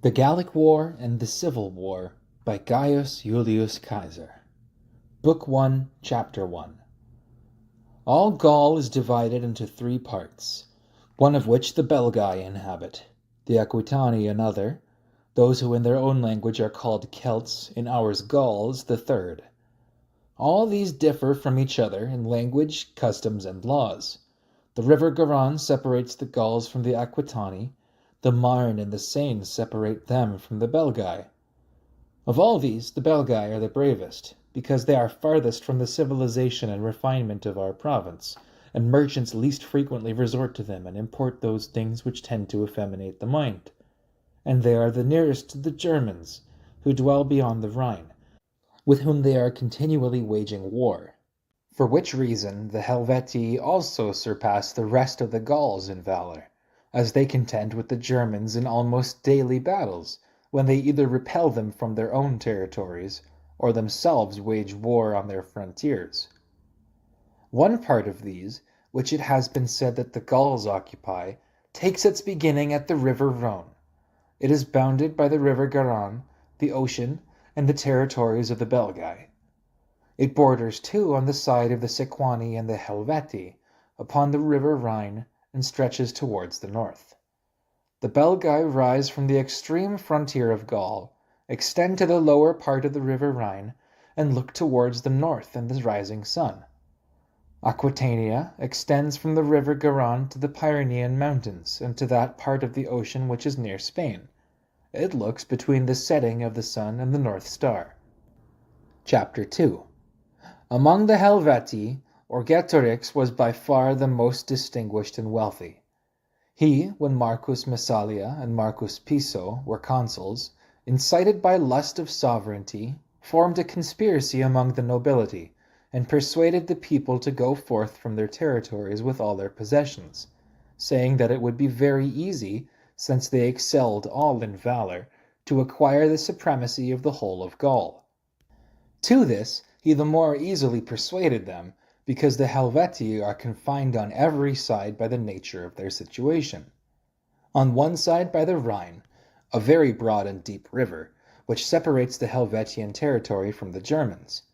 The Gallic War and the Civil War by Gaius Julius Caesar. Book 1, Chapter 1. All Gaul is divided into 3 parts, one of which the Belgae inhabit, the Aquitani another, those who in their own language are called Celts, in ours Gauls, the third. All these differ from each other in language, customs, and laws. The river Garonne separates the Gauls from the Aquitani. The Marne and the Seine separate them from the Belgae. Of all these, the Belgae are the bravest, because they are farthest from the civilization and refinement of our province, and merchants least frequently resort to them and import those things which tend to effeminate the mind. And they are the nearest to the Germans, who dwell beyond the Rhine, with whom they are continually waging war. For which reason the Helvetii also surpass the rest of the Gauls in valor, as they contend with the Germans in almost daily battles, when they either repel them from their own territories, or themselves wage war on their frontiers. One part of these, which it has been said that the Gauls occupy, takes its beginning at the river Rhone. It is bounded by the river Garonne, the ocean, and the territories of the Belgae. It borders too on the side of the Sequani and the Helvetii, upon the river Rhine, and stretches towards the north. The Belgae rise from the extreme frontier of Gaul, extend to the lower part of the river Rhine, and look towards the north and the rising sun. Aquitania extends from the river Garonne to the Pyrenean mountains and to that part of the ocean which is near Spain. It looks between the setting of the sun and the North Star. Chapter 2. Among the Helvetii, Vercingetorix was by far the most distinguished and wealthy. He, when Marcus Massalia and Marcus Piso were consuls, incited by lust of sovereignty, formed a conspiracy among the nobility, and persuaded the people to go forth from their territories with all their possessions, saying that it would be very easy, since they excelled all in valor, to acquire the supremacy of the whole of Gaul. To this he the more easily persuaded them, because the Helvetii are confined on every side by the nature of their situation. On one side by the Rhine, a very broad and deep river, which separates the Helvetian territory from the Germans.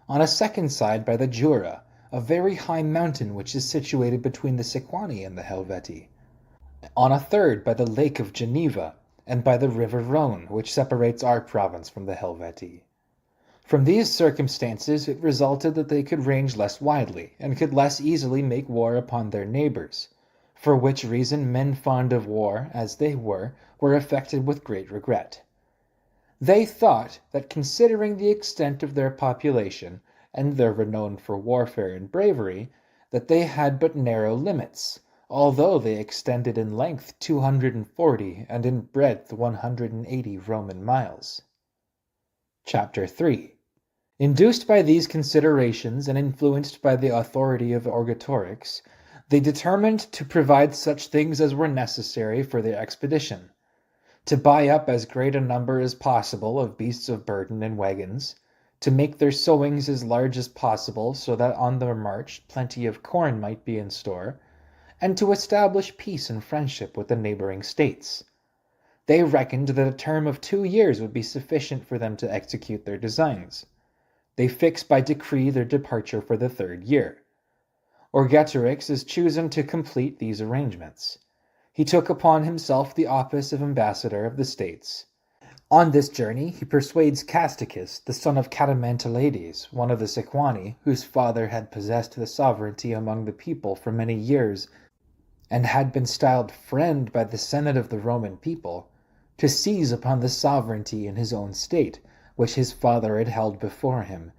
On a second side by the Jura, a very high mountain which is situated between the Sequani and the Helvetii. On a third by the Lake of Geneva, and by the river Rhone, which separates our province from the Helvetii. From these circumstances it resulted that they could range less widely, and could less easily make war upon their neighbours, for which reason men fond of war, as they were affected with great regret. They thought that, considering the extent of their population, and their renown for warfare and bravery, that they had but narrow limits, although they extended in length 240 and in breadth 180 Roman miles. Chapter 3. Induced by these considerations and influenced by the authority of Vercingetorix, they determined to provide such things as were necessary for their expedition, to buy up as great a number as possible of beasts of burden and wagons, to make their sowings as large as possible so that on their march plenty of corn might be in store, and to establish peace and friendship with the neighboring states. They reckoned that a term of 2 years would be sufficient for them to execute their designs. They fixed by decree their departure for the 3rd year. Vercingetorix is chosen to complete these arrangements. He took upon himself the office of ambassador of the states. On this journey he persuades Casticus, the son of Catamantalades, one of the Sequani, whose father had possessed the sovereignty among the people for many years, and had been styled friend by the Senate of the Roman people, to seize upon the sovereignty in his own state, which his father had held before him.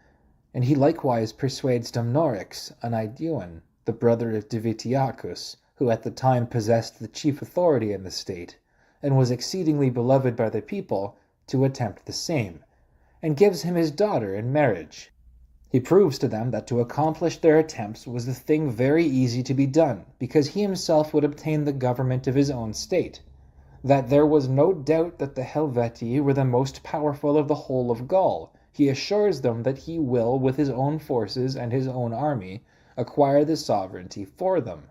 And he likewise persuades Dumnorix, an Aeduan, the brother of Divitiacus, who at the time possessed the chief authority in the state, and was exceedingly beloved by the people, to attempt the same, and gives him his daughter in marriage. He proves to them that to accomplish their attempts was the thing very easy to be done, because he himself would obtain the government of his own state, that there was no doubt that the Helvetii were the most powerful of the whole of Gaul. He assures them that he will, with his own forces and his own army, acquire the sovereignty for them.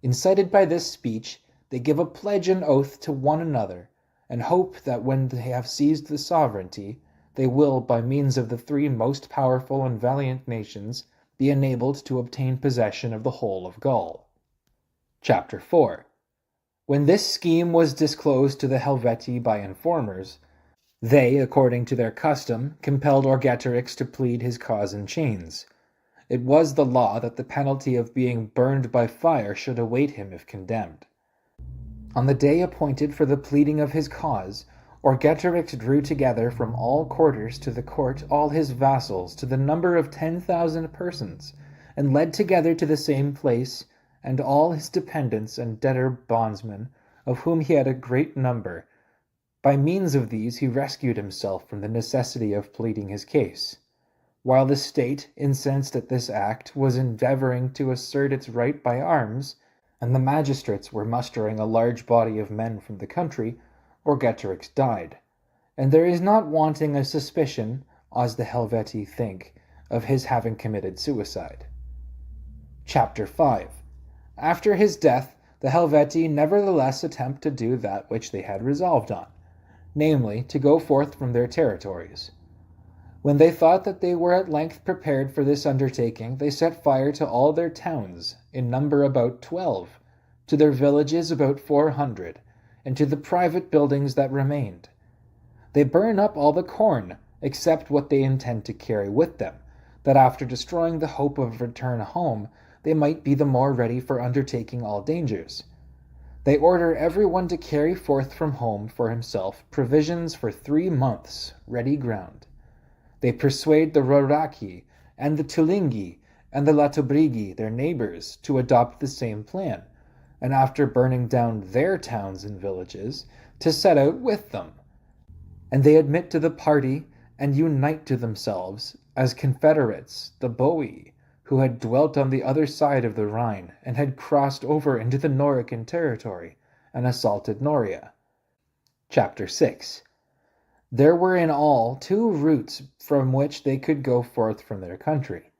Incited by this speech, they give a pledge and oath to one another, and hope that when they have seized the sovereignty, they will, by means of the three most powerful and valiant nations, be enabled to obtain possession of the whole of Gaul. Chapter 4. When this scheme was disclosed to the Helvetii by informers, they, according to their custom, compelled Orgetorix to plead his cause in chains. It was the law that the penalty of being burned by fire should await him if condemned. On the day appointed for the pleading of his cause, Orgetorix drew together from all quarters to the court all his vassals to the number of 10,000 persons, and led together to the same place, and all his dependents and debtor bondsmen, of whom he had a great number. By means of these he rescued himself from the necessity of pleading his case. While the state, incensed at this act, was endeavoring to assert its right by arms, and the magistrates were mustering a large body of men from the country, Orgetorix died, and there is not wanting a suspicion, as the Helvetii think, of his having committed suicide. Chapter 5. After his death, the Helvetii nevertheless attempt to do that which they had resolved on, namely, to go forth from their territories. When they thought that they were at length prepared for this undertaking, they set fire to all their towns, in number about 12, to their villages about 400, and to the private buildings that remained. They burn up all the corn, except what they intend to carry with them, that after destroying the hope of return home, they might be the more ready for undertaking all dangers. They order every one to carry forth from home for himself provisions for 3 months, ready ground. They persuade the Roraki and the Tulingi and the Latobrigi, their neighbors, to adopt the same plan, and after burning down their towns and villages, to set out with them. And they admit to the party and unite to themselves, as confederates, the Boii, who had dwelt on the other side of the Rhine, and had crossed over into the Norican territory, and assaulted Noria. Chapter 6. There were in all 2 routes from which they could go forth from their country.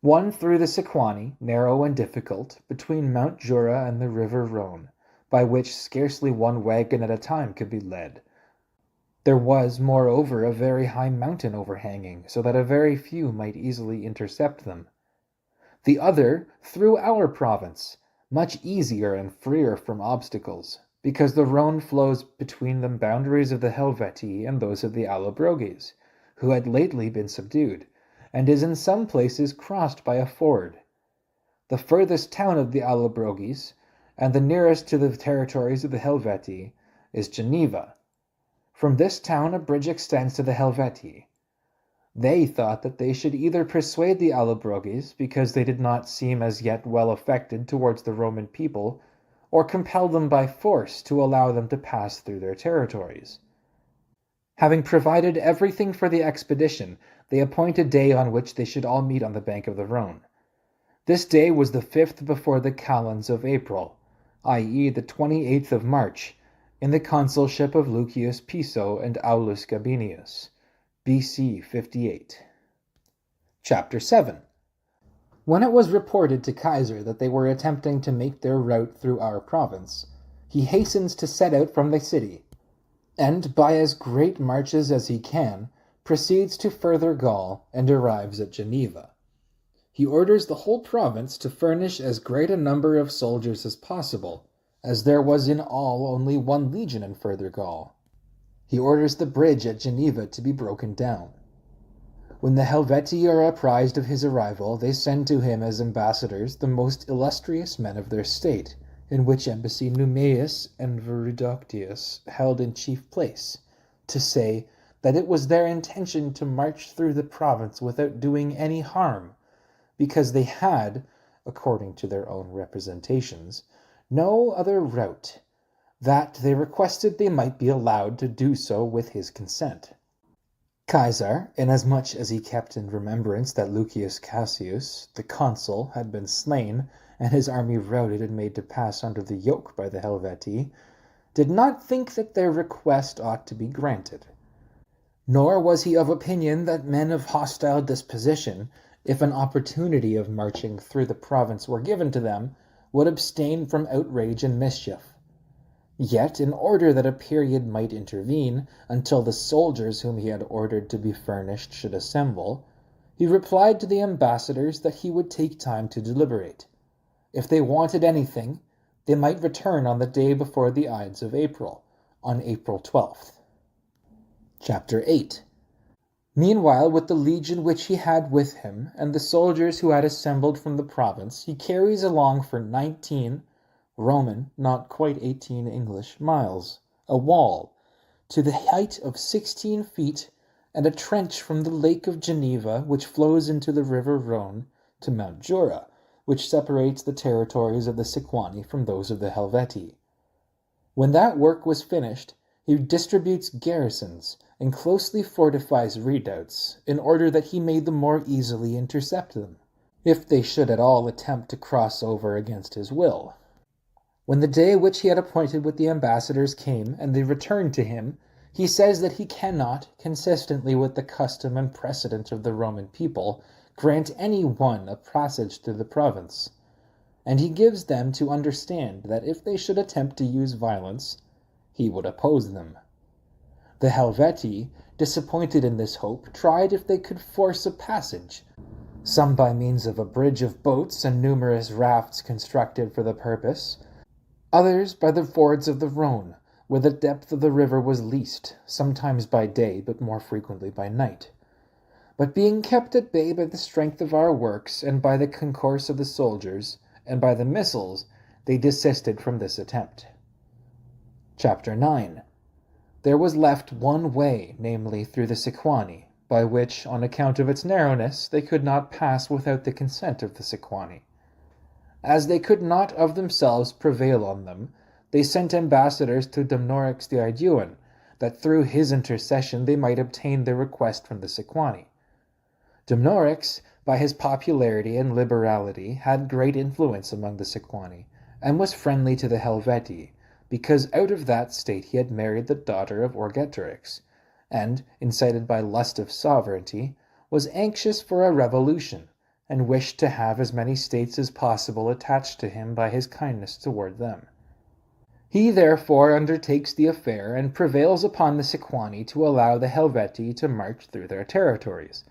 One through the Sequani, narrow and difficult, between Mount Jura and the river Rhone, by which scarcely 1 wagon at a time could be led. There was, moreover, a very high mountain overhanging, so that a very few might easily intercept them. The other through our province, much easier and freer from obstacles, because the Rhone flows between the boundaries of the Helvetii and those of the Allobroges, who had lately been subdued, and is in some places crossed by a ford. The furthest town of the Allobroges, and the nearest to the territories of the Helvetii, is Geneva. From this town a bridge extends to the Helvetii. They thought that they should either persuade the Allobroges, because they did not seem as yet well affected towards the Roman people, or compel them by force to allow them to pass through their territories. Having provided everything for the expedition, they appointed a day on which they should all meet on the bank of the Rhone. This day was the 5th before the calends of April, i.e. the 28th of March, in the consulship of Lucius Piso and Aulus Gabinius, B.C. 58. Chapter 7. When it was reported to Caesar that they were attempting to make their route through our province, he hastens to set out from the city, and, by as great marches as he can, proceeds to further Gaul, and arrives at Geneva. He orders the whole province to furnish as great a number of soldiers as possible, as there was in all only 1 legion in further Gaul. He orders the bridge at Geneva to be broken down. When the Helvetii are apprised of his arrival, they send to him as ambassadors the most illustrious men of their state, in which embassy Numeius and Viridoctius held in chief place, to say that it was their intention to march through the province without doing any harm, because they had, according to their own representations, no other route, that they requested they might be allowed to do so with his consent. Caesar, inasmuch as he kept in remembrance that Lucius Cassius, the consul, had been slain, and his army routed and made to pass under the yoke by the Helvetii, did not think that their request ought to be granted. Nor was he of opinion that men of hostile disposition, if an opportunity of marching through the province were given to them, would abstain from outrage and mischief. Yet, in order that a period might intervene until the soldiers whom he had ordered to be furnished should assemble, he replied to the ambassadors that he would take time to deliberate. If they wanted anything, they might return on the day before the Ides of April, on April 12th. Chapter 8. Meanwhile, with the legion which he had with him, and the soldiers who had assembled from the province, he carries along for 19 Roman, not quite 18 English, miles, a wall, to the height of 16 feet, and a trench from the lake of Geneva, which flows into the river Rhone, to Mount Jura, which separates the territories of the Sequani from those of the Helvetii. When that work was finished, he distributes garrisons, and closely fortifies redoubts, in order that he may the more easily intercept them, if they should at all attempt to cross over against his will. When the day which he had appointed with the ambassadors came, and they returned to him, he says that he cannot, consistently with the custom and precedent of the Roman people, grant any one a passage through the province. And he gives them to understand that if they should attempt to use violence, he would oppose them. The Helvetii, disappointed in this hope, tried if they could force a passage, some by means of a bridge of boats and numerous rafts constructed for the purpose, others by the fords of the Rhone, where the depth of the river was least, sometimes by day, but more frequently by night. But being kept at bay by the strength of our works, and by the concourse of the soldiers, and by the missiles, they desisted from this attempt. Chapter 9. There was left one way, namely through the Sequani, by which, on account of its narrowness, they could not pass without the consent of the Sequani. As they could not of themselves prevail on them, they sent ambassadors to Dumnorix the Aeduan, that through his intercession they might obtain their request from the Sequani. Dumnorix, by his popularity and liberality, had great influence among the Sequani, and was friendly to the Helvetii, because out of that state he had married the daughter of Orgetorix, and, incited by lust of sovereignty, was anxious for a revolution, and wished to have as many states as possible attached to him by his kindness toward them. He therefore undertakes the affair, and prevails upon the Sequani to allow the Helvetii to march through their territories,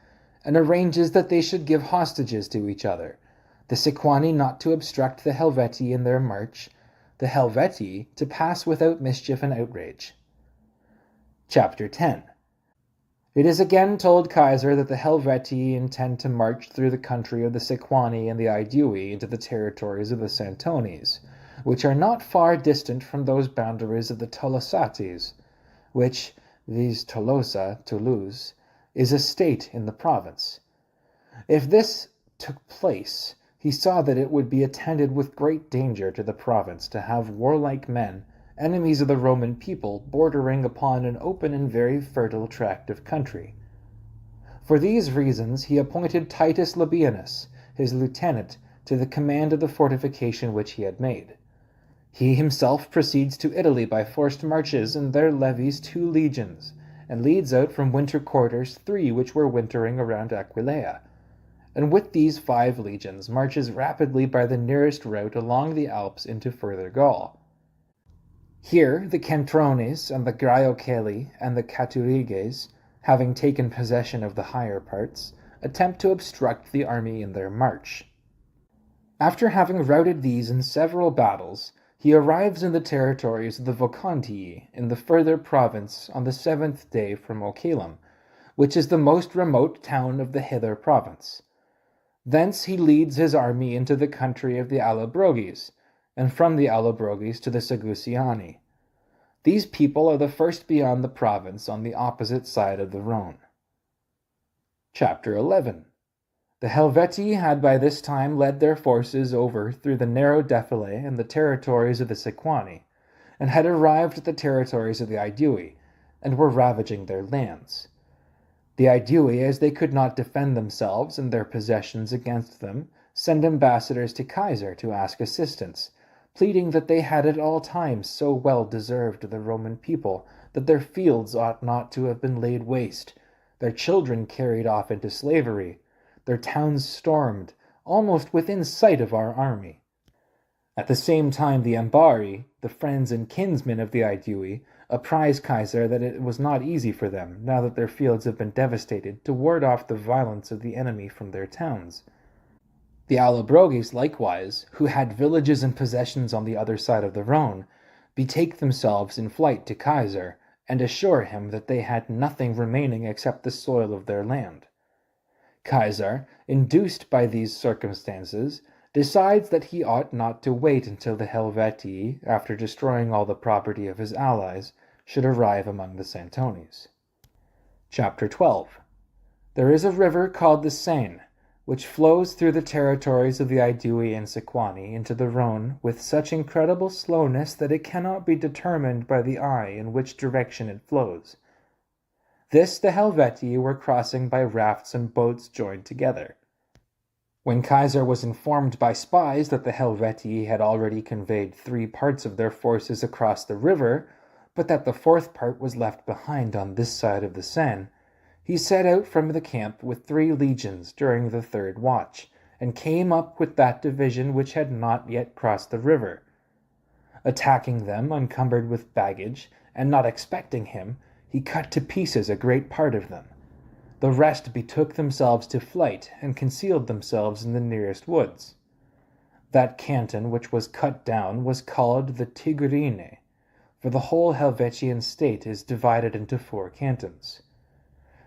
and arranges that they should give hostages to each other, the Sequani not to obstruct the Helvetii in their march, the Helvetii to pass without mischief and outrage. Chapter 10. It is again told Caesar that the Helvetii intend to march through the country of the Sequani and the Aedui into the territories of the Santones, which are not far distant from those boundaries of the Tolosates, which, viz. Tolosa, Toulouse, is a state in the province. If this took place, he saw that it would be attended with great danger to the province to have warlike men, enemies of the Roman people, bordering upon an open and very fertile tract of country. For these reasons he appointed Titus Labienus, his lieutenant, to the command of the fortification which he had made. He himself proceeds to Italy by forced marches, and there levies 2 legions, and leads out from winter quarters 3 which were wintering around Aquileia, and with these 5 legions marches rapidly by the nearest route along the Alps into further Gaul. Here the Centrones and the Graioceli and the Caturiges, having taken possession of the higher parts, attempt to obstruct the army in their march. After having routed these in several battles, he arrives in the territories of the Vocontii in the further province on the 7th day from Ocalum, which is the most remote town of the hither province. Thence he leads his army into the country of the Allobroges, and from the Allobroges to the Segusiani. These people are the first beyond the province on the opposite side of the Rhone. Chapter 11. The Helvetii had by this time led their forces over through the narrow defile and the territories of the Sequani, and had arrived at the territories of the Aedui, and were ravaging their lands. The Aedui, as they could not defend themselves and their possessions against them, sent ambassadors to Caesar to ask assistance, pleading that they had at all times so well deserved the Roman people that their fields ought not to have been laid waste, their children carried off into slavery, their towns stormed, almost within sight of our army. At the same time, the Ambari, the friends and kinsmen of the I-VIII, apprised Caesar that it was not easy for them, now that their fields have been devastated, to ward off the violence of the enemy from their towns. The Allobroges, likewise, who had villages and possessions on the other side of the Rhone, betake themselves in flight to Caesar, and assure him that they had nothing remaining except the soil of their land. Caesar, induced by these circumstances, decides that he ought not to wait until the Helvetii, after destroying all the property of his allies, should arrive among the Santones. Chapter 12. There is a river called the Seine, which flows through the territories of the Aedui and Sequani into the Rhone with such incredible slowness that it cannot be determined by the eye in which direction it flows. This the Helvetii were crossing by rafts and boats joined together. When Caesar was informed by spies that the Helvetii had already conveyed 3 parts of their forces across the river, but that the 4th part was left behind on this side of the Seine, he set out from the camp with 3 legions during the 3rd watch, and came up with that division which had not yet crossed the river. Attacking them unencumbered with baggage, and not expecting him, he cut to pieces a great part of them. The rest betook themselves to flight, and concealed themselves in the nearest woods. That canton which was cut down was called the Tigurine, for the whole Helvetian state is divided into 4 cantons.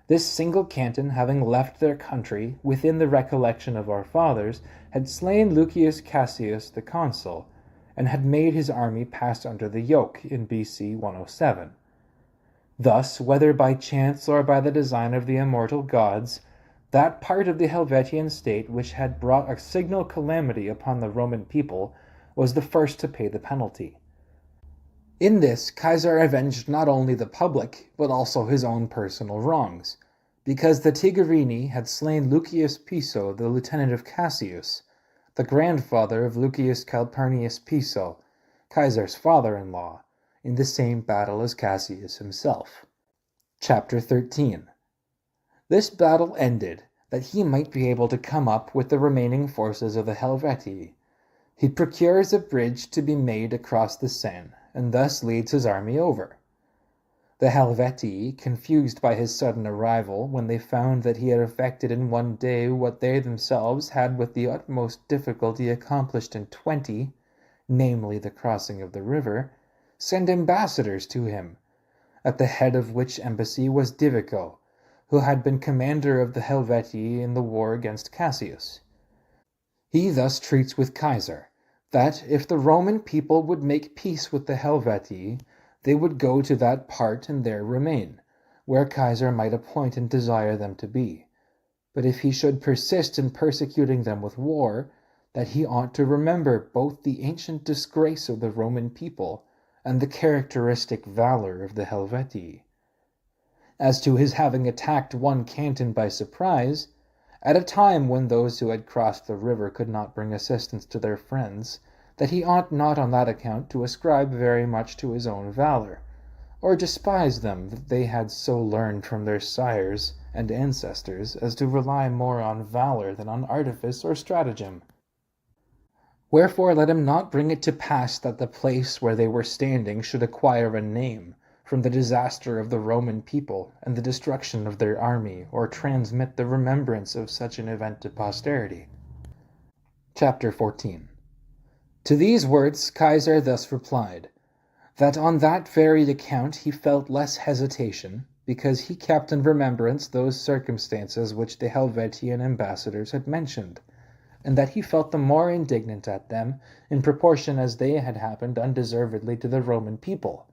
This single canton, having left their country within the recollection of our fathers, had slain Lucius Cassius the consul, and had made his army pass under the yoke in B.C. 107. Thus, whether by chance or by the design of the immortal gods, that part of the Helvetian state which had brought a signal calamity upon the Roman people was the first to pay the penalty. In this, Caesar avenged not only the public, but also his own personal wrongs, because the Tigurini had slain Lucius Piso, the lieutenant of Cassius, the grandfather of Lucius Calpurnius Piso, Caesar's father-in-law, in the same battle as Cassius himself. Chapter 13. This battle ended, that he might be able to come up with the remaining forces of the Helvetii. He procures a bridge to be made across the Seine, and thus leads his army over. The Helvetii, confused by his sudden arrival, when they found that he had effected in 1 day what they themselves had with the utmost difficulty accomplished in 20, namely the crossing of the river, send ambassadors to him, at the head of which embassy was Divico, who had been commander of the Helvetii in the war against Cassius. He thus treats with Caesar, that if the Roman people would make peace with the Helvetii, they would go to that part and there remain, where Caesar might appoint and desire them to be. But if he should persist in persecuting them with war, that he ought to remember both the ancient disgrace of the Roman people and the characteristic valor of the Helvetii. As to his having attacked 1 canton by surprise, at a time when those who had crossed the river could not bring assistance to their friends, that he ought not on that account to ascribe very much to his own valor, or despise them that they had so learned from their sires and ancestors as to rely more on valor than on artifice or stratagem. Wherefore let him not bring it to pass that the place where they were standing should acquire a name from the disaster of the Roman people and the destruction of their army, or transmit the remembrance of such an event to posterity. Chapter 14. To these words Caesar thus replied, that on that very account he felt less hesitation, because he kept in remembrance those circumstances which the Helvetian ambassadors had mentioned, and that he felt the more indignant at them in proportion as they had happened undeservedly to the Roman people.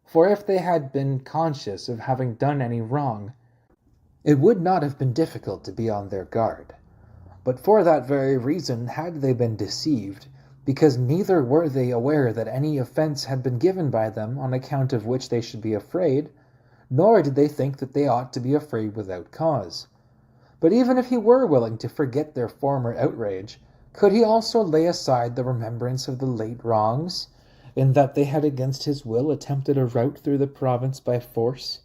For if they had been conscious of having done any wrong, it would not have been difficult to be on their guard. But for that very reason had they been deceived, because neither were they aware that any offense had been given by them on account of which they should be afraid, nor did they think that they ought to be afraid without cause. But even if he were willing to forget their former outrage, could he also lay aside the remembrance of the late wrongs, in that they had against his will attempted a route through the province by force,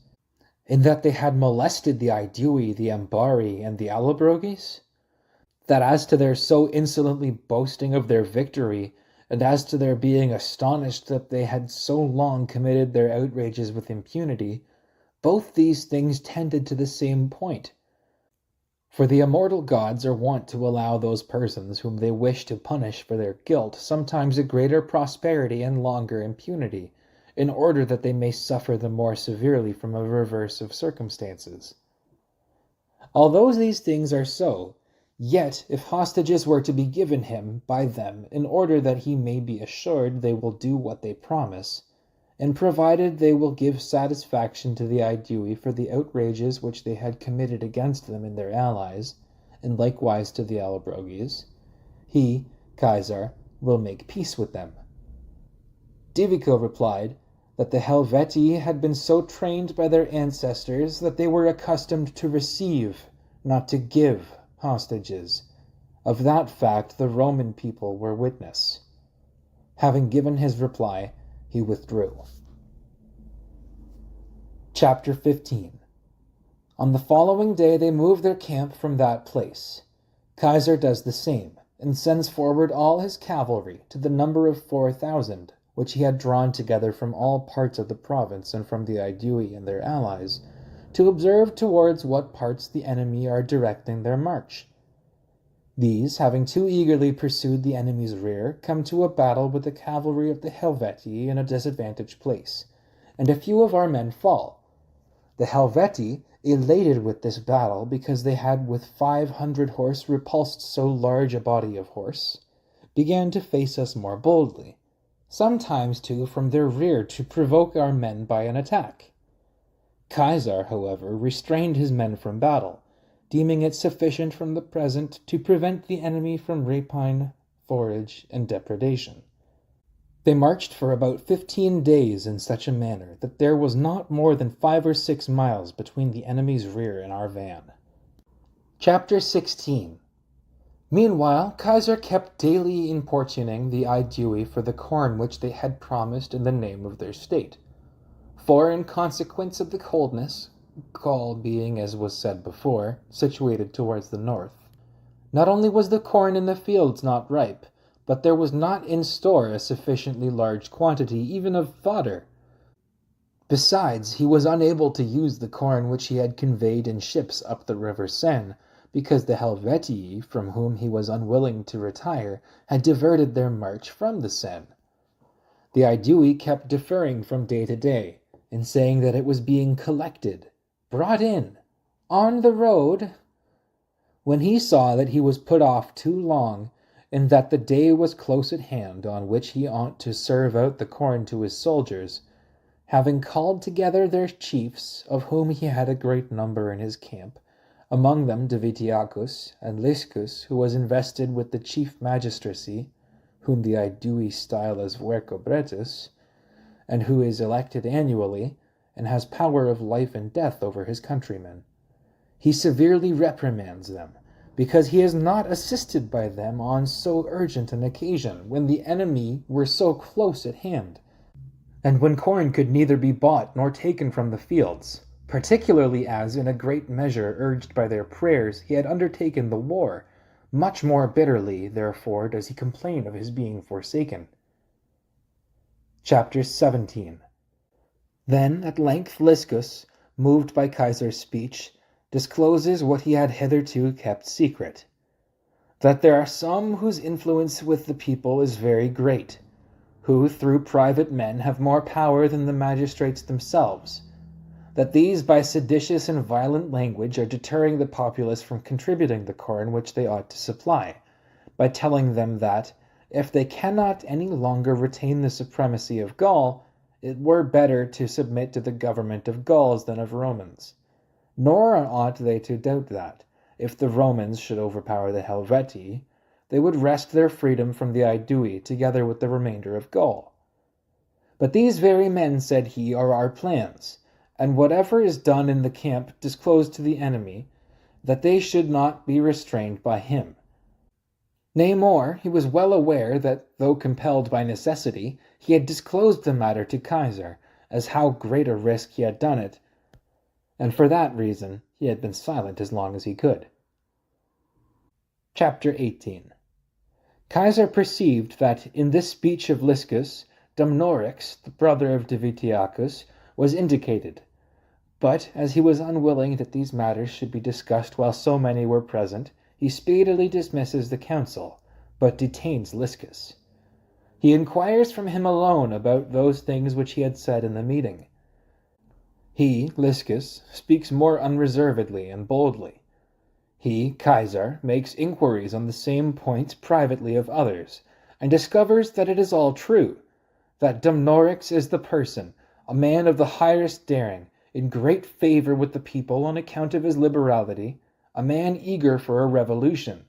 in that they had molested the Aedui, the Ambari, and the Allobroges? That as to their so insolently boasting of their victory, and as to their being astonished that they had so long committed their outrages with impunity, both these things tended to the same point. For the immortal gods are wont to allow those persons whom they wish to punish for their guilt sometimes a greater prosperity and longer impunity, in order that they may suffer the more severely from a reverse of circumstances. Although these things are so, yet if hostages were to be given him by them in order that he may be assured they will do what they promise, and provided they will give satisfaction to the Aedui for the outrages which they had committed against them and their allies, and likewise to the Allobroges, he, Caesar, will make peace with them. Divico replied that the Helvetii had been so trained by their ancestors that they were accustomed to receive, not to give, hostages. Of that fact the Roman people were witness. Having given his reply, he withdrew. Chapter 15. On the following day they move their camp from that place. Caesar does the same, and sends forward all his cavalry to the number of 4,000, which he had drawn together from all parts of the province and from the Aedui and their allies, to observe towards what parts the enemy are directing their march. These, having too eagerly pursued the enemy's rear, come to a battle with the cavalry of the Helvetii in a disadvantaged place, and a few of our men fall. The Helvetii, elated with this battle because they had with 500 horse repulsed so large a body of horse, began to face us more boldly, sometimes too from their rear to provoke our men by an attack. Caesar, however, restrained his men from battle, deeming it sufficient from the present to prevent the enemy from rapine, forage, and depredation. They marched for about 15 days in such a manner that there was not more than 5 or 6 miles between the enemy's rear and our van. Chapter 16. Meanwhile, Caesar kept daily importuning the Aedui for the corn which they had promised in the name of their state. For, in consequence of the coldness, Gaul being, as was said before, situated towards the north, not only was the corn in the fields not ripe, but there was not in store a sufficiently large quantity even of fodder. Besides, he was unable to use the corn which he had conveyed in ships up the river Seine, because the Helvetii, from whom he was unwilling to retire, had diverted their march from the Seine. The Aedui kept deferring from day to day, and saying that it was being collected, brought in, on the road. When he saw that he was put off too long, and that the day was close at hand on which he ought to serve out the corn to his soldiers, having called together their chiefs, of whom he had a great number in his camp, among them Divitiacus and Liscus, who was invested with the chief magistracy, whom the Aedui style as Vercobretus, and who is elected annually, and has power of life and death over his countrymen. He severely reprimands them, because he is not assisted by them on so urgent an occasion, when the enemy were so close at hand, and when corn could neither be bought nor taken from the fields, particularly as, in a great measure urged by their prayers, he had undertaken the war. Much more bitterly, therefore, does he complain of his being forsaken. Chapter 17. Then, at length, Liscus, moved by Caesar's speech, discloses what he had hitherto kept secret, that there are some whose influence with the people is very great, who through private men have more power than the magistrates themselves, that these by seditious and violent language are deterring the populace from contributing the corn which they ought to supply, by telling them that, if they cannot any longer retain the supremacy of Gaul, it were better to submit to the government of Gauls than of Romans. Nor ought they to doubt that, if the Romans should overpower the Helvetii, they would wrest their freedom from the Aedui together with the remainder of Gaul. But these very men, said he, are our plans, and whatever is done in the camp disclose to the enemy, that they should not be restrained by him. Nay more, he was well aware that, though compelled by necessity, he had disclosed the matter to Caesar, as how great a risk he had done it, and for that reason he had been silent as long as he could. Chapter 18. Caesar perceived that in this speech of Liscus, Dumnorix, the brother of Divitiacus, was indicated, but as he was unwilling that these matters should be discussed while so many were present, he speedily dismisses the council, but detains Liscus. He inquires from him alone about those things which he had said in the meeting. He, Liscus, speaks more unreservedly and boldly. He, Caesar, makes inquiries on the same points privately of others, and discovers that it is all true, that Dumnorix is the person, a man of the highest daring, in great favour with the people on account of his liberality, a man eager for a revolution,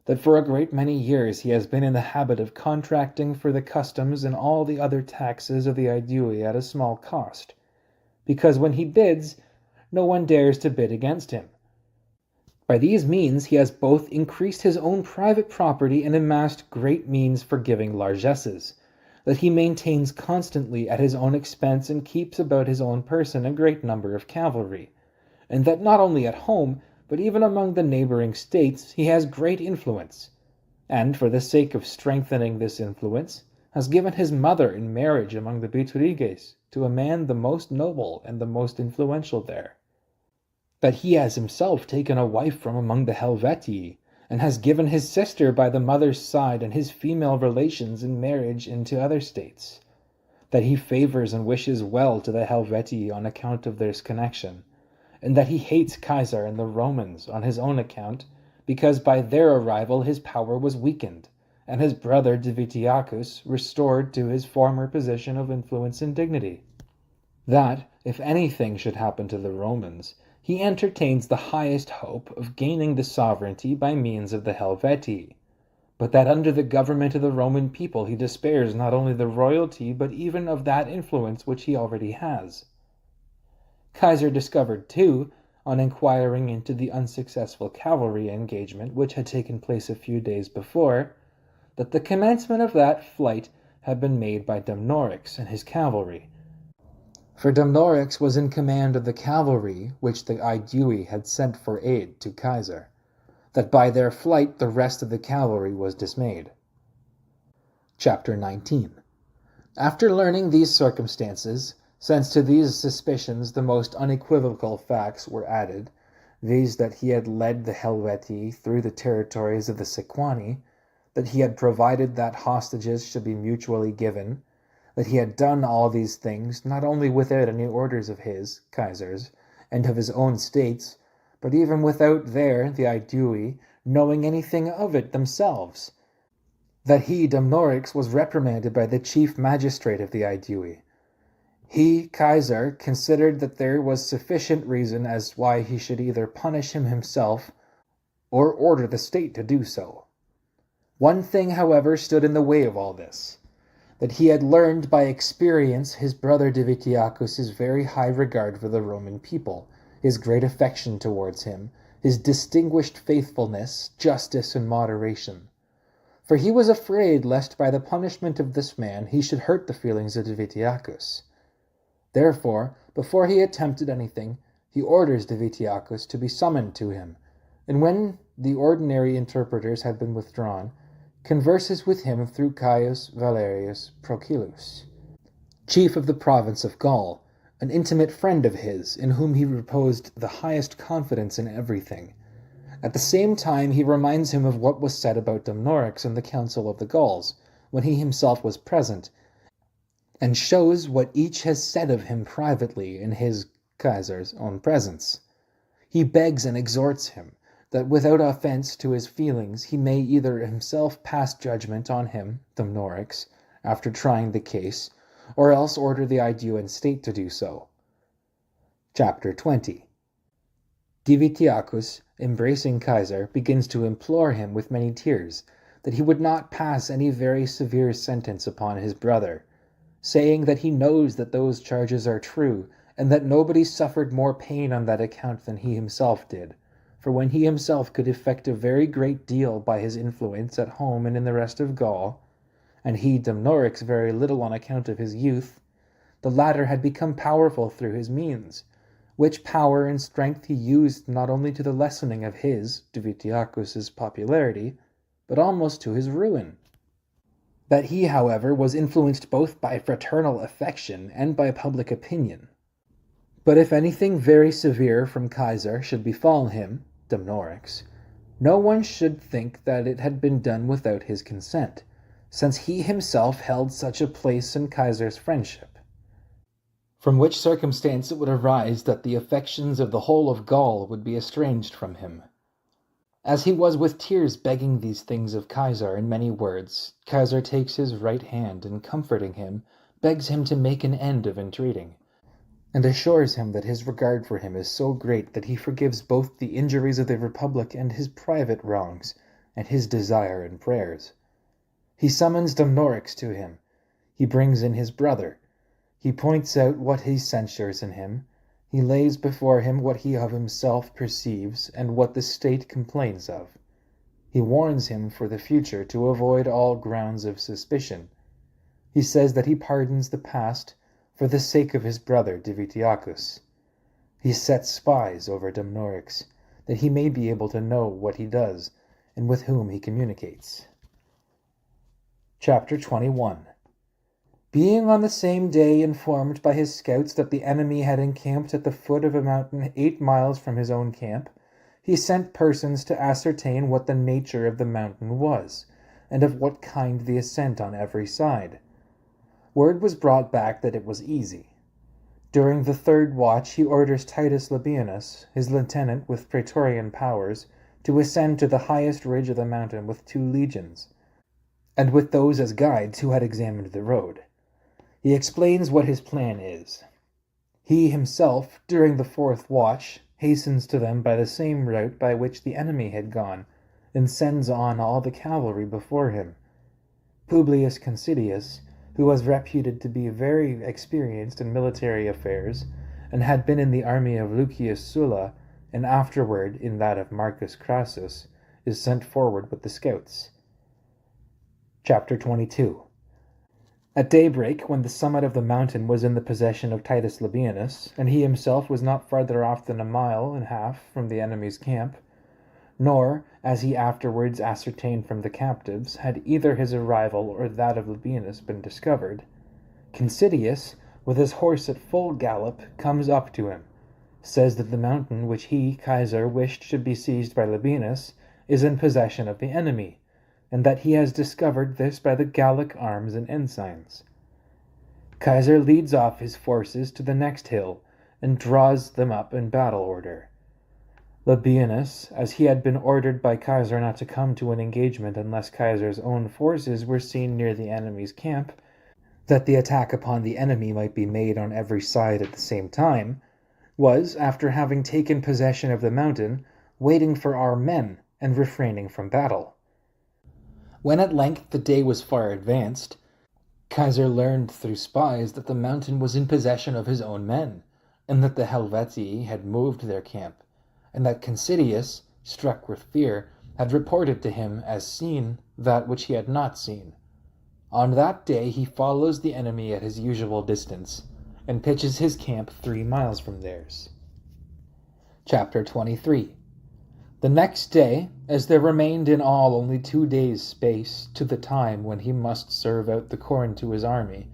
that for a great many years he has been in the habit of contracting for the customs and all the other taxes of the Aedui at a small cost, because when he bids, no one dares to bid against him. By these means he has both increased his own private property and amassed great means for giving largesses, that he maintains constantly at his own expense and keeps about his own person a great number of cavalry, and that not only at home, but even among the neighbouring states he has great influence, and for the sake of strengthening this influence, has given his mother in marriage among the Bituriges to a man the most noble and the most influential there. That he has himself taken a wife from among the Helvetii, and has given his sister by the mother's side and his female relations in marriage into other states. That he favours and wishes well to the Helvetii on account of their connection, and that he hates Caesar and the Romans on his own account, because by their arrival his power was weakened, and his brother Divitiacus restored to his former position of influence and dignity. That, if anything should happen to the Romans, he entertains the highest hope of gaining the sovereignty by means of the Helvetii, but that under the government of the Roman people he despairs not only the royalty but even of that influence which he already has. Caesar discovered, too, on inquiring into the unsuccessful cavalry engagement which had taken place a few days before, that the commencement of that flight had been made by Dumnorix and his cavalry. For Dumnorix was in command of the cavalry which the Aedui had sent for aid to Caesar, that by their flight the rest of the cavalry was dismayed. Chapter 19. After learning these circumstances, since to these suspicions the most unequivocal facts were added, viz. That he had led the Helvetii through the territories of the Sequani, that he had provided that hostages should be mutually given, that he had done all these things not only without any orders of his, Caesar's, and of his own states, but even without their, the Aedui, knowing anything of it themselves, that he, Dumnorix, was reprimanded by the chief magistrate of the Aedui. He, Caesar, considered that there was sufficient reason as why he should either punish him himself or order the state to do so. One thing, however, stood in the way of all this, that he had learned by experience his brother Divitiacus's very high regard for the Roman people, his great affection towards him, his distinguished faithfulness, justice, and moderation. For he was afraid lest by the punishment of this man he should hurt the feelings of Divitiacus. Therefore, before he attempted anything, he orders Divitiacus to be summoned to him, and when the ordinary interpreters have been withdrawn, converses with him through Caius Valerius Procillus, chief of the province of Gaul, an intimate friend of his, in whom he reposed the highest confidence in everything. At the same time he reminds him of what was said about Dumnorix in the council of the Gauls, when he himself was present, and shows what each has said of him privately in his, Caesar's, own presence. He begs and exhorts him, that without offence to his feelings he may either himself pass judgment on him, Dumnorix, after trying the case, or else order the Aeduan state to do so. Chapter 20. Divitiacus, embracing Caesar, begins to implore him with many tears that he would not pass any very severe sentence upon his brother, saying that he knows that those charges are true, and that nobody suffered more pain on that account than he himself did. For when he himself could effect a very great deal by his influence at home and in the rest of Gaul, and he, Dumnorix, very little on account of his youth, the latter had become powerful through his means, which power and strength he used not only to the lessening of his, Divitiacus's, popularity, but almost to his ruin. That he, however, was influenced both by fraternal affection and by public opinion. But if anything very severe from Caesar should befall him, Dumnorix, no one should think that it had been done without his consent, since he himself held such a place in Caesar's friendship. From which circumstance it would arise that the affections of the whole of Gaul would be estranged from him. As he was with tears begging these things of Caesar in many words, Caesar takes his right hand and, comforting him, begs him to make an end of entreating, and assures him that his regard for him is so great that he forgives both the injuries of the Republic and his private wrongs, and his desire and prayers. He summons Dumnorix to him. He brings in his brother. He points out what he censures in him. He lays before him what he of himself perceives and what the state complains of. He warns him for the future to avoid all grounds of suspicion. He says that he pardons the past for the sake of his brother Divitiacus. He sets spies over Dumnorix, that he may be able to know what he does and with whom he communicates. Chapter 21. Being on the same day informed by his scouts that the enemy had encamped at the foot of a mountain 8 miles from his own camp, he sent persons to ascertain what the nature of the mountain was, and of what kind the ascent on every side. Word was brought back that it was easy. During the 3rd watch he orders Titus Labienus, his lieutenant with praetorian powers, to ascend to the highest ridge of the mountain with 2 legions, and with those as guides who had examined the road. He explains what his plan is. He himself, during the 4th watch, hastens to them by the same route by which the enemy had gone, and sends on all the cavalry before him. Publius Considius, who was reputed to be very experienced in military affairs, and had been in the army of Lucius Sulla, and afterward in that of Marcus Crassus, is sent forward with the scouts. Chapter 22. At daybreak, when the summit of the mountain was in the possession of Titus Labienus, and he himself was not farther off than 1.5 miles from the enemy's camp, nor, as he afterwards ascertained from the captives, had either his arrival or that of Labienus been discovered, Considius, with his horse at full gallop, comes up to him, says that the mountain which he, Caesar, wished should be seized by Labienus is in possession of the enemy, and that he has discovered this by the Gallic arms and ensigns. Caesar leads off his forces to the next hill, and draws them up in battle order. Labienus, as he had been ordered by Caesar not to come to an engagement unless Caesar's own forces were seen near the enemy's camp, that the attack upon the enemy might be made on every side at the same time, was, after having taken possession of the mountain, waiting for our men and refraining from battle. When at length the day was far advanced, Caesar learned through spies that the mountain was in possession of his own men, and that the Helvetii had moved their camp, and that Considius, struck with fear, had reported to him as seen that which he had not seen. On that day he follows the enemy at his usual distance, and pitches his camp 3 miles from theirs. Chapter 23. The next day, as there remained in all only 2 days' space to the time when he must serve out the corn to his army,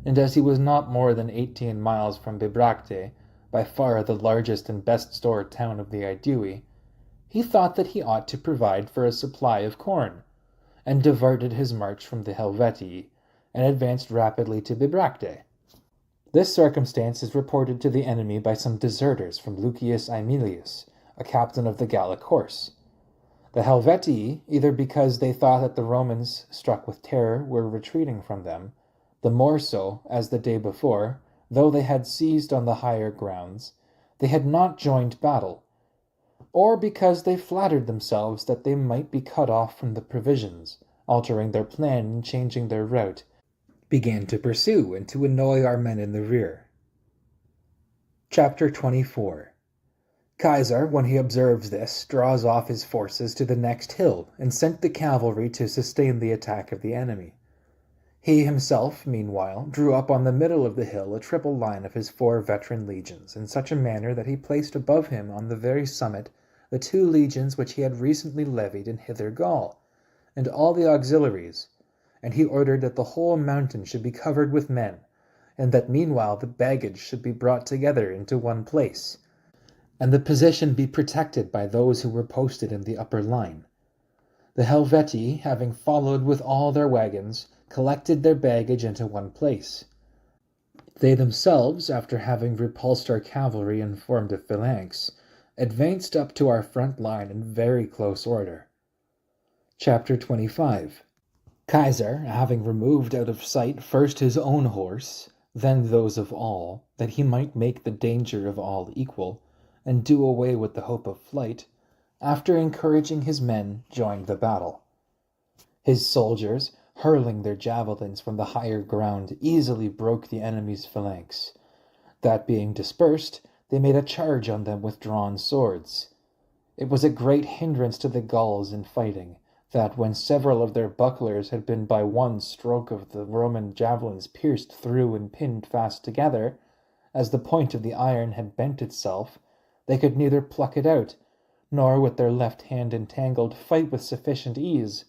and as he was not more than 18 miles from Bibracte, by far the largest and best-stored town of the Aedui, he thought that he ought to provide for a supply of corn, and diverted his march from the Helvetii, and advanced rapidly to Bibracte. This circumstance is reported to the enemy by some deserters from Lucius Aemilius, a captain of the Gallic horse. The Helvetii, either because they thought that the Romans, struck with terror, were retreating from them, the more so as the day before, though they had seized on the higher grounds, they had not joined battle, or because they flattered themselves that they might be cut off from the provisions, altering their plan and changing their route, began to pursue and to annoy our men in the rear. Chapter 24. Caesar, when he observes this, draws off his forces to the next hill, and sent the cavalry to sustain the attack of the enemy. He himself, meanwhile, drew up on the middle of the hill a triple line of his 4 veteran legions, in such a manner that he placed above him on the very summit the 2 legions which he had recently levied in Hither Gaul, and all the auxiliaries, and he ordered that the whole mountain should be covered with men, and that meanwhile the baggage should be brought together into one place, and the position be protected by those who were posted in the upper line. The Helvetii, having followed with all their wagons, collected their baggage into one place. They themselves, after having repulsed our cavalry and formed a phalanx, advanced up to our front line in very close order. Chapter 25. Caesar, having removed out of sight first his own horse, then those of all, that he might make the danger of all equal, and do away with the hope of flight, after encouraging his men, joined the battle. His soldiers, hurling their javelins from the higher ground, easily broke the enemy's phalanx. That being dispersed, they made a charge on them with drawn swords. It was a great hindrance to the Gauls in fighting, that when several of their bucklers had been by one stroke of the Roman javelins pierced through and pinned fast together, as the point of the iron had bent itself, they could neither pluck it out, nor with their left hand entangled fight with sufficient ease,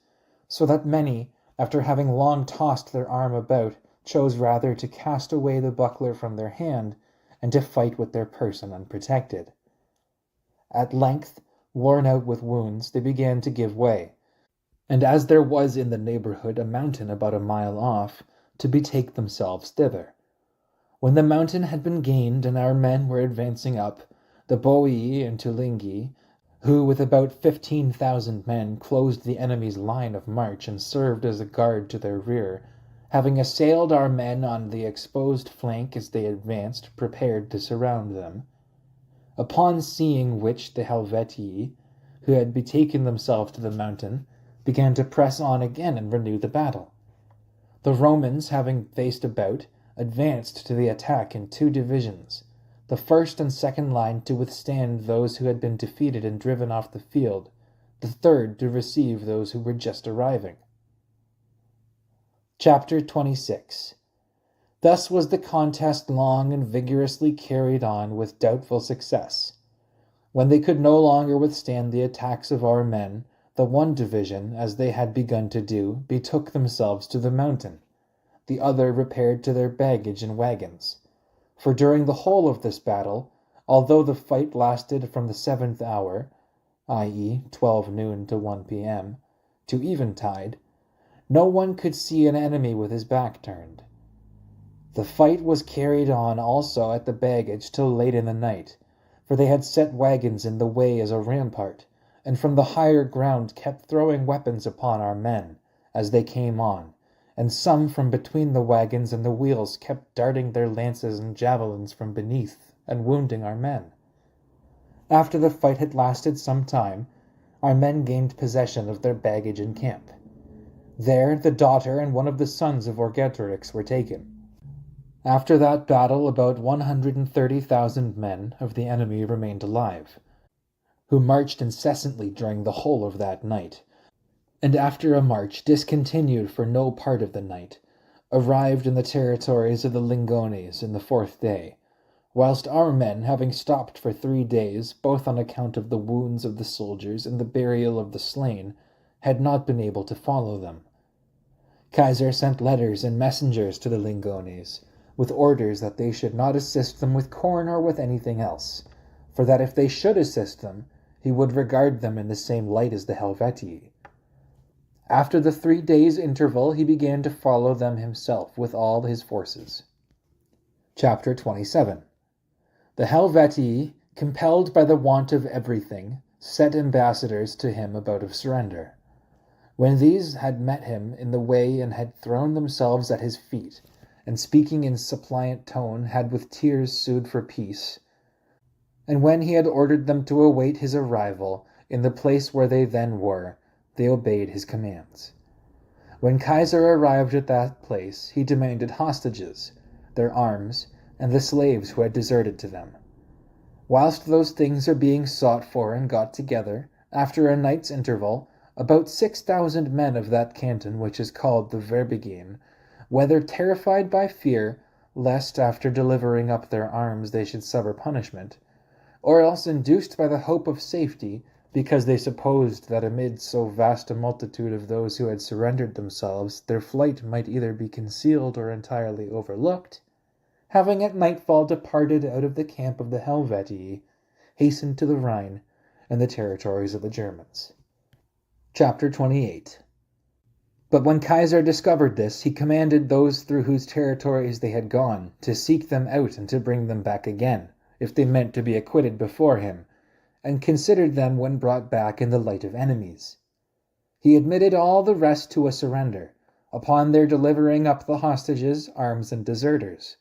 so that many, after having long tossed their arm about, chose rather to cast away the buckler from their hand, and to fight with their person unprotected. At length, worn out with wounds, they began to give way, and as there was in the neighborhood a mountain about a mile off, to betake themselves thither. When the mountain had been gained, and our men were advancing up, the Boii and Tulingi, who with about 15,000 men closed the enemy's line of march and served as a guard to their rear, having assailed our men on the exposed flank as they advanced, prepared to surround them. Upon seeing which the Helvetii, who had betaken themselves to the mountain, began to press on again and renew the battle. The Romans, having faced about, advanced to the attack in 2 divisions, the first and second line to withstand those who had been defeated and driven off the field, the third to receive those who were just arriving. Chapter 26. Thus was the contest long and vigorously carried on with doubtful success. When they could no longer withstand the attacks of our men, the one division, as they had begun to do, betook themselves to the mountain. The other repaired to their baggage and wagons. For during the whole of this battle, although the fight lasted from the 7th hour, i.e., 12 noon to 1 p.m., to eventide, no one could see an enemy with his back turned. The fight was carried on also at the baggage till late in the night, for they had set wagons in the way as a rampart, and from the higher ground kept throwing weapons upon our men, as they came on, and some from between the wagons and the wheels kept darting their lances and javelins from beneath, and wounding our men. After the fight had lasted some time, our men gained possession of their baggage in camp. There the daughter and one of the sons of Vercingetorix were taken. After that battle about 130,000 men of the enemy remained alive, who marched incessantly during the whole of that night, and after a march discontinued for no part of the night, arrived in the territories of the Lingones in the 4th day, whilst our men, having stopped for 3 days, both on account of the wounds of the soldiers and the burial of the slain, had not been able to follow them. Caesar sent letters and messengers to the Lingones, with orders that they should not assist them with corn or with anything else, for that if they should assist them, he would regard them in the same light as the Helvetii. After the 3 days' interval, he began to follow them himself with all his forces. Chapter 27. The Helvetii, compelled by the want of everything, sent ambassadors to him about of surrender. When these had met him in the way and had thrown themselves at his feet, and speaking in suppliant tone, had with tears sued for peace, and when he had ordered them to await his arrival in the place where they then were, they obeyed his commands. When Caesar arrived at that place, he demanded hostages, their arms, and the slaves who had deserted to them. Whilst those things are being sought for and got together, after a night's interval, about 6,000 men of that canton which is called the Verbigine, whether terrified by fear, lest after delivering up their arms they should suffer punishment, or else induced by the hope of safety, because they supposed that amid so vast a multitude of those who had surrendered themselves, their flight might either be concealed or entirely overlooked, having at nightfall departed out of the camp of the Helvetii, hastened to the Rhine and the territories of the Germans. Chapter 28. But when Caesar discovered this, he commanded those through whose territories they had gone to seek them out and to bring them back again, if they meant to be acquitted before him, and considered them when brought back in the light of enemies. He admitted all the rest to a surrender, upon their delivering up the hostages, arms, and deserters.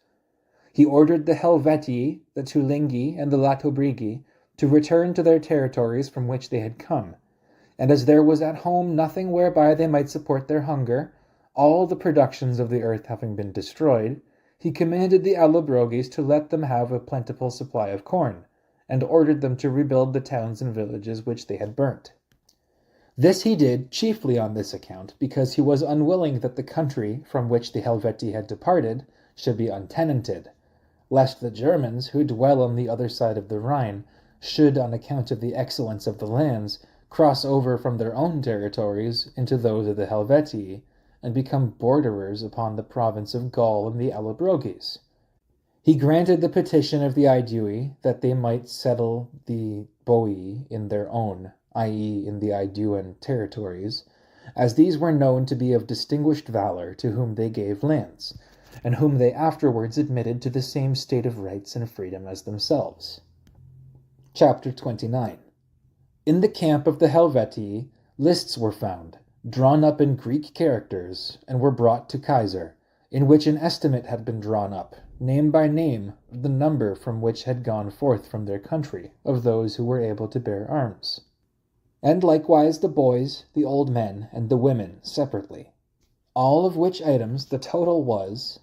He ordered the Helvetii, the Tulingi, and the Latobrigi to return to their territories from which they had come, and as there was at home nothing whereby they might support their hunger, all the productions of the earth having been destroyed, he commanded the Allobrogis to let them have a plentiful supply of corn, and ordered them to rebuild the towns and villages which they had burnt. This he did chiefly on this account, because he was unwilling that the country from which the Helvetii had departed should be untenanted, lest the Germans, who dwell on the other side of the Rhine, should, on account of the excellence of the lands, cross over from their own territories into those of the Helvetii, and become borderers upon the province of Gaul and the Allobrogis. He granted the petition of the I-VIII that they might settle the Boii in their own, i.e. in the I-VIII territories, as these were known to be of distinguished valor, to whom they gave lands, and whom they afterwards admitted to the same state of rights and freedom as themselves. Chapter 29. In the camp of the Helvetii, lists were found, drawn up in Greek characters, and were brought to Caesar, in which an estimate had been drawn up, name by name, of the number from which had gone forth from their country, of those who were able to bear arms, and likewise the boys, the old men, and the women separately. All of which items the total was,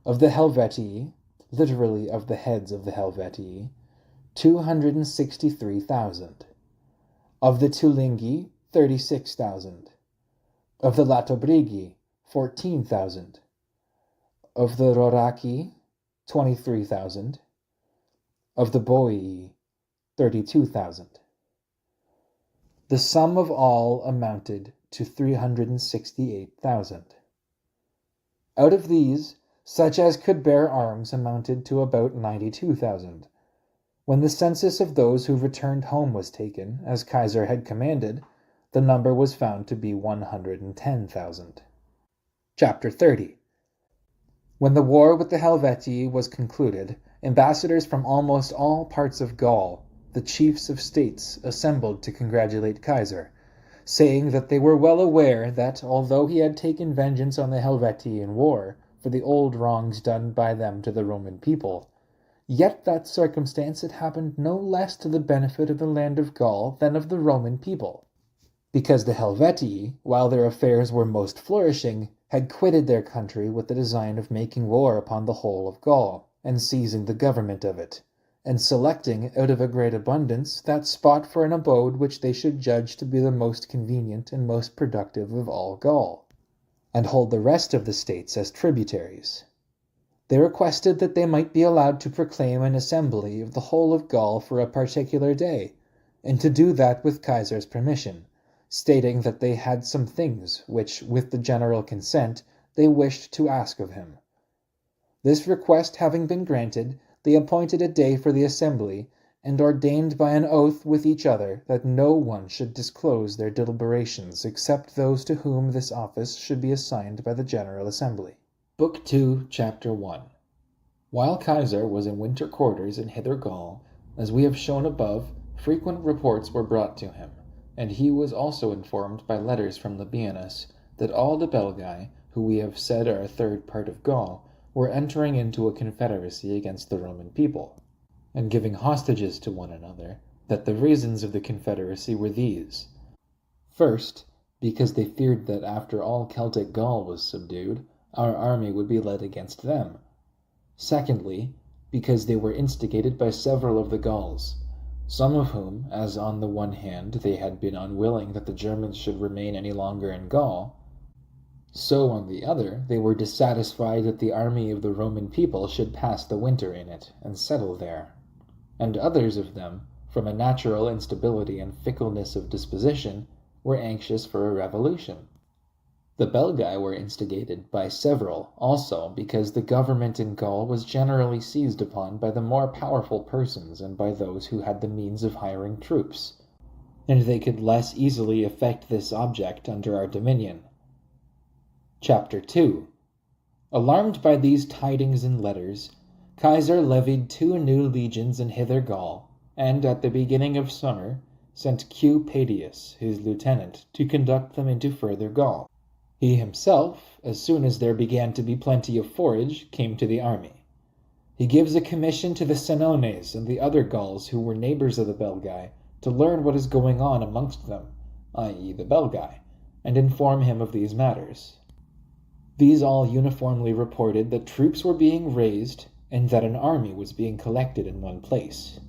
of the Helvetii, literally of the heads of the Helvetii, 263,000. Of the Tulingi, 36,000. Of the Latobrigi, 14,000. Of the Roraki, 23,000. Of the Boii, 32,000. The sum of all amounted to 368,000. Out of these, such as could bear arms amounted to about 92,000. When the census of those who returned home was taken, as Caesar had commanded, the number was found to be 110,000. Chapter 30. When the war with the Helvetii was concluded, ambassadors from almost all parts of Gaul, the chiefs of states, assembled to congratulate Caesar, saying that they were well aware that, although he had taken vengeance on the Helvetii in war, for the old wrongs done by them to the Roman people, yet that circumstance had happened no less to the benefit of the land of Gaul than of the Roman people, because the Helvetii, while their affairs were most flourishing, had quitted their country with the design of making war upon the whole of Gaul, and seizing the government of it, and selecting out of a great abundance that spot for an abode which they should judge to be the most convenient and most productive of all Gaul, and hold the rest of the states as tributaries. They requested that they might be allowed to proclaim an assembly of the whole of Gaul for a particular day, and to do that with Caesar's permission, stating that they had some things which, with the general consent, they wished to ask of him. This request having been granted, they appointed a day for the assembly, and ordained by an oath with each other that no one should disclose their deliberations except those to whom this office should be assigned by the General Assembly. Book 2, Chapter 1. While Caesar was in winter quarters in Hither Gaul, as we have shown above, frequent reports were brought to him, and he was also informed by letters from Labienus that all the Belgae, who we have said are a third part of Gaul, were entering into a confederacy against the Roman people, and giving hostages to one another, that the reasons of the confederacy were these. First, because they feared that after all Celtic Gaul was subdued, our army would be led against them. Secondly, because they were instigated by several of the Gauls, some of whom, as on the one hand they had been unwilling that the Germans should remain any longer in Gaul, so on the other they were dissatisfied that the army of the Roman people should pass the winter in it and settle there, and others of them, from a natural instability and fickleness of disposition, were anxious for a revolution. The Belgae were instigated by several also because the government in Gaul was generally seized upon by the more powerful persons and by those who had the means of hiring troops, and they could less easily effect this object under our dominion. Chapter 2. Alarmed by these tidings and letters, Caesar levied 2 new legions in Hither Gaul, and at the beginning of summer sent Q. Padius, his lieutenant, to conduct them into further Gaul. He himself, as soon as there began to be plenty of forage, came to the army. He gives a commission to the Senones and the other Gauls who were neighbors of the Belgae to learn what is going on amongst them, i.e. the Belgae, and inform him of these matters. These all uniformly reported that troops were being raised and that an army was being collected in one place.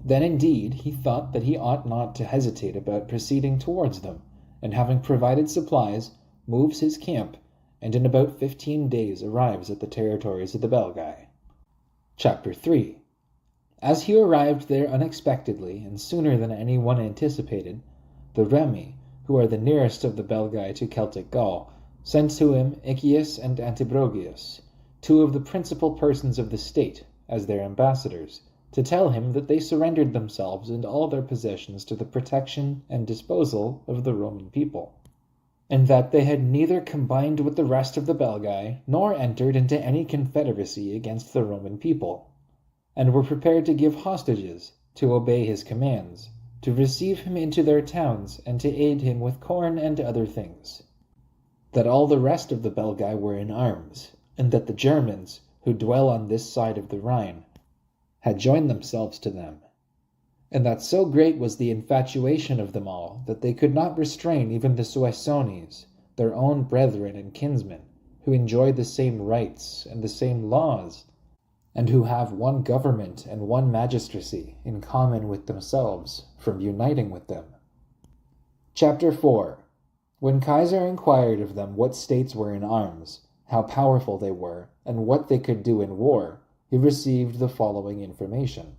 Then indeed he thought that he ought not to hesitate about proceeding towards them, and having provided supplies, moves his camp, and in about 15 days arrives at the territories of the Belgae. Chapter 3. As he arrived there unexpectedly, and sooner than any one anticipated, the Remi, who are the nearest of the Belgae to Celtic Gaul, sent to him Iccius and Antibrogius, 2 of the principal persons of the state, as their ambassadors, to tell him that they surrendered themselves and all their possessions to the protection and disposal of the Roman people, and that they had neither combined with the rest of the Belgae nor entered into any confederacy against the Roman people, and were prepared to give hostages, to obey his commands, to receive him into their towns, and to aid him with corn and other things. That all the rest of the Belgae were in arms, and that the Germans, who dwell on this side of the Rhine, had joined themselves to them, and that so great was the infatuation of them all that they could not restrain even the Suessones, their own brethren and kinsmen, who enjoy the same rights and the same laws, and who have one government and one magistracy in common with themselves, from uniting with them. Chapter 4. When Caesar inquired of them what states were in arms, how powerful they were, and what they could do in war, he received the following information: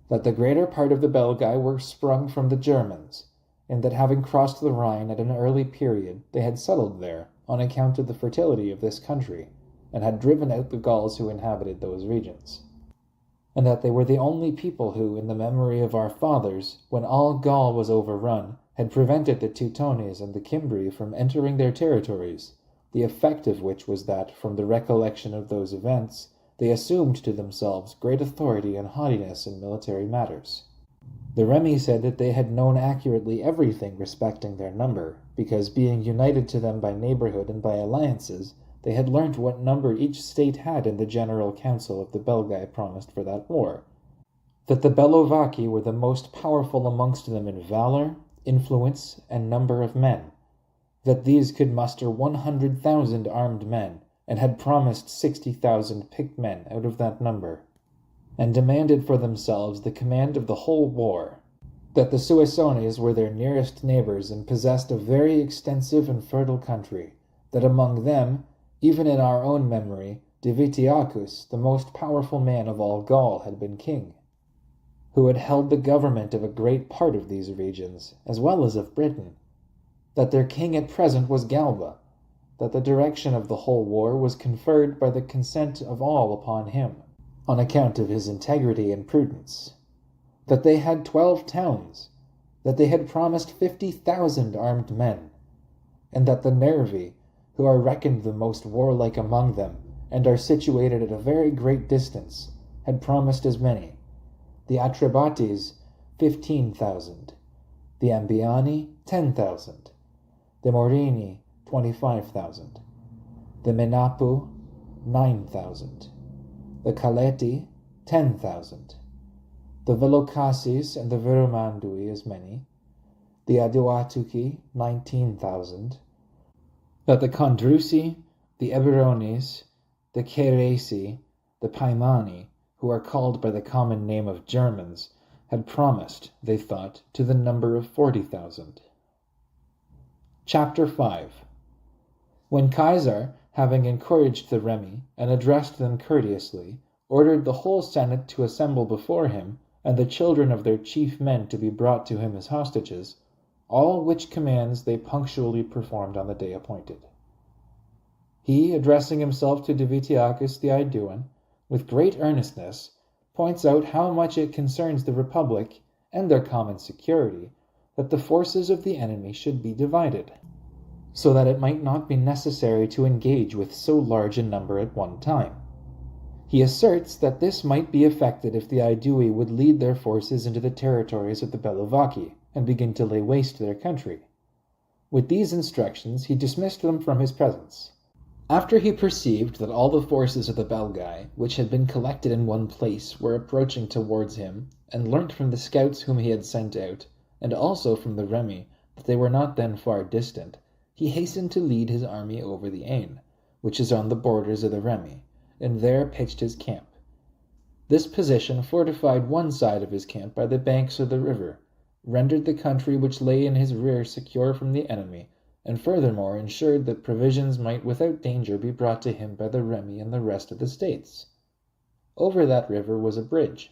that the greater part of the Belgae were sprung from the Germans, and that having crossed the Rhine at an early period, they had settled there on account of the fertility of this country, and had driven out the Gauls who inhabited those regions, and that they were the only people who, in the memory of our fathers, when all Gaul was overrun, had prevented the Teutones and the Cimbri from entering their territories, the effect of which was that, from the recollection of those events, they assumed to themselves great authority and haughtiness in military matters. The Remi said that they had known accurately everything respecting their number, because, being united to them by neighborhood and by alliances, they had learnt what number each state had in the general council of the Belgae promised for that war, that the Bellovaci were the most powerful amongst them in valor, influence, and number of men, that these could muster 100,000 armed men, and had promised 60,000 picked men out of that number, and demanded for themselves the command of the whole war, that the Suessones were their nearest neighbors and possessed a very extensive and fertile country, that among them, even in our own memory, Divitiacus, the most powerful man of all Gaul, had been king, who had held the government of a great part of these regions, as well as of Britain, that their king at present was Galba, that the direction of the whole war was conferred by the consent of all upon him, on account of his integrity and prudence, that they had 12 towns, that they had promised 50,000 armed men, and that the Nervi, who are reckoned the most warlike among them, and are situated at a very great distance, had promised as many: the Atrebates 15,000, the Ambiani 10,000, the Morini 25,000, the Menapu 9,000, the Caleti 10,000, the Velocases and the Virumandui as many, the Aduatuci 19,000, that the Condrusi, the Eburones, the Ceresi, the Paimani, who are called by the common name of Germans, had promised, they thought, to the number of 40,000. Chapter 5. When Caesar, having encouraged the Remi, and addressed them courteously, ordered the whole Senate to assemble before him, and the children of their chief men to be brought to him as hostages, all which commands they punctually performed on the day appointed. He, addressing himself to Divitiacus the Aeduan, with great earnestness, points out how much it concerns the Republic and their common security that the forces of the enemy should be divided, so that it might not be necessary to engage with so large a number at one time. He asserts that this might be effected if the Aedui would lead their forces into the territories of the Bellovaci and begin to lay waste their country. With these instructions he dismissed them from his presence. After he perceived that all the forces of the Belgae, which had been collected in one place, were approaching towards him, and learnt from the scouts whom he had sent out, and also from the Remi, that they were not then far distant, he hastened to lead his army over the Ain, which is on the borders of the Remi, and there pitched his camp. This position fortified one side of his camp by the banks of the river, rendered the country which lay in his rear secure from the enemy, and furthermore ensured that provisions might without danger be brought to him by the Remi and the rest of the states. Over that river was a bridge.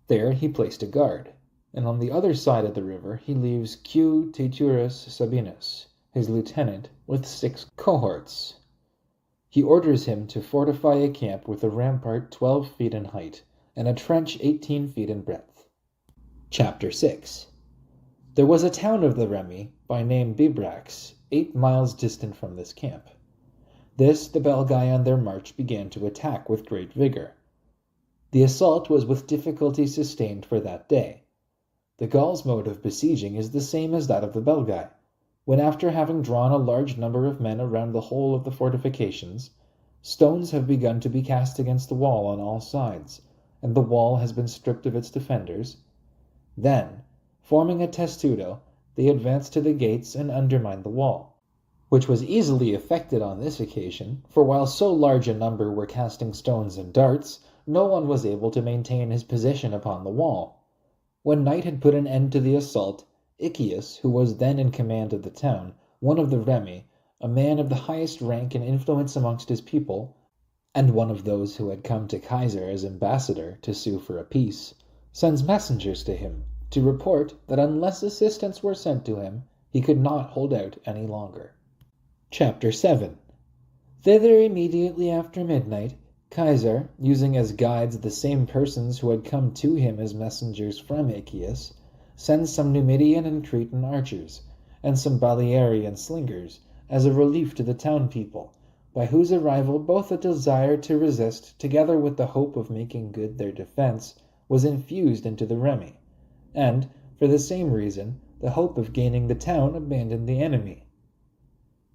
There he placed a guard, and on the other side of the river he leaves Q. Teiturus Sabinus, his lieutenant, with 6 cohorts. He orders him to fortify a camp with a rampart 12 feet in height, and a trench 18 feet in breadth. Chapter 6. There was a town of the Remi, by name Bibrax, 8 miles distant from this camp. This the Belgae on their march began to attack with great vigor. The assault was with difficulty sustained for that day. The Gauls' mode of besieging is the same as that of the Belgae, when after having drawn a large number of men around the whole of the fortifications, stones have begun to be cast against the wall on all sides, and the wall has been stripped of its defenders. Then, forming a testudo, they advanced to the gates and undermined the wall, which was easily effected on this occasion, for while so large a number were casting stones and darts, no one was able to maintain his position upon the wall. When night had put an end to the assault, Iccius, who was then in command of the town, one of the Remi, a man of the highest rank and influence amongst his people, and one of those who had come to Caesar as ambassador to sue for a peace, sends messengers to him to report that unless assistance were sent to him, he could not hold out any longer. Chapter 7. Thither immediately after midnight, Caesar, using as guides the same persons who had come to him as messengers from Iccius, sends some Numidian and Cretan archers, and some Balearian slingers, as a relief to the town people, by whose arrival both a desire to resist, together with the hope of making good their defense, was infused into the Remi, and, for the same reason, the hope of gaining the town abandoned the enemy.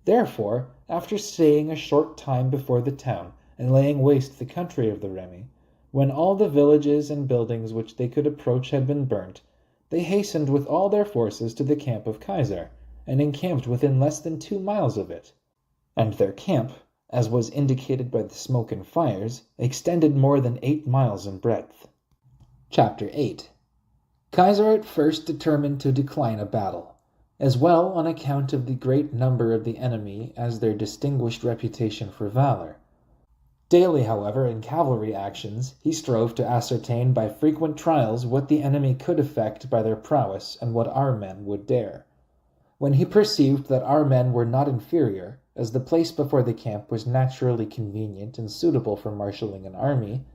Therefore, after staying a short time before the town, and laying waste the country of the Remi, when all the villages and buildings which they could approach had been burnt, they hastened with all their forces to the camp of Caesar, and encamped within less than 2 miles of it. And their camp, as was indicated by the smoke and fires, extended more than 8 miles in breadth. Chapter 8. Caesar at first determined to decline a battle, as well on account of the great number of the enemy as their distinguished reputation for valor. Daily, however, in cavalry actions, he strove to ascertain by frequent trials what the enemy could effect by their prowess and what our men would dare. When he perceived that our men were not inferior, as the place before the camp was naturally convenient and suitable for marshalling an army,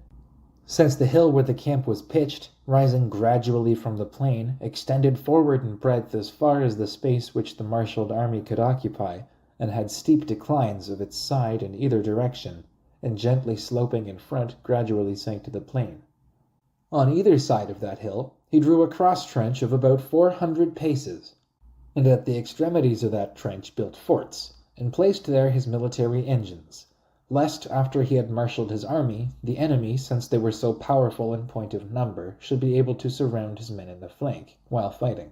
since the hill where the camp was pitched, rising gradually from the plain, extended forward in breadth as far as the space which the marshalled army could occupy, and had steep declines of its side in either direction, and gently sloping in front gradually sank to the plain. On either side of that hill he drew a cross-trench of about 400 paces, and at the extremities of that trench built forts, and placed there his military engines, lest, after he had marshalled his army, the enemy, since they were so powerful in point of number, should be able to surround his men in the flank, while fighting.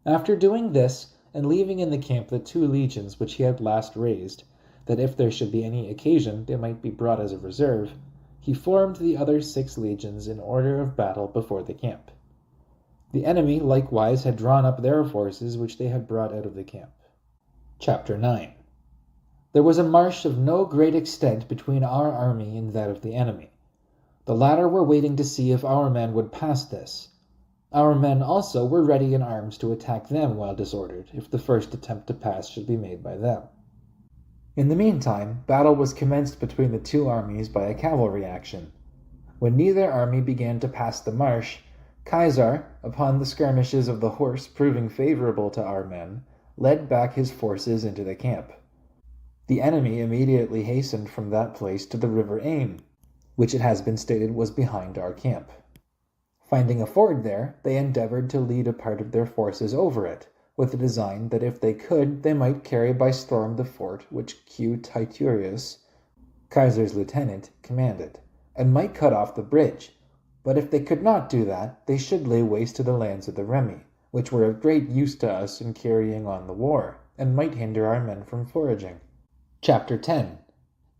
After doing this, and leaving in the camp the 2 legions which he had last raised, that if there should be any occasion they might be brought as a reserve, he formed the other 6 legions in order of battle before the camp. The enemy likewise had drawn up their forces which they had brought out of the camp. Chapter 9. There was a marsh of no great extent between our army and that of the enemy, The latter were waiting to see if our men would pass this. Our men also were ready in arms to attack them while disordered, if the first attempt to pass should be made by them. In the meantime, battle was commenced between the two armies by a cavalry action. When neither army began to pass the marsh, Caesar, upon the skirmishes of the horse proving favorable to our men, led back his forces into the camp. The enemy immediately hastened from that place to the river Ain, which it has been stated was behind our camp. Finding a ford there, they endeavored to lead a part of their forces over it, with the design that if they could, they might carry by storm the fort which Q. Titurius, Caesar's lieutenant, commanded, and might cut off the bridge. But if they could not do that, they should lay waste to the lands of the Remi, which were of great use to us in carrying on the war, and might hinder our men from foraging. Chapter 10.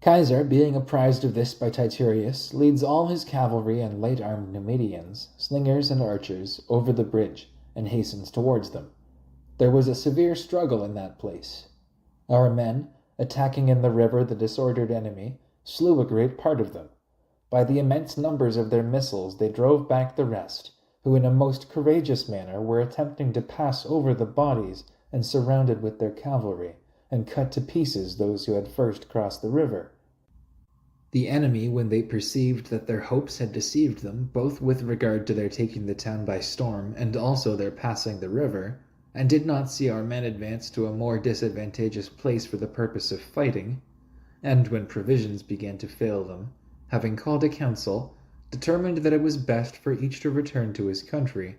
Caesar, being apprised of this by Titurius, leads all his cavalry and light-armed Numidians, slingers and archers, over the bridge, and hastens towards them. There was a severe struggle in that place. Our men, attacking in the river the disordered enemy, slew a great part of them. By the immense numbers of their missiles they drove back the rest, who in a most courageous manner were attempting to pass over the bodies and surrounded with their cavalry, and cut to pieces those who had first crossed the river. The enemy, when they perceived that their hopes had deceived them, both with regard to their taking the town by storm and also their passing the river, and did not see our men advance to a more disadvantageous place for the purpose of fighting, and when provisions began to fail them, having called a council, determined that it was best for each to return to his country,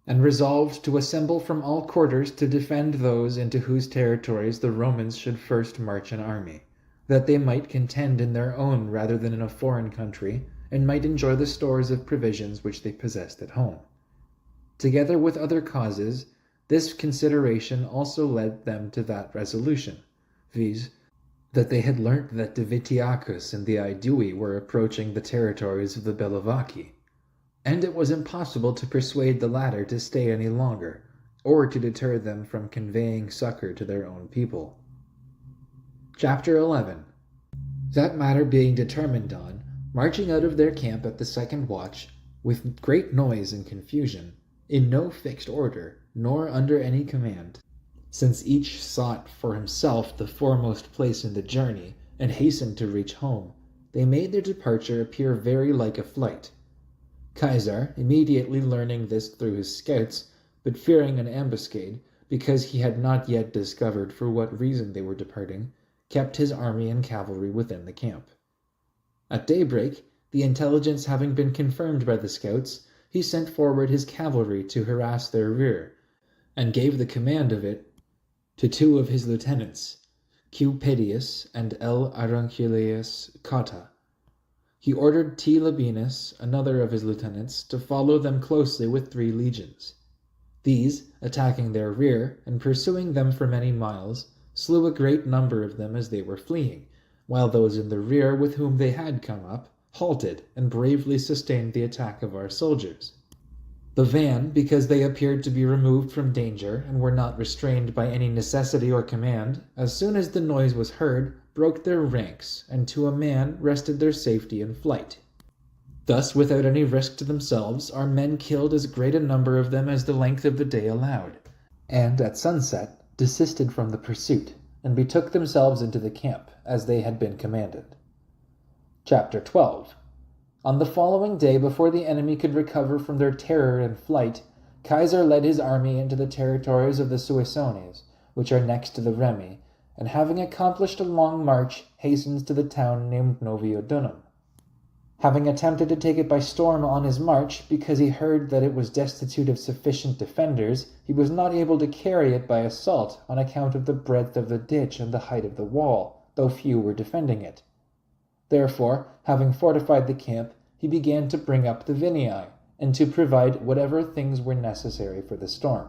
and resolved to assemble from all quarters to defend those into whose territories the Romans should first march an army, that they might contend in their own rather than in a foreign country, and might enjoy the stores of provisions which they possessed at home. Together with other causes, this consideration also led them to that resolution, viz., that they had learnt that Divitiacus and the Aedui were approaching the territories of the Bellovaci, and it was impossible to persuade the latter to stay any longer, or to deter them from conveying succor to their own people. Chapter 11. That matter being determined on, marching out of their camp at the second watch, with great noise and confusion, in no fixed order, nor under any command, since each sought for himself the foremost place in the journey, and hastened to reach home, they made their departure appear very like a flight. Caesar, immediately learning this through his scouts, but fearing an ambuscade, because he had not yet discovered for what reason they were departing, kept his army and cavalry within the camp. At daybreak, the intelligence having been confirmed by the scouts, he sent forward his cavalry to harass their rear, and gave the command of it to two of his lieutenants, Q. Pedius and L. Aurunculeius Cotta. He ordered T. Labienus, another of his lieutenants, to follow them closely with 3 legions. These, attacking their rear, and pursuing them for many miles, slew a great number of them as they were fleeing, while those in the rear with whom they had come up halted and bravely sustained the attack of our soldiers. The van, because they appeared to be removed from danger and were not restrained by any necessity or command, as soon as the noise was heard, broke their ranks, and to a man rested their safety in flight. Thus, without any risk to themselves, our men killed as great a number of them as the length of the day allowed, and at sunset desisted from the pursuit, and betook themselves into the camp, as they had been commanded. Chapter 12. On the following day, before the enemy could recover from their terror and flight, Caesar led his army into the territories of the Suessones, which are next to the Remi, and having accomplished a long march, hastens to the town named Noviodunum. Having attempted to take it by storm on his march, because he heard that it was destitute of sufficient defenders, he was not able to carry it by assault on account of the breadth of the ditch and the height of the wall, though few were defending it. Therefore, having fortified the camp, he began to bring up the Vinii, and to provide whatever things were necessary for the storm.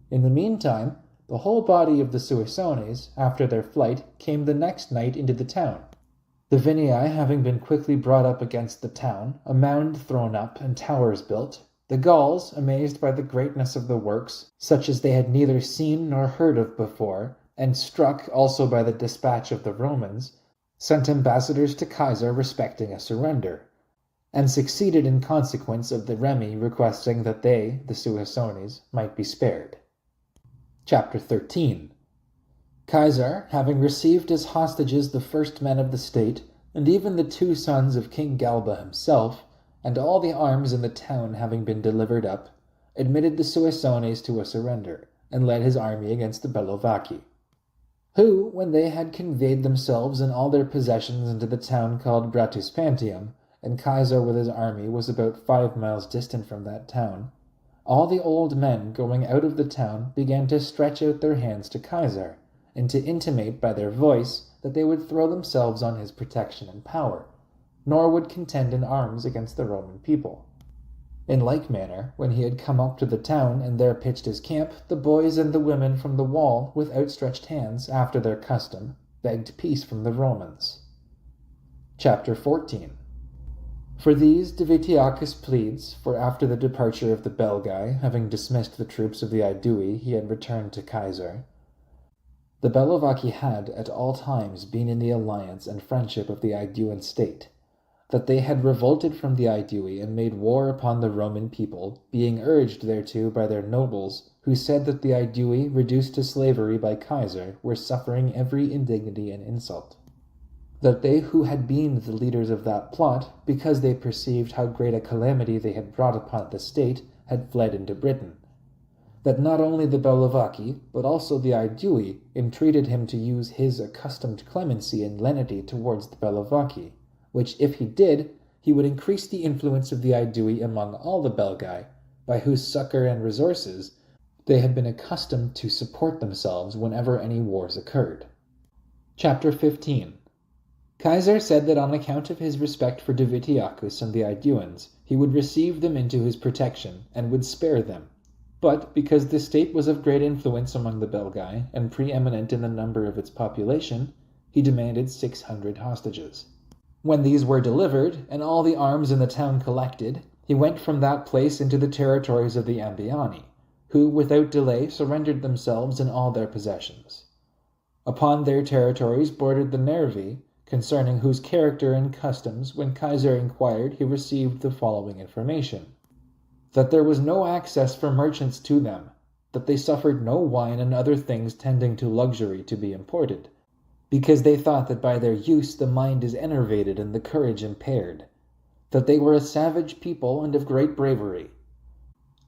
In the meantime, the whole body of the Suessones, after their flight, came the next night into the town. The Vinii having been quickly brought up against the town, a mound thrown up, and towers built, the Gauls, amazed by the greatness of the works, such as they had neither seen nor heard of before, and struck also by the dispatch of the Romans, sent ambassadors to Caesar respecting a surrender, and succeeded in consequence of the Remi requesting that they, the Suessones, might be spared. Chapter 13. Caesar, having received as hostages the first men of the state, and even the 2 sons of King Galba himself, and all the arms in the town having been delivered up, admitted the Suessones to a surrender, and led his army against the Bellovaci, who, when they had conveyed themselves and all their possessions into the town called Bratuspantium, and Caesar with his army was about 5 miles distant from that town, all the old men going out of the town began to stretch out their hands to Caesar, and to intimate by their voice that they would throw themselves on his protection and power, nor would contend in arms against the Roman people. In like manner, when he had come up to the town and there pitched his camp, the boys and the women from the wall, with outstretched hands, after their custom, begged peace from the Romans. Chapter 14. For these Divitiacus pleads, for after the departure of the Belgae, having dismissed the troops of the Aedui, he had returned to Caesar. The Bellovaci had at all times been in the alliance and friendship of the Aeduan state, that they had revolted from the Aedui and made war upon the Roman people, being urged thereto by their nobles, who said that the Aedui, reduced to slavery by Caesar, were suffering every indignity and insult. That they who had been the leaders of that plot, because they perceived how great a calamity they had brought upon the state, had fled into Britain. That not only the Bellovaci, but also the Aedui, entreated him to use his accustomed clemency and lenity towards the Bellovaci, which if he did, he would increase the influence of the Aedui among all the Belgae, by whose succor and resources they had been accustomed to support themselves whenever any wars occurred. Chapter 15. Caesar said that on account of his respect for Divitiacus and the Aeduans, he would receive them into his protection, and would spare them. But, because the state was of great influence among the Belgae, and preeminent in the number of its population, he demanded 600 hostages. When these were delivered, and all the arms in the town collected, he went from that place into the territories of the Ambiani, who without delay surrendered themselves and all their possessions. Upon their territories bordered the Nervi, concerning whose character and customs, when Caesar inquired, he received the following information: that there was no access for merchants to them, that they suffered no wine and other things tending to luxury to be imported, because they thought that by their use the mind is enervated and the courage impaired, that they were a savage people and of great bravery,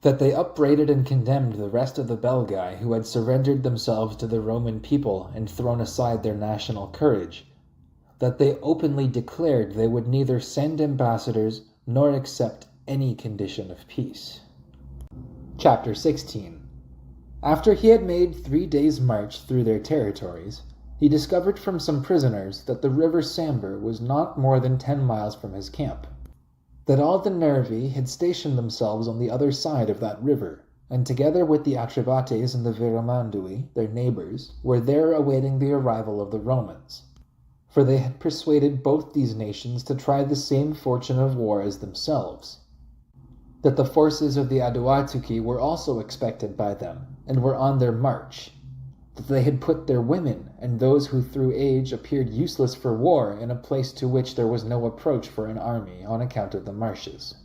that they upbraided and condemned the rest of the Belgae who had surrendered themselves to the Roman people and thrown aside their national courage, that they openly declared they would neither send ambassadors nor accept any condition of peace. Chapter 16. After he had made 3 days' march through their territories, he discovered from some prisoners that the river Sambre was not more than 10 miles from his camp, that all the Nervi had stationed themselves on the other side of that river, and together with the Atrebates and the Viramandui, their neighbors, were there awaiting the arrival of the Romans. For they had persuaded both these nations to try the same fortune of war as themselves. That the forces of the Aduatuci were also expected by them, and were on their march. That they had put their women, and those who through age appeared useless for war, in a place to which there was no approach for an army, on account of the marshes.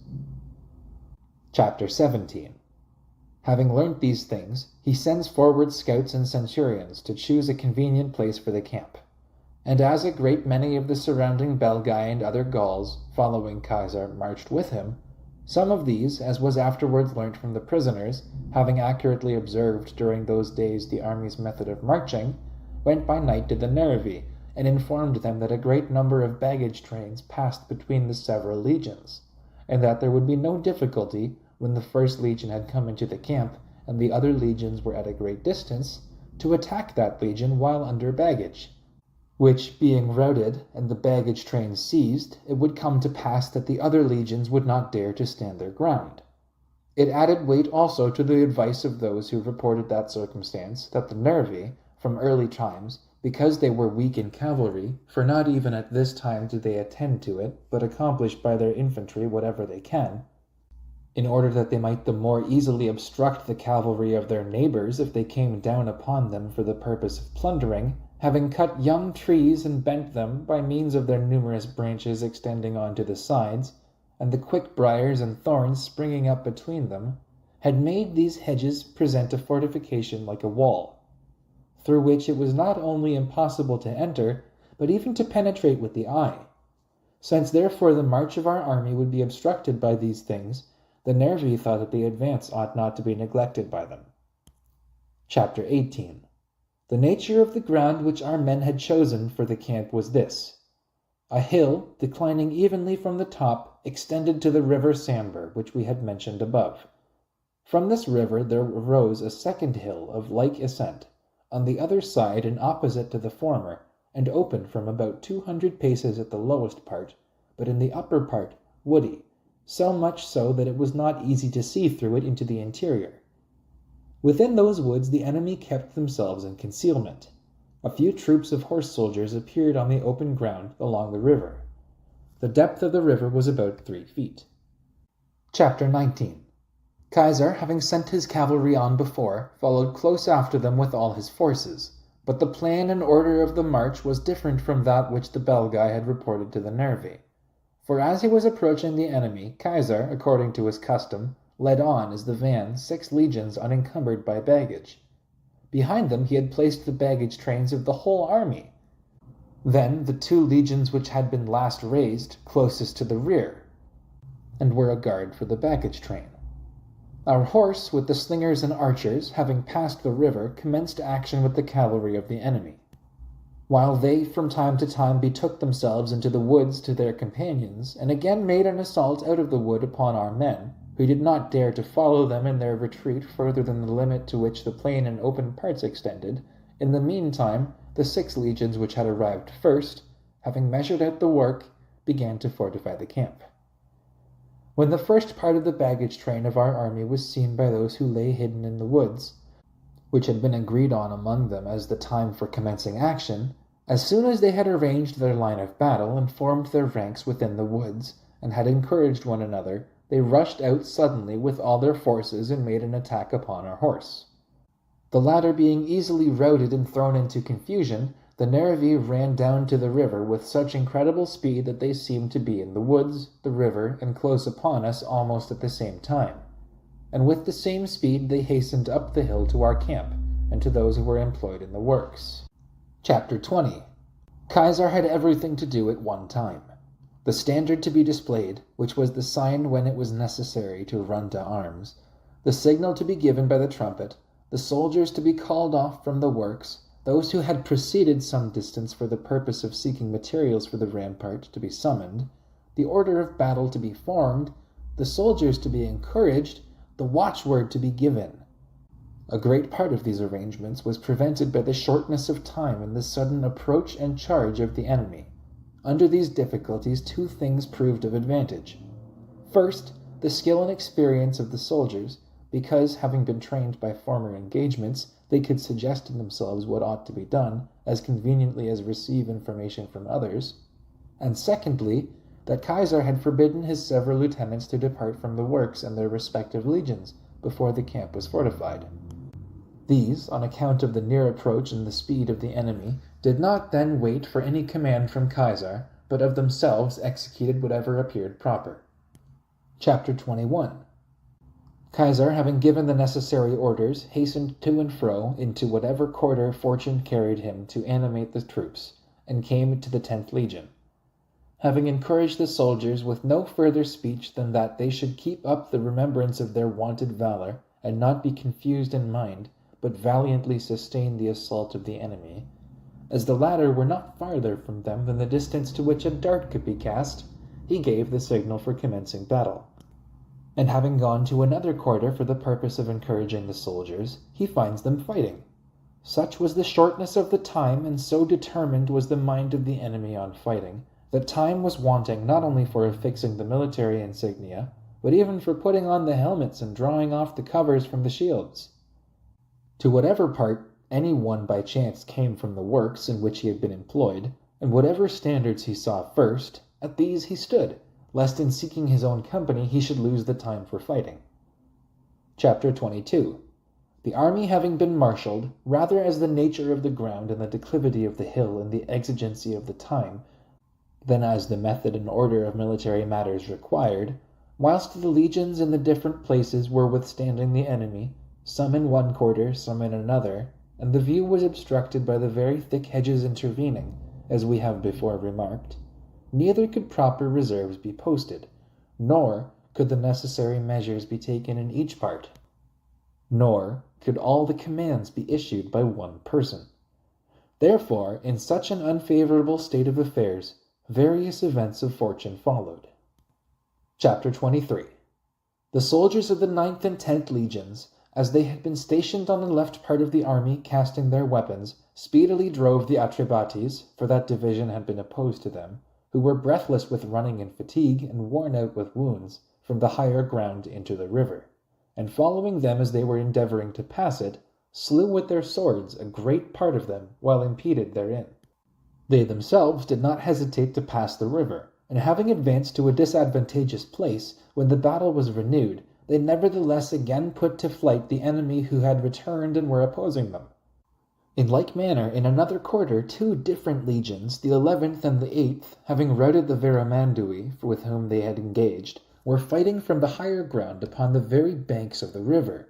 Chapter 17. Having learnt these things, he sends forward scouts and centurions to choose a convenient place for the camp. And as a great many of the surrounding Belgae and other Gauls, following Caesar, marched with him, some of these, as was afterwards learnt from the prisoners, having accurately observed during those days the army's method of marching, went by night to the Nervi, and informed them that a great number of baggage trains passed between the several legions, and that there would be no difficulty, when the first legion had come into the camp, and the other legions were at a great distance, to attack that legion while under baggage, which, being routed and the baggage trains seized, it would come to pass that the other legions would not dare to stand their ground. It added weight also to the advice of those who reported that circumstance, that the Nervi, from early times, because they were weak in cavalry, for not even at this time do they attend to it, but accomplish by their infantry whatever they can, in order that they might the more easily obstruct the cavalry of their neighbors if they came down upon them for the purpose of plundering, having cut young trees and bent them by means of their numerous branches extending on to the sides, and the quick-briars and thorns springing up between them, had made these hedges present a fortification like a wall, through which it was not only impossible to enter, but even to penetrate with the eye. Since therefore the march of our army would be obstructed by these things, the Nervi thought that the advance ought not to be neglected by them. Chapter 18. The nature of the ground which our men had chosen for the camp was this. A hill, declining evenly from the top, extended to the river Sambre, which we had mentioned above. From this river there arose a second hill of like ascent, on the other side and opposite to the former, and open from about 200 paces at the lowest part, but in the upper part woody, so much so that it was not easy to see through it into the interior. Within those woods the enemy kept themselves in concealment. A few troops of horse soldiers appeared on the open ground along the river. The depth of the river was about 3 feet. Chapter 19. Caesar, having sent his cavalry on before, followed close after them with all his forces, but the plan and order of the march was different from that which the Belgae had reported to the Nervi. For as he was approaching the enemy, Caesar, according to his custom, led on as the van 6 legions unencumbered by baggage. Behind them he had placed the baggage trains of the whole army. Then the 2 legions which had been last raised closest to the rear, and were a guard for the baggage train. Our horse, with the slingers and archers, having passed the river, commenced action with the cavalry of the enemy, while they from time to time betook themselves into the woods to their companions, and again made an assault out of the wood upon our men, who did not dare to follow them in their retreat further than the limit to which the plain and open parts extended. In the meantime, the 6 legions which had arrived first, having measured out the work, began to fortify the camp. When the first part of the baggage train of our army was seen by those who lay hidden in the woods, which had been agreed on among them as the time for commencing action, as soon as they had arranged their line of battle and formed their ranks within the woods, and had encouraged one another, they rushed out suddenly with all their forces and made an attack upon our horse. The latter being easily routed and thrown into confusion, the Nervi ran down to the river with such incredible speed that they seemed to be in the woods, the river, and close upon us almost at the same time. And with the same speed they hastened up the hill to our camp, and to those who were employed in the works. Chapter 20. Caesar had everything to do at one time. The standard to be displayed, which was the sign when it was necessary to run to arms, the signal to be given by the trumpet, the soldiers to be called off from the works, those who had proceeded some distance for the purpose of seeking materials for the rampart to be summoned, the order of battle to be formed, the soldiers to be encouraged, the watchword to be given. A great part of these arrangements was prevented by the shortness of time and the sudden approach and charge of the enemy. Under these difficulties 2 things proved of advantage. First, the skill and experience of the soldiers, because, having been trained by former engagements, they could suggest to themselves what ought to be done, as conveniently as receive information from others. And secondly, that Caesar had forbidden his several lieutenants to depart from the works and their respective legions before the camp was fortified. These, on account of the near approach and the speed of the enemy, did not then wait for any command from Caesar, but of themselves executed whatever appeared proper. Chapter 21. Caesar, having given the necessary orders, hastened to and fro into whatever quarter fortune carried him to animate the troops, and came to the 10th legion. Having encouraged the soldiers with no further speech than that they should keep up the remembrance of their wonted valor, and not be confused in mind, but valiantly sustain the assault of the enemy, as the latter were not farther from them than the distance to which a dart could be cast, he gave the signal for commencing battle. And having gone to another quarter for the purpose of encouraging the soldiers, he finds them fighting. Such was the shortness of the time, and so determined was the mind of the enemy on fighting, that time was wanting not only for affixing the military insignia, but even for putting on the helmets and drawing off the covers from the shields. To whatever part any one by chance came from the works in which he had been employed, and whatever standards he saw first, at these he stood, lest in seeking his own company he should lose the time for fighting. Chapter 22. The army having been marshalled, rather as the nature of the ground and the declivity of the hill and the exigency of the time, Then, as the method and order of military matters required, whilst the legions in the different places were withstanding the enemy, some in one quarter, some in another, and the view was obstructed by the very thick hedges intervening, as we have before remarked, neither could proper reserves be posted, nor could the necessary measures be taken in each part, nor could all the commands be issued by one person. Therefore, in such an unfavorable state of affairs, various events of fortune followed. Chapter 23. The soldiers of the 9th and 10th legions, as they had been stationed on the left part of the army casting their weapons, speedily drove the Atrebates, for that division had been opposed to them, who were breathless with running and fatigue, and worn out with wounds, from the higher ground into the river, and following them as they were endeavoring to pass it, slew with their swords a great part of them while impeded therein. They themselves did not hesitate to pass the river, and having advanced to a disadvantageous place, when the battle was renewed, they nevertheless again put to flight the enemy who had returned and were opposing them. In like manner, in another quarter, 2 different legions, the 11th and the 8th, having routed the Veramandui, with whom they had engaged, were fighting from the higher ground upon the very banks of the river.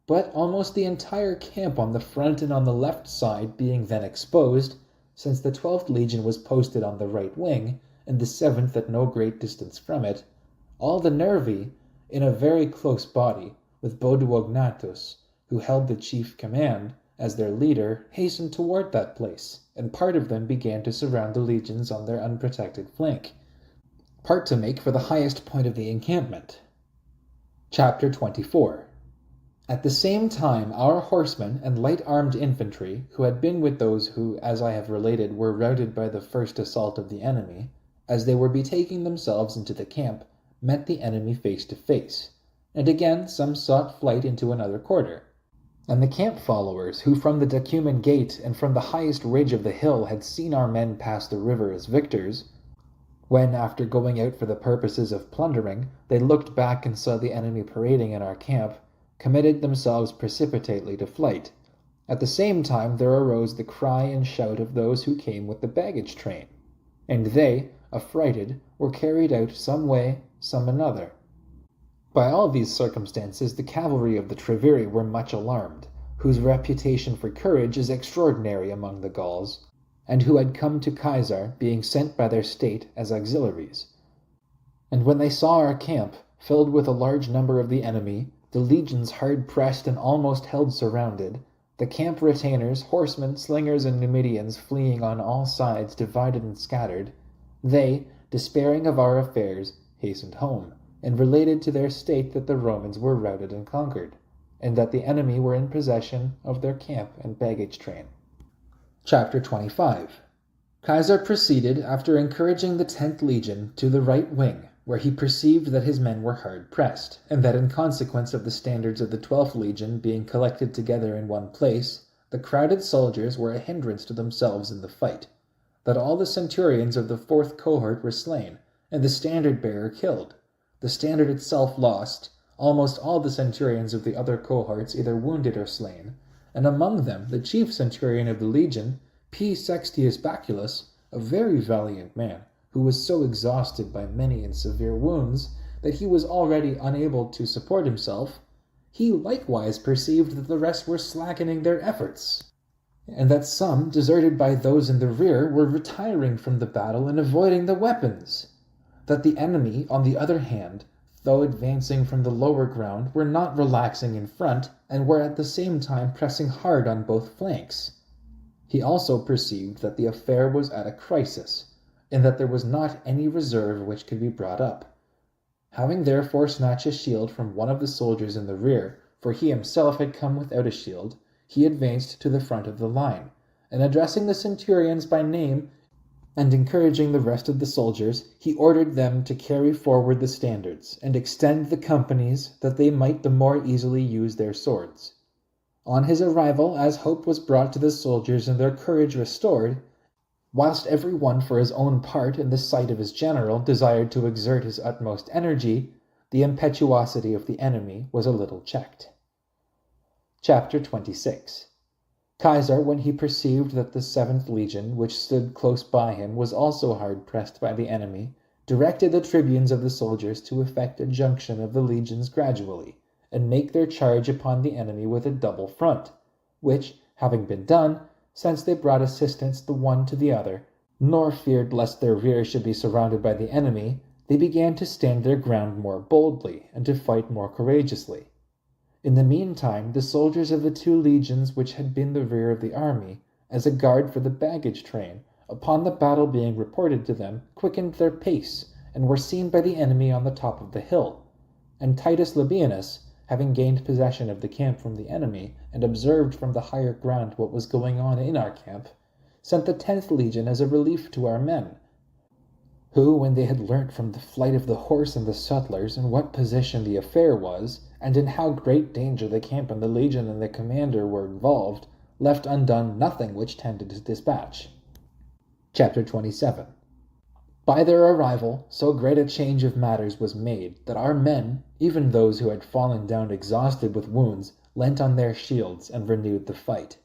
But almost the entire camp on the front and on the left side being then exposed, since the 12th legion was posted on the right wing, and the 7th at no great distance from it, all the Nervi, in a very close body, with Boduognatus, who held the chief command, as their leader, hastened toward that place, and part of them began to surround the legions on their unprotected flank, part to make for the highest point of the encampment. Chapter 24. At the same time our horsemen and light-armed infantry, who had been with those who, as I have related, were routed by the first assault of the enemy, as they were betaking themselves into the camp, met the enemy face to face, and again some sought flight into another quarter. And the camp followers, who from the Decuman gate and from the highest ridge of the hill had seen our men pass the river as victors, when, after going out for the purposes of plundering, they looked back and saw the enemy parading in our camp, committed themselves precipitately to flight. At the same time there arose the cry and shout of those who came with the baggage train, and they, affrighted, were carried out some way, some another. By all these circumstances the cavalry of the Treveri were much alarmed, whose reputation for courage is extraordinary among the Gauls, and who had come to Caesar, being sent by their state as auxiliaries. And when they saw our camp, filled with a large number of the enemy, the legions hard pressed and almost held surrounded, the camp retainers, horsemen, slingers, and Numidians fleeing on all sides, divided and scattered, they, despairing of our affairs, hastened home, and related to their state that the Romans were routed and conquered, and that the enemy were in possession of their camp and baggage train. Chapter 25. Caesar proceeded, after encouraging the 10th legion, to the right wing, where he perceived that his men were hard pressed, and that in consequence of the standards of the 12th legion being collected together in one place, the crowded soldiers were a hindrance to themselves in the fight, that all the centurions of the 4th cohort were slain, and the standard-bearer killed, the standard itself lost, almost all the centurions of the other cohorts either wounded or slain, and among them the chief centurion of the legion, P. Sextius Baculus, a very valiant man, who was so exhausted by many and severe wounds that he was already unable to support himself. He likewise perceived that the rest were slackening their efforts, and that some, deserted by those in the rear, were retiring from the battle and avoiding the weapons. That the enemy, on the other hand, though advancing from the lower ground, were not relaxing in front, and were at the same time pressing hard on both flanks. He also perceived that the affair was at a crisis, and that there was not any reserve which could be brought up. Having therefore snatched a shield from one of the soldiers in the rear, for he himself had come without a shield, he advanced to the front of the line, and addressing the centurions by name, and encouraging the rest of the soldiers, he ordered them to carry forward the standards, and extend the companies, that they might the more easily use their swords. On his arrival, as hope was brought to the soldiers and their courage restored, whilst every one for his own part in the sight of his general desired to exert his utmost energy, the impetuosity of the enemy was a little checked. Chapter 26. Caesar, when he perceived that the 7th Legion, which stood close by him, was also hard pressed by the enemy, directed the tribunes of the soldiers to effect a junction of the legions gradually, and make their charge upon the enemy with a double front, which, having been done, since they brought assistance the one to the other, nor feared lest their rear should be surrounded by the enemy, they began to stand their ground more boldly, and to fight more courageously. In the meantime, the soldiers of the 2 legions which had been the rear of the army, as a guard for the baggage train, upon the battle being reported to them, quickened their pace, and were seen by the enemy on the top of the hill. And Titus Labienus, having gained possession of the camp from the enemy, and observed from the higher ground what was going on in our camp, sent the 10th Legion as a relief to our men, who, when they had learnt from the flight of the horse and the sutlers in what position the affair was, and in how great danger the camp and the legion and the commander were involved, left undone nothing which tended to dispatch. Chapter 27. By their arrival, so great a change of matters was made, that our men, even those who had fallen down exhausted with wounds, leant on their shields and renewed the fight.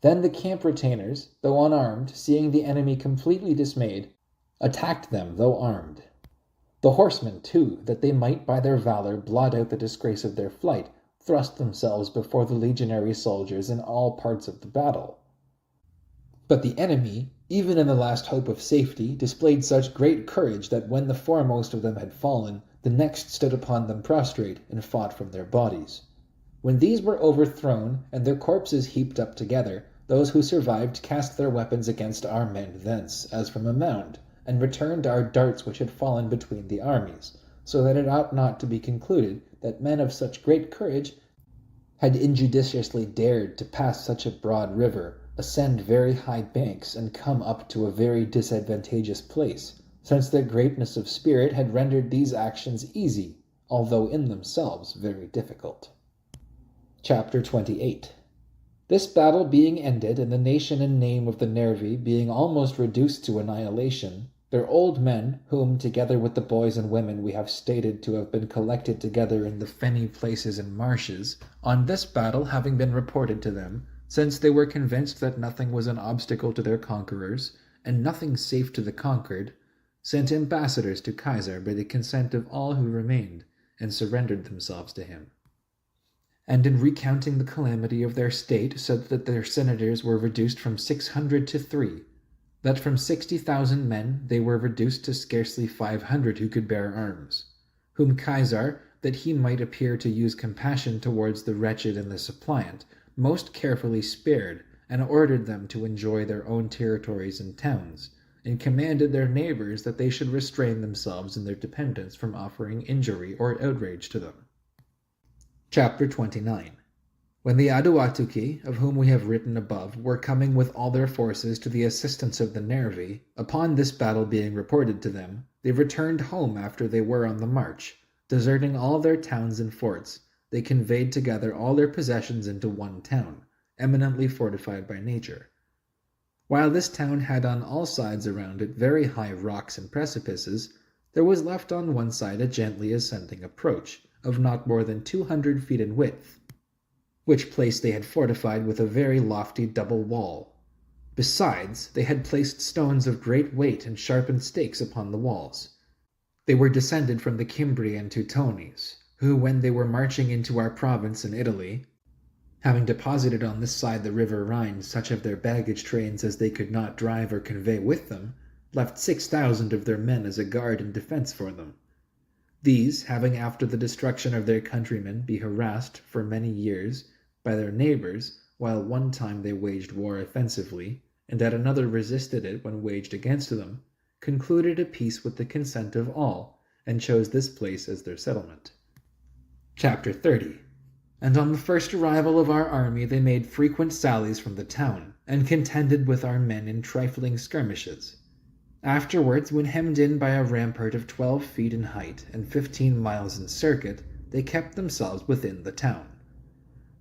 Then the camp retainers, though unarmed, seeing the enemy completely dismayed, attacked them, though armed. The horsemen, too, that they might by their valor blot out the disgrace of their flight, thrust themselves before the legionary soldiers in all parts of the battle. But the enemy, even in the last hope of safety, displayed such great courage that when the foremost of them had fallen, the next stood upon them prostrate, and fought from their bodies. When these were overthrown, and their corpses heaped up together, those who survived cast their weapons against our men thence, as from a mound, and returned our darts which had fallen between the armies, so that it ought not to be concluded that men of such great courage had injudiciously dared to pass such a broad river, ascend very high banks, and come up to a very disadvantageous place, since their greatness of spirit had rendered these actions easy, although in themselves very difficult. Chapter 28. This battle being ended, and the nation and name of the Nervi being almost reduced to annihilation, their old men, whom, together with the boys and women we have stated to have been collected together in the fenny places and marshes, on this battle having been reported to them, since they were convinced that nothing was an obstacle to their conquerors, and nothing safe to the conquered, sent ambassadors to Caesar by the consent of all who remained, and surrendered themselves to him. And in recounting the calamity of their state, said that their senators were reduced from 600 to 3, that from 60,000 men they were reduced to scarcely 500 who could bear arms, whom Caesar, that he might appear to use compassion towards the wretched and the suppliant, most carefully spared, and ordered them to enjoy their own territories and towns, and commanded their neighbors that they should restrain themselves and their dependents from offering injury or outrage to them. Chapter 29. When the Aduatuci, of whom we have written above, were coming with all their forces to the assistance of the Nervi, upon this battle being reported to them, they returned home after they were on the march. Deserting all their towns and forts, they conveyed together all their possessions into one town, eminently fortified by nature. While this town had on all sides around it very high rocks and precipices, there was left on one side a gently ascending approach, of not more than 200 feet in width, which place they had fortified with a very lofty double wall. Besides, they had placed stones of great weight and sharpened stakes upon the walls. They were descended from the Cimbri and Teutones, who, when they were marching into our province in Italy, having deposited on this side the river Rhine such of their baggage trains as they could not drive or convey with them, left 6,000 of their men as a guard and defense for them. These, having after the destruction of their countrymen been harassed for many years by their neighbors, while one time they waged war offensively, and at another resisted it when waged against them, concluded a peace with the consent of all, and chose this place as their settlement. Chapter 30. And on the first arrival of our army they made frequent sallies from the town, and contended with our men in trifling skirmishes. Afterwards, when hemmed in by a rampart of 12 feet in height and 15 miles in circuit, they kept themselves within the town.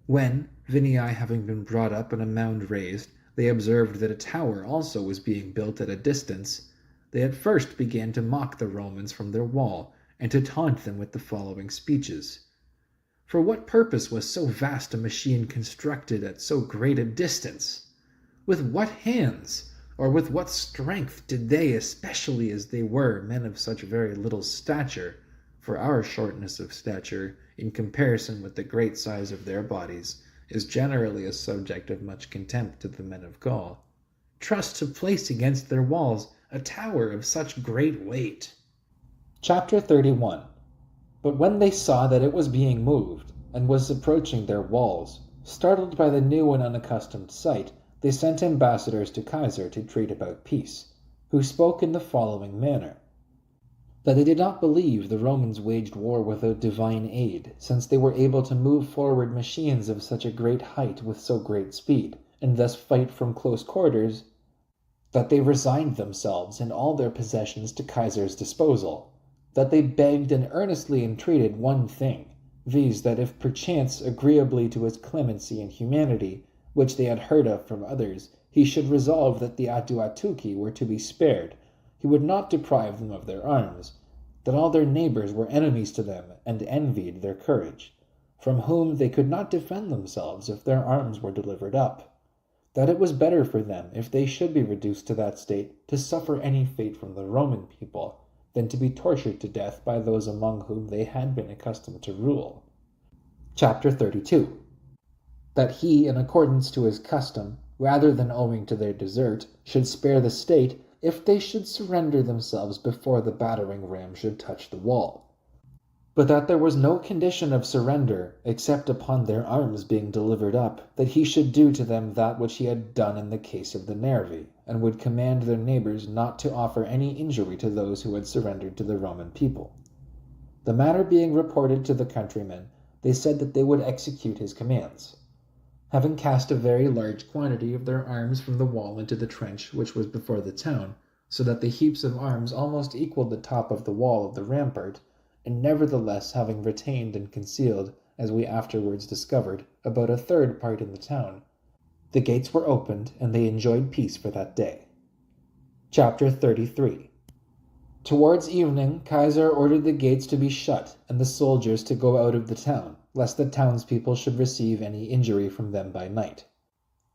When, Vinii having been brought up and a mound raised, they observed that a tower also was being built at a distance, they at first began to mock the Romans from their wall, and to taunt them with the following speeches. For what purpose was so vast a machine constructed at so great a distance? With what hands, or with what strength did they, especially as they were men of such very little stature, for our shortness of stature, in comparison with the great size of their bodies, is generally a subject of much contempt to the men of Gaul, trust to place against their walls a tower of such great weight? Chapter 31. But when they saw that it was being moved, and was approaching their walls, startled by the new and unaccustomed sight, they sent ambassadors to Caesar to treat about peace, who spoke in the following manner: that they did not believe the Romans waged war without divine aid, since they were able to move forward machines of such a great height with so great speed, and thus fight from close quarters, that they resigned themselves and all their possessions to Caesar's disposal, that they begged and earnestly entreated one thing, viz., that if perchance, agreeably to his clemency and humanity, which they had heard of from others, he should resolve that the Aduatuci were to be spared, he would not deprive them of their arms, that all their neighbors were enemies to them and envied their courage, from whom they could not defend themselves if their arms were delivered up, that it was better for them, if they should be reduced to that state, to suffer any fate from the Roman people, than to be tortured to death by those among whom they had been accustomed to rule. Chapter 32. That he, in accordance to his custom, rather than owing to their desert, should spare the state, if they should surrender themselves before the battering ram should touch the wall. But that there was no condition of surrender, except upon their arms being delivered up, that he should do to them that which he had done in the case of the Nervi, and would command their neighbors not to offer any injury to those who had surrendered to the Roman people. The matter being reported to the countrymen, they said that they would execute his commands. Having cast a very large quantity of their arms from the wall into the trench which was before the town, so that the heaps of arms almost equaled the top of the wall of the rampart, and nevertheless having retained and concealed, as we afterwards discovered, about a third part in the town, the gates were opened, and they enjoyed peace for that day. Chapter 33. Towards evening, Caesar ordered the gates to be shut, and the soldiers to go out of the town, lest the townspeople should receive any injury from them by night.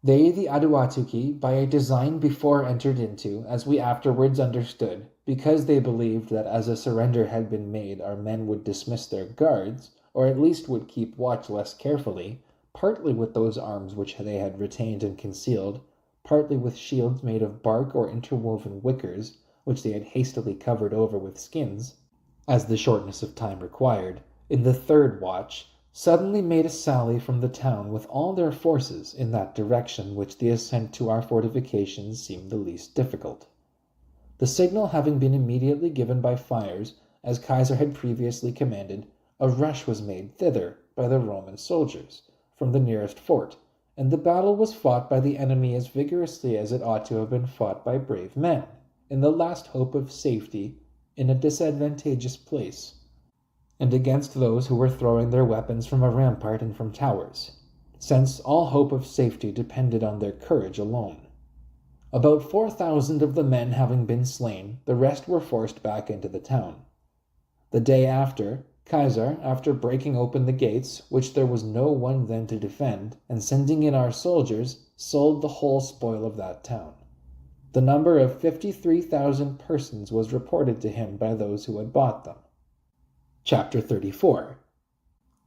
They, the Aduatuci, by a design before entered into, as we afterwards understood, because they believed that as a surrender had been made our men would dismiss their guards, or at least would keep watch less carefully, partly with those arms which they had retained and concealed, partly with shields made of bark or interwoven wickers, which they had hastily covered over with skins, as the shortness of time required, in the third watch, suddenly made a sally from the town with all their forces in that direction which the ascent to our fortifications seemed the least difficult. The signal having been immediately given by fires, as Caesar had previously commanded, a rush was made thither by the Roman soldiers, from the nearest fort, and the battle was fought by the enemy as vigorously as it ought to have been fought by brave men, in the last hope of safety in a disadvantageous place, and against those who were throwing their weapons from a rampart and from towers, since all hope of safety depended on their courage alone. About 4,000 of the men having been slain, the rest were forced back into the town. The day after, Caesar, after breaking open the gates, which there was no one then to defend, and sending in our soldiers, sold the whole spoil of that town. The number of 53,000 persons was reported to him by those who had bought them. Chapter 34.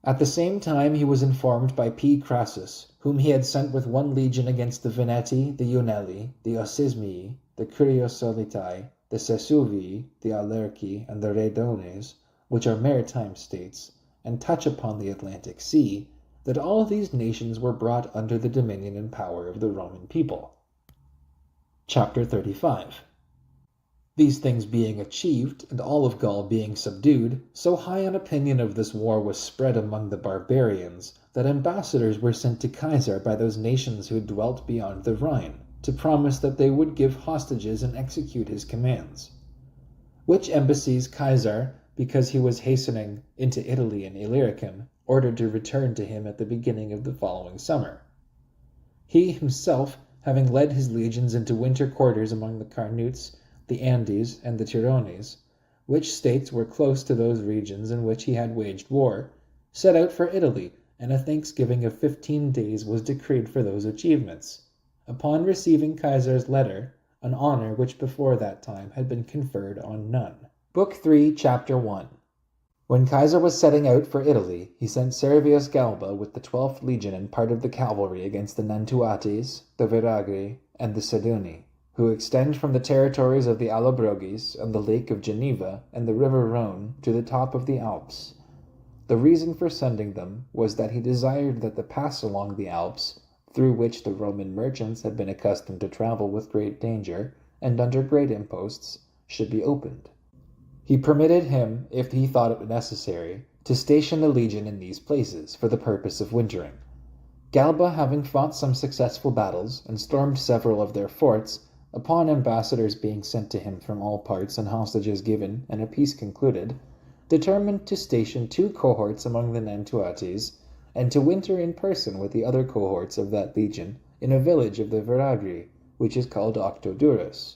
At the same time he was informed by P. Crassus, whom he had sent with 1 legion against the Veneti, the Iunelli, the Ossismii, the Curiosolitai, the Sesuvii, the Aulerci, and the Redones, which are maritime states, and touch upon the Atlantic Sea, that all these nations were brought under the dominion and power of the Roman people. Chapter 35. These things being achieved, and all of Gaul being subdued, so high an opinion of this war was spread among the barbarians, that ambassadors were sent to Caesar by those nations who dwelt beyond the Rhine, to promise that they would give hostages and execute his commands. Which embassies Caesar, because he was hastening into Italy and Illyricum, ordered to return to him at the beginning of the following summer. He himself, having led his legions into winter quarters among the Carnutes, the Andes, and the Tirones, which states were close to those regions in which he had waged war, set out for Italy, and a thanksgiving of 15 days was decreed for those achievements, upon receiving Caesar's letter, an honor which before that time had been conferred on none. Book 3, Chapter 1. When Caesar was setting out for Italy, he sent Servius Galba with the 12th legion and part of the cavalry against the Nantuates, the Veragri, and the Seduni, who extend from the territories of the Allobroges and the Lake of Geneva and the river Rhone to the top of the Alps. The reason for sending them was that he desired that the pass along the Alps, through which the Roman merchants had been accustomed to travel with great danger and under great imposts, should be opened. He permitted him, if he thought it necessary, to station the legion in these places for the purpose of wintering. Galba, having fought some successful battles and stormed several of their forts, upon ambassadors being sent to him from all parts and hostages given and a peace concluded, determined to station 2 cohorts among the Nantuates, and to winter in person with the other cohorts of that legion in a village of the Veragri, which is called Octodurus.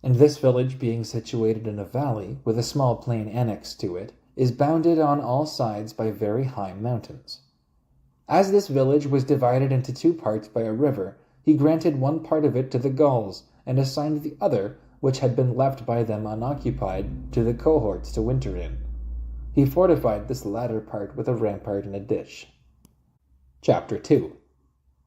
And this village, being situated in a valley, with a small plain annexed to it, is bounded on all sides by very high mountains. As this village was divided into 2 parts by a river, he granted one part of it to the Gauls, and assigned the other, which had been left by them unoccupied, to the cohorts to winter in. He fortified this latter part with a rampart and a ditch. Chapter 2.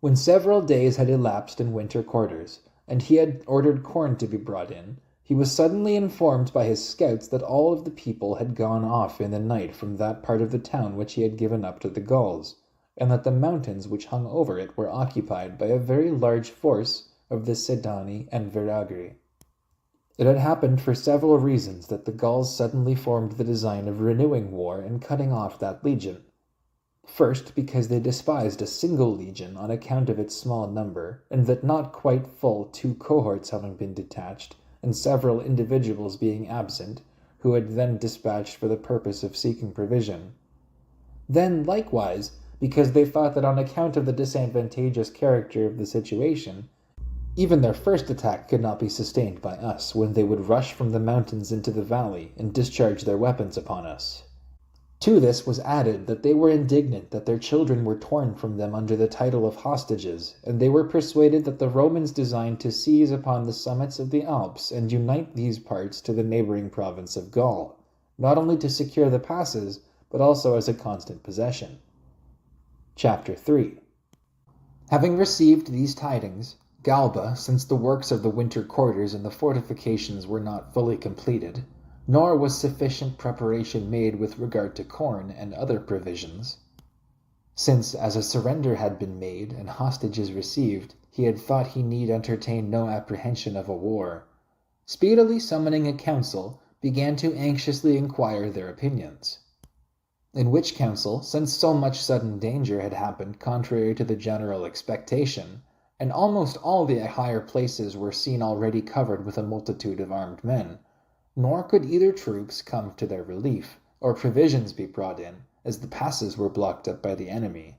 When several days had elapsed in winter quarters, and he had ordered corn to be brought in, he was suddenly informed by his scouts that all of the people had gone off in the night from that part of the town which he had given up to the Gauls, and that the mountains which hung over it were occupied by a very large force of the Sedani and Veragri. It had happened for several reasons that the Gauls suddenly formed the design of renewing war and cutting off that legion. First, because they despised a single legion on account of its small number, and that not quite full 2 cohorts having been detached, and several individuals being absent, who had then dispatched for the purpose of seeking provision. Then, likewise, because they thought that on account of the disadvantageous character of the situation, even their first attack could not be sustained by us, when they would rush from the mountains into the valley and discharge their weapons upon us. To this was added that they were indignant that their children were torn from them under the title of hostages, and they were persuaded that the Romans designed to seize upon the summits of the Alps and unite these parts to the neighboring province of Gaul, not only to secure the passes, but also as a constant possession. Chapter 3. Having received these tidings, Galba, since the works of the winter quarters and the fortifications were not fully completed, nor was sufficient preparation made with regard to corn and other provisions, since, as a surrender had been made and hostages received, he had thought he need entertain no apprehension of a war, speedily summoning a council, began to anxiously inquire their opinions. In which council, since so much sudden danger had happened contrary to the general expectation, and almost all the higher places were seen already covered with a multitude of armed men, nor could either troops come to their relief, or provisions be brought in, as the passes were blocked up by the enemy.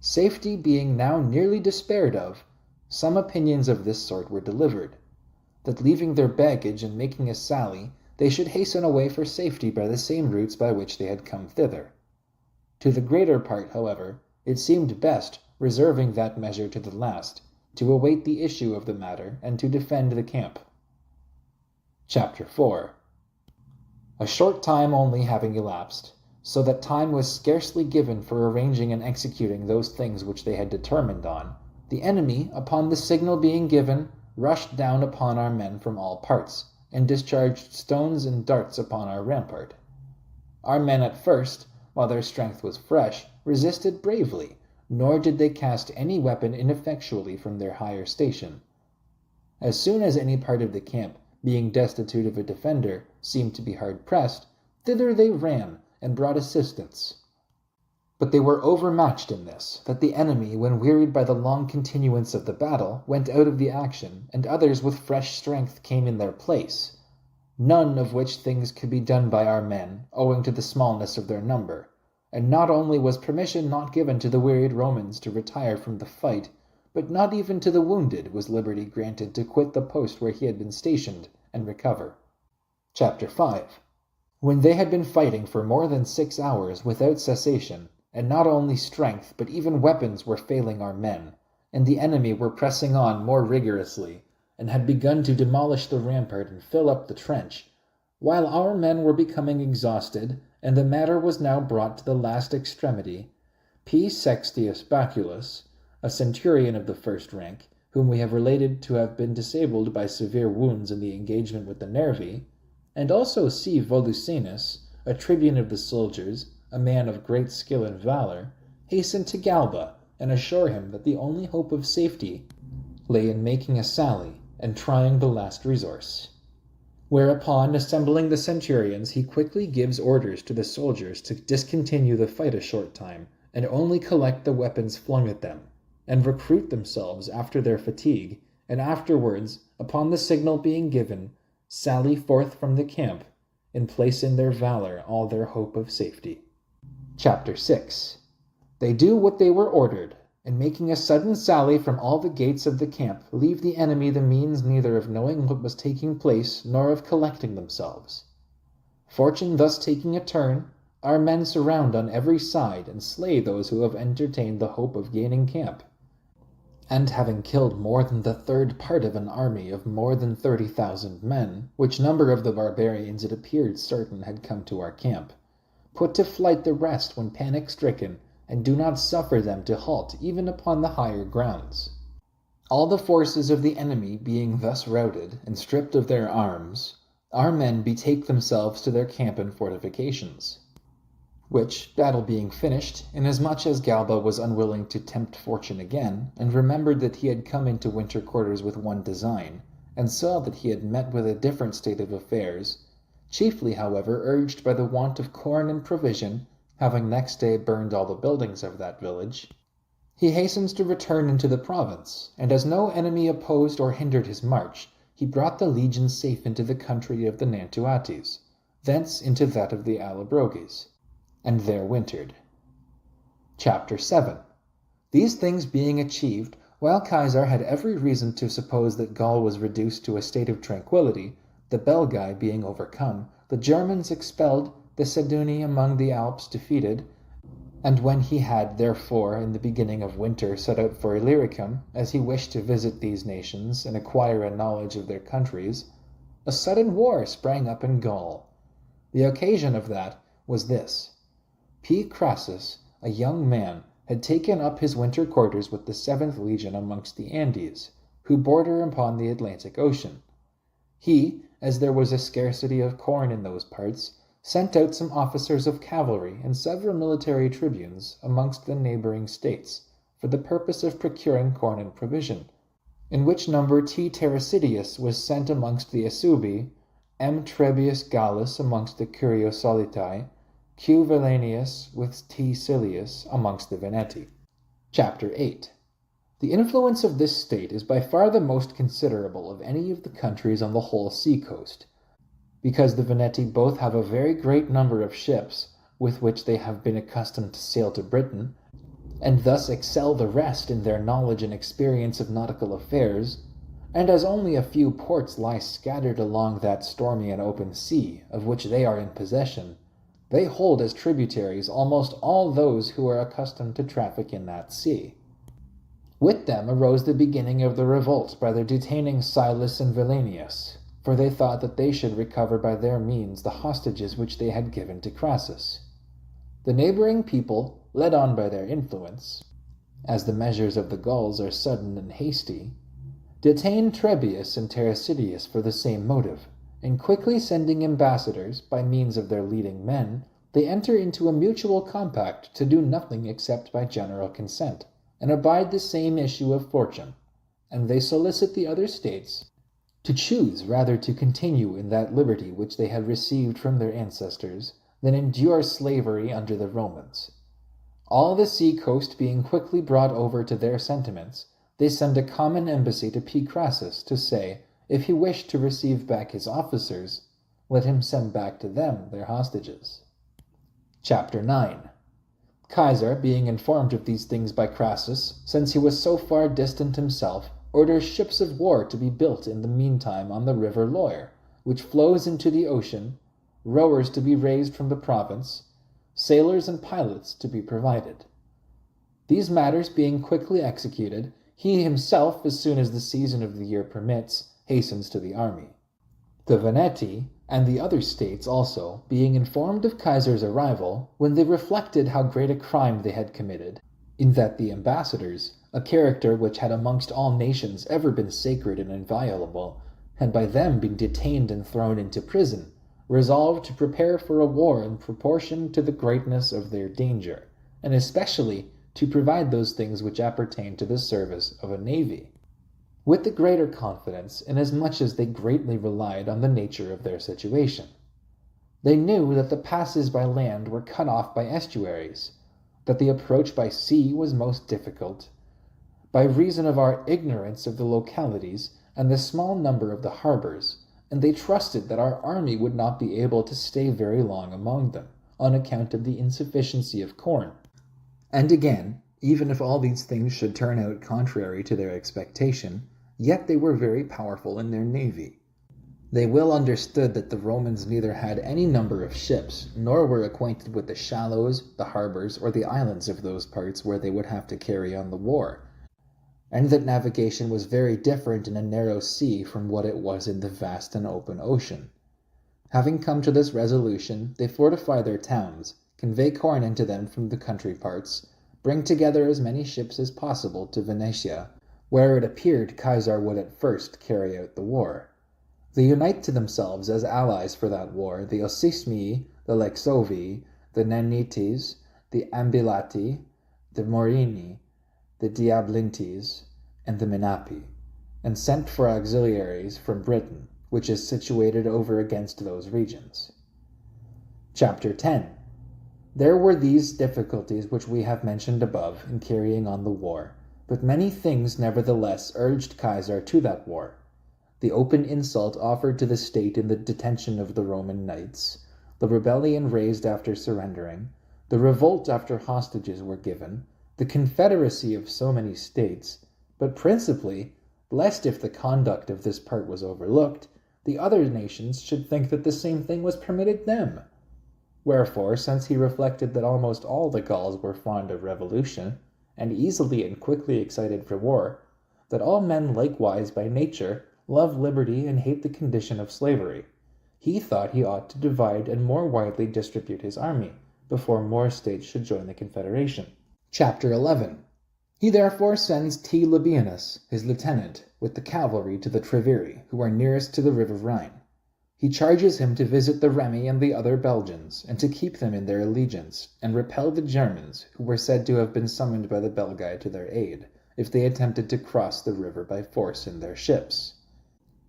Safety being now nearly despaired of, some opinions of this sort were delivered, that leaving their baggage and making a sally, they should hasten away for safety by the same routes by which they had come thither. To the greater part, however, it seemed best, reserving that measure to the last, to await the issue of the matter and to defend the camp. Chapter 4. A short time only having elapsed, so that time was scarcely given for arranging and executing those things which they had determined on, the enemy, upon the signal being given, rushed down upon our men from all parts, and discharged stones and darts upon our rampart. Our men at first, while their strength was fresh, resisted bravely, nor did they cast any weapon ineffectually from their higher station. As soon as any part of the camp, being destitute of a defender, seemed to be hard pressed, thither they ran, and brought assistance. But they were overmatched in this, that the enemy, when wearied by the long continuance of the battle, went out of the action, and others with fresh strength came in their place, none of which things could be done by our men, owing to the smallness of their number. And not only was permission not given to the wearied Romans to retire from the fight, but not even to the wounded was liberty granted to quit the post where he had been stationed and recover. Chapter 5. When they had been fighting for more than 6 hours without cessation, and not only strength but even weapons were failing our men, and the enemy were pressing on more rigorously, and had begun to demolish the rampart and fill up the trench, while our men were becoming exhausted, and the matter was now brought to the last extremity, P. Sextius Baculus, a centurion of the first rank, whom we have related to have been disabled by severe wounds in the engagement with the Nervi, and also C. Volusenus, a tribune of the soldiers, a man of great skill and valor, hastened to Galba, and assure him that the only hope of safety lay in making a sally and trying the last resource. Whereupon, assembling the centurions, he quickly gives orders to the soldiers to discontinue the fight a short time, and only collect the weapons flung at them, and recruit themselves after their fatigue, and afterwards, upon the signal being given, sally forth from the camp, and place in their valor all their hope of safety. Chapter 6. They do what they were ordered, and making a sudden sally from all the gates of the camp, leave the enemy the means neither of knowing what was taking place nor of collecting themselves. Fortune thus taking a turn, our men surround on every side and slay those who have entertained the hope of gaining camp. And having killed more than the third part of an army of more than 30,000 men, which number of the barbarians it appeared certain had come to our camp, put to flight the rest when panic-stricken, and do not suffer them to halt even upon the higher grounds. All the forces of the enemy being thus routed and stripped of their arms, our men betake themselves to their camp and fortifications, which, battle being finished, inasmuch as Galba was unwilling to tempt fortune again, and remembered that he had come into winter quarters with one design, and saw that he had met with a different state of affairs, chiefly, however, urged by the want of corn and provision, having next day burned all the buildings of that village, he hastens to return into the province, and as no enemy opposed or hindered his march, he brought the legion safe into the country of the Nantuates, thence into that of the Allobroges, and there wintered. Chapter 7. These things being achieved, while Caesar had every reason to suppose that Gaul was reduced to a state of tranquillity, the Belgae being overcome, the Germans expelled, the Seduni among the Alps defeated, and when he had, therefore, in the beginning of winter set out for Illyricum, as he wished to visit these nations and acquire a knowledge of their countries, a sudden war sprang up in Gaul. The occasion of that was this. P. Crassus, a young man, had taken up his winter quarters with the 7th Legion amongst the Andes, who border upon the Atlantic Ocean. He, as there was a scarcity of corn in those parts, sent out some officers of cavalry and several military tribunes amongst the neighboring states, for the purpose of procuring corn and provision, in which number T. Terracidius was sent amongst the Asubi, M. Trebius Gallus amongst the Curiosolitae, Q. Valenius with T. Silius amongst the Veneti. Chapter 8. The influence of this state is by far the most considerable of any of the countries on the whole sea-coast, because the Veneti both have a very great number of ships with which they have been accustomed to sail to Britain, and thus excel the rest in their knowledge and experience of nautical affairs, and as only a few ports lie scattered along that stormy and open sea of which they are in possession, they hold as tributaries almost all those who are accustomed to traffic in that sea. With them arose the beginning of the revolt by their detaining Silas and Valenius, for they thought that they should recover by their means the hostages which they had given to Crassus. The neighboring people, led on by their influence, as the measures of the Gauls are sudden and hasty, detained Trebius and Terracidius for the same motive, and quickly sending ambassadors, by means of their leading men, they enter into a mutual compact to do nothing except by general consent, and abide the same issue of fortune, and they solicit the other states to choose rather to continue in that liberty which they had received from their ancestors, than endure slavery under the Romans. All the sea-coast being quickly brought over to their sentiments, they send a common embassy to P. Crassus to say, if he wished to receive back his officers, let him send back to them their hostages. Chapter 9. Caesar, being informed of these things by Crassus, since he was so far distant himself, orders ships of war to be built in the meantime on the river Loire, which flows into the ocean, rowers to be raised from the province, sailors and pilots to be provided. These matters being quickly executed, he himself, as soon as the season of the year permits, hastens to the army. The Veneti, and the other states also, being informed of Caesar's arrival, when they reflected how great a crime they had committed, in that the ambassadors, a character which had amongst all nations ever been sacred and inviolable, had by them been detained and thrown into prison, resolved to prepare for a war in proportion to the greatness of their danger, and especially to provide those things which appertain to the service of a navy, with the greater confidence, inasmuch as they greatly relied on the nature of their situation. They knew that the passes by land were cut off by estuaries, that the approach by sea was most difficult, by reason of our ignorance of the localities and the small number of the harbors, and they trusted that our army would not be able to stay very long among them, on account of the insufficiency of corn. And again, even if all these things should turn out contrary to their expectation, yet they were very powerful in their navy. They well understood that the Romans neither had any number of ships, nor were acquainted with the shallows, the harbors, or the islands of those parts where they would have to carry on the war, and that navigation was very different in a narrow sea from what it was in the vast and open ocean. Having come to this resolution, they fortify their towns, convey corn into them from the country parts, bring together as many ships as possible to Venetia, where it appeared Caesar would at first carry out the war. They unite to themselves as allies for that war the Osismii, the Lexovii, the Nanites, the Ambilati, the Morini, the Diablintes, and the Menapi, and sent for auxiliaries from Britain, which is situated over against those regions. Chapter 10. There were these difficulties which we have mentioned above in carrying on the war, but many things nevertheless urged Caesar to that war. The open insult offered to the state in the detention of the Roman knights, the rebellion raised after surrendering, the revolt after hostages were given, the confederacy of so many states, but principally, lest if the conduct of this part was overlooked, the other nations should think that the same thing was permitted them. Wherefore, since he reflected that almost all the Gauls were fond of revolution, and easily and quickly excited for war, that all men likewise by nature love liberty and hate the condition of slavery, he thought he ought to divide and more widely distribute his army, before more states should join the confederation. Chapter 11. He therefore sends T. Labienus, his lieutenant, with the cavalry to the Treveri, who are nearest to the river Rhine. He charges him to visit the Remi and the other Belgians, and to keep them in their allegiance, and repel the Germans, who were said to have been summoned by the Belgae to their aid, if they attempted to cross the river by force in their ships.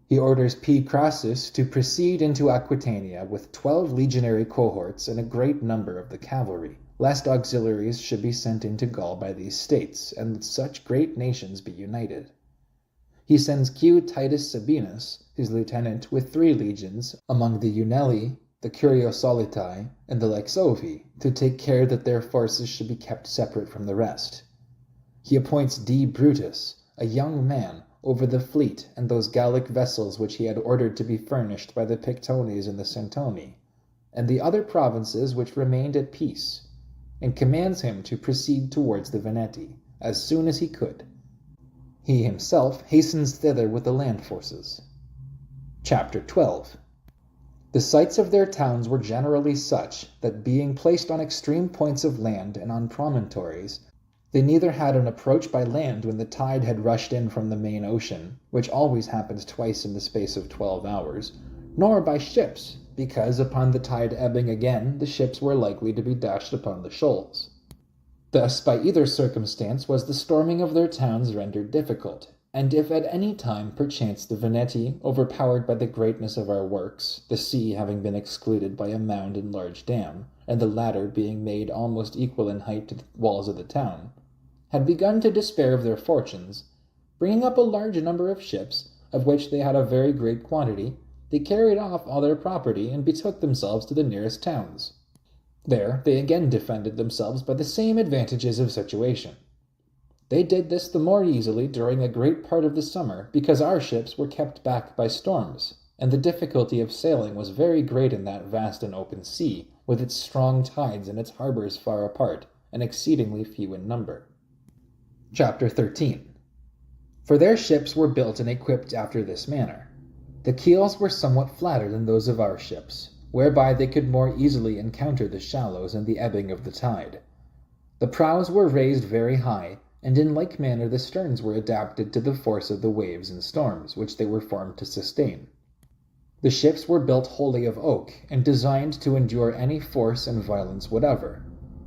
He orders P. Crassus to proceed into Aquitania with 12 legionary cohorts and a great number of the cavalry, lest auxiliaries should be sent into Gaul by these states, and such great nations be united. He sends Q. Titus Sabinus, his lieutenant, with 3 legions, among the Unelli, the Curiosolitae, and the Lexovi, to take care that their forces should be kept separate from the rest. He appoints D. Brutus, a young man, over the fleet and those Gallic vessels which he had ordered to be furnished by the Pictones and the Centoni, and the other provinces which remained at peace, and commands him to proceed towards the Veneti, as soon as he could. He himself hastens thither with the land forces. Chapter 12. The sites of their towns were generally such, that being placed on extreme points of land and on promontories, they neither had an approach by land when the tide had rushed in from the main ocean, which always happens twice in the space of 12 hours, nor by ships, because upon the tide ebbing again, the ships were likely to be dashed upon the shoals. Thus, by either circumstance was the storming of their towns rendered difficult, and if at any time perchance the Veneti, overpowered by the greatness of our works, the sea having been excluded by a mound and large dam, and the latter being made almost equal in height to the walls of the town, had begun to despair of their fortunes, bringing up a large number of ships, of which they had a very great quantity, they carried off all their property and betook themselves to the nearest towns. There they again defended themselves by the same advantages of situation. They did this the more easily during a great part of the summer, because our ships were kept back by storms, and the difficulty of sailing was very great in that vast and open sea, with its strong tides and its harbors far apart, and exceedingly few in number. Chapter 13. For their ships were built and equipped after this manner. The keels were somewhat flatter than those of our ships, whereby they could more easily encounter the shallows and the ebbing of the tide. The prows were raised very high, and in like manner the sterns were adapted to the force of the waves and storms, which they were formed to sustain. The ships were built wholly of oak, and designed to endure any force and violence whatever.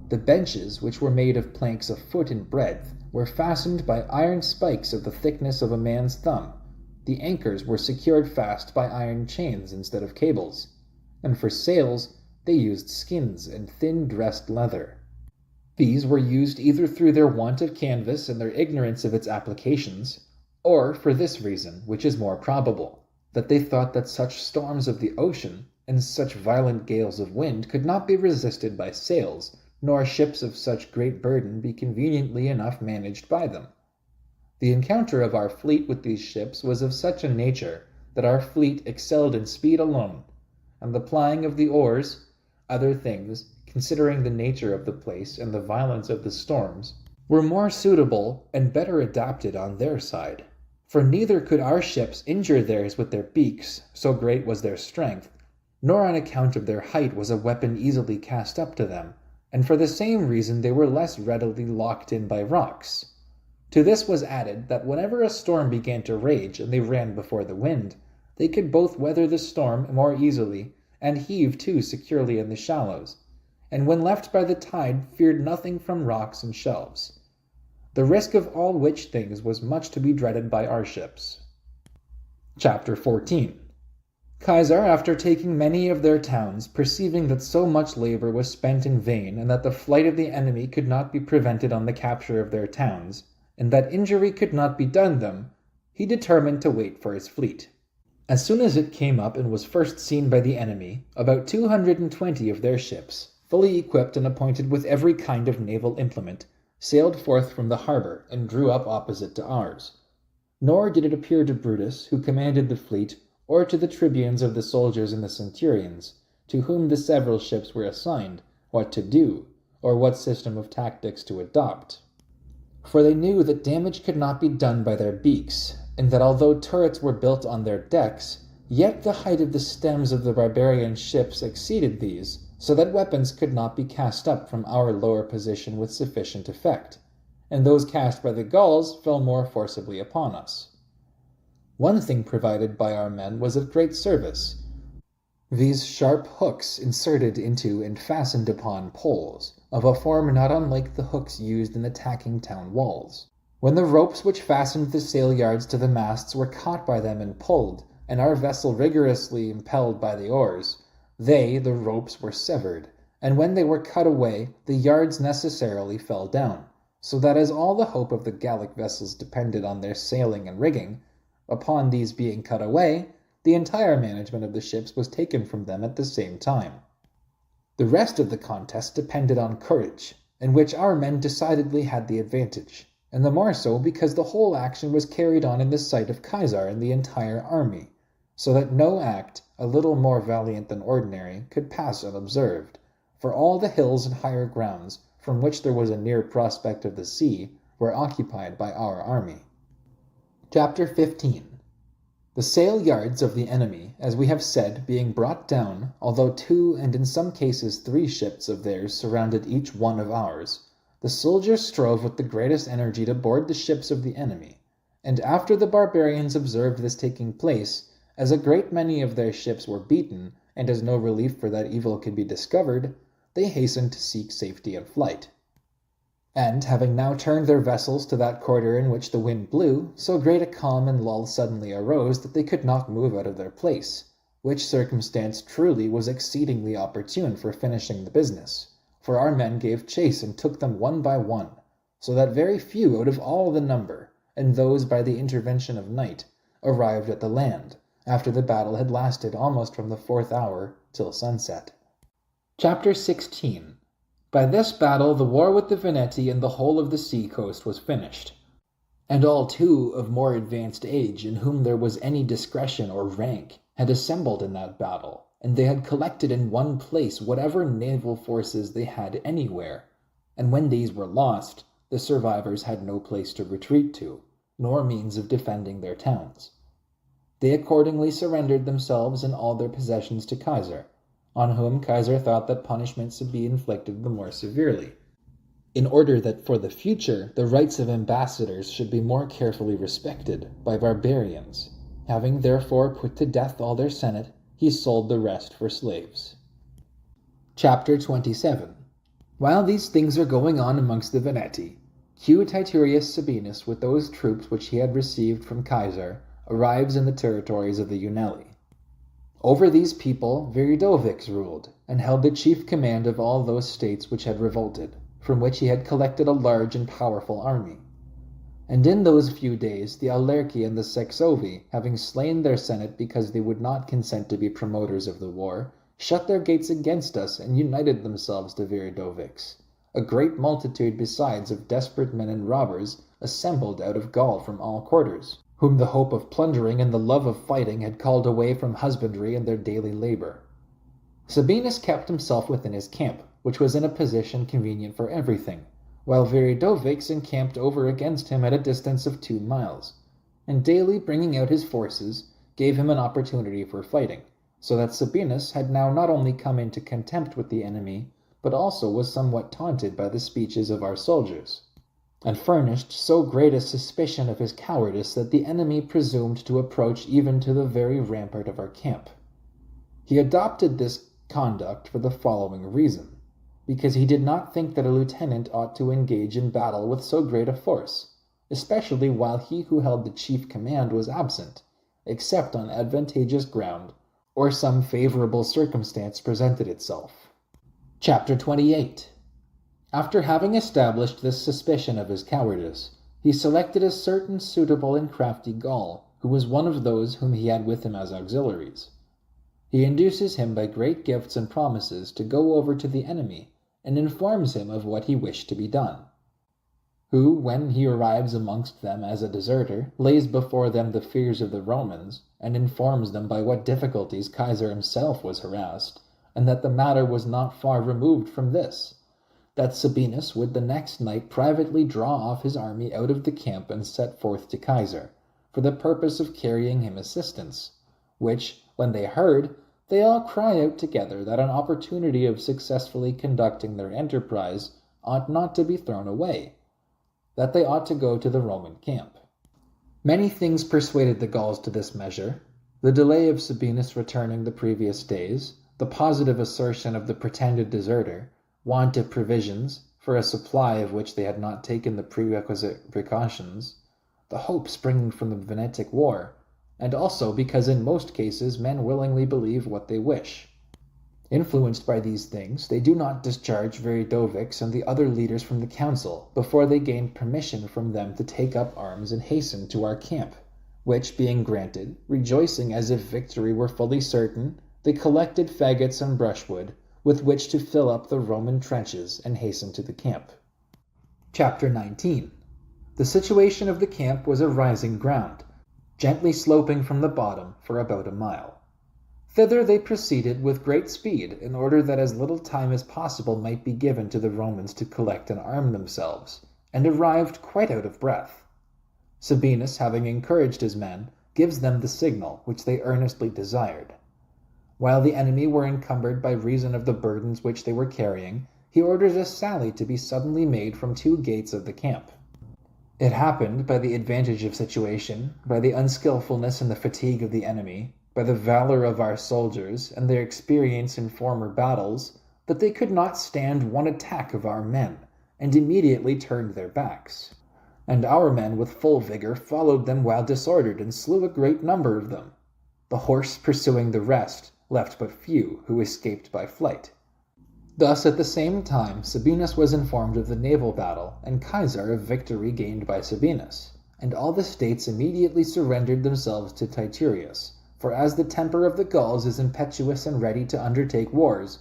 The benches, which were made of planks a foot in breadth, were fastened by iron spikes of the thickness of a man's thumb. The anchors were secured fast by iron chains instead of cables, and for sails they used skins and thin dressed leather. These were used either through their want of canvas and their ignorance of its applications, or for this reason, which is more probable, that they thought that such storms of the ocean and such violent gales of wind could not be resisted by sails, nor ships of such great burden be conveniently enough managed by them. The encounter of our fleet with these ships was of such a nature that our fleet excelled in speed alone, and the plying of the oars, other things, considering the nature of the place and the violence of the storms, were more suitable and better adapted on their side. For neither could our ships injure theirs with their beaks, so great was their strength, nor on account of their height was a weapon easily cast up to them, and for the same reason they were less readily locked in by rocks. To this was added that whenever a storm began to rage and they ran before the wind, they could both weather the storm more easily and heave too securely in the shallows, and when left by the tide feared nothing from rocks and shelves. The risk of all which things was much to be dreaded by our ships. Chapter 14. Caesar, after taking many of their towns, perceiving that so much labor was spent in vain, and that the flight of the enemy could not be prevented on the capture of their towns, and that injury could not be done them, he determined to wait for his fleet. As soon as it came up and was first seen by the enemy, about 220 of their ships, fully equipped and appointed with every kind of naval implement, sailed forth from the harbor and drew up opposite to ours. Nor did it appear to Brutus, who commanded the fleet, or to the tribunes of the soldiers and the centurions, to whom the several ships were assigned, what to do, or what system of tactics to adopt. For they knew that damage could not be done by their beaks, and that although turrets were built on their decks, yet the height of the stems of the barbarian ships exceeded these, so that weapons could not be cast up from our lower position with sufficient effect, and those cast by the Gauls fell more forcibly upon us. One thing provided by our men was of great service, these sharp hooks inserted into and fastened upon poles, of a form not unlike the hooks used in attacking town walls. When the ropes which fastened the sail yards to the masts were caught by them and pulled, and our vessel rigorously impelled by the oars, the ropes, were severed, and when they were cut away, the yards necessarily fell down, so that as all the hope of the Gallic vessels depended on their sailing and rigging, upon these being cut away, the entire management of the ships was taken from them at the same time. The rest of the contest depended on courage, in which our men decidedly had the advantage, and the more so because the whole action was carried on in the sight of Caesar and the entire army, so that no act, a little more valiant than ordinary, could pass unobserved, for all the hills and higher grounds, from which there was a near prospect of the sea, were occupied by our army. Chapter 15. The sail yards of the enemy, as we have said, being brought down, although 2 and in some cases 3 ships of theirs surrounded each one of ours, the soldiers strove with the greatest energy to board the ships of the enemy, and after the barbarians observed this taking place, as a great many of their ships were beaten, and as no relief for that evil could be discovered, they hastened to seek safety and flight. And, having now turned their vessels to that quarter in which the wind blew, so great a calm and lull suddenly arose that they could not move out of their place, which circumstance truly was exceedingly opportune for finishing the business, for our men gave chase and took them one by one, so that very few out of all the number, and those by the intervention of night, arrived at the land, after the battle had lasted almost from the 4th hour till sunset. Chapter 16. By this battle the war with the Veneti and the whole of the sea coast was finished, and all too of more advanced age, in whom there was any discretion or rank, had assembled in that battle, and they had collected in one place whatever naval forces they had anywhere, and when these were lost, the survivors had no place to retreat to, nor means of defending their towns. They accordingly surrendered themselves and all their possessions to Caesar, on whom Caesar thought that punishment should be inflicted the more severely, in order that for the future the rights of ambassadors should be more carefully respected by barbarians. Having therefore put to death all their senate, he sold the rest for slaves. Chapter 27. While these things are going on amongst the Veneti, Q. Titurius Sabinus, with those troops which he had received from Caesar, arrives in the territories of the Unelli. Over these people Viridovix ruled, and held the chief command of all those states which had revolted, from which he had collected a large and powerful army. And in those few days the Aulerci and the Sexovi, having slain their senate because they would not consent to be promoters of the war, shut their gates against us and united themselves to Viridovix. A great multitude besides of desperate men and robbers assembled out of Gaul from all quarters, whom the hope of plundering and the love of fighting had called away from husbandry and their daily labor. Sabinus kept himself within his camp, which was in a position convenient for everything, while Viridovix encamped over against him at a distance of 2 miles, and daily bringing out his forces gave him an opportunity for fighting, so that Sabinus had now not only come into contempt with the enemy, but also was somewhat taunted by the speeches of our soldiers, and furnished so great a suspicion of his cowardice that the enemy presumed to approach even to the very rampart of our camp. He adopted this conduct for the following reason, because he did not think that a lieutenant ought to engage in battle with so great a force, especially while he who held the chief command was absent, except on advantageous ground, or some favorable circumstance presented itself. Chapter 28. After having established this suspicion of his cowardice, he selected a certain suitable and crafty Gaul, who was one of those whom he had with him as auxiliaries. He induces him by great gifts and promises to go over to the enemy, and informs him of what he wished to be done. Who, when he arrives amongst them as a deserter, lays before them the fears of the Romans, and informs them by what difficulties Caesar himself was harassed, and that the matter was not far removed from this, that Sabinus would the next night privately draw off his army out of the camp and set forth to Caesar, for the purpose of carrying him assistance, which, when they heard, they all cry out together that an opportunity of successfully conducting their enterprise ought not to be thrown away, that they ought to go to the Roman camp. Many things persuaded the Gauls to this measure: the delay of Sabinus returning the previous days, the positive assertion of the pretended deserter, want of provisions, for a supply of which they had not taken the prerequisite precautions, the hope springing from the Venetic War, and also because in most cases men willingly believe what they wish. Influenced by these things, they do not discharge Viridovix and the other leaders from the council before they gain permission from them to take up arms and hasten to our camp, which being granted, rejoicing as if victory were fully certain, they collected faggots and brushwood, with which to fill up the Roman trenches and hasten to the camp. Chapter 19. The situation of the camp was a rising ground, gently sloping from the bottom for about a mile. Thither they proceeded with great speed, in order that as little time as possible might be given to the Romans to collect and arm themselves, and arrived quite out of breath. Sabinus, having encouraged his men, gives them the signal which they earnestly desired. While the enemy were encumbered by reason of the burdens which they were carrying, he orders a sally to be suddenly made from 2 gates of the camp. It happened, by the advantage of situation, by the unskilfulness and the fatigue of the enemy, by the valor of our soldiers, and their experience in former battles, that they could not stand one attack of our men, and immediately turned their backs. And our men with full vigor followed them while disordered, and slew a great number of them. The horse pursuing the rest, left but few, who escaped by flight. Thus at the same time Sabinus was informed of the naval battle, and Caesar of victory gained by Sabinus, and all the states immediately surrendered themselves to Titurius, for as the temper of the Gauls is impetuous and ready to undertake wars,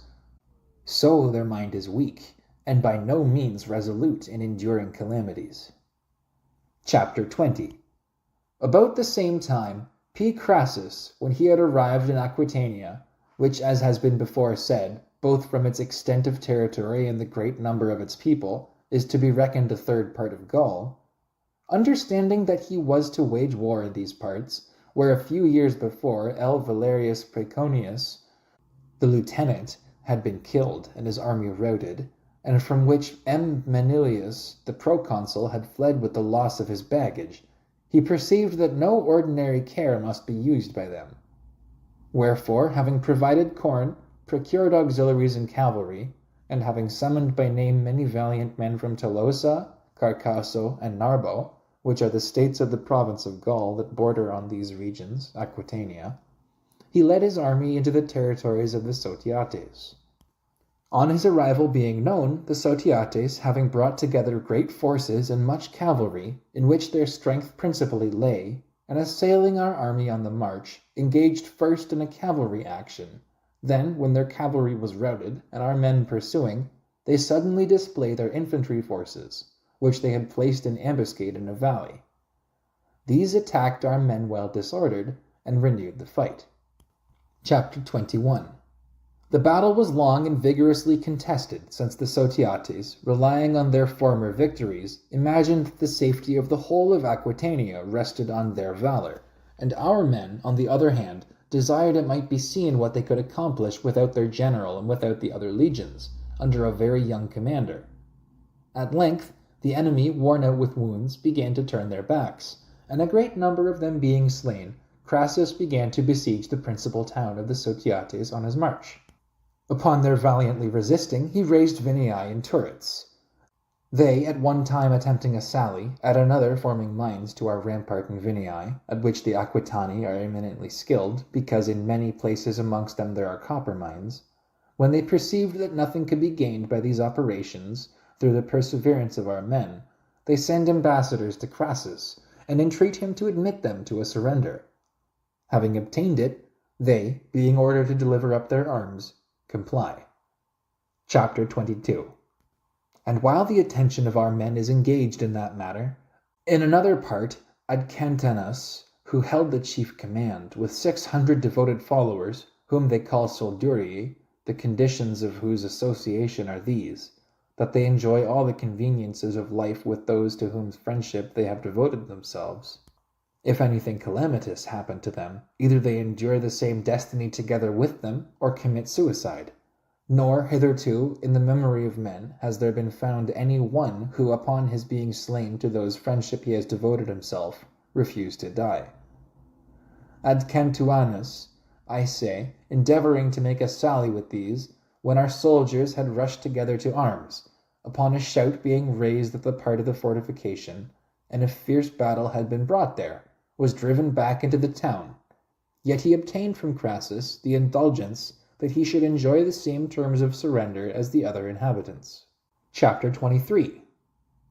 so their mind is weak, and by no means resolute in enduring calamities. Chapter 20. About the same time P. Crassus, when he had arrived in Aquitania, which, as has been before said, both from its extent of territory and the great number of its people, is to be reckoned a third part of Gaul, understanding that he was to wage war in these parts, where a few years before L. Valerius Praeconius, the lieutenant, had been killed and his army routed, and from which M. Manilius, the proconsul, had fled with the loss of his baggage, he perceived that no ordinary care must be used by them. Wherefore, having provided corn, procured auxiliaries and cavalry, and having summoned by name many valiant men from Tolosa, Carcasso, and Narbo, which are the states of the province of Gaul that border on these regions, Aquitania, he led his army into the territories of the Sotiates. On his arrival being known, the Sotiates, having brought together great forces and much cavalry, in which their strength principally lay, and assailing our army on the march, engaged first in a cavalry action. Then, when their cavalry was routed, and our men pursuing, they suddenly display their infantry forces, which they had placed in ambuscade in a valley. These attacked our men well disordered, and renewed the fight. Chapter 21. The battle was long and vigorously contested, since the Sotiates, relying on their former victories, imagined that the safety of the whole of Aquitania rested on their valor, and our men, on the other hand, desired it might be seen what they could accomplish without their general and without the other legions, under a very young commander. At length, the enemy, worn out with wounds, began to turn their backs, and a great number of them being slain, Crassus began to besiege the principal town of the Sotiates on his march. Upon their valiantly resisting, he raised Vinii in turrets. They, at one time attempting a sally, at another forming mines to our rampart in Vinii, at which the Aquitani are eminently skilled, because in many places amongst them there are copper mines, when they perceived that nothing could be gained by these operations, through the perseverance of our men, they send ambassadors to Crassus, and entreat him to admit them to a surrender. Having obtained it, they, being ordered to deliver up their arms, comply. Chapter 22. And while the attention of our men is engaged in that matter, in another part, Adcantanus, who held the chief command, with 600 devoted followers, whom they call soldurii, the conditions of whose association are these, that they enjoy all the conveniences of life with those to whose friendship they have devoted themselves. If anything calamitous happen to them, either they endure the same destiny together with them, or commit suicide. Nor, hitherto, in the memory of men, has there been found any one who, upon his being slain to whose friendship he has devoted himself, refused to die. Ad Cantuanus, I say, endeavoring to make a sally with these, when our soldiers had rushed together to arms, upon a shout being raised at the part of the fortification, and a fierce battle had been brought there, was driven back into the town. Yet he obtained from Crassus the indulgence that he should enjoy the same terms of surrender as the other inhabitants. Chapter 23.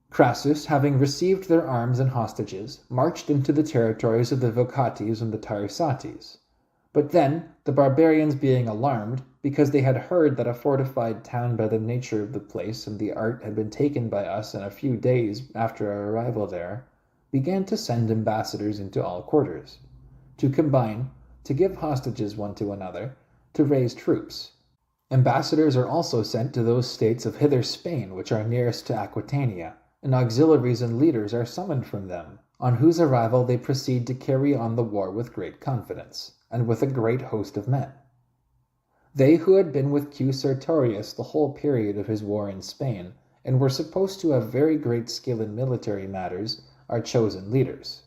Crassus, having received their arms and hostages, marched into the territories of the Vocates and the Tarisates. But then, the barbarians being alarmed, because they had heard that a fortified town by the nature of the place and the art had been taken by us in a few days after our arrival there, began to send ambassadors into all quarters, to combine, to give hostages one to another, to raise troops. Ambassadors are also sent to those states of hither Spain which are nearest to Aquitania, and auxiliaries and leaders are summoned from them, on whose arrival they proceed to carry on the war with great confidence, and with a great host of men. They who had been with Q. Sertorius the whole period of his war in Spain, and were supposed to have very great skill in military matters, are chosen leaders.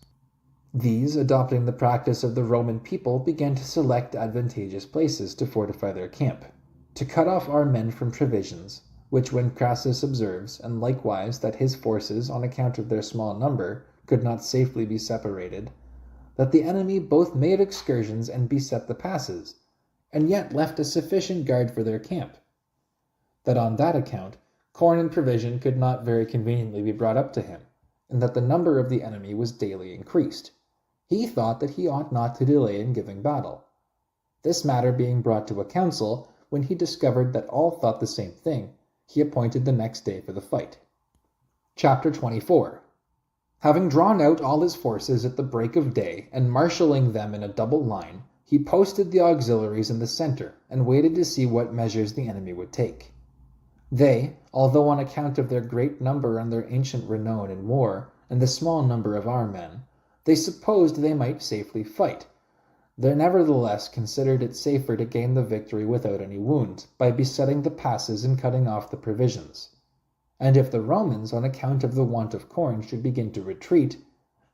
These, adopting the practice of the Roman people, began to select advantageous places to fortify their camp, to cut off our men from provisions, which when Crassus observes, and likewise that his forces, on account of their small number, could not safely be separated, that the enemy both made excursions and beset the passes, and yet left a sufficient guard for their camp, that on that account corn and provision could not very conveniently be brought up to him, and that the number of the enemy was daily increased. He thought that he ought not to delay in giving battle. This matter being brought to a council, when he discovered that all thought the same thing, he appointed the next day for the fight. Chapter 24. Having drawn out all his forces at the break of day and marshalling them in a double line, he posted the auxiliaries in the center and waited to see what measures the enemy would take. They, although on account of their great number and their ancient renown in war, and the small number of our men, they supposed they might safely fight, they nevertheless considered it safer to gain the victory without any wounds, by besetting the passes and cutting off the provisions. And if the Romans, on account of the want of corn, should begin to retreat,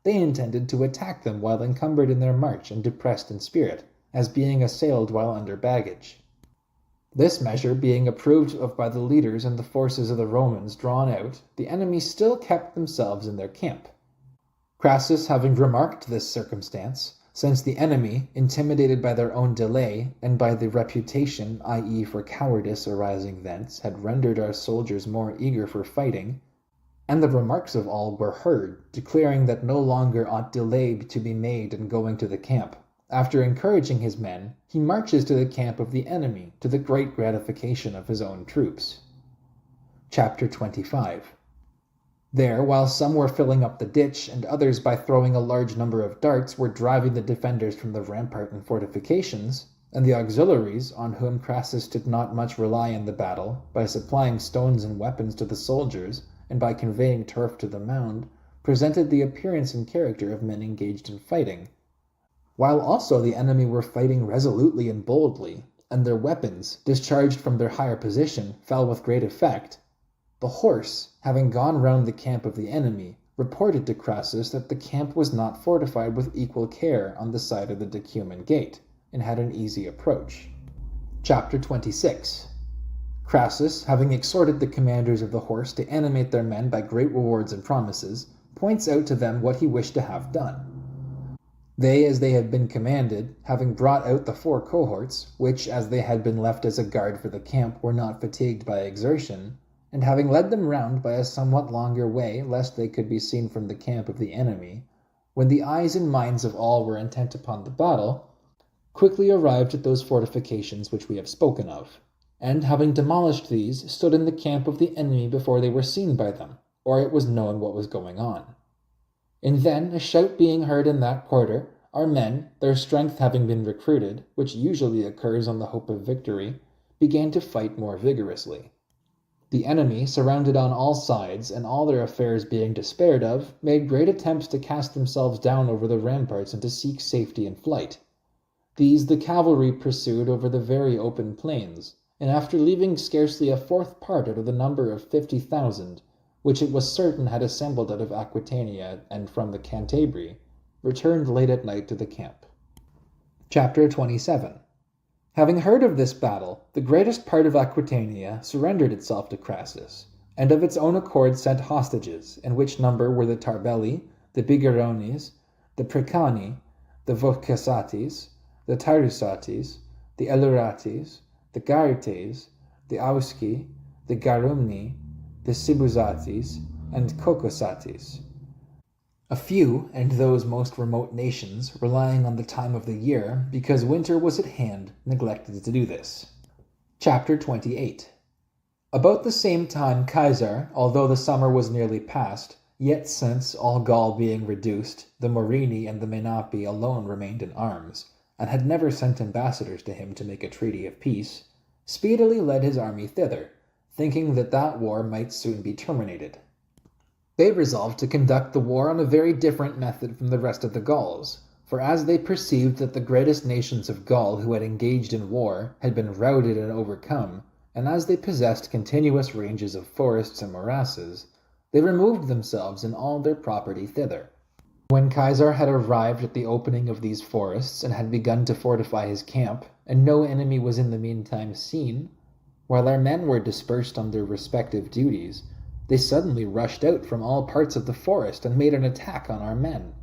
they intended to attack them while encumbered in their march and depressed in spirit, as being assailed while under baggage. This measure being approved of by the leaders and the forces of the Romans drawn out, the enemy still kept themselves in their camp. Crassus having remarked this circumstance, since the enemy, intimidated by their own delay, and by the reputation, i.e. for cowardice arising thence, had rendered our soldiers more eager for fighting, and the remarks of all were heard, declaring that no longer ought delay to be made in going to the camp, after encouraging his men, he marches to the camp of the enemy, to the great gratification of his own troops. Chapter 25. There, while some were filling up the ditch, and others by throwing a large number of darts were driving the defenders from the rampart and fortifications, and the auxiliaries, on whom Crassus did not much rely in the battle, by supplying stones and weapons to the soldiers, and by conveying turf to the mound, presented the appearance and character of men engaged in fighting, while also the enemy were fighting resolutely and boldly, and their weapons, discharged from their higher position, fell with great effect. The horse, having gone round the camp of the enemy, reported to Crassus that the camp was not fortified with equal care on the side of the Decuman gate, and had an easy approach. Chapter 26. Crassus, having exhorted the commanders of the horse to animate their men by great rewards and promises, points out to them what he wished to have done. They, as they had been commanded, having brought out the 4 cohorts, which, as they had been left as a guard for the camp, were not fatigued by exertion, and having led them round by a somewhat longer way, lest they could be seen from the camp of the enemy, when the eyes and minds of all were intent upon the battle, quickly arrived at those fortifications which we have spoken of, and having demolished these, stood in the camp of the enemy before they were seen by them, or it was known what was going on. And then, a shout being heard in that quarter, our men, their strength having been recruited, which usually occurs on the hope of victory, began to fight more vigorously. The enemy, surrounded on all sides, and all their affairs being despaired of, made great attempts to cast themselves down over the ramparts and to seek safety in flight. These the cavalry pursued over the very open plains, and after leaving scarcely a 4th part out of the number of 50,000, which it was certain had assembled out of Aquitania and from the Cantabri, returned late at night to the camp. Chapter 27. Having heard of this battle, the greatest part of Aquitania surrendered itself to Crassus, and of its own accord sent hostages, in which number were the Tarbelli, the Bigerones, the Precani, the Vocasates, the Tyrusates, the Elurates, the Gaertes, the Ausci, the Garumni, the Sibuzates, and Cocosates. A few, and those most remote nations, relying on the time of the year, because winter was at hand, neglected to do this. Chapter 28. About the same time Caesar, although the summer was nearly past, yet since, all Gaul being reduced, the Morini and the Menapi alone remained in arms, and had never sent ambassadors to him to make a treaty of peace, speedily led his army thither, thinking that that war might soon be terminated. They resolved to conduct the war on a very different method from the rest of the Gauls, for as they perceived that the greatest nations of Gaul who had engaged in war had been routed and overcome, and as they possessed continuous ranges of forests and morasses, they removed themselves and all their property thither. When Caesar had arrived at the opening of these forests and had begun to fortify his camp, and no enemy was in the meantime seen, while our men were dispersed on their respective duties, they suddenly rushed out from all parts of the forest and made an attack on our men.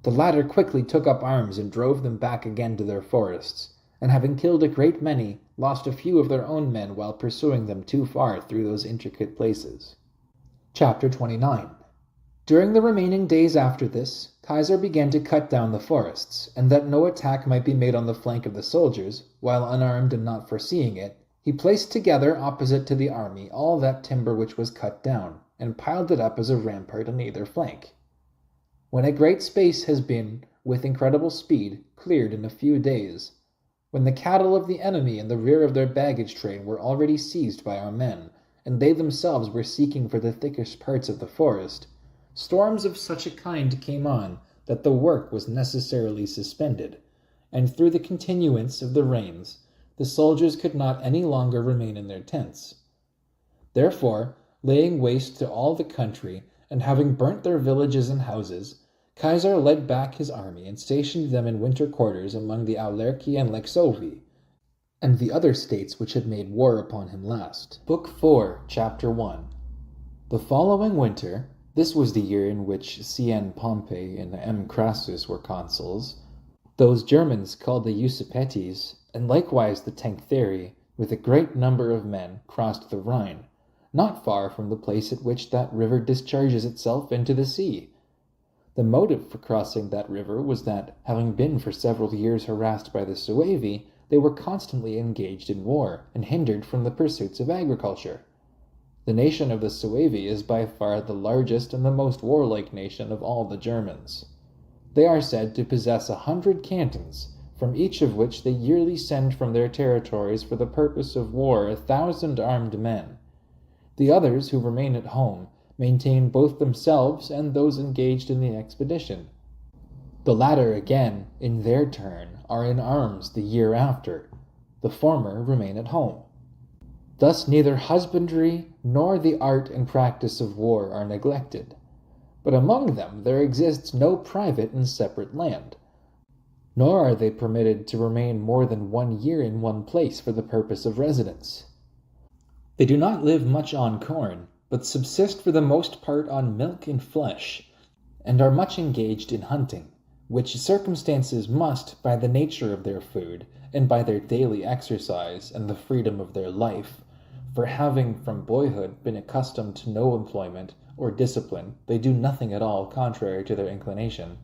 The latter quickly took up arms and drove them back again to their forests, and having killed a great many, lost a few of their own men while pursuing them too far through those intricate places. Chapter 29. During the remaining days after this, Caesar began to cut down the forests, and that no attack might be made on the flank of the soldiers, while unarmed and not foreseeing it, he placed together opposite to the army all that timber which was cut down, and piled it up as a rampart on either flank. when a great space has been, with incredible speed, cleared in a few days, when the cattle of the enemy in the rear of their baggage train were already seized by our men, and they themselves were seeking for the thickest parts of the forest, storms of such a kind came on that the work was necessarily suspended, and through the continuance of the rains, the soldiers could not any longer remain in their tents. Therefore, laying waste to all the country, and having burnt their villages and houses, Caesar led back his army and stationed them in winter quarters among the Aulerci and Lexovi, and the other states which had made war upon him last. Book 4, Chapter 1. The following winter, this was the year in which C.N. Pompey and M. Crassus were consuls, those Germans called the Usipetes, and likewise the Tencteri, with a great number of men, crossed the Rhine, not far from the place at which that river discharges itself into the sea. The motive for crossing that river was that, having been for several years harassed by the Suevi, they were constantly engaged in war and hindered from the pursuits of agriculture. The nation of the Suevi is by far the largest and the most warlike nation of all the Germans. They are said to possess 100 cantons, from each of which they yearly send from their territories for the purpose of war 1,000 armed men. The others, who remain at home, maintain both themselves and those engaged in the expedition. The latter, again, in their turn, are in arms the year after. The former remain at home. Thus neither husbandry nor the art and practice of war are neglected. But among them there exists no private and separate land, nor are they permitted to remain more than 1 year in one place for the purpose of residence. They do not live much on corn, but subsist for the most part on milk and flesh, and are much engaged in hunting, which circumstances must, by the nature of their food, and by their daily exercise, and the freedom of their life, for having from boyhood been accustomed to no employment or discipline, they do nothing at all contrary to their inclination,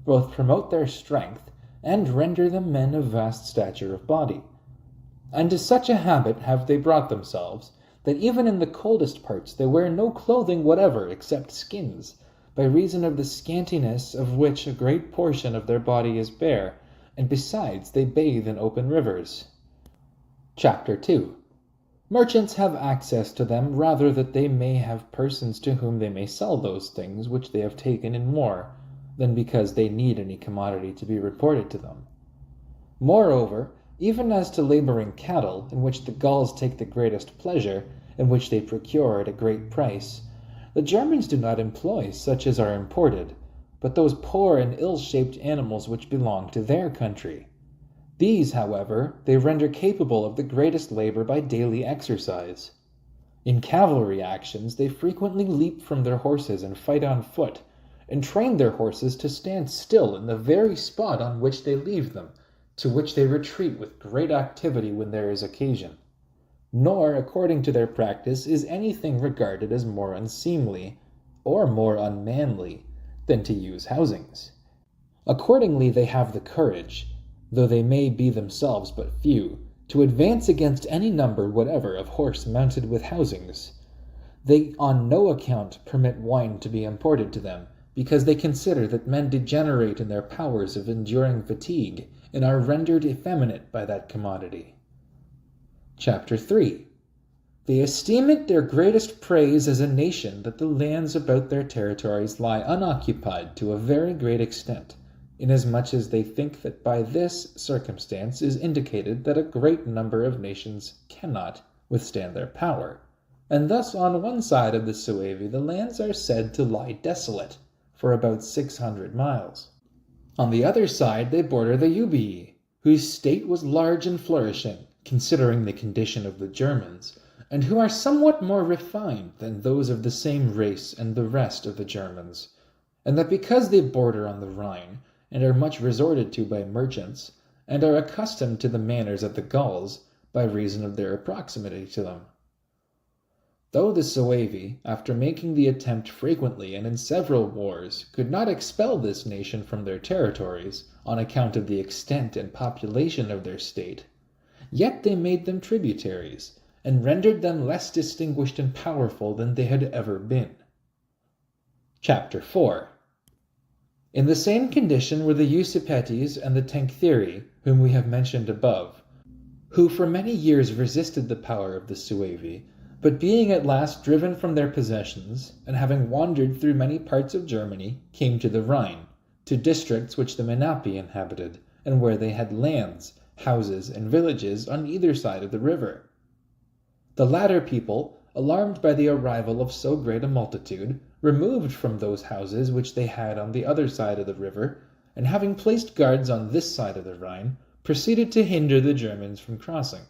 both promote their strength, and render them men of vast stature of body. And to such a habit have they brought themselves, that even in the coldest parts they wear no clothing whatever except skins, by reason of the scantiness of which a great portion of their body is bare, and besides they bathe in open rivers. Chapter 2. Merchants have access to them rather that they may have persons to whom they may sell those things which they have taken in war, than because they need any commodity to be reported to them. Moreover, even as to laboring cattle, in which the Gauls take the greatest pleasure, and which they procure at a great price, the Germans do not employ such as are imported, but those poor and ill-shaped animals which belong to their country. These, however, they render capable of the greatest labor by daily exercise. In cavalry actions they frequently leap from their horses and fight on foot, and train their horses to stand still in the very spot on which they leave them, to which they retreat with great activity when there is occasion. Nor, according to their practice, is anything regarded as more unseemly, or more unmanly, than to use housings. Accordingly they have the courage, though they may be themselves but few, to advance against any number whatever of horse mounted with housings. They on no account permit wine to be imported to them, because they consider that men degenerate in their powers of enduring fatigue, and are rendered effeminate by that commodity. Chapter 3. They esteem it their greatest praise as a nation that the lands about their territories lie unoccupied to a very great extent, inasmuch as they think that by this circumstance is indicated that a great number of nations cannot withstand their power, and thus on one side of the Suevi the lands are said to lie desolate for about 600 miles. On the other side they border the Ubii, whose state was large and flourishing, considering the condition of the Germans, and who are somewhat more refined than those of the same race and the rest of the Germans, and that because they border on the Rhine, and are much resorted to by merchants, and are accustomed to the manners of the Gauls, by reason of their proximity to them. Though the Suevi, after making the attempt frequently and in several wars, could not expel this nation from their territories, on account of the extent and population of their state, yet they made them tributaries, and rendered them less distinguished and powerful than they had ever been. Chapter 4. In the same condition were the Usipetes and the Tenctheri, whom we have mentioned above, who for many years resisted the power of the Suevi, but being at last driven from their possessions, and having wandered through many parts of Germany, came to the Rhine, to districts which the Menapi inhabited, and where they had lands, houses, and villages on either side of the river. The latter people, alarmed by the arrival of so great a multitude, removed from those houses which they had on the other side of the river, and having placed guards on this side of the Rhine, proceeded to hinder the Germans from crossing.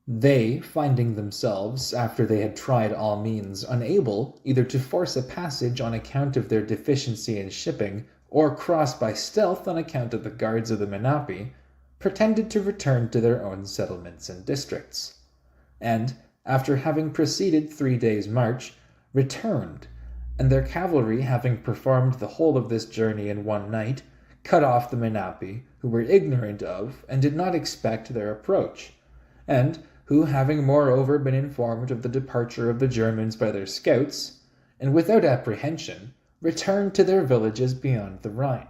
They, finding themselves, after they had tried all means, unable either to force a passage on account of their deficiency in shipping, or cross by stealth on account of the guards of the Menapi, pretended to return to their own settlements and districts, and, after having proceeded 3 days' march, returned, and their cavalry having performed the whole of this journey in one night, cut off the Menapi, who were ignorant of and did not expect their approach, and who, having moreover been informed of the departure of the Germans by their scouts, and without apprehension, returned to their villages beyond the Rhine.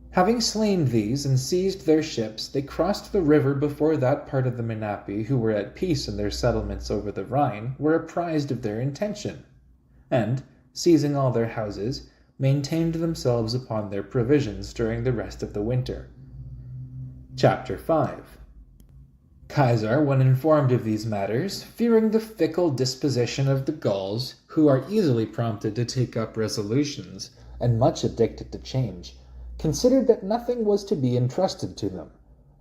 Having slain these and seized their ships, they crossed the river before that part of the Menapi who were at peace in their settlements over the Rhine were apprised of their intention, and, seizing all their houses, maintained themselves upon their provisions during the rest of the winter. Chapter 5. Caesar, when informed of these matters, fearing the fickle disposition of the Gauls, who are easily prompted to take up resolutions, and much addicted to change, considered that nothing was to be entrusted to them,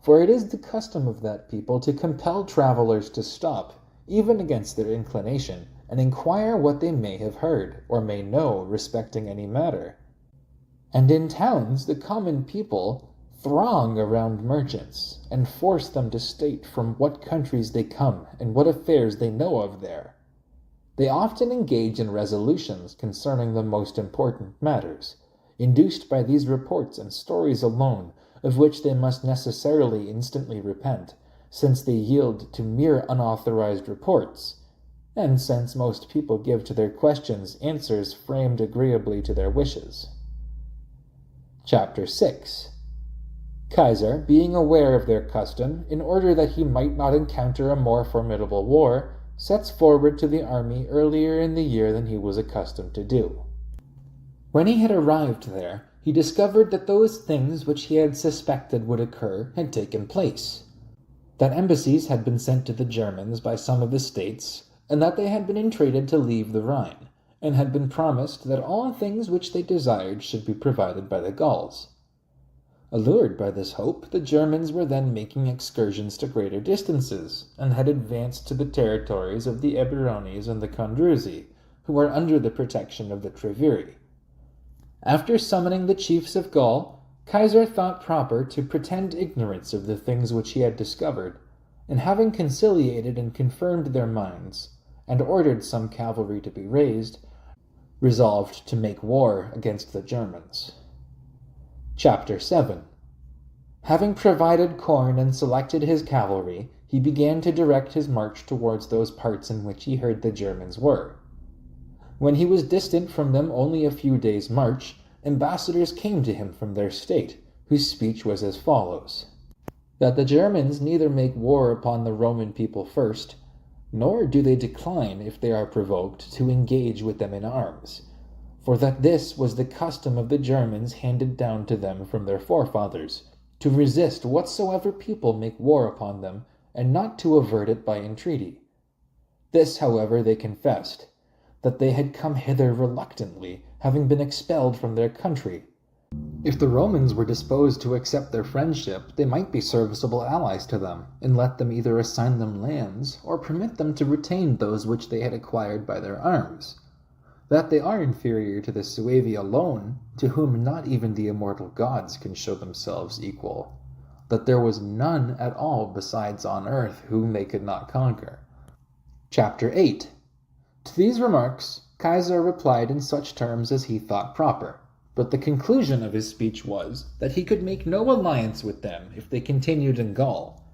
for it is the custom of that people to compel travelers to stop, even against their inclination, and inquire what they may have heard, or may know respecting any matter. And in towns the common people throng around merchants, and force them to state from what countries they come, and what affairs they know of there. They often engage in resolutions concerning the most important matters, induced by these reports and stories alone, of which they must necessarily instantly repent, since they yield to mere unauthorized reports, and since most people give to their questions answers framed agreeably to their wishes. Chapter 6. Caesar, being aware of their custom, in order that he might not encounter a more formidable war, sets forward to the army earlier in the year than he was accustomed to do. When he had arrived there, he discovered that those things which he had suspected would occur had taken place, that embassies had been sent to the Germans by some of the states, and that they had been entreated to leave the Rhine, and had been promised that all things which they desired should be provided by the Gauls. Allured by this hope, the Germans were then making excursions to greater distances, and had advanced to the territories of the Eburones and the Condrusi, who were under the protection of the Treviri. After summoning the chiefs of Gaul, Caesar thought proper to pretend ignorance of the things which he had discovered, and having conciliated and confirmed their minds, and ordered some cavalry to be raised, resolved to make war against the Germans. Chapter 7. Having provided corn and selected his cavalry, he began to direct his march towards those parts in which he heard the Germans were. When he was distant from them only a few days' march, ambassadors came to him from their state, whose speech was as follows: that the Germans neither make war upon the Roman people first, nor do they decline, if they are provoked, to engage with them in arms, for that this was the custom of the Germans handed down to them from their forefathers, to resist whatsoever people make war upon them, and not to avert it by entreaty. This, however, they confessed, that they had come hither reluctantly, having been expelled from their country. If the Romans were disposed to accept their friendship, they might be serviceable allies to them, and let them either assign them lands, or permit them to retain those which they had acquired by their arms. That they are inferior to the Suevi alone, to whom not even the immortal gods can show themselves equal. That there was none at all besides on earth whom they could not conquer. Chapter 8. To these remarks, Caesar replied in such terms as he thought proper, but the conclusion of his speech was that he could make no alliance with them if they continued in Gaul,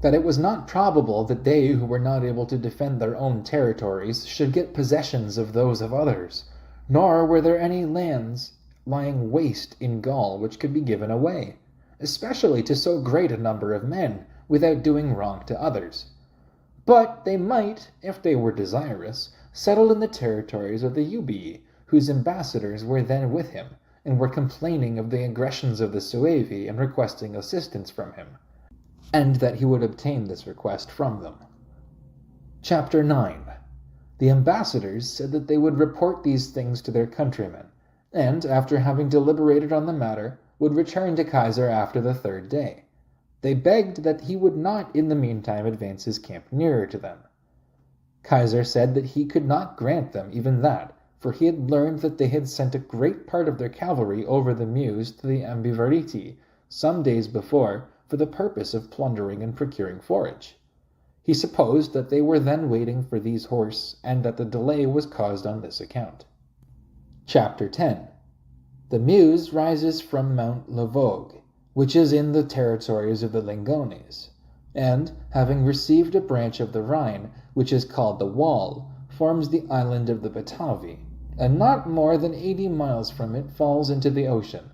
that it was not probable that they who were not able to defend their own territories should get possessions of those of others, nor were there any lands lying waste in Gaul which could be given away, especially to so great a number of men, without doing wrong to others. But they might, if they were desirous, settle in the territories of the Ubii, whose ambassadors were then with him, and were complaining of the aggressions of the Suevi and requesting assistance from him, and that he would obtain this request from them. Chapter 9. The ambassadors said that they would report these things to their countrymen, and, after having deliberated on the matter, would return to Caesar after the third day. They begged that he would not in the meantime advance his camp nearer to them. Caesar said that he could not grant them even that, for he had learned that they had sent a great part of their cavalry over the Meuse to the Ambivariti some days before for the purpose of plundering and procuring forage. He supposed that they were then waiting for these horse, and that the delay was caused on this account. Chapter 10. The Meuse rises from Mount Lavogue, which is in the territories of the Lingones, and, having received a branch of the Rhine, which is called the Wall, forms the island of the Batavi, and not more than 80 miles from it falls into the ocean.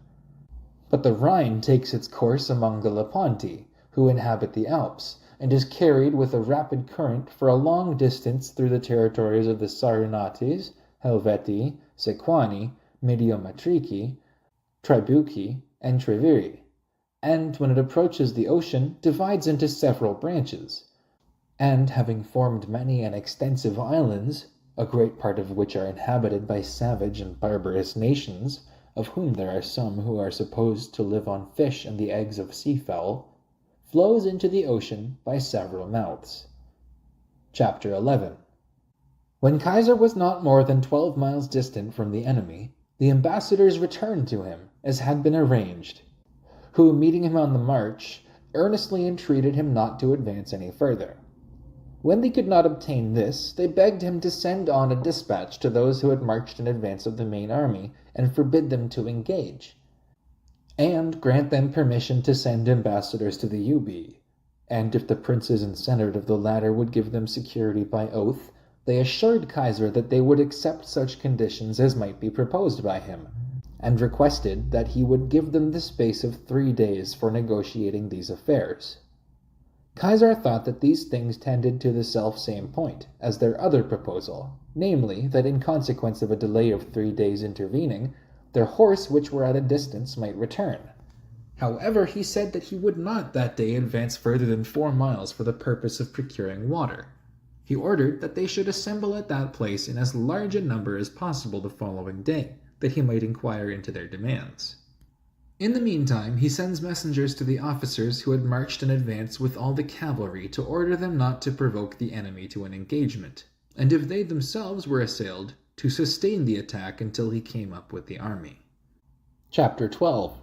But the Rhine takes its course among the Leponti, who inhabit the Alps, and is carried with a rapid current for a long distance through the territories of the Sarunates, Helvetii, Sequani, Mediomatrici, Tribuci, and Treviri, and when it approaches the ocean divides into several branches, and having formed many and extensive islands, a great part of which are inhabited by savage and barbarous nations, of whom there are some who are supposed to live on fish and the eggs of seafowl, flows into the ocean by several mouths. Chapter 11. When Caesar was not more than 12 miles distant from the enemy, the ambassadors returned to him, as had been arranged, who, meeting him on the march, earnestly entreated him not to advance any further. When they could not obtain this, they begged him to send on a dispatch to those who had marched in advance of the main army, and forbid them to engage, and grant them permission to send ambassadors to the Ubii, and if the princes and senate of the latter would give them security by oath, they assured Caesar that they would accept such conditions as might be proposed by him, and requested that he would give them the space of 3 days for negotiating these affairs. Caesar thought that these things tended to the self-same point as their other proposal, namely, that in consequence of a delay of 3 days intervening, their horse which were at a distance might return. However, he said that he would not that day advance further than 4 miles for the purpose of procuring water. He ordered that they should assemble at that place in as large a number as possible the following day, that he might inquire into their demands. In the meantime, he sends messengers to the officers who had marched in advance with all the cavalry to order them not to provoke the enemy to an engagement, and if they themselves were assailed, to sustain the attack until he came up with the army. Chapter 12.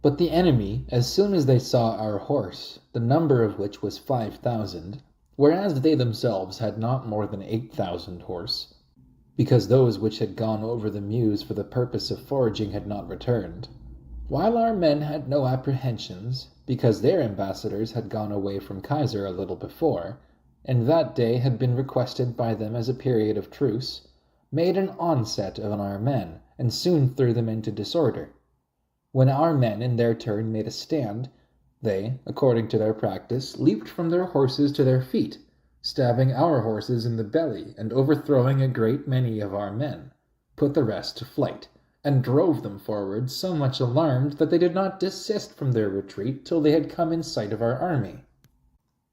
But the enemy, as soon as they saw our horse, the number of which was 5,000, whereas they themselves had not more than 8,000 horse, because those which had gone over the Meuse for the purpose of foraging had not returned, while our men had no apprehensions, because their ambassadors had gone away from Caesar a little before, and that day had been requested by them as a period of truce, made an onset on our men, and soon threw them into disorder. When our men in their turn made a stand, they, according to their practice, leaped from their horses to their feet, stabbing our horses in the belly, and overthrowing a great many of our men, put the rest to flight, and drove them forward so much alarmed that they did not desist from their retreat till they had come in sight of our army.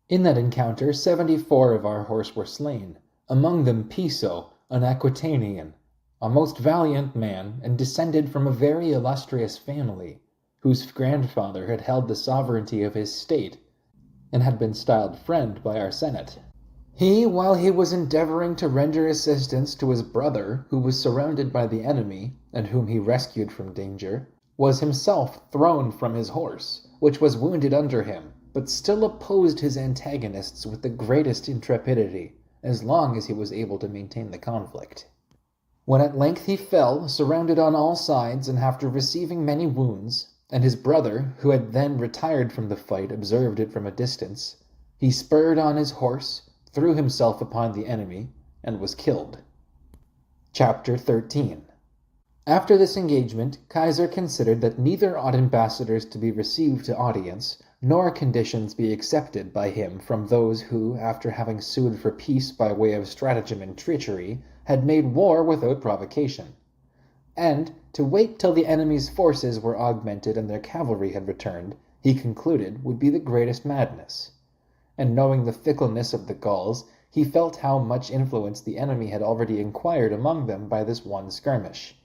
In that encounter 74 of our horse were slain, among them Piso, an Aquitanian, a most valiant man, and descended from a very illustrious family, whose grandfather had held the sovereignty of his state, and had been styled friend by our senate. He, while he was endeavoring to render assistance to his brother, who was surrounded by the enemy, and whom he rescued from danger, was himself thrown from his horse, which was wounded under him, but still opposed his antagonists with the greatest intrepidity, as long as he was able to maintain the conflict. When at length he fell, surrounded on all sides, and after receiving many wounds, and his brother, who had then retired from the fight, observed it from a distance, he spurred on his horse, threw himself upon the enemy, and was killed. Chapter 13. After this engagement, Caesar considered that neither ought ambassadors to be received to audience, nor conditions be accepted by him from those who, after having sued for peace by way of stratagem and treachery, had made war without provocation. And, to wait till the enemy's forces were augmented and their cavalry had returned, he concluded would be the greatest madness. And knowing the fickleness of the Gauls, he felt how much influence the enemy had already acquired among them by this one skirmish.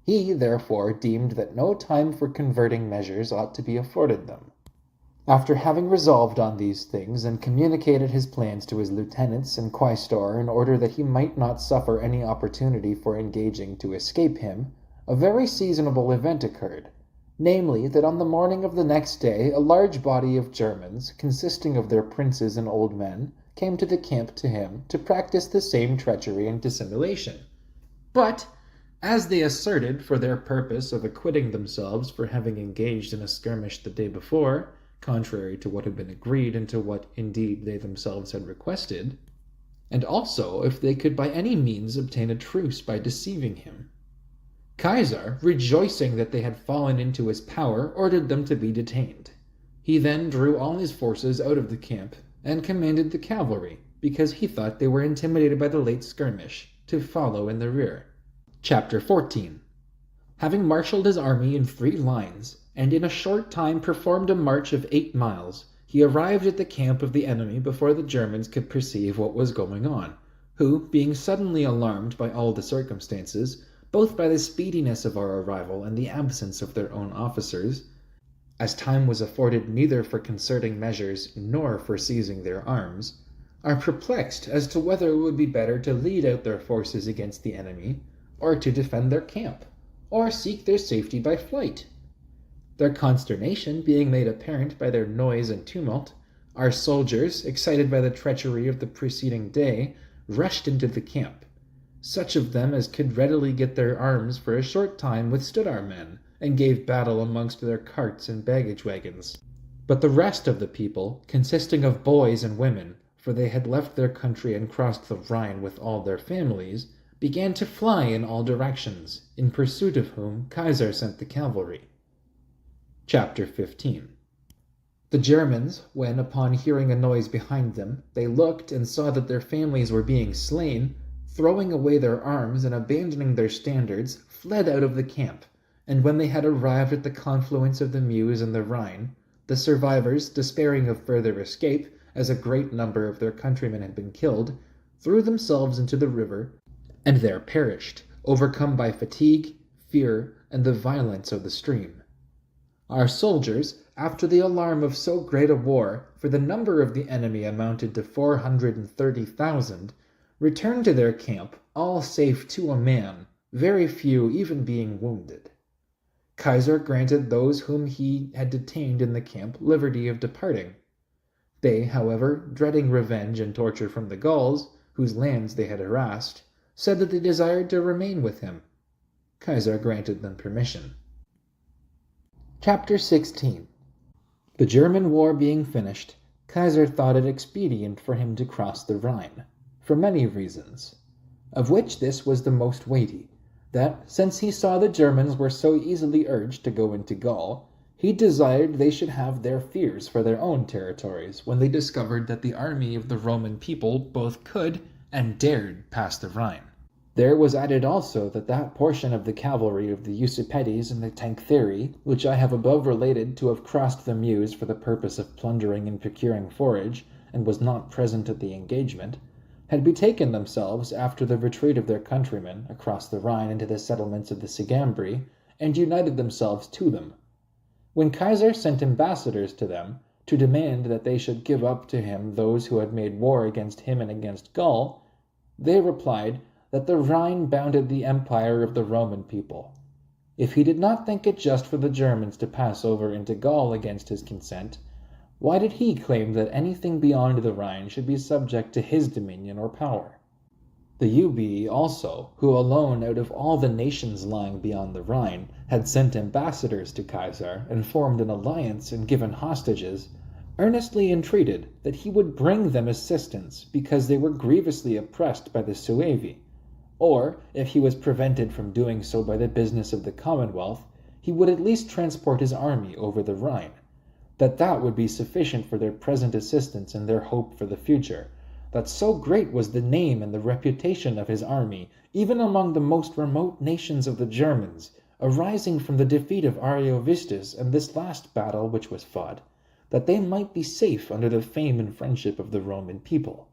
He, therefore, deemed that no time for converting measures ought to be afforded them. After having resolved on these things, and communicated his plans to his lieutenants and quaestor in order that he might not suffer any opportunity for engaging to escape him, a very seasonable event occurred, namely, that on the morning of the next day a large body of Germans, consisting of their princes and old men, came to the camp to him to practice the same treachery and dissimulation. But, as they asserted for their purpose of acquitting themselves for having engaged in a skirmish the day before, contrary to what had been agreed and to what indeed they themselves had requested, and also if they could by any means obtain a truce by deceiving him, Caesar, rejoicing that they had fallen into his power, ordered them to be detained. He then drew all his forces out of the camp and commanded the cavalry, because he thought they were intimidated by the late skirmish, to follow in the rear. Chapter 14. Having marshaled his army in 3 lines, and in a short time performed a march of 8 miles, he arrived at the camp of the enemy before the Germans could perceive what was going on, who, being suddenly alarmed by all the circumstances, both by the speediness of our arrival and the absence of their own officers, as time was afforded neither for concerting measures nor for seizing their arms, are perplexed as to whether it would be better to lead out their forces against the enemy, or to defend their camp, or seek their safety by flight. Their consternation being made apparent by their noise and tumult, our soldiers, excited by the treachery of the preceding day, rushed into the camp. Such of them as could readily get their arms for a short time withstood our men, and gave battle amongst their carts and baggage wagons. But the rest of the people, consisting of boys and women, for they had left their country and crossed the Rhine with all their families, began to fly in all directions, in pursuit of whom Caesar sent the cavalry. Chapter 15. The Germans, when, upon hearing a noise behind them, they looked and saw that their families were being slain, throwing away their arms and abandoning their standards, fled out of the camp, and when they had arrived at the confluence of the Meuse and the Rhine, the survivors, despairing of further escape, as a great number of their countrymen had been killed, threw themselves into the river, and there perished, overcome by fatigue, fear, and the violence of the stream. Our soldiers, after the alarm of so great a war, for the number of the enemy amounted to 430,000, returned to their camp, all safe to a man, very few even being wounded. Caesar granted those whom he had detained in the camp liberty of departing. They, however, dreading revenge and torture from the Gauls, whose lands they had harassed, said that they desired to remain with him. Caesar granted them permission. Chapter 16. The German war being finished, Caesar thought it expedient for him to cross the Rhine, for many reasons, of which this was the most weighty, that, since he saw the Germans were so easily urged to go into Gaul, he desired they should have their fears for their own territories when they discovered that the army of the Roman people both could and dared pass the Rhine. There was added also that portion of the cavalry of the Usipetes and the Tanchtheri, which I have above related to have crossed the Meuse for the purpose of plundering and procuring forage, and was not present at the engagement, had betaken themselves, after the retreat of their countrymen, across the Rhine into the settlements of the Sigambri, and united themselves to them. When Caesar sent ambassadors to them, to demand that they should give up to him those who had made war against him and against Gaul, they replied that the Rhine bounded the empire of the Roman people. If he did not think it just for the Germans to pass over into Gaul against his consent, why did he claim that anything beyond the Rhine should be subject to his dominion or power? The Ubii also, who alone out of all the nations lying beyond the Rhine had sent ambassadors to Caesar and formed an alliance and given hostages, earnestly entreated that he would bring them assistance because they were grievously oppressed by the Suevi, or, if he was prevented from doing so by the business of the Commonwealth, he would at least transport his army over the Rhine, that would be sufficient for their present assistance and their hope for the future, that so great was the name and the reputation of his army, even among the most remote nations of the Germans, arising from the defeat of Ariovistus and this last battle which was fought, that they might be safe under the fame and friendship of the Roman people.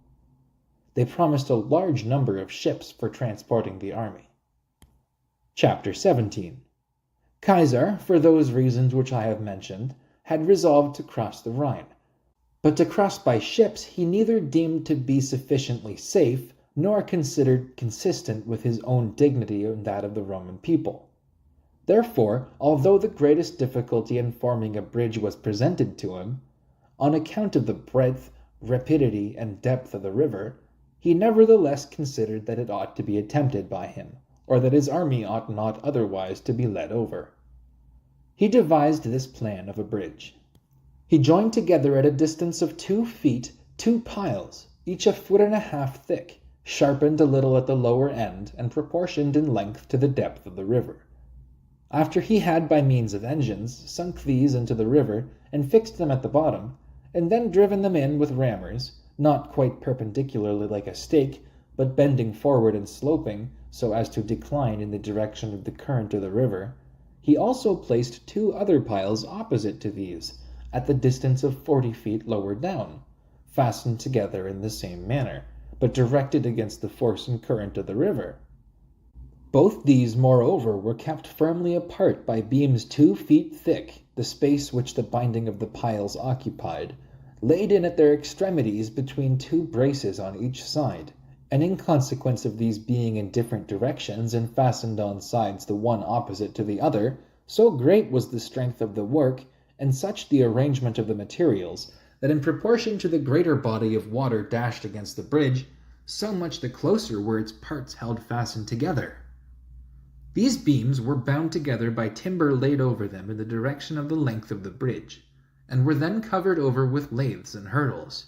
They promised a large number of ships for transporting the army. Chapter 17. Caesar, for those reasons which I have mentioned, had resolved to cross the Rhine. But to cross by ships he neither deemed to be sufficiently safe, nor considered consistent with his own dignity and that of the Roman people. Therefore, although the greatest difficulty in forming a bridge was presented to him, on account of the breadth, rapidity, and depth of the river, he nevertheless considered that it ought to be attempted by him, or that his army ought not otherwise to be led over. He devised this plan of a bridge. He joined together at a distance of 2 feet 2 piles, each 1.5 feet thick, sharpened a little at the lower end, and proportioned in length to the depth of the river. After he had, by means of engines, sunk these into the river, and fixed them at the bottom, and then driven them in with rammers, not quite perpendicularly like a stake, but bending forward and sloping, so as to decline in the direction of the current of the river, he also placed 2 other piles opposite to these, at the distance of 40 feet lower down, fastened together in the same manner, but directed against the force and current of the river. Both these, moreover, were kept firmly apart by beams 2 feet thick, the space which the binding of the piles occupied, laid in at their extremities between 2 braces on each side, and in consequence of these being in different directions and fastened on sides the one opposite to the other, so great was the strength of the work, and such the arrangement of the materials, that in proportion to the greater body of water dashed against the bridge, so much the closer were its parts held fastened together. These beams were bound together by timber laid over them in the direction of the length of the bridge, and were then covered over with laths and hurdles.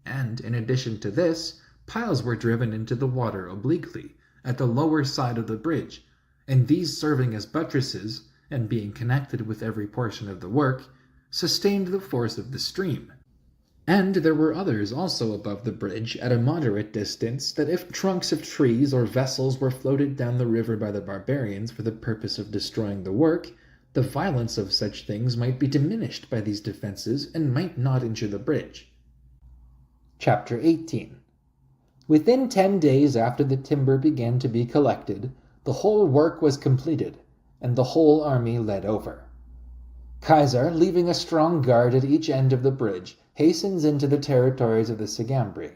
And, in addition to this, piles were driven into the water obliquely, at the lower side of the bridge, and these serving as buttresses, and being connected with every portion of the work, sustained the force of the stream. And there were others also above the bridge at a moderate distance, that if trunks of trees or vessels were floated down the river by the barbarians for the purpose of destroying the work, the violence of such things might be diminished by these defenses and might not injure the bridge. Chapter 18. Within 10 days after the timber began to be collected, the whole work was completed, and the whole army led over. Caesar, leaving a strong guard at each end of the bridge, hastens into the territories of the Sigambri.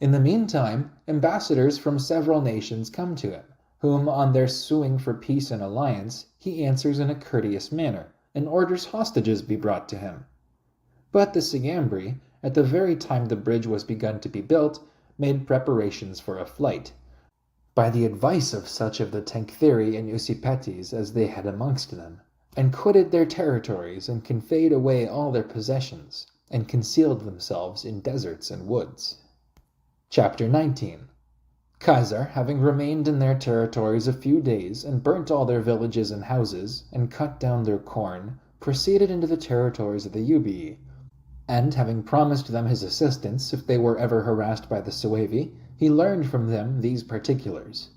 In the meantime, ambassadors from several nations come to him, whom, on their suing for peace and alliance, he answers in a courteous manner, and orders hostages be brought to him. But the Sigambri, at the very time the bridge was begun to be built, made preparations for a flight, by the advice of such of the Tenctheri and Usipetes as they had amongst them, and quitted their territories and conveyed away all their possessions, and concealed themselves in deserts and woods. Chapter 19. Caesar, having remained in their territories a few days, and burnt all their villages and houses, and cut down their corn, proceeded into the territories of the Ubii, and having promised them his assistance if they were ever harassed by the Suevi, he learned from them these particulars: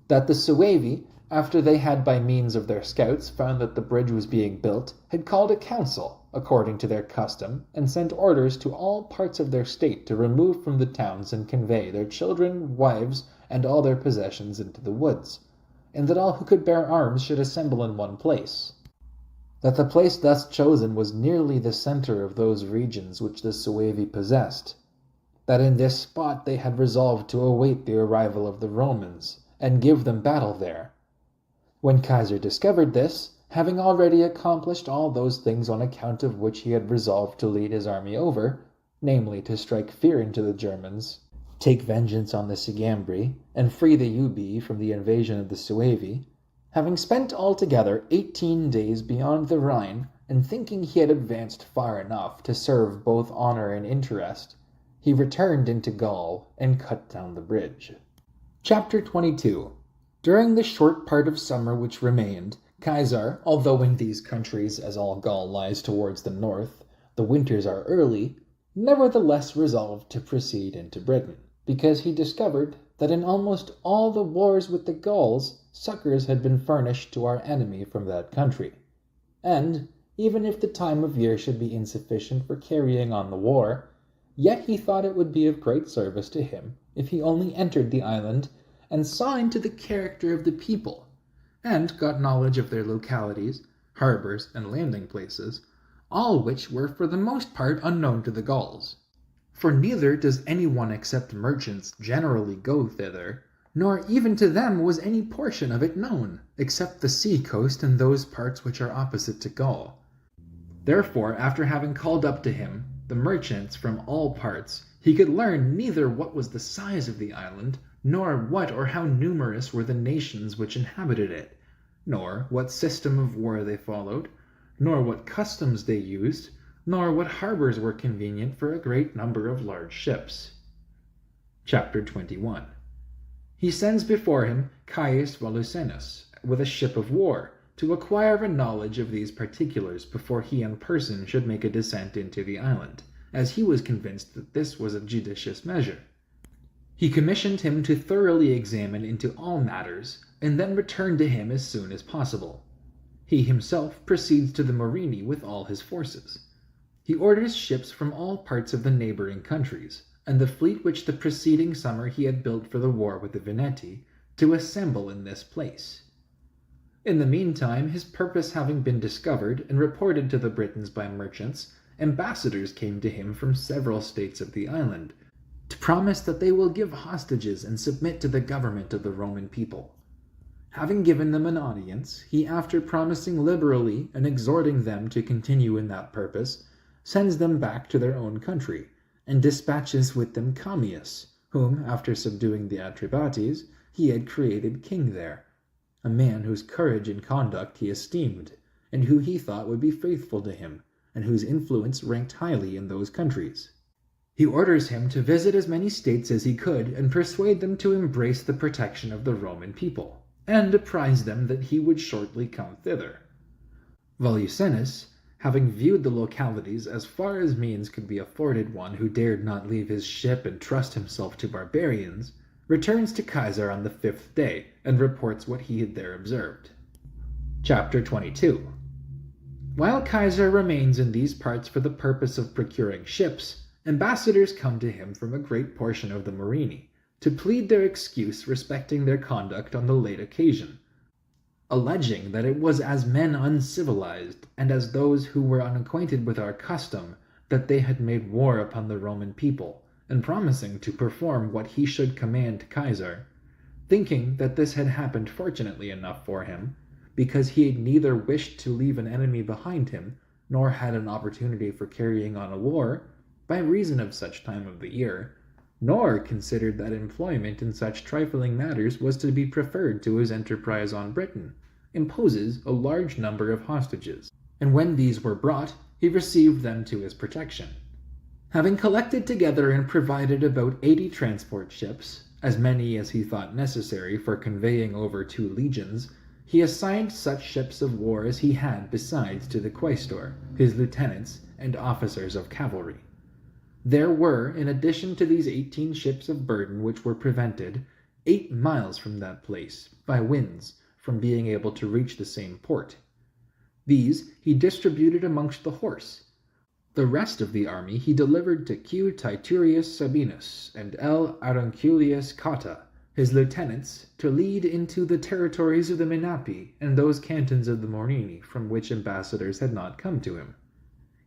that the Suevi, after they had by means of their scouts found that the bridge was being built, had called a council, according to their custom, and sent orders to all parts of their state to remove from the towns and convey their children, wives, and all their possessions into the woods, and that all who could bear arms should assemble in one place. That the place thus chosen was nearly the center of those regions which the Suevi possessed, that in this spot they had resolved to await the arrival of the Romans, and give them battle there. When Caesar discovered this, having already accomplished all those things on account of which he had resolved to lead his army over, namely to strike fear into the Germans, take vengeance on the Sigambri, and free the Ubii from the invasion of the Suevi, having spent altogether 18 days beyond the Rhine, and thinking he had advanced far enough to serve both honor and interest, he returned into Gaul and cut down the bridge. Chapter 22. During the short part of summer which remained, Caesar, although in these countries, as all Gaul lies towards the north, the winters are early, nevertheless resolved to proceed into Britain, because he discovered that in almost all the wars with the Gauls, succors had been furnished to our enemy from that country. And, even if the time of year should be insufficient for carrying on the war, yet he thought it would be of great service to him if he only entered the island and saw into the character of the people, and got knowledge of their localities, harbors, and landing places, all which were for the most part unknown to the Gauls. For neither does any one except merchants generally go thither, nor even to them was any portion of it known, except the sea coast and those parts which are opposite to Gaul. Therefore, after having called up to him the merchants from all parts, he could learn neither what was the size of the island, nor what or how numerous were the nations which inhabited it, nor what system of war they followed, nor what customs they used, nor what harbors were convenient for a great number of large ships. Chapter 21. He sends before him Gaius Julius with a ship of war, to acquire a knowledge of these particulars before he in person should make a descent into the island, as he was convinced that this was a judicious measure. He commissioned him to thoroughly examine into all matters, and then return to him as soon as possible. He himself proceeds to the Morini with all his forces. He orders ships from all parts of the neighboring countries, and the fleet which the preceding summer he had built for the war with the Veneti, to assemble in this place. In the meantime, his purpose having been discovered and reported to the Britons by merchants, ambassadors came to him from several states of the island, to promise that they will give hostages and submit to the government of the Roman people. Having given them an audience, he, after promising liberally and exhorting them to continue in that purpose, sends them back to their own country, and dispatches with them Commius, whom, after subduing the Atrebates, he had created king there, a man whose courage and conduct he esteemed, and who he thought would be faithful to him, and whose influence ranked highly in those countries. He orders him to visit as many states as he could and persuade them to embrace the protection of the Roman people, and apprise them that he would shortly come thither. Volusenus, having viewed the localities as far as means could be afforded one who dared not leave his ship and trust himself to barbarians, returns to Caesar on the 5th day, and reports what he had there observed. Chapter 22. While Caesar remains in these parts for the purpose of procuring ships, ambassadors come to him from a great portion of the Morini, to plead their excuse respecting their conduct on the late occasion, alleging that it was as men uncivilized, and as those who were unacquainted with our custom, that they had made war upon the Roman people, and promising to perform what he should command Caesar, thinking that this had happened fortunately enough for him, because he had neither wished to leave an enemy behind him, nor had an opportunity for carrying on a war, by reason of such time of the year, nor considered that employment in such trifling matters was to be preferred to his enterprise on Britain, imposes a large number of hostages, and when these were brought, he received them to his protection. Having collected together and provided about 80 transport ships, as many as he thought necessary for conveying over 2 legions, he assigned such ships of war as he had besides to the quaestor, his lieutenants, and officers of cavalry. There were, in addition to these 18 ships of burden which were prevented, 8 miles from that place, by winds, from being able to reach the same port. These he distributed amongst the horse. The rest of the army he delivered to Q. Titurius Sabinus and L. Aurunculius Cotta, his lieutenants, to lead into the territories of the Menapi and those cantons of the Morini from which ambassadors had not come to him.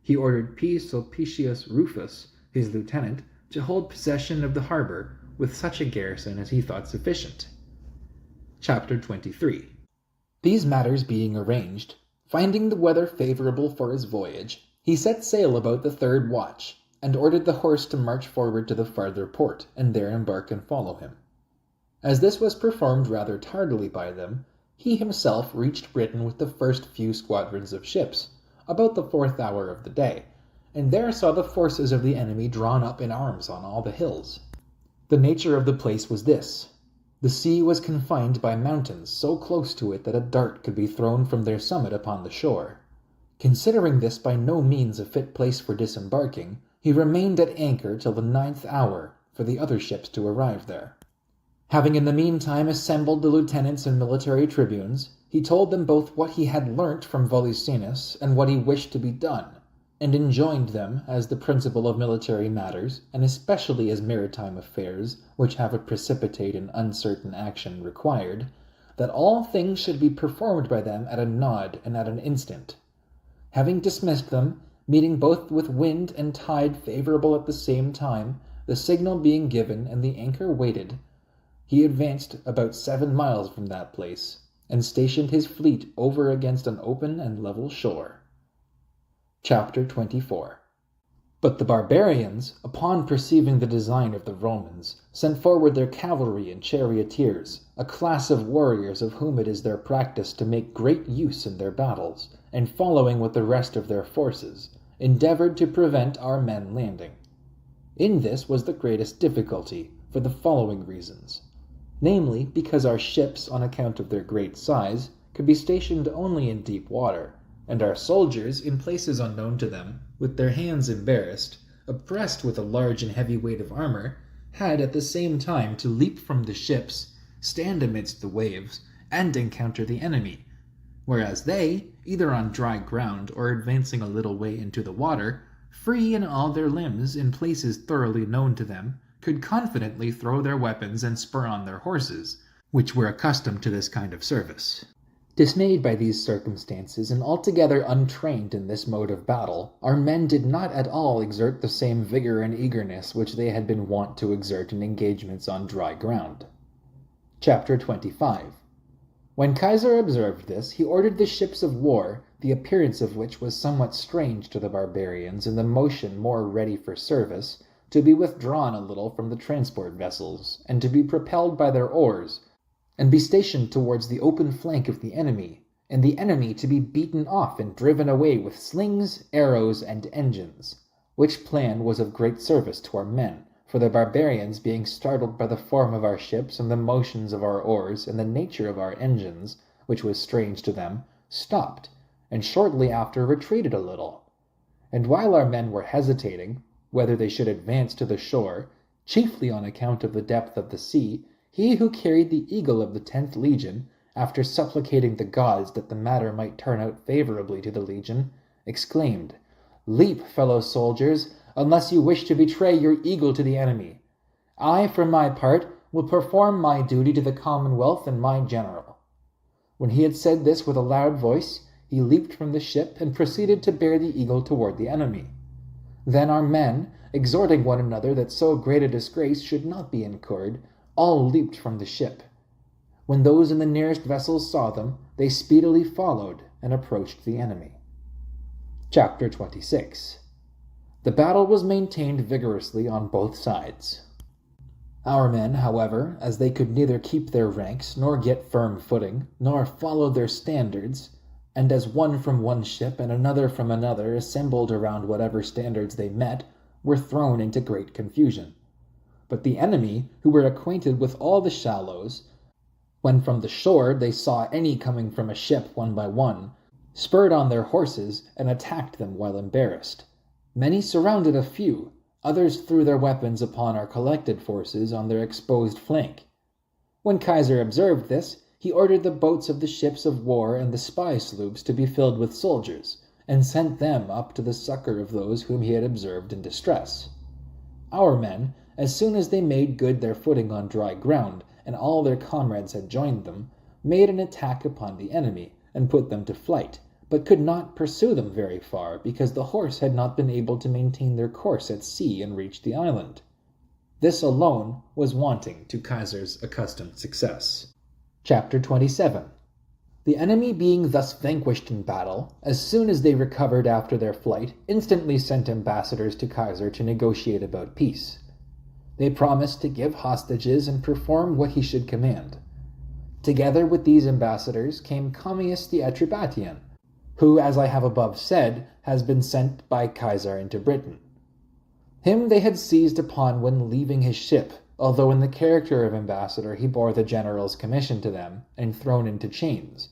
He ordered P. Sulpicius Rufus, his lieutenant, to hold possession of the harbor with such a garrison as he thought sufficient. Chapter 23. These matters being arranged, finding the weather favorable for his voyage, he set sail about the 3rd watch, and ordered the horse to march forward to the farther port, and there embark and follow him. As this was performed rather tardily by them, he himself reached Britain with the first few squadrons of ships, about the 4th hour of the day, and there saw the forces of the enemy drawn up in arms on all the hills. The nature of the place was this. The sea was confined by mountains so close to it that a dart could be thrown from their summit upon the shore. Considering this by no means a fit place for disembarking, he remained at anchor till the 9th hour for the other ships to arrive there. Having in the meantime assembled the lieutenants and military tribunes, he told them both what he had learnt from Volusinus and what he wished to be done, and enjoined them, as the principal of military matters, and especially as maritime affairs, which have a precipitate and uncertain action required, that all things should be performed by them at a nod and at an instant. Having dismissed them, meeting both with wind and tide favorable at the same time, the signal being given and the anchor weighed, he advanced about 7 miles from that place, and stationed his fleet over against an open and level shore. Chapter 24. But the barbarians, upon perceiving the design of the Romans, sent forward their cavalry and charioteers, a class of warriors of whom it is their practice to make great use in their battles, and following with the rest of their forces, endeavored to prevent our men landing. In this was the greatest difficulty, for the following reasons. Namely, because our ships, on account of their great size, could be stationed only in deep water, and our soldiers, in places unknown to them, with their hands embarrassed, oppressed with a large and heavy weight of armor, had at the same time to leap from the ships, stand amidst the waves, and encounter the enemy, whereas they, either on dry ground or advancing a little way into the water, free in all their limbs in places thoroughly known to them, could confidently throw their weapons and spur on their horses, which were accustomed to this kind of service. Dismayed by these circumstances, and altogether untrained in this mode of battle, our men did not at all exert the same vigor and eagerness which they had been wont to exert in engagements on dry ground. Chapter 25. When Caesar observed this, he ordered the ships of war, the appearance of which was somewhat strange to the barbarians, and the motion more ready for service, to be withdrawn a little from the transport vessels, and to be propelled by their oars, and be stationed towards the open flank of the enemy, and the enemy to be beaten off and driven away with slings, arrows, and engines, which plan was of great service to our men, for the barbarians, being startled by the form of our ships and the motions of our oars and the nature of our engines, which was strange to them, stopped, and shortly after retreated a little. And while our men were hesitating whether they should advance to the shore, chiefly on account of the depth of the sea, he who carried the eagle of the 10th Legion, after supplicating the gods that the matter might turn out favorably to the legion, exclaimed, "Leap, fellow soldiers, unless you wish to betray your eagle to the enemy. I, for my part, will perform my duty to the Commonwealth and my general." When he had said this with a loud voice, he leaped from the ship and proceeded to bear the eagle toward the enemy. Then our men, exhorting one another that so great a disgrace should not be incurred, all leaped from the ship. When those in the nearest vessels saw them, they speedily followed and approached the enemy. Chapter 26. The battle was maintained vigorously on both sides. Our men, however, as they could neither keep their ranks, nor get firm footing, nor follow their standards, and as one from one ship and another from another assembled around whatever standards they met, were thrown into great confusion. But the enemy, who were acquainted with all the shallows, when from the shore they saw any coming from a ship one by one, spurred on their horses and attacked them while embarrassed. Many surrounded a few, others threw their weapons upon our collected forces on their exposed flank. When Caesar observed this, he ordered the boats of the ships of war and the spy sloops to be filled with soldiers, and sent them up to the succor of those whom he had observed in distress. Our men, as soon as they made good their footing on dry ground, and all their comrades had joined them, made an attack upon the enemy, and put them to flight, but could not pursue them very far, because the horse had not been able to maintain their course at sea and reach the island. This alone was wanting to Caesar's accustomed success. Chapter 27. The enemy being thus vanquished in battle, as soon as they recovered after their flight, instantly sent ambassadors to Caesar to negotiate about peace. They promised to give hostages and perform what he should command. Together with these ambassadors came Commius the Atrebatian, who, as I have above said, has been sent by Caesar into Britain. Him they had seized upon when leaving his ship, although in the character of ambassador he bore the general's commission to them, and thrown into chains.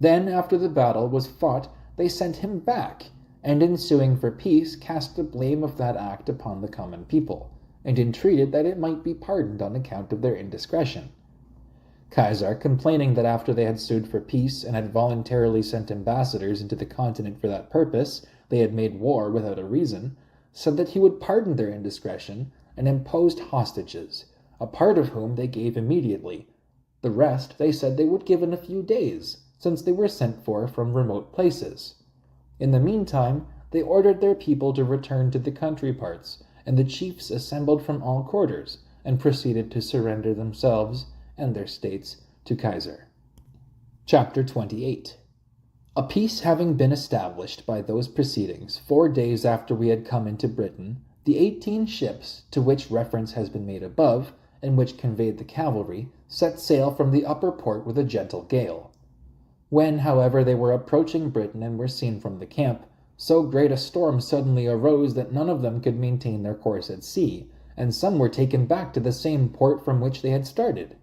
Then, after the battle was fought, they sent him back, and in suing for peace cast the blame of that act upon the common people, and entreated that it might be pardoned on account of their indiscretion. Caesar, complaining that after they had sued for peace and had voluntarily sent ambassadors into the continent for that purpose, they had made war without a reason, said that he would pardon their indiscretion, and imposed hostages, a part of whom they gave immediately. The rest they said they would give in a few days, since they were sent for from remote places. In the meantime, they ordered their people to return to the country parts, and the chiefs assembled from all quarters, and proceeded to surrender themselves and their states to Caesar. Chapter 28. A peace having been established by those proceedings 4 days after we had come into Britain, the 18 ships, to which reference has been made above, and which conveyed the cavalry, set sail from the upper port with a gentle gale. When, however, they were approaching Britain and were seen from the camp, so great a storm suddenly arose that none of them could maintain their course at sea, and some were taken back to the same port from which they had started.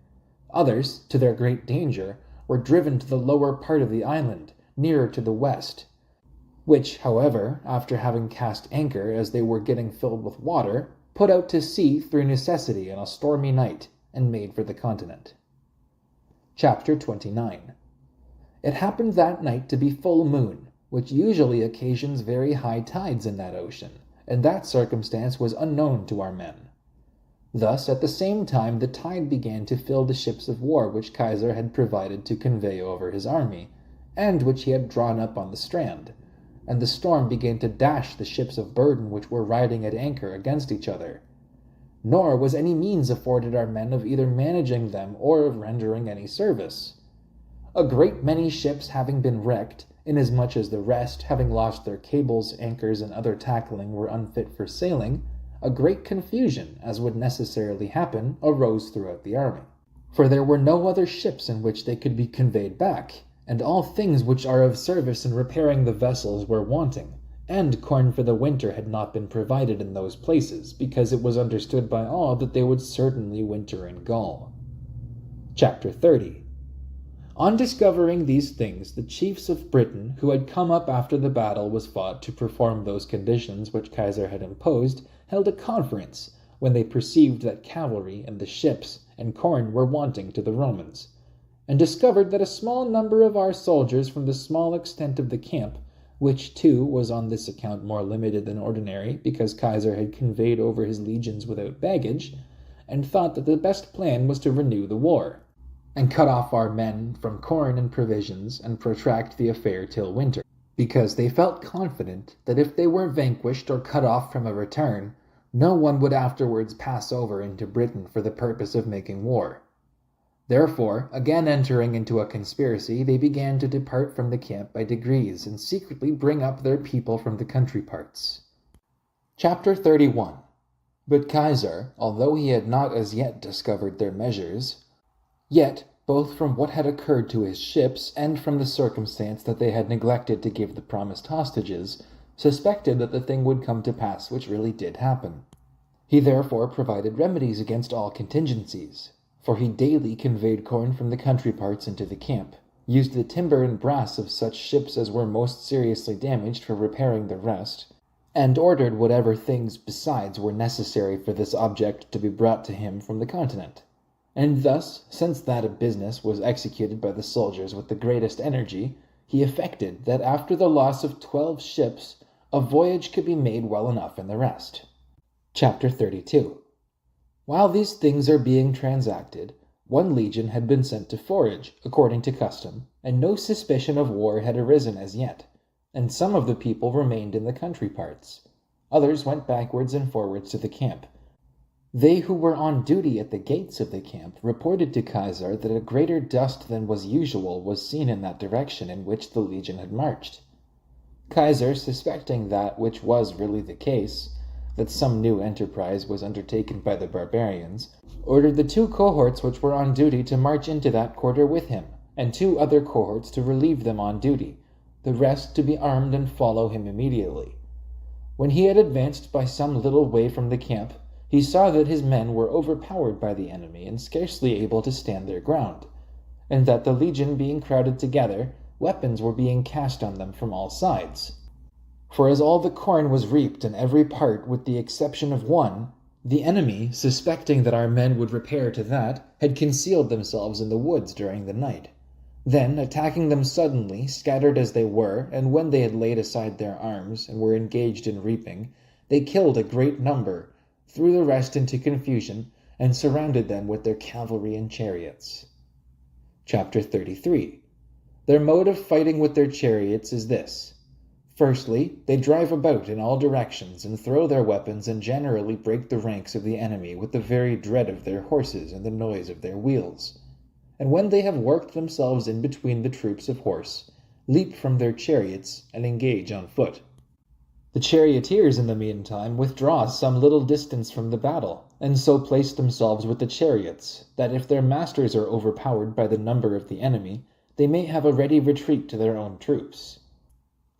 Others, to their great danger, were driven to the lower part of the island, nearer to the west, which, however, after having cast anchor as they were getting filled with water, put out to sea through necessity on a stormy night, and made for the continent. Chapter 29. It happened that night to be full moon, which usually occasions very high tides in that ocean, and that circumstance was unknown to our men. Thus, at the same time, the tide began to fill the ships of war which Caesar had provided to convey over his army, and which he had drawn up on the strand, and the storm began to dash the ships of burden which were riding at anchor against each other. Nor was any means afforded our men of either managing them or of rendering any service. A great many ships having been wrecked, inasmuch as the rest, having lost their cables, anchors, and other tackling, were unfit for sailing, a great confusion, as would necessarily happen, arose throughout the army. For there were no other ships in which they could be conveyed back, and all things which are of service in repairing the vessels were wanting, and corn for the winter had not been provided in those places, because it was understood by all that they would certainly winter in Gaul. Chapter 30. On discovering these things, the chiefs of Britain, who had come up after the battle was fought to perform those conditions which Caesar had imposed, held a conference, when they perceived that cavalry and the ships and corn were wanting to the Romans, and discovered that a small number of our soldiers from the small extent of the camp, which too was on this account more limited than ordinary, because Caesar had conveyed over his legions without baggage, and thought that the best plan was to renew the war, and cut off our men from corn and provisions, and protract the affair till winter, because they felt confident that if they were vanquished or cut off from a return, no one would afterwards pass over into Britain for the purpose of making war. Therefore, again entering into a conspiracy, they began to depart from the camp by degrees, and secretly bring up their people from the country parts. Chapter 31. But Caesar, although he had not as yet discovered their measures, yet, both from what had occurred to his ships, and from the circumstance that they had neglected to give the promised hostages, suspected that the thing would come to pass which really did happen. He therefore provided remedies against all contingencies, for he daily conveyed corn from the country parts into the camp, used the timber and brass of such ships as were most seriously damaged for repairing the rest, and ordered whatever things besides were necessary for this object to be brought to him from the continent. And thus, since that business was executed by the soldiers with the greatest energy, he effected that after the loss of 12 ships, a voyage could be made well enough in the rest. Chapter 32. While these things are being transacted, one legion had been sent to forage, according to custom, and no suspicion of war had arisen as yet, and some of the people remained in the country parts. Others went backwards and forwards to the camp. They who were on duty at the gates of the camp reported to Caesar that a greater dust than was usual was seen in that direction in which the legion had marched. Caesar, suspecting that which was really the case, that some new enterprise was undertaken by the barbarians, ordered the 2 cohorts which were on duty to march into that quarter with him, and 2 other cohorts to relieve them on duty, the rest to be armed and follow him immediately. When he had advanced by some little way from the camp, he saw that his men were overpowered by the enemy and scarcely able to stand their ground, and that the legion being crowded together, weapons were being cast on them from all sides. For as all the corn was reaped in every part with the exception of one, the enemy, suspecting that our men would repair to that, had concealed themselves in the woods during the night. Then, attacking them suddenly, scattered as they were, and when they had laid aside their arms and were engaged in reaping, they killed a great number, threw the rest into confusion, and surrounded them with their cavalry and chariots. Chapter 33. Their mode of fighting with their chariots is this. Firstly, they drive about in all directions and throw their weapons and generally break the ranks of the enemy with the very dread of their horses and the noise of their wheels. And when they have worked themselves in between the troops of horse, leap from their chariots and engage on foot. The charioteers, in the meantime, withdraw some little distance from the battle, and so place themselves with the chariots, that if their masters are overpowered by the number of the enemy, they may have a ready retreat to their own troops.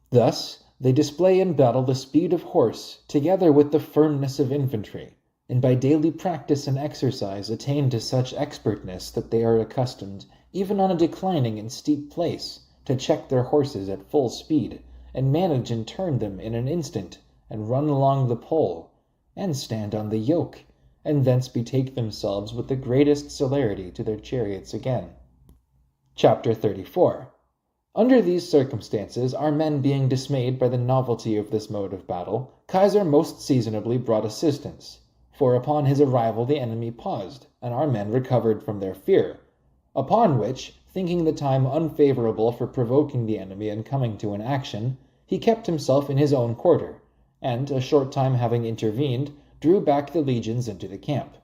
Thus, they display in battle the speed of horse, together with the firmness of infantry, and by daily practice and exercise attain to such expertness that they are accustomed, even on a declining and steep place, to check their horses at full speed, and manage and turn them in an instant, and run along the pole, and stand on the yoke, and thence betake themselves with the greatest celerity to their chariots again. Chapter 34. Under these circumstances, our men being dismayed by the novelty of this mode of battle, Caesar most seasonably brought assistance, for upon his arrival the enemy paused, and our men recovered from their fear, upon which, thinking the time unfavorable for provoking the enemy and coming to an action, he kept himself in his own quarter, and, a short time having intervened, drew back the legions into the camp.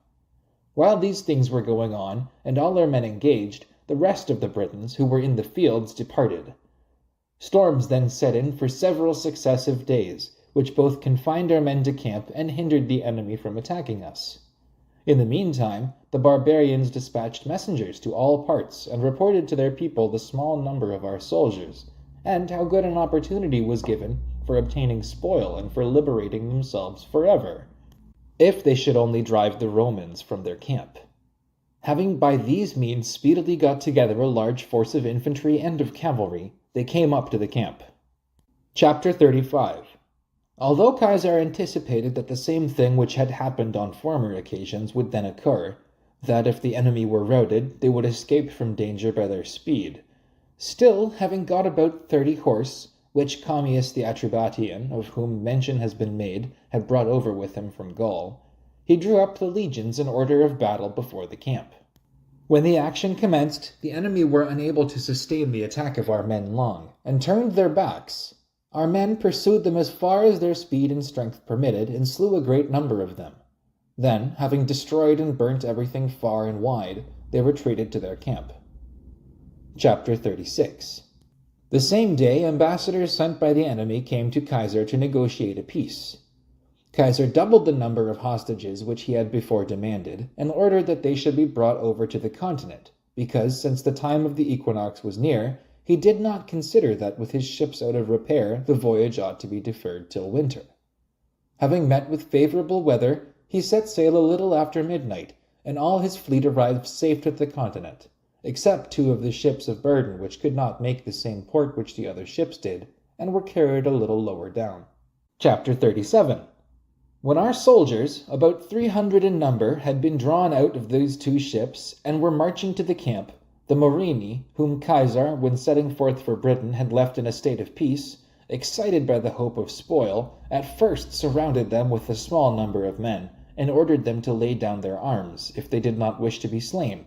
While these things were going on, and all our men engaged, the rest of the Britons who were in the fields departed. Storms then set in for several successive days, which both confined our men to camp and hindered the enemy from attacking us. In the meantime, the barbarians dispatched messengers to all parts and reported to their people the small number of our soldiers, and how good an opportunity was given for obtaining spoil and for liberating themselves forever, if they should only drive the Romans from their camp. Having by these means speedily got together a large force of infantry and of cavalry, they came up to the camp. Chapter 35. Although Caesar anticipated that the same thing which had happened on former occasions would then occur, that if the enemy were routed, they would escape from danger by their speed, still, having got about 30 horse, which Commius the Atrebatian, of whom mention has been made, had brought over with him from Gaul, he drew up the legions in order of battle before the camp. When the action commenced, the enemy were unable to sustain the attack of our men long, and turned their backs. Our men pursued them as far as their speed and strength permitted, and slew a great number of them. Then, having destroyed and burnt everything far and wide, they retreated to their camp. Chapter 36. The same day, ambassadors sent by the enemy came to Caesar to negotiate a peace. Caesar doubled the number of hostages which he had before demanded, and ordered that they should be brought over to the continent, because, since the time of the equinox was near, he did not consider that with his ships out of repair the voyage ought to be deferred till winter. Having met with favorable weather, he set sail a little after midnight, and all his fleet arrived safe at the continent, except 2 of the ships of burden which could not make the same port which the other ships did, and were carried a little lower down. Chapter 37. When our soldiers, about 300 in number, had been drawn out of these 2 ships, and were marching to the camp, the Morini, whom Caesar, when setting forth for Britain, had left in a state of peace, excited by the hope of spoil, at first surrounded them with a small number of men, and ordered them to lay down their arms, if they did not wish to be slain.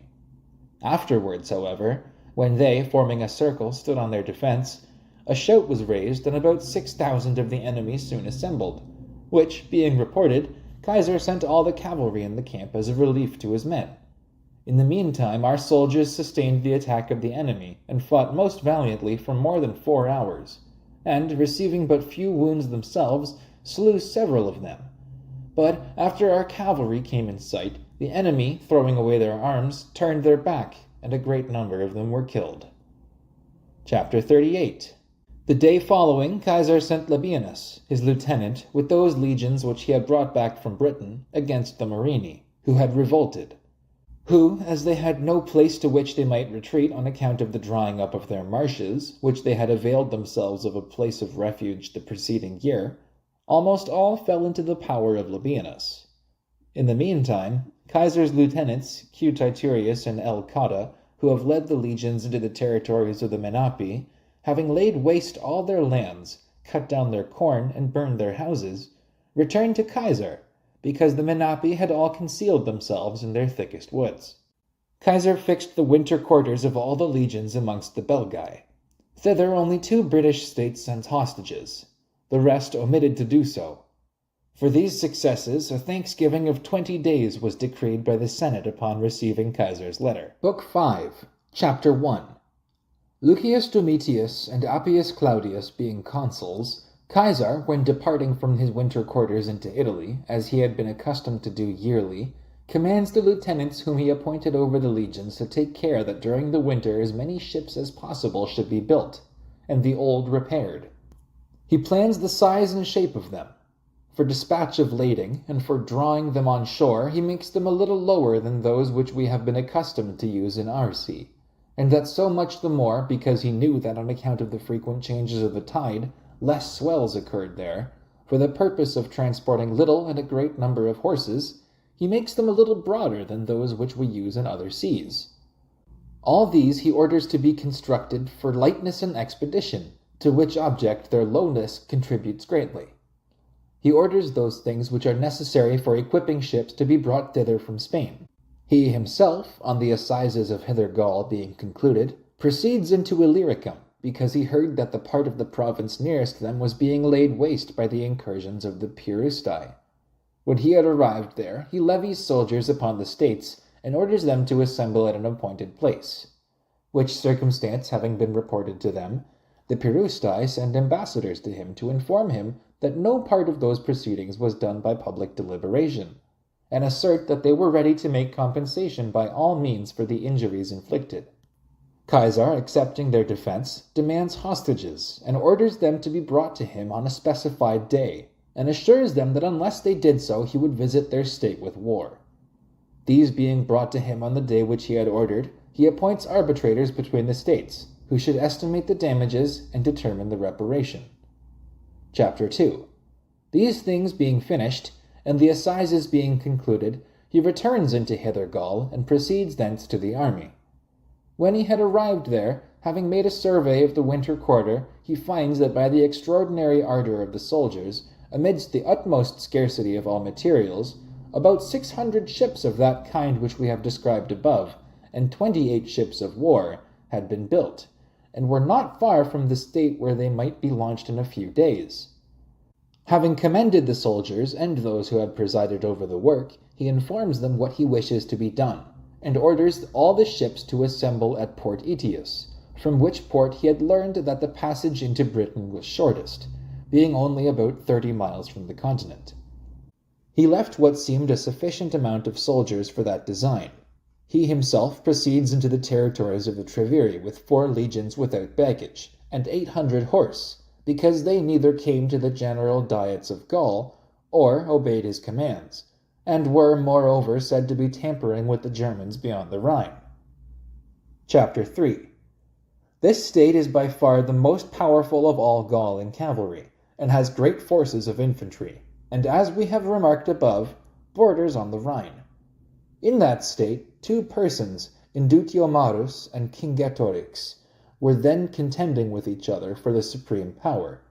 Afterwards, however, when they, forming a circle, stood on their defense, a shout was raised, and about 6,000 of the enemy soon assembled, which, being reported, Caesar sent all the cavalry in the camp as a relief to his men. In the meantime, our soldiers sustained the attack of the enemy, and fought most valiantly for more than 4 hours, and, receiving but few wounds themselves, slew several of them. But after our cavalry came in sight, the enemy, throwing away their arms, turned their back, and a great number of them were killed. Chapter 38. The day following, Caesar sent Labienus, his lieutenant, with those legions which he had brought back from Britain, against the Morini, who had revolted, who, as they had no place to which they might retreat on account of the drying up of their marshes, which they had availed themselves of a place of refuge the preceding year, almost all fell into the power of Labienus. In the meantime, Caesar's lieutenants, Q. Titurius and L. Cotta, who have led the legions into the territories of the Menapi, having laid waste all their lands, cut down their corn, and burned their houses, returned to Caesar, because the Menapi had all concealed themselves in their thickest woods. Caesar fixed the winter quarters of all the legions amongst the Belgae. Thither only 2 British states sent hostages. The rest omitted to do so. For these successes, a thanksgiving of 20 days was decreed by the Senate upon receiving Caesar's letter. Book 5, Chapter 1. Lucius Domitius and Appius Claudius being consuls, Caesar, when departing from his winter quarters into Italy, as he had been accustomed to do yearly, commands the lieutenants whom he appointed over the legions to take care that during the winter as many ships as possible should be built, and the old repaired. He plans the size and shape of them. For dispatch of lading, and for drawing them on shore, he makes them a little lower than those which we have been accustomed to use in our sea, and that so much the more because he knew that on account of the frequent changes of the tide, less swells occurred there. For the purpose of transporting little and a great number of horses, he makes them a little broader than those which we use in other seas. All these he orders to be constructed for lightness and expedition, to which object their lowness contributes greatly. He orders those things which are necessary for equipping ships to be brought thither from Spain. He himself, on the assizes of Hither Gaul being concluded, proceeds into Illyricum, because he heard that the part of the province nearest them was being laid waste by the incursions of the Pirustae. When he had arrived there, he levies soldiers upon the states, and orders them to assemble at an appointed place. Which circumstance having been reported to them, the Pirustae send ambassadors to him to inform him that no part of those proceedings was done by public deliberation, and assert that they were ready to make compensation by all means for the injuries inflicted. Caesar, accepting their defense, demands hostages, and orders them to be brought to him on a specified day, and assures them that unless they did so he would visit their state with war. These being brought to him on the day which he had ordered, he appoints arbitrators between the states, who should estimate the damages and determine the reparation. Chapter 2. These things being finished, and the assizes being concluded, he returns into Hither Gaul, and proceeds thence to the army. When he had arrived there, having made a survey of the winter quarter, he finds that by the extraordinary ardor of the soldiers, amidst the utmost scarcity of all materials, about 600 ships of that kind which we have described above, and 28 ships of war, had been built, and were not far from the state where they might be launched in a few days. Having commended the soldiers and those who had presided over the work, he informs them what he wishes to be done, and orders all the ships to assemble at Port Etius, from which port he had learned that the passage into Britain was shortest, being only about 30 miles from the continent. He left what seemed a sufficient amount of soldiers for that design. He himself proceeds into the territories of the Treveri with 4 legions without baggage, and 800 horse, because they neither came to the general diets of Gaul, or obeyed his commands, and were, moreover, said to be tampering with the Germans beyond the Rhine. Chapter 3. This state is by far the most powerful of all Gaul in cavalry, and has great forces of infantry, and, as we have remarked above, borders on the Rhine. In that state, 2 persons, Indutiomarus and Cingetorix, were then contending with each other for the supreme power,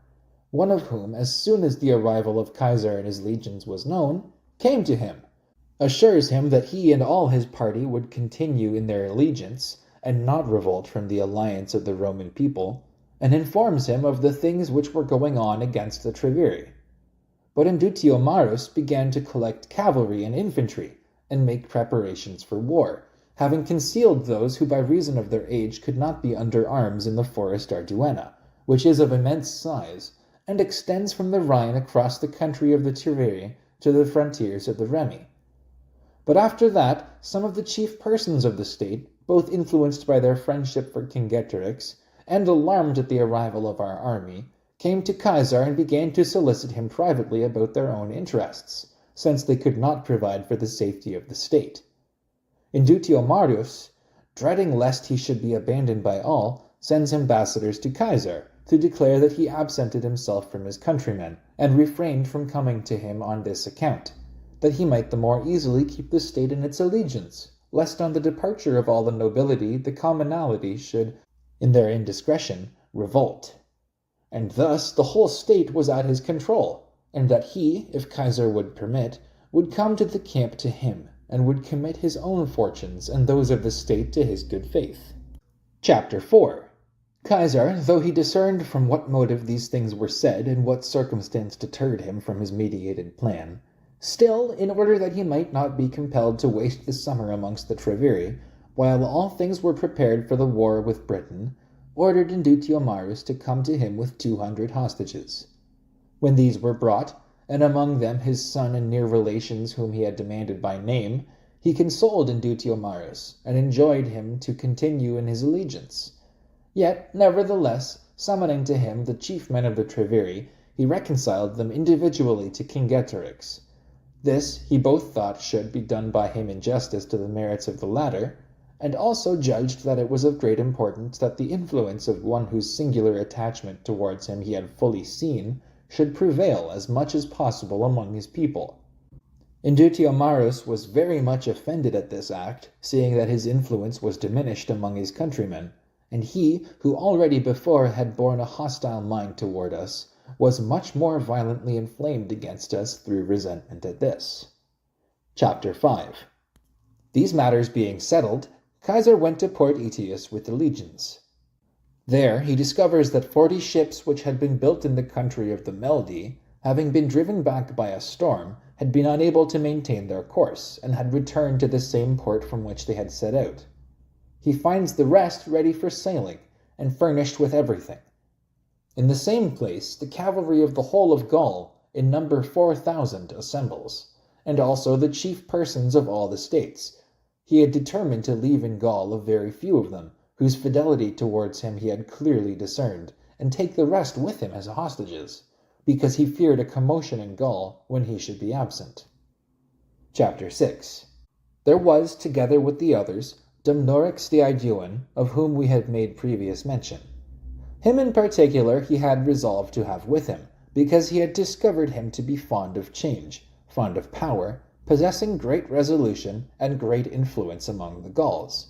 one of whom, as soon as the arrival of Caesar and his legions was known, came to him, assures him that he and all his party would continue in their allegiance, and not revolt from the alliance of the Roman people, and informs him of the things which were going on against the Treveri. But Indutiomarus began to collect cavalry and infantry, and make preparations for war, having concealed those who by reason of their age could not be under arms in the forest Arduena, which is of immense size, and extends from the Rhine across the country of the Treveri to the frontiers of the Remi. But after that, some of the chief persons of the state, both influenced by their friendship for Cingetorix, and alarmed at the arrival of our army, came to Caesar and began to solicit him privately about their own interests, since they could not provide for the safety of the state. Indutio Marius, dreading lest he should be abandoned by all, sends ambassadors to Caesar to declare that he absented himself from his countrymen and refrained from coming to him on this account, that he might the more easily keep the state in its allegiance, lest on the departure of all the nobility the commonalty should, in their indiscretion, revolt. And thus the whole state was at his control, and that he, if Caesar would permit, would come to the camp to him, and would commit his own fortunes and those of the state to his good faith. Chapter 4. Caesar, though he discerned from what motive these things were said, and what circumstance deterred him from his meditated plan, still, in order that he might not be compelled to waste the summer amongst the Treveri, while all things were prepared for the war with Britain, ordered Indutio Marius to come to him with 200 hostages. When these were brought, and among them his son and near relations whom he had demanded by name, he consoled Indutio Marius, and enjoined him to continue in his allegiance. Yet, nevertheless, summoning to him the chief men of the Treveri, he reconciled them individually to King Getorix. This he both thought should be done by him in justice to the merits of the latter, and also judged that it was of great importance that the influence of one whose singular attachment towards him he had fully seen should prevail as much as possible among his people. Indutio Marius was very much offended at this act, seeing that his influence was diminished among his countrymen, and he, who already before had borne a hostile mind toward us, was much more violently inflamed against us through resentment at this. Chapter 5. These matters being settled, Caesar went to Port Aetius with the legions. There he discovers that 40 ships which had been built in the country of the Meldi, having been driven back by a storm, had been unable to maintain their course, and had returned to the same port from which they had set out. He finds the rest ready for sailing, and furnished with everything. In the same place the cavalry of the whole of Gaul, in number 4,000, assembles, and also the chief persons of all the states. He had determined to leave in Gaul a very few of them, whose fidelity towards him he had clearly discerned, and take the rest with him as hostages, because he feared a commotion in Gaul when he should be absent. Chapter 6. There was, together with the others, Dumnorix the Aeduan, of whom we had made previous mention. Him in particular he had resolved to have with him, because he had discovered him to be fond of change, fond of power, possessing great resolution and great influence among the Gauls.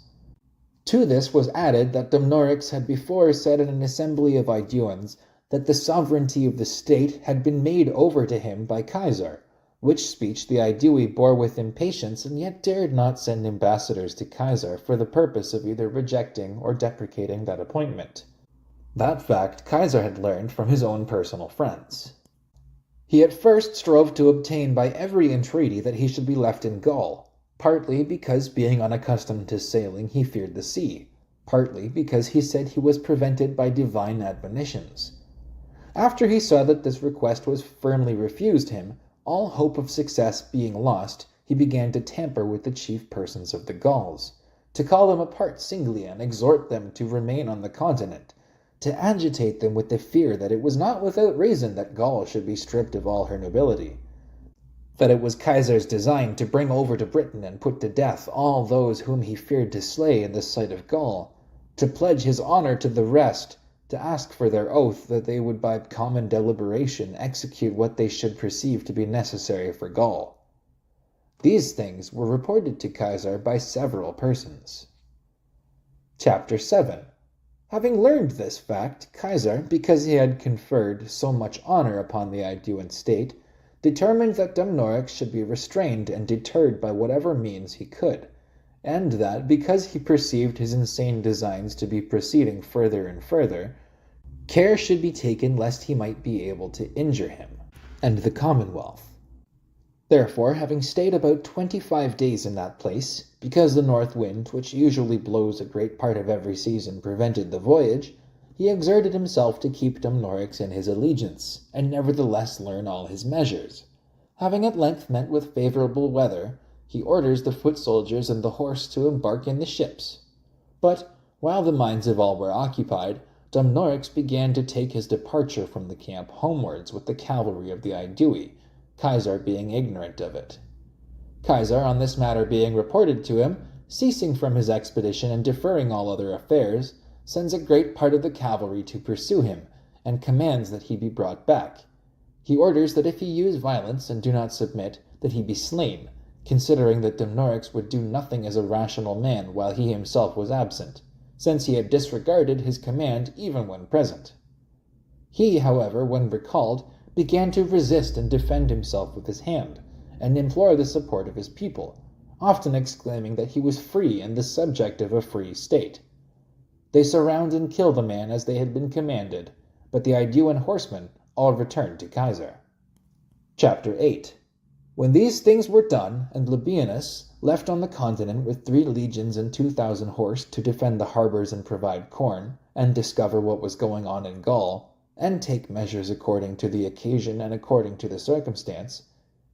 To this was added that Dumnorix had before said in an assembly of Aeduans that the sovereignty of the state had been made over to him by Caesar, which speech the Aedui bore with impatience, and yet dared not send ambassadors to Caesar for the purpose of either rejecting or deprecating that appointment. That fact Caesar had learned from his own personal friends. He at first strove to obtain by every entreaty that he should be left in Gaul, partly because, being unaccustomed to sailing, he feared the sea, partly because he said he was prevented by divine admonitions. After he saw that this request was firmly refused him, all hope of success being lost, he began to tamper with the chief persons of the Gauls, to call them apart singly and exhort them to remain on the continent, to agitate them with the fear that it was not without reason that Gaul should be stripped of all her nobility, that it was Caesar's design to bring over to Britain and put to death all those whom he feared to slay in the sight of Gaul, to pledge his honor to the rest, to ask for their oath that they would by common deliberation execute what they should perceive to be necessary for Gaul. These things were reported to Caesar by several persons. Chapter 7. Having learned this fact, Caesar, because he had conferred so much honor upon the Aeduan state, determined that Dumnorix should be restrained and deterred by whatever means he could, and that, because he perceived his insane designs to be proceeding further and further, care should be taken lest he might be able to injure him and the Commonwealth. Therefore, having stayed about 25 days in that place, because the north wind, which usually blows a great part of every season, prevented the voyage, he exerted himself to keep Dumnorix in his allegiance, and nevertheless learn all his measures. Having at length met with favourable weather, he orders the foot soldiers and the horse to embark in the ships. But, while the minds of all were occupied, Dumnorix began to take his departure from the camp homewards with the cavalry of the I-VIII, Caesar being ignorant of it. Caesar, on this matter being reported to him, ceasing from his expedition and deferring all other affairs, sends a great part of the cavalry to pursue him, and commands that he be brought back. He orders that if he use violence and do not submit, that he be slain, considering that Dumnorix would do nothing as a rational man while he himself was absent, since he had disregarded his command even when present. He, however, when recalled, began to resist and defend himself with his hand, and implore the support of his people, often exclaiming that he was free and the subject of a free state. They surround and kill the man as they had been commanded, but the I-VIII horsemen all returned to Caesar. Chapter 8. When these things were done, and Labienus, left on the continent with 3 legions and 2,000 horse to defend the harbors and provide corn, and discover what was going on in Gaul, and take measures according to the occasion and according to the circumstance,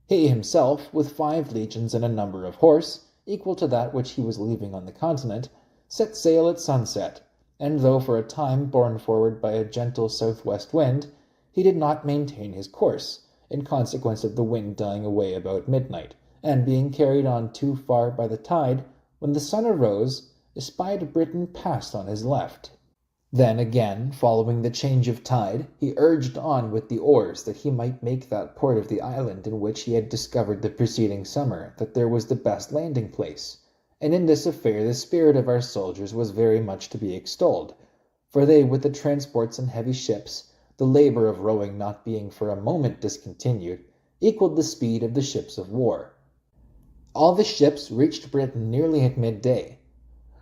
he himself, with 5 legions and a number of horse, equal to that which he was leaving on the continent, set sail at sunset, and though for a time borne forward by a gentle southwest wind, he did not maintain his course, in consequence of the wind dying away about midnight, and being carried on too far by the tide, when the sun arose, espied Britain passed on his left. Then again, following the change of tide, he urged on with the oars that he might make that port of the island in which he had discovered the preceding summer that there was the best landing place. And in this affair the spirit of our soldiers was very much to be extolled, for they, with the transports and heavy ships, the labor of rowing not being for a moment discontinued, equaled the speed of the ships of war. All the ships reached Britain nearly at midday,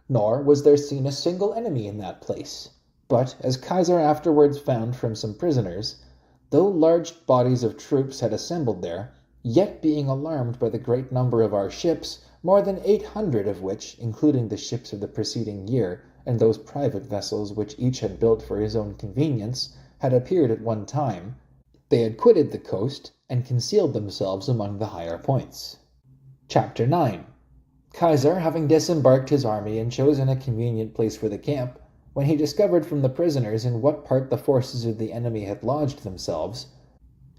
nor was there seen a single enemy in that place. But, as Caesar afterwards found from some prisoners, though large bodies of troops had assembled there, yet being alarmed by the great number of our ships, more than 800 of which, including the ships of the preceding year, and those private vessels which each had built for his own convenience, had appeared at one time, they had quitted the coast, and concealed themselves among the higher points. Chapter 9. Caesar, having disembarked his army and chosen a convenient place for the camp, when he discovered from the prisoners in what part the forces of the enemy had lodged themselves,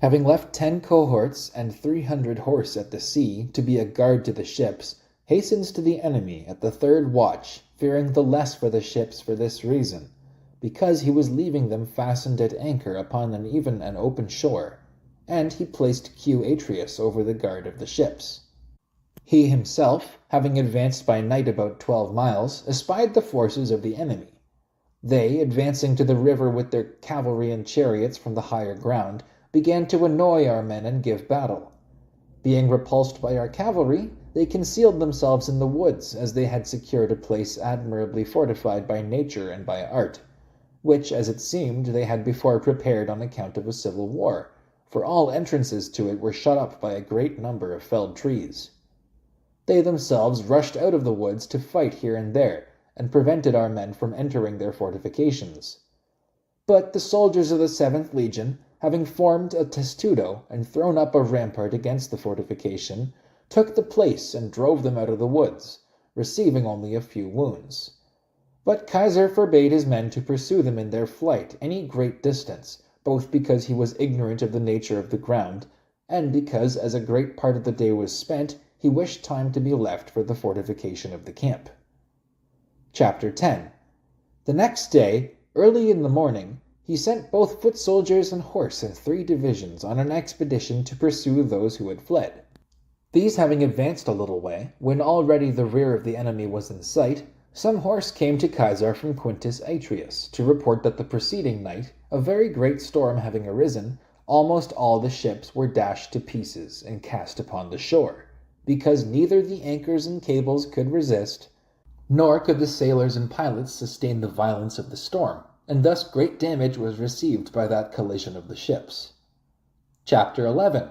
having left 10 cohorts and 300 horse at the sea to be a guard to the ships, hastens to the enemy at the 3rd watch, fearing the less for the ships for this reason, because he was leaving them fastened at anchor upon an open shore, and he placed Q. Atreus over the guard of the ships. He himself, having advanced by night about 12 miles, espied the forces of the enemy. They, advancing to the river with their cavalry and chariots from the higher ground, began to annoy our men and give battle. Being repulsed by our cavalry, they concealed themselves in the woods, as they had secured a place admirably fortified by nature and by art, which, as it seemed, they had before prepared on account of a civil war, for all entrances to it were shut up by a great number of felled trees. They themselves rushed out of the woods to fight here and there, and prevented our men from entering their fortifications. But the soldiers of the 7th Legion, having formed a testudo and thrown up a rampart against the fortification, took the place and drove them out of the woods, receiving only a few wounds. But Caesar forbade his men to pursue them in their flight any great distance, both because he was ignorant of the nature of the ground, and because, as a great part of the day was spent, he wished time to be left for the fortification of the camp. Chapter 10. The next day, early in the morning, he sent both foot soldiers and horse in 3 divisions on an expedition to pursue those who had fled. These having advanced a little way, when already the rear of the enemy was in sight, some horse came to Caesar from Quintus Atreus to report that the preceding night, a very great storm having arisen, almost all the ships were dashed to pieces and cast upon the shore, because neither the anchors and cables could resist, nor could the sailors and pilots sustain the violence of the storm, and thus great damage was received by that collision of the ships. Chapter 11.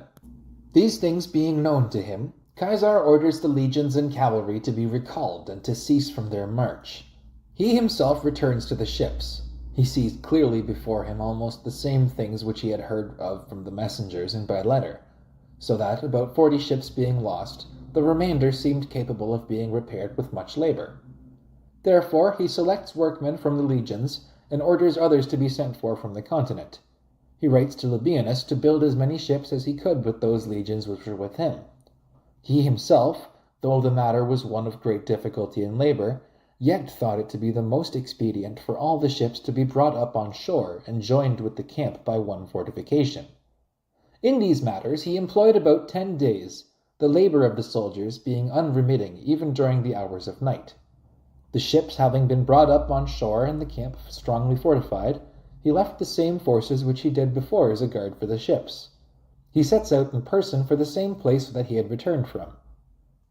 These things being known to him, Caesar orders the legions and cavalry to be recalled and to cease from their march. He himself returns to the ships. He sees clearly before him almost the same things which he had heard of from the messengers and by letter, so that, about 40 ships being lost, the remainder seemed capable of being repaired with much labor. Therefore he selects workmen from the legions, and orders others to be sent for from the continent. He writes to Labienus to build as many ships as he could with those legions which were with him. He himself, though the matter was one of great difficulty and labor, yet thought it to be the most expedient for all the ships to be brought up on shore and joined with the camp by one fortification. In these matters he employed about 10 days, the labor of the soldiers being unremitting even during the hours of night. The ships having been brought up on shore and the camp strongly fortified, he left the same forces which he did before as a guard for the ships. He sets out in person for the same place that he had returned from.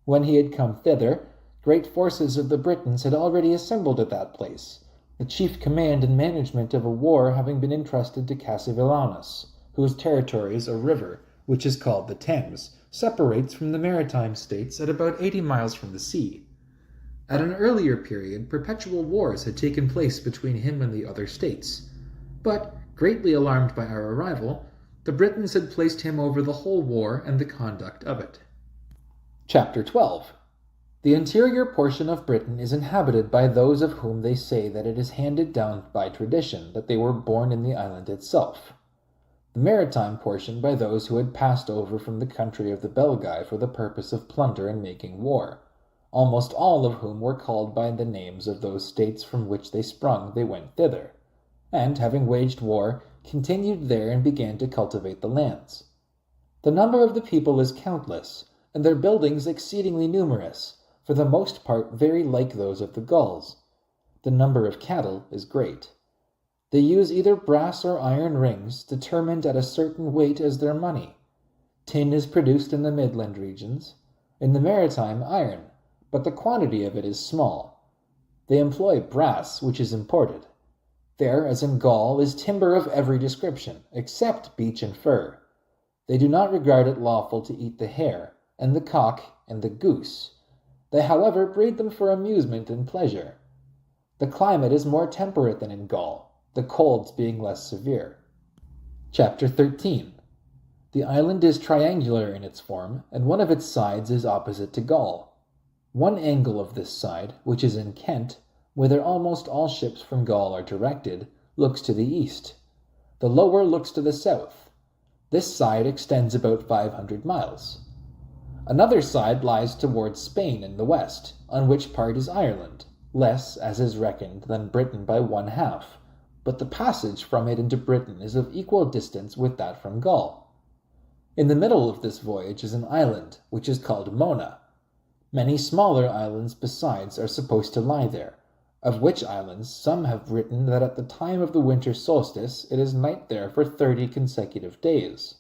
When he had come thither, great forces of the Britons had already assembled at that place, the chief command and management of a war having been entrusted to Cassivellaunus, whose territories a river, which is called the Thames, separates from the maritime states at about 80 miles from the sea. At an earlier period, perpetual wars had taken place between him and the other states, but, greatly alarmed by our arrival, the Britons had placed him over the whole war and the conduct of it. Chapter 12. The interior portion of Britain is inhabited by those of whom they say that it is handed down by tradition that they were born in the island itself. The maritime portion by those who had passed over from the country of the Belgae for the purpose of plunder and making war, almost all of whom were called by the names of those states from which they sprung they went thither, and, having waged war, continued there and began to cultivate the lands. The number of the people is countless, and their buildings exceedingly numerous, for the most part very like those of the Gauls. The number of cattle is great. They use either brass or iron rings, determined at a certain weight as their money. Tin is produced in the midland regions, in the maritime iron, but the quantity of it is small. They employ brass, which is imported. There, as in Gaul, is timber of every description, except beech and fir. They do not regard it lawful to eat the hare, and the cock, and the goose. They, however, breed them for amusement and pleasure. The climate is more temperate than in Gaul, the colds being less severe. Chapter 13. The island is triangular in its form, and one of its sides is opposite to Gaul. One angle of this side, which is in Kent, whither almost all ships from Gaul are directed, looks to the east. The lower looks to the south. This side extends about 500 miles. Another side lies towards Spain in the west, on which part is Ireland, less, as is reckoned, than Britain by 1/2, but the passage from it into Britain is of equal distance with that from Gaul. In the middle of this voyage is an island, which is called Mona. Many smaller islands besides are supposed to lie there, of which islands some have written that at the time of the winter solstice it is night there for 30 consecutive days.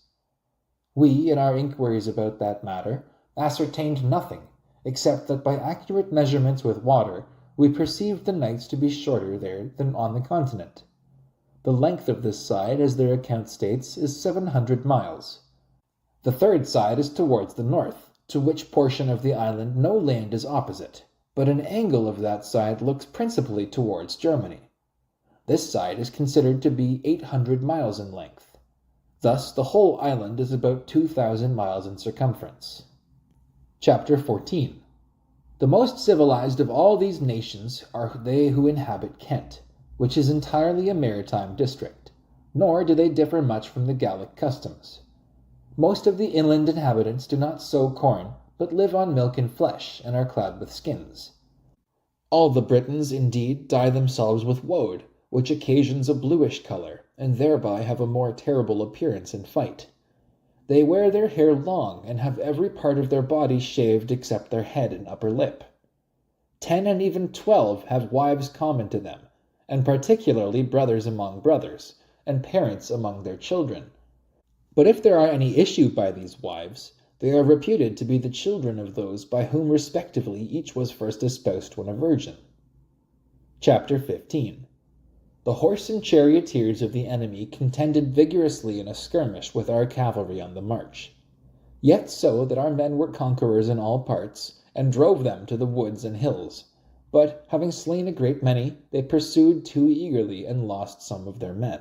We, in our inquiries about that matter, ascertained nothing, except that by accurate measurements with water we perceived the nights to be shorter there than on the continent. The length of this side, as their account states, is 700 miles. The third side is towards the north, to which portion of the island no land is opposite, but an angle of that side looks principally towards Germany. This side is considered to be 800 miles in length. Thus the whole island is about 2,000 miles in circumference. Chapter 14. The most civilized of all these nations are they who inhabit Kent, which is entirely a maritime district, nor do they differ much from the Gallic customs. Most of the inland inhabitants do not sow corn, but live on milk and flesh, and are clad with skins. All the Britons, indeed, dye themselves with woad, which occasions a bluish color, and thereby have a more terrible appearance in fight. They wear their hair long, and have every part of their body shaved except their head and upper lip. 10 and even 12 have wives common to them, and particularly brothers among brothers, and parents among their children. But if there are any issue by these wives, they are reputed to be the children of those by whom respectively each was first espoused when a virgin. Chapter 15. The horse and charioteers of the enemy contended vigorously in a skirmish with our cavalry on the march. Yet so that our men were conquerors in all parts, and drove them to the woods and hills. But, having slain a great many, they pursued too eagerly and lost some of their men.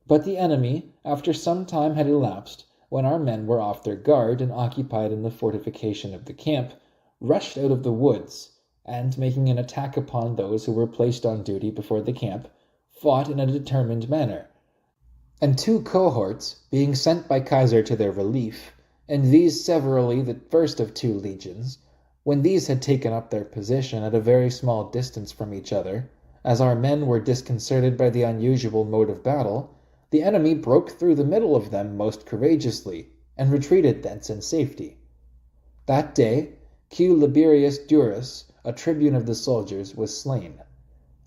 But the enemy, after some time had elapsed, when our men were off their guard and occupied in the fortification of the camp, rushed out of the woods, and, making an attack upon those who were placed on duty before the camp, fought in a determined manner, and 2 cohorts being sent by Caesar to their relief, and these severally the first of 2 legions, when these had taken up their position at a very small distance from each other, as our men were disconcerted by the unusual mode of battle, the enemy broke through the middle of them most courageously, and retreated thence in safety. That day, Q. Liberius Durus, a tribune of the soldiers, was slain.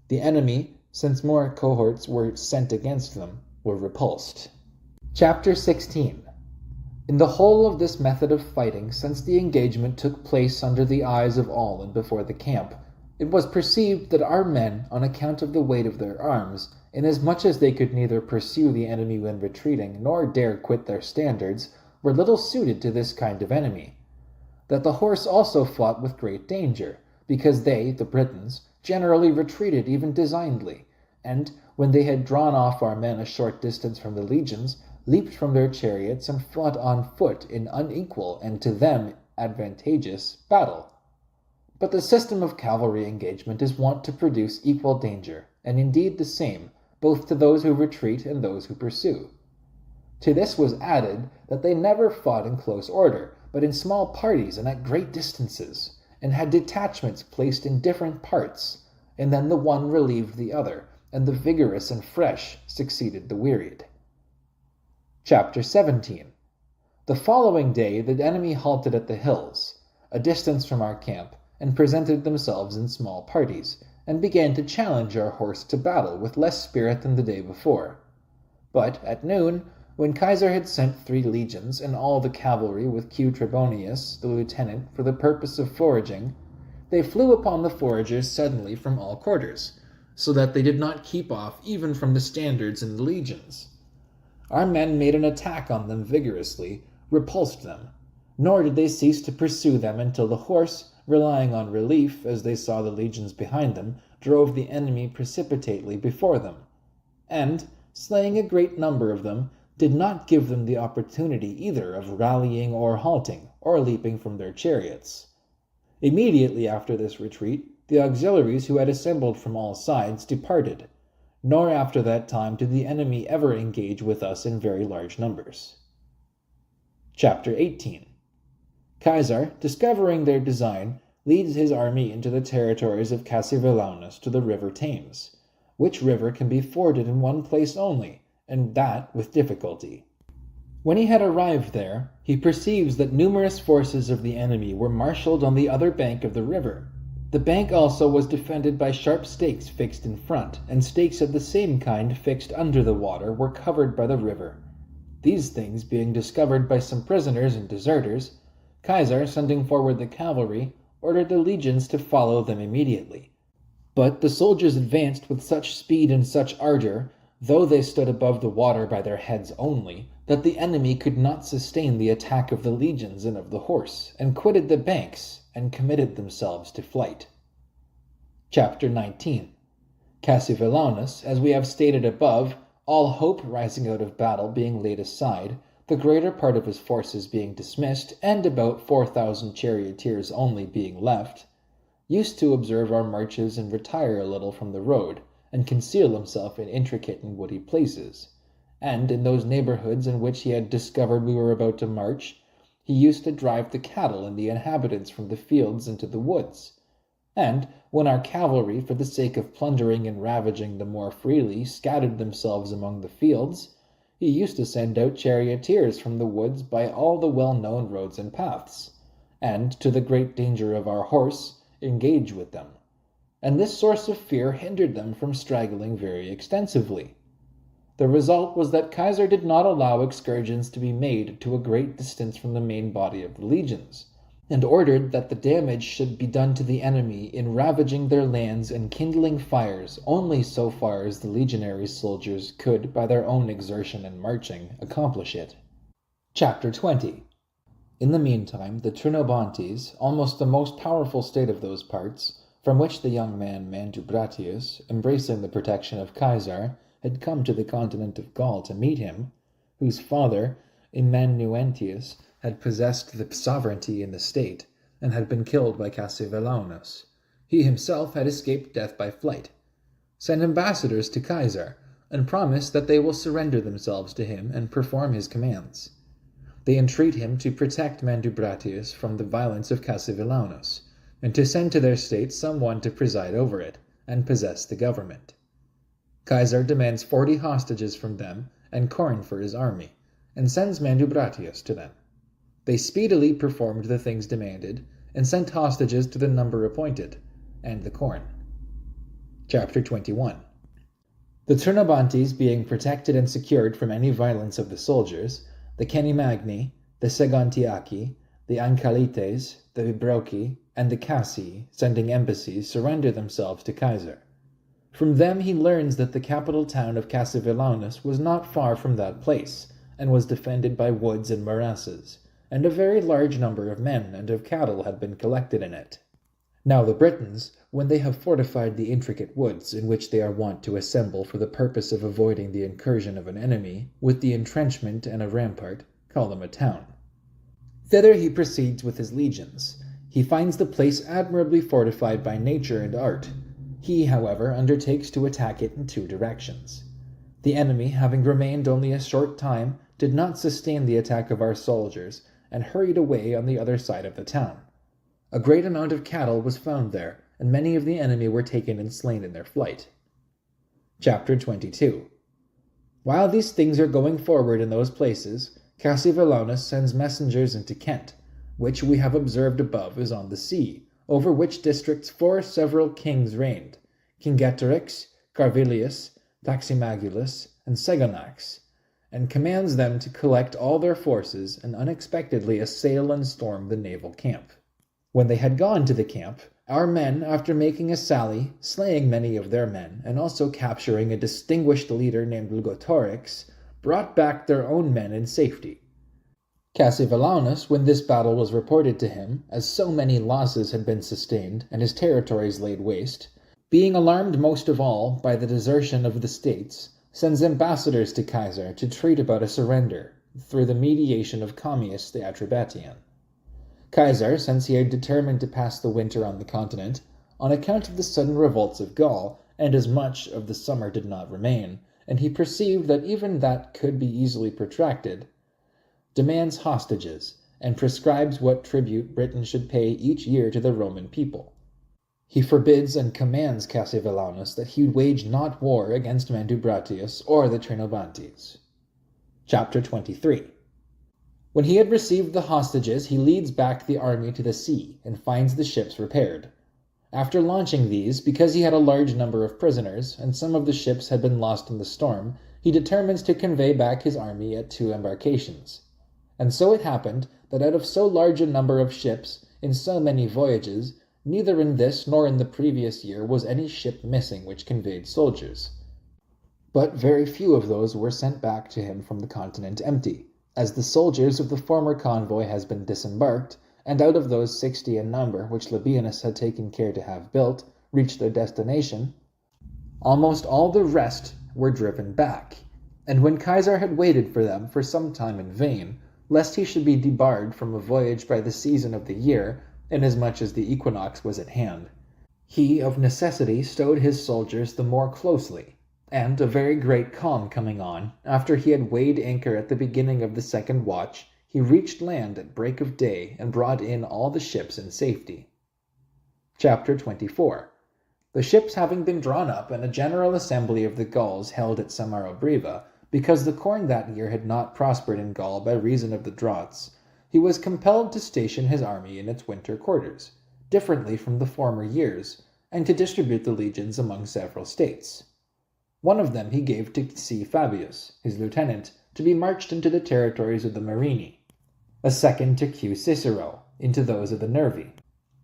The enemy, since more cohorts were sent against them, were repulsed. Chapter 16. In the whole of this method of fighting, since the engagement took place under the eyes of all and before the camp, it was perceived that our men, on account of the weight of their arms, inasmuch as they could neither pursue the enemy when retreating, nor dare quit their standards, were little suited to this kind of enemy. That the horse also fought with great danger, because they, the Britons, generally retreated even designedly, and, when they had drawn off our men a short distance from the legions, leaped from their chariots and fought on foot in unequal and to them advantageous battle. But the system of cavalry engagement is wont to produce equal danger, and indeed the same, both to those who retreat and those who pursue. To this was added that they never fought in close order, but in small parties and at great distances, and had detachments placed in different parts, and then the one relieved the other, and the vigorous and fresh succeeded the wearied. Chapter 17. The following day the enemy halted at the hills, a distance from our camp, and presented themselves in small parties, and began to challenge our horse to battle with less spirit than the day before. But at noon, when Caesar had sent 3 legions and all the cavalry with Q. Trebonius, the lieutenant, for the purpose of foraging, they flew upon the foragers suddenly from all quarters, so that they did not keep off even from the standards in the legions. Our men made an attack on them vigorously, repulsed them, nor did they cease to pursue them until the horse, relying on relief, as they saw the legions behind them, drove the enemy precipitately before them, and, slaying a great number of them, did not give them the opportunity either of rallying or halting, or leaping from their chariots. Immediately after this retreat, the auxiliaries who had assembled from all sides departed, nor after that time did the enemy ever engage with us in very large numbers. Chapter 18. Caesar, discovering their design, leads his army into the territories of Cassivellaunus to the river Thames, which river can be forded in one place only, and that with difficulty. When he had arrived there, he perceives that numerous forces of the enemy were marshalled on the other bank of the river. The bank also was defended by sharp stakes fixed in front, and stakes of the same kind fixed under the water were covered by the river. These things being discovered by some prisoners and deserters, Caesar, sending forward the cavalry, ordered the legions to follow them immediately. But the soldiers advanced with such speed and such ardor, though they stood above the water by their heads only, that the enemy could not sustain the attack of the legions and of the horse, and quitted the banks, and committed themselves to flight. Chapter 19. Cassivellaunus, as we have stated above, all hope rising out of battle being laid aside, the greater part of his forces being dismissed, and about 4,000 charioteers only being left, used to observe our marches and retire a little from the road, and conceal himself in intricate and woody places, and in those neighborhoods in which he had discovered we were about to march, he used to drive the cattle and the inhabitants from the fields into the woods. And when our cavalry, for the sake of plundering and ravaging the more freely, scattered themselves among the fields, he used to send out charioteers from the woods by all the well-known roads and paths, and, to the great danger of our horse, engage with them. And this source of fear hindered them from straggling very extensively. The result was that Caesar did not allow excursions to be made to a great distance from the main body of the legions, and ordered that the damage should be done to the enemy in ravaging their lands and kindling fires only so far as the legionary soldiers could, by their own exertion and marching, accomplish it. Chapter 20. In the meantime, the Trinobantes, almost the most powerful state of those parts, from which the young man Mandubratius, embracing the protection of Caesar, had come to the continent of Gaul to meet him, whose father, Emmanuentius, had possessed the sovereignty in the state, and had been killed by Cassivellaunus. He himself had escaped death by flight. send ambassadors to Caesar, and promise that they will surrender themselves to him and perform his commands. They entreat him to protect Mandubratius from the violence of Cassivellaunus, and to send to their state someone to preside over it and possess the government. Caesar demands 40 hostages from them and corn for his army, and sends Mandubratius to them. They speedily performed the things demanded, and sent hostages to the number appointed, and the corn. Chapter 21. The Trinobantes being protected and secured from any violence of the soldiers, the Cenimagni, the Segontiaci, the Ancalites, the Vibroci, and the Cassii, sending embassies, surrender themselves to Caesar. From them he learns that the capital town of Cassivellaunus was not far from that place, and was defended by woods and morasses, and a very large number of men and of cattle had been collected in it. Now the Britons, when they have fortified the intricate woods in which they are wont to assemble for the purpose of avoiding the incursion of an enemy, with the entrenchment and a rampart, call them a town. Thither he proceeds with his legions. He finds the place admirably fortified by nature and art. He, however, undertakes to attack it in 2 directions. The enemy, having remained only a short time, did not sustain the attack of our soldiers, and hurried away on the other side of the town. A great amount of cattle was found there, and many of the enemy were taken and slain in their flight. Chapter 22. While these things are going forward in those places, Cassivellaunus sends messengers into Kent, which we have observed above is on the sea, over which districts 4 several kings reigned, Cingetorix, Carvilius, Taximagulus, and Segonax, and commands them to collect all their forces and unexpectedly assail and storm the naval camp. When they had gone to the camp, our men, after making a sally, slaying many of their men, and also capturing a distinguished leader named Lugotorix, brought back their own men in safety. Cassivellaunus, when this battle was reported to him, as so many losses had been sustained, and his territories laid waste, being alarmed most of all by the desertion of the states, sends ambassadors to Caesar to treat about a surrender, through the mediation of Commius the Atrebatian. Caesar, since he had determined to pass the winter on the continent, on account of the sudden revolts of Gaul, and as much of the summer did not remain, and he perceived that even that could be easily protracted, demands hostages, and prescribes what tribute Britain should pay each year to the Roman people. He forbids and commands Cassivellaunus that he wage not war against Mandubratius or the Trinobantes. Chapter 23. When he had received the hostages, he leads back the army to the sea, and finds the ships repaired. After launching these, because he had a large number of prisoners, and some of the ships had been lost in the storm, he determines to convey back his army at 2 embarkations. And so it happened that out of so large a number of ships, in so many voyages, neither in this nor in the previous year was any ship missing which conveyed soldiers. But very few of those were sent back to him from the continent empty, as the soldiers of the former convoy has been disembarked, and out of those 60 in number which Labienus had taken care to have built, reached their destination, almost all the rest were driven back. And when Caesar had waited for them for some time in vain, lest he should be debarred from a voyage by the season of the year, inasmuch as the equinox was at hand, he of necessity stowed his soldiers the more closely, and a very great calm coming on, after he had weighed anchor at the beginning of the 2nd watch, he reached land at break of day and brought in all the ships in safety. Chapter 24. The ships having been drawn up, and a general assembly of the Gauls held at Samarobriva, because the corn that year had not prospered in Gaul by reason of the droughts, he was compelled to station his army in its winter quarters, differently from the former years, and to distribute the legions among several states. One of them he gave to C. Fabius, his lieutenant, to be marched into the territories of the Marini, a second to Q. Cicero, into those of the Nervi,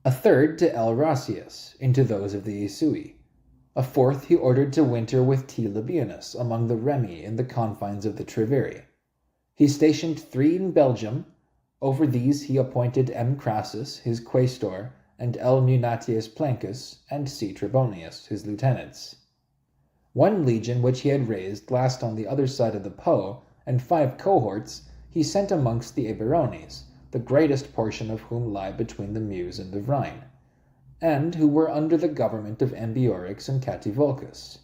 a third to L. Rasius, into those of the Isui, a fourth he ordered to winter with T. Labienus among the Remi in the confines of the Treveri. He stationed 3 in Belgium. Over these he appointed M. Crassus, his quaestor, and L. Munatius Plancus, and C. Trebonius, his lieutenants. 1 legion which he had raised last on the other side of the Po, and 5 cohorts, he sent amongst the Eburones, the greatest portion of whom lie between the Meuse and the Rhine, and who were under the government of Ambiorix and Cativolcus.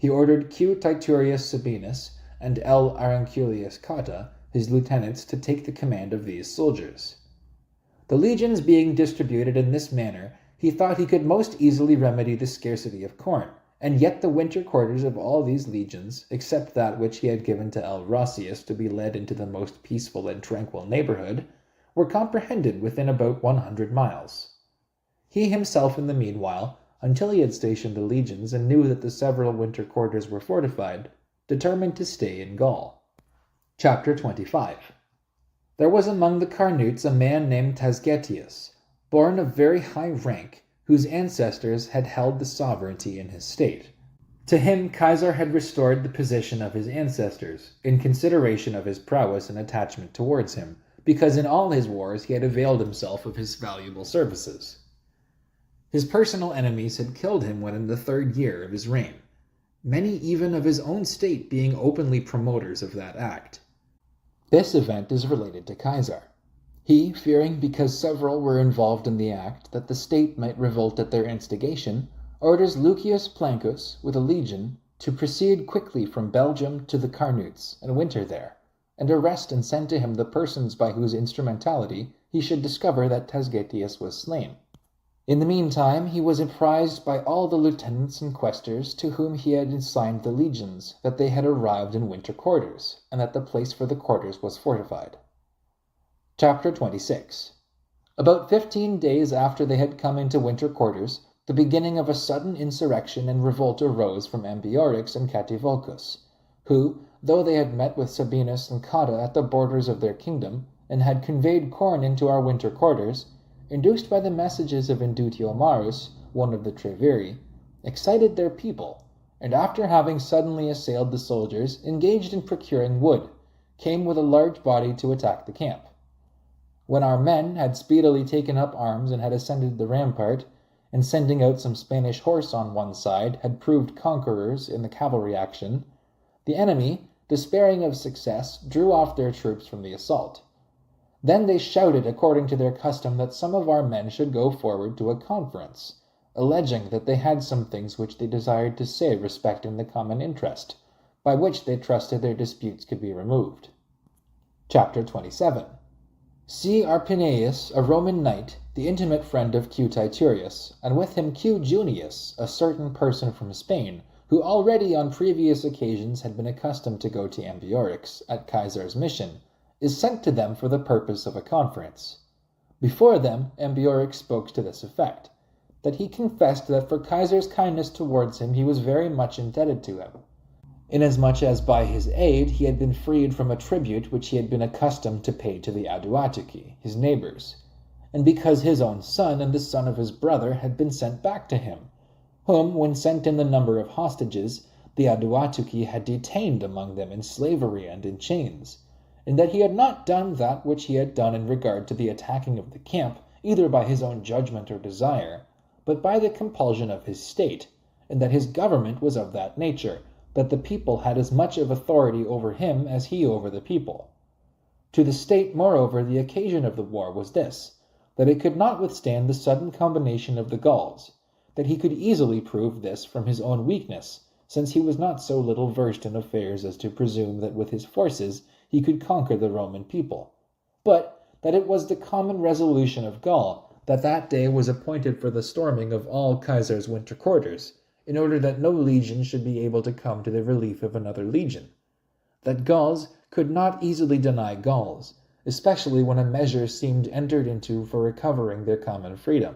he ordered Q. Titurius Sabinus and L. Aurunculeius Cotta, his lieutenants, to take the command of these soldiers. The legions being distributed in this manner, he thought he could most easily remedy the scarcity of corn, and yet the winter quarters of all these legions, except that which he had given to L. Roscius to be led into the most peaceful and tranquil neighborhood, were comprehended within about 100 miles. He himself, in the meanwhile, until he had stationed the legions and knew that the several winter quarters were fortified, determined to stay in Gaul. Chapter 25. There was among the Carnutes a man named Tasgetius, born of very high rank, whose ancestors had held the sovereignty in his state. To him Caesar had restored the position of his ancestors, in consideration of his prowess and attachment towards him, because in all his wars he had availed himself of his valuable services. His personal enemies had killed him when in the 3rd year of his reign, many even of his own state being openly promoters of that act. This event is related to Caesar. He, fearing because several were involved in the act that the state might revolt at their instigation, orders Lucius Plancus with a legion to proceed quickly from Belgium to the Carnutes and winter there, and arrest and send to him the persons by whose instrumentality he should discover that Tasgetius was slain. In the meantime, he was apprised by all the lieutenants and quaestors to whom he had assigned the legions that they had arrived in winter quarters, and that the place for the quarters was fortified. Chapter 26. About 15 days after they had come into winter quarters, the beginning of a sudden insurrection and revolt arose from Ambiorix and Cativolcus, who, though they had met with Sabinus and Cotta at the borders of their kingdom, and had conveyed corn into our winter quarters, induced by the messages of Indutio Marus, one of the Treviri, excited their people, and after having suddenly assailed the soldiers engaged in procuring wood, came with a large body to attack the camp. When our men had speedily taken up arms and had ascended the rampart, and sending out some Spanish horse on one side, had proved conquerors in the cavalry action, the enemy, despairing of success, drew off their troops from the assault. Then they shouted according to their custom that some of our men should go forward to a conference, alleging that they had some things which they desired to say respecting the common interest, by which they trusted their disputes could be removed. Chapter 27. C. Arpinaeus, a Roman knight, the intimate friend of Q. Titurius, and with him Q. Junius, a certain person from Spain, who already on previous occasions had been accustomed to go to Ambiorix at Caesar's mission, is sent to them for the purpose of a conference. Before them, Ambiorix spoke to this effect, that he confessed that for Caesar's kindness towards him he was very much indebted to him, inasmuch as by his aid he had been freed from a tribute which he had been accustomed to pay to the Aduatuci, his neighbors, and because his own son and the son of his brother had been sent back to him, whom, when sent in the number of hostages, the Aduatuci had detained among them in slavery and in chains, and that he had not done that which he had done in regard to the attacking of the camp, either by his own judgment or desire, but by the compulsion of his state, and that his government was of that nature, that the people had as much of authority over him as he over the people. To the state, moreover, the occasion of the war was this, that it could not withstand the sudden combination of the Gauls, that he could easily prove this from his own weakness, since he was not so little versed in affairs as to presume that with his forces he could conquer the Roman people, but that it was the common resolution of Gaul that that day was appointed for the storming of all Caesar's winter quarters, in order that no legion should be able to come to the relief of another legion, that Gauls could not easily deny Gauls, especially when a measure seemed entered into for recovering their common freedom.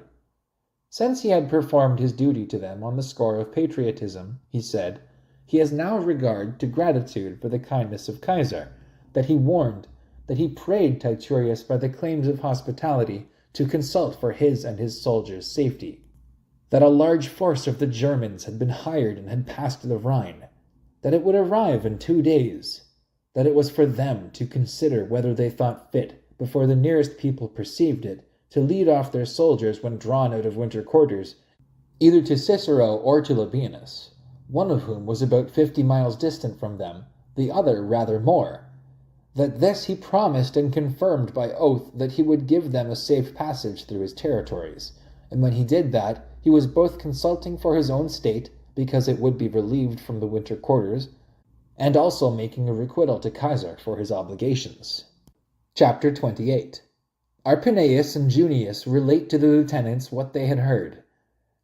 Since he had performed his duty to them on the score of patriotism, he said, he has now regard to gratitude for the kindness of Caesar, that he warned, that he prayed Titurius by the claims of hospitality to consult for his and his soldiers' safety, that a large force of the Germans had been hired and had passed the Rhine, that it would arrive in 2 days, that it was for them to consider whether they thought fit, before the nearest people perceived it, to lead off their soldiers when drawn out of winter quarters, either to Cicero or to Labienus, one of whom was about 50 miles distant from them, the other rather more, that this he promised and confirmed by oath that he would give them a safe passage through his territories, and when he did that, he was both consulting for his own state, because it would be relieved from the winter quarters, and also making a requital to Caesar for his obligations. Chapter 28. Arpinaeus and Junius relate to the lieutenants what they had heard.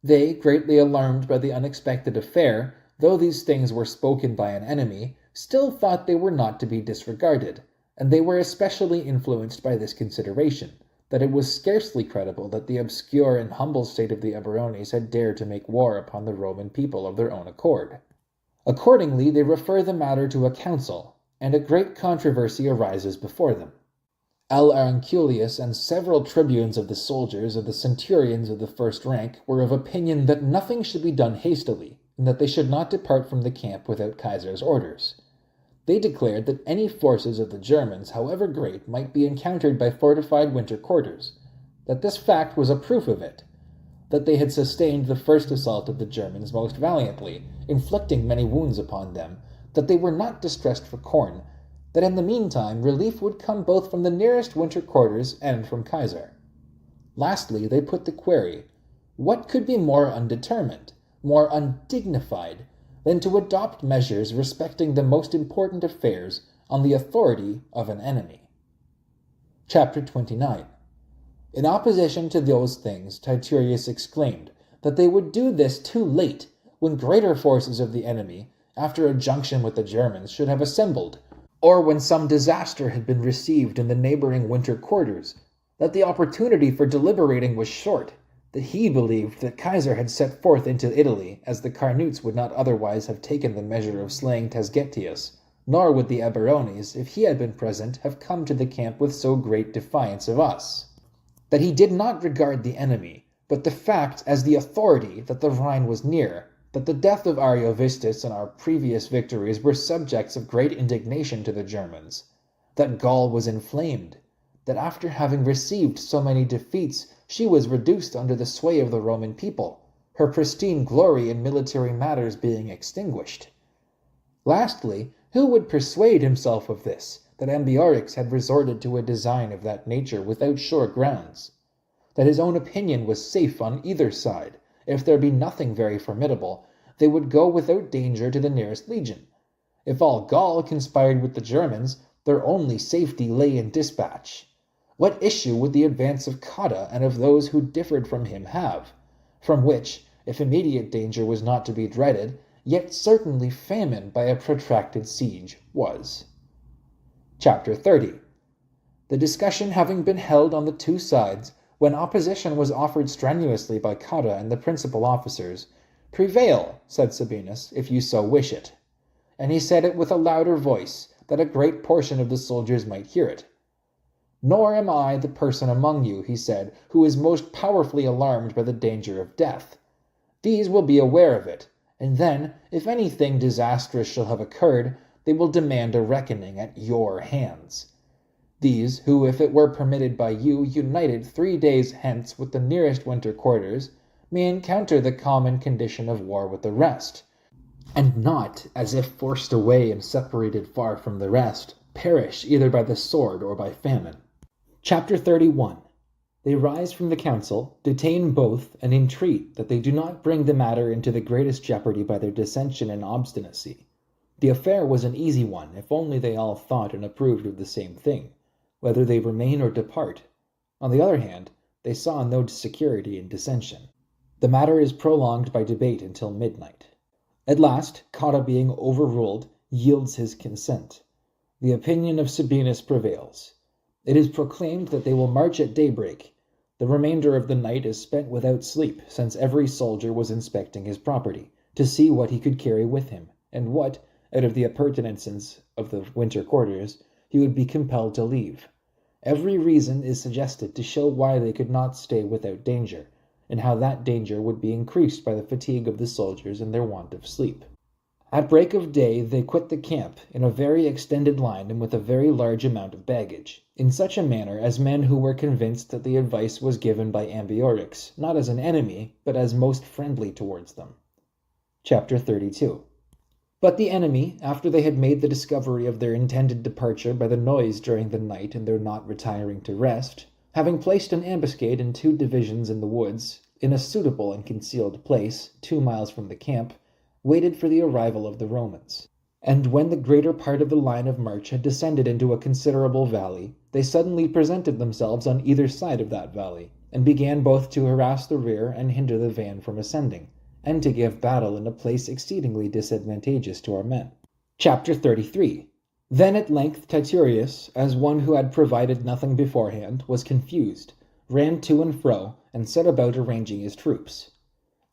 They, greatly alarmed by the unexpected affair, though these things were spoken by an enemy, still thought they were not to be disregarded, and they were especially influenced by this consideration, that it was scarcely credible that the obscure and humble state of the Eburones had dared to make war upon the Roman people of their own accord. Accordingly, they refer the matter to a council, and a great controversy arises before them. L. Aurunculeius and several tribunes of the soldiers of the centurions of the first rank were of opinion that nothing should be done hastily, and that they should not depart from the camp without Caesar's orders. They declared that any forces of the Germans, however great, might be encountered by fortified winter quarters, that this fact was a proof of it, that they had sustained the first assault of the Germans most valiantly, inflicting many wounds upon them, that they were not distressed for corn, that in the meantime relief would come both from the nearest winter quarters and from Caesar. Lastly, they put the query, what could be more undetermined, more undignified, than to adopt measures respecting the most important affairs on the authority of an enemy? Chapter 29. In opposition to those things, Titurius exclaimed that they would do this too late, when greater forces of the enemy, after a junction with the Germans, should have assembled, or when some disaster had been received in the neighboring winter quarters, that the opportunity for deliberating was short, that he believed that Caesar had set forth into Italy, as the Carnutes would not otherwise have taken the measure of slaying Tasgetius, nor would the Eburones, if he had been present, have come to the camp with so great defiance of us. That he did not regard the enemy, but the fact as the authority that the Rhine was near, that the death of Ariovistus and our previous victories were subjects of great indignation to the Germans, that Gaul was inflamed, that after having received so many defeats, she was reduced under the sway of the Roman people, her pristine glory in military matters being extinguished. Lastly, who would persuade himself of this, that Ambiorix had resorted to a design of that nature without sure grounds? That his own opinion was safe on either side. If there be nothing very formidable, they would go without danger to the nearest legion. If all Gaul conspired with the Germans, their only safety lay in dispatch. What issue would the advance of Cotta and of those who differed from him have? From which, if immediate danger was not to be dreaded, yet certainly famine by a protracted siege was. Chapter 30. The discussion having been held on the two sides, when opposition was offered strenuously by Cotta and the principal officers, "Prevail," said Sabinus, "if you so wish it." And he said it with a louder voice, that a great portion of the soldiers might hear it. "Nor am I the person among you," he said, "who is most powerfully alarmed by the danger of death. These will be aware of it, and then, if anything disastrous shall have occurred, they will demand a reckoning at your hands. These, who, if it were permitted by you, united 3 days hence with the nearest winter quarters, may encounter the common condition of war with the rest, and not, as if forced away and separated far from the rest, perish either by the sword or by famine." Chapter 31. They rise from the council, detain both, and entreat that they do not bring the matter into the greatest jeopardy by their dissension and obstinacy. The affair was an easy one, if only they all thought and approved of the same thing, whether they remain or depart. On the other hand, they saw no security in dissension. The matter is prolonged by debate until midnight. At last, Cotta being overruled, yields his consent. The opinion of Sabinus prevails. It is proclaimed that they will march at daybreak. The remainder of the night is spent without sleep, since every soldier was inspecting his property, to see what he could carry with him, and what, out of the appurtenances of the winter quarters, he would be compelled to leave. Every reason is suggested to show why they could not stay without danger, and how that danger would be increased by the fatigue of the soldiers and their want of sleep. At break of day they quit the camp, in a very extended line and with a very large amount of baggage, in such a manner as men who were convinced that the advice was given by Ambiorix, not as an enemy, but as most friendly towards them. Chapter 32. But the enemy, after they had made the discovery of their intended departure by the noise during the night and their not retiring to rest, having placed an ambuscade in 2 divisions in the woods, in a suitable and concealed place, 2 miles from the camp, waited for the arrival of the Romans. And when the greater part of the line of march had descended into a considerable valley, they suddenly presented themselves on either side of that valley, and began both to harass the rear and hinder the van from ascending, and to give battle in a place exceedingly disadvantageous to our men. Chapter 33. Then at length Titurius, as one who had provided nothing beforehand, was confused, ran to and fro, and set about arranging his troops.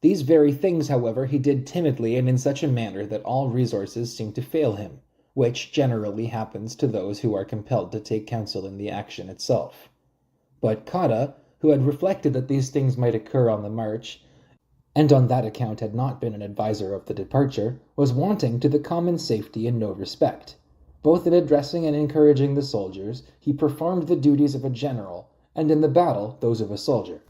These very things, however, he did timidly and in such a manner that all resources seemed to fail him, which generally happens to those who are compelled to take counsel in the action itself. But Cotta, who had reflected that these things might occur on the march, and on that account had not been an adviser of the departure, was wanting to the common safety in no respect. Both in addressing and encouraging the soldiers, he performed the duties of a general, and in the battle those of a soldier.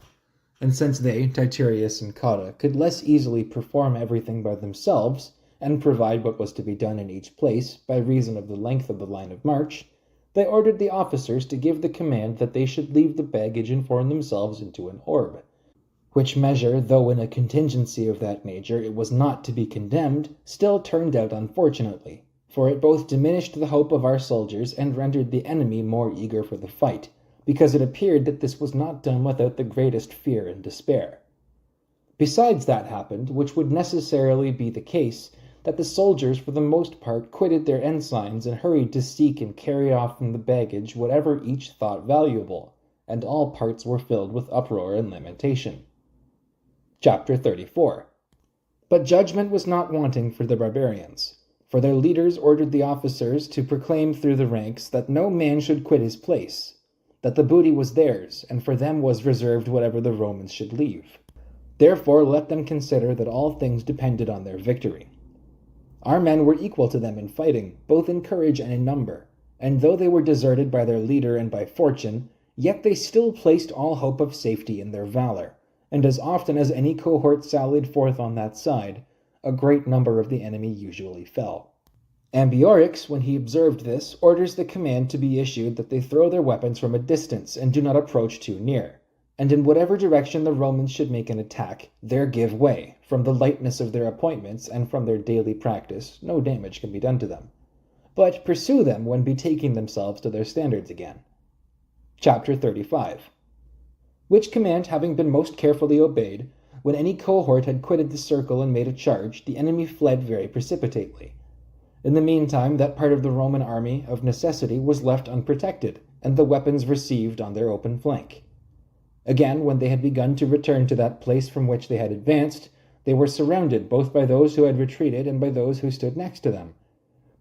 And since they, Titurius and Cotta, could less easily perform everything by themselves, and provide what was to be done in each place, by reason of the length of the line of march, they ordered the officers to give the command that they should leave the baggage and form themselves into an orb, which measure, though in a contingency of that nature it was not to be condemned, still turned out unfortunately, for it both diminished the hope of our soldiers and rendered the enemy more eager for the fight, because it appeared that this was not done without the greatest fear and despair. Besides that happened, which would necessarily be the case, that the soldiers for the most part quitted their ensigns and hurried to seek and carry off from the baggage whatever each thought valuable, and all parts were filled with uproar and lamentation. Chapter 34. But judgment was not wanting for the barbarians, for their leaders ordered the officers to proclaim through the ranks that no man should quit his place, that the booty was theirs, and for them was reserved whatever the Romans should leave. Therefore let them consider that all things depended on their victory. Our men were equal to them in fighting, both in courage and in number, and though they were deserted by their leader and by fortune, yet they still placed all hope of safety in their valor, and as often as any cohort sallied forth on that side, a great number of the enemy usually fell. Ambiorix, when he observed this, orders the command to be issued that they throw their weapons from a distance and do not approach too near, and in whatever direction the Romans should make an attack, there give way. From the lightness of their appointments and from their daily practice, no damage can be done to them, but pursue them when betaking themselves to their standards again. Chapter 35. Which command having been most carefully obeyed, when any cohort had quitted the circle and made a charge, the enemy fled very precipitately. In the meantime, that part of the Roman army, of necessity, was left unprotected, and the weapons received on their open flank. Again, when they had begun to return to that place from which they had advanced, they were surrounded both by those who had retreated and by those who stood next to them.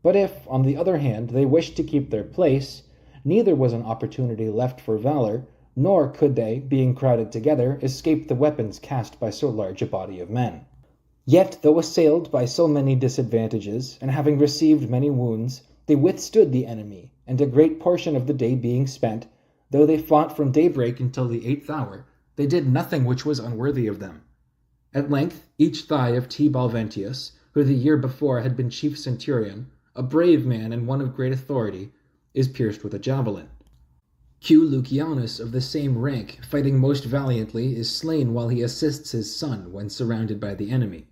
But if, on the other hand, they wished to keep their place, neither was an opportunity left for valor, nor could they, being crowded together, escape the weapons cast by so large a body of men. Yet, though assailed by so many disadvantages, and having received many wounds, they withstood the enemy, and a great portion of the day being spent, though they fought from daybreak until the 8th hour, they did nothing which was unworthy of them. At length, each thigh of T. Balventius, who the year before had been chief centurion, a brave man and one of great authority, is pierced with a javelin. Q. Lucianus, of the same rank, fighting most valiantly, is slain while he assists his son when surrounded by the enemy.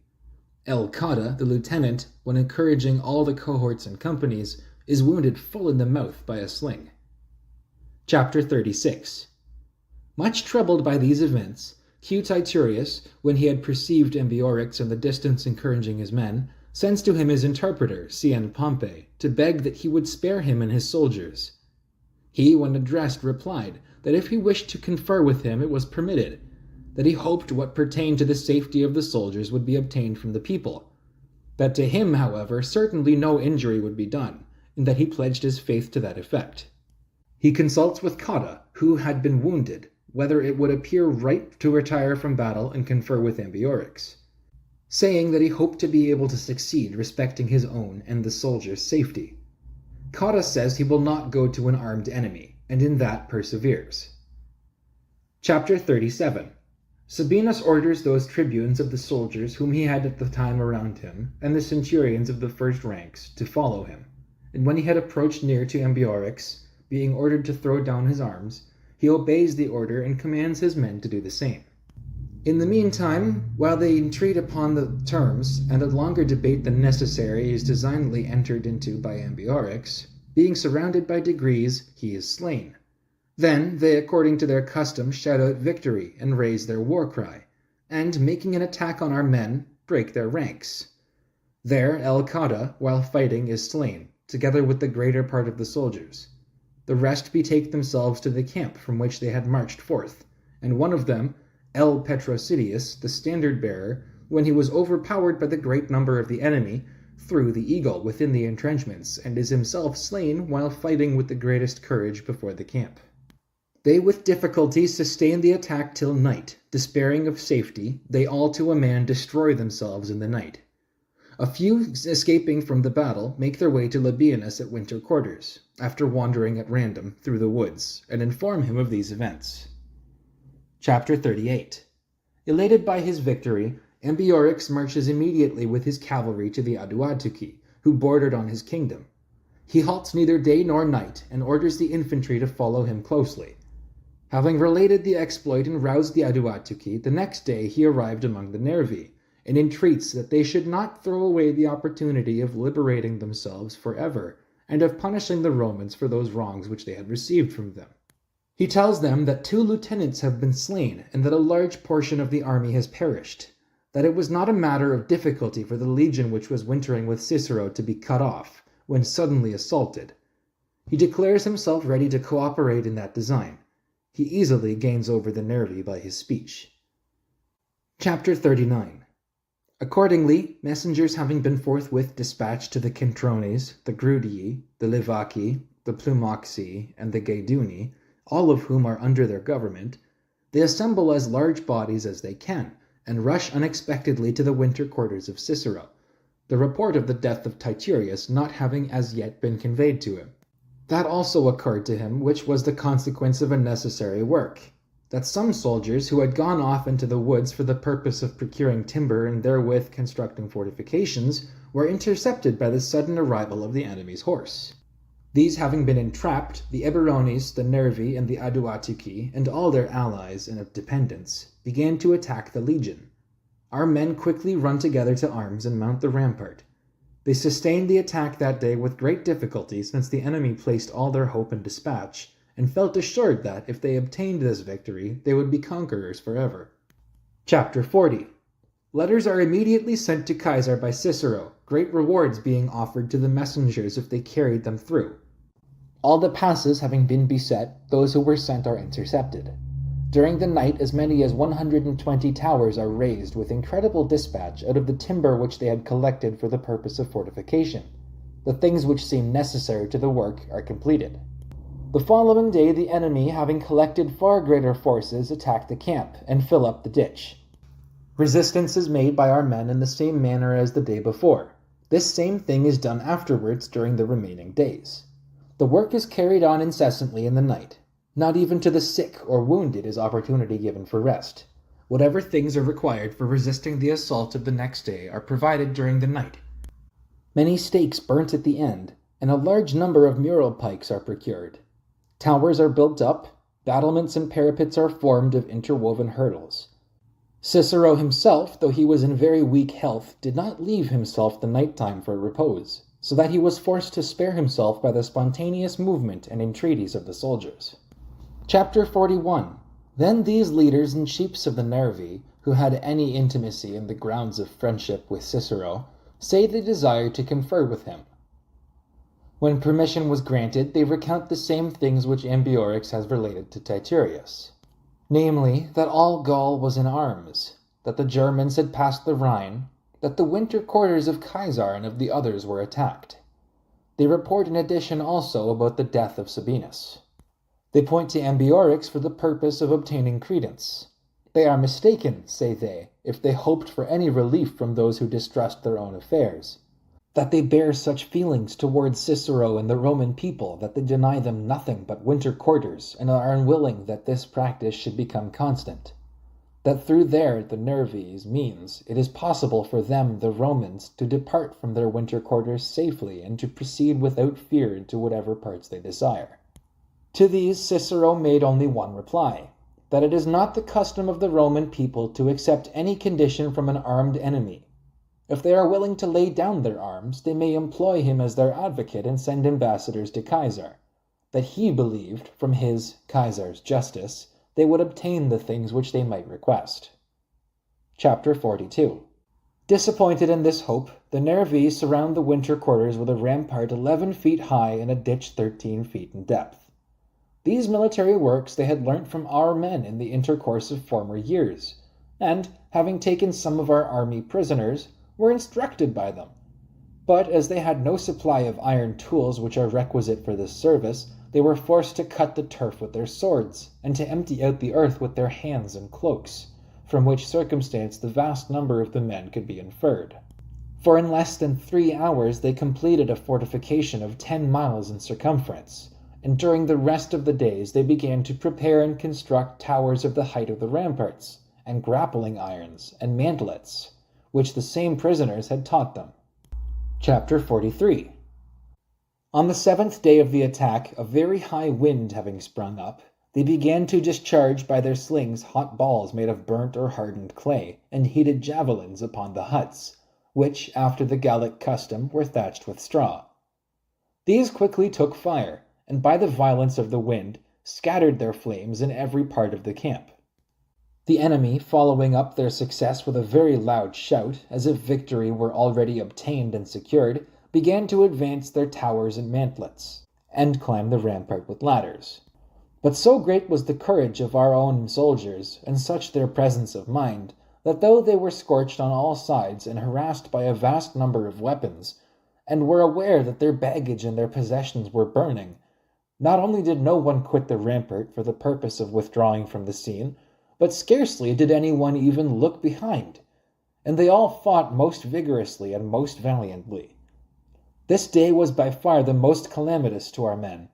L. Cotta, the lieutenant, when encouraging all the cohorts and companies, is wounded full in the mouth by a sling. Chapter 36. Much troubled by these events, Q. Titurius, when he had perceived Ambiorix in the distance encouraging his men, sends to him his interpreter, Cn. Pompey, to beg that he would spare him and his soldiers. He, when addressed, replied that if he wished to confer with him it was permitted, that he hoped what pertained to the safety of the soldiers would be obtained from the people, that to him, however, certainly no injury would be done, and that he pledged his faith to that effect. He consults with Cotta, who had been wounded, whether it would appear right to retire from battle and confer with Ambiorix, saying that he hoped to be able to succeed respecting his own and the soldiers' safety. Cotta says he will not go to an armed enemy, and in that perseveres. Chapter 37. Sabinus orders those tribunes of the soldiers whom he had at the time around him, and the centurions of the first ranks, to follow him, and when he had approached near to Ambiorix, being ordered to throw down his arms, he obeys the order and commands his men to do the same. In the meantime, while they entreat upon the terms, and a longer debate than necessary is designedly entered into by Ambiorix, being surrounded by degrees, he is slain. Then they, according to their custom, shout out victory and raise their war cry, and, making an attack on our men, break their ranks. There El Qada, while fighting, is slain, together with the greater part of the soldiers. The rest betake themselves to the camp from which they had marched forth, and one of them, L. Petrosidius, the standard-bearer, when he was overpowered by the great number of the enemy, threw the eagle within the entrenchments, and is himself slain while fighting with the greatest courage before the camp. They with difficulty sustain the attack till night. Despairing of safety, they all to a man destroy themselves in the night. A few, escaping from the battle, make their way to Labienus at winter quarters, after wandering at random through the woods, and inform him of these events. Chapter 38. Elated by his victory, Ambiorix marches immediately with his cavalry to the Aduatuci, who bordered on his kingdom. He halts neither day nor night, and orders the infantry to follow him closely. Having related the exploit and roused the Aduatuci, the next day he arrived among the Nervi, and entreats that they should not throw away the opportunity of liberating themselves forever, and of punishing the Romans for those wrongs which they had received from them. He tells them that 2 lieutenants have been slain, and that a large portion of the army has perished, that it was not a matter of difficulty for the legion which was wintering with Cicero to be cut off, when suddenly assaulted. He declares himself ready to cooperate in that design. He easily gains over the Nervi by his speech. Chapter 39. Accordingly, messengers having been forthwith dispatched to the Centrones, the Grudii, the Levaci, the Plumoxi, and the Gaeduni, all of whom are under their government, they assemble as large bodies as they can, and rush unexpectedly to the winter quarters of Cicero, the report of the death of Titurius not having as yet been conveyed to him. That also occurred to him which was the consequence of a necessary work, that some soldiers who had gone off into the woods for the purpose of procuring timber and therewith constructing fortifications were intercepted by the sudden arrival of the enemy's horse. These having been entrapped, the Eburones, the Nervi, and the Aduatuci, and all their allies and dependents, began to attack the legion. Our men quickly run together to arms and mount the rampart. They sustained the attack that day with great difficulty, since the enemy placed all their hope in dispatch, and felt assured that, if they obtained this victory, they would be conquerors forever. Chapter 40. Letters are immediately sent to Caesar by Cicero, great rewards being offered to the messengers if they carried them through. All the passes having been beset, those who were sent are intercepted. During the night, as many as 120 towers are raised with incredible dispatch out of the timber which they had collected for the purpose of fortification. The things which seem necessary to the work are completed. The following day, the enemy, having collected far greater forces, attack the camp and fill up the ditch. Resistance is made by our men in the same manner as the day before. This same thing is done afterwards during the remaining days. The work is carried on incessantly in the night. Not even to the sick or wounded is opportunity given for rest. Whatever things are required for resisting the assault of the next day are provided during the night. Many stakes burnt at the end, and a large number of mural pikes are procured. Towers are built up, battlements and parapets are formed of interwoven hurdles. Cicero himself, though he was in very weak health, did not leave himself the night time for repose, so that he was forced to spare himself by the spontaneous movement and entreaties of the soldiers. Chapter 41. Then these leaders and chiefs of the Nervi, who had any intimacy in the grounds of friendship with Cicero, say they desire to confer with him. When permission was granted, they recount the same things which Ambiorix has related to Titurius. Namely, that all Gaul was in arms, that the Germans had passed the Rhine, that the winter quarters of Caesar and of the others were attacked. They report in addition also about the death of Sabinus. They point to Ambiorix for the purpose of obtaining credence. They are mistaken, say they, if they hoped for any relief from those who distrust their own affairs. That they bear such feelings towards Cicero and the Roman people that they deny them nothing but winter quarters, and are unwilling that this practice should become constant. That through the Nervi's means, it is possible for them, the Romans, to depart from their winter quarters safely, and to proceed without fear into whatever parts they desire. To these Cicero made only one reply. that it is not the custom of the Roman people to accept any condition from an armed enemy. If they are willing to lay down their arms, they may employ him as their advocate and send ambassadors to Caesar, that he believed, from his, Caesar's, justice, they would obtain the things which they might request. Chapter 42. Disappointed in this hope, the Nervii surround the winter quarters with a rampart 11 feet high and a ditch 13 feet in depth. These military works they had learnt from our men in the intercourse of former years, and, having taken some of our army prisoners, were instructed by them. But as they had no supply of iron tools which are requisite for this service, they were forced to cut the turf with their swords, and to empty out the earth with their hands and cloaks, from which circumstance the vast number of the men could be inferred. For in less than 3 hours they completed a fortification of 10 miles in circumference, and during the rest of the days they began to prepare and construct towers of the height of the ramparts, and grappling irons, and mantlets, which the same prisoners had taught them. Chapter 43. On the 7th day of the attack, a very high wind having sprung up, they began to discharge by their slings hot balls made of burnt or hardened clay, and heated javelins upon the huts, which, after the Gallic custom, were thatched with straw. These quickly took fire, and by the violence of the wind, scattered their flames in every part of the camp. The enemy, following up their success with a very loud shout, as if victory were already obtained and secured, began to advance their towers and mantlets, and climb the rampart with ladders. But so great was the courage of our own soldiers, and such their presence of mind, that though they were scorched on all sides and harassed by a vast number of weapons, and were aware that their baggage and their possessions were burning, not only did no one quit the rampart for the purpose of withdrawing from the scene, but scarcely did anyone even look behind, and they all fought most vigorously and most valiantly. This day was by far the most calamitous to our men.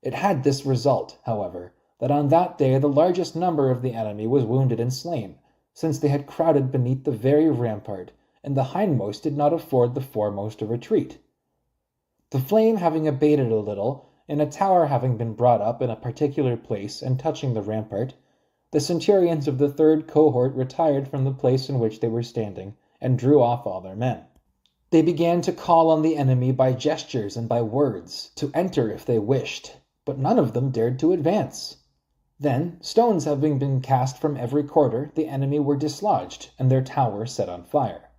It had this result, however, that on that day the largest number of the enemy was wounded and slain, since they had crowded beneath the very rampart, and the hindmost did not afford the foremost a retreat. The flame having abated a little, and a tower having been brought up in a particular place and touching the rampart, the centurions of the 3rd cohort retired from the place in which they were standing, and drew off all their men. They began to call on the enemy by gestures and by words, to enter if they wished, but none of them dared to advance. Then, stones having been cast from every quarter, the enemy were dislodged, and their tower set on fire.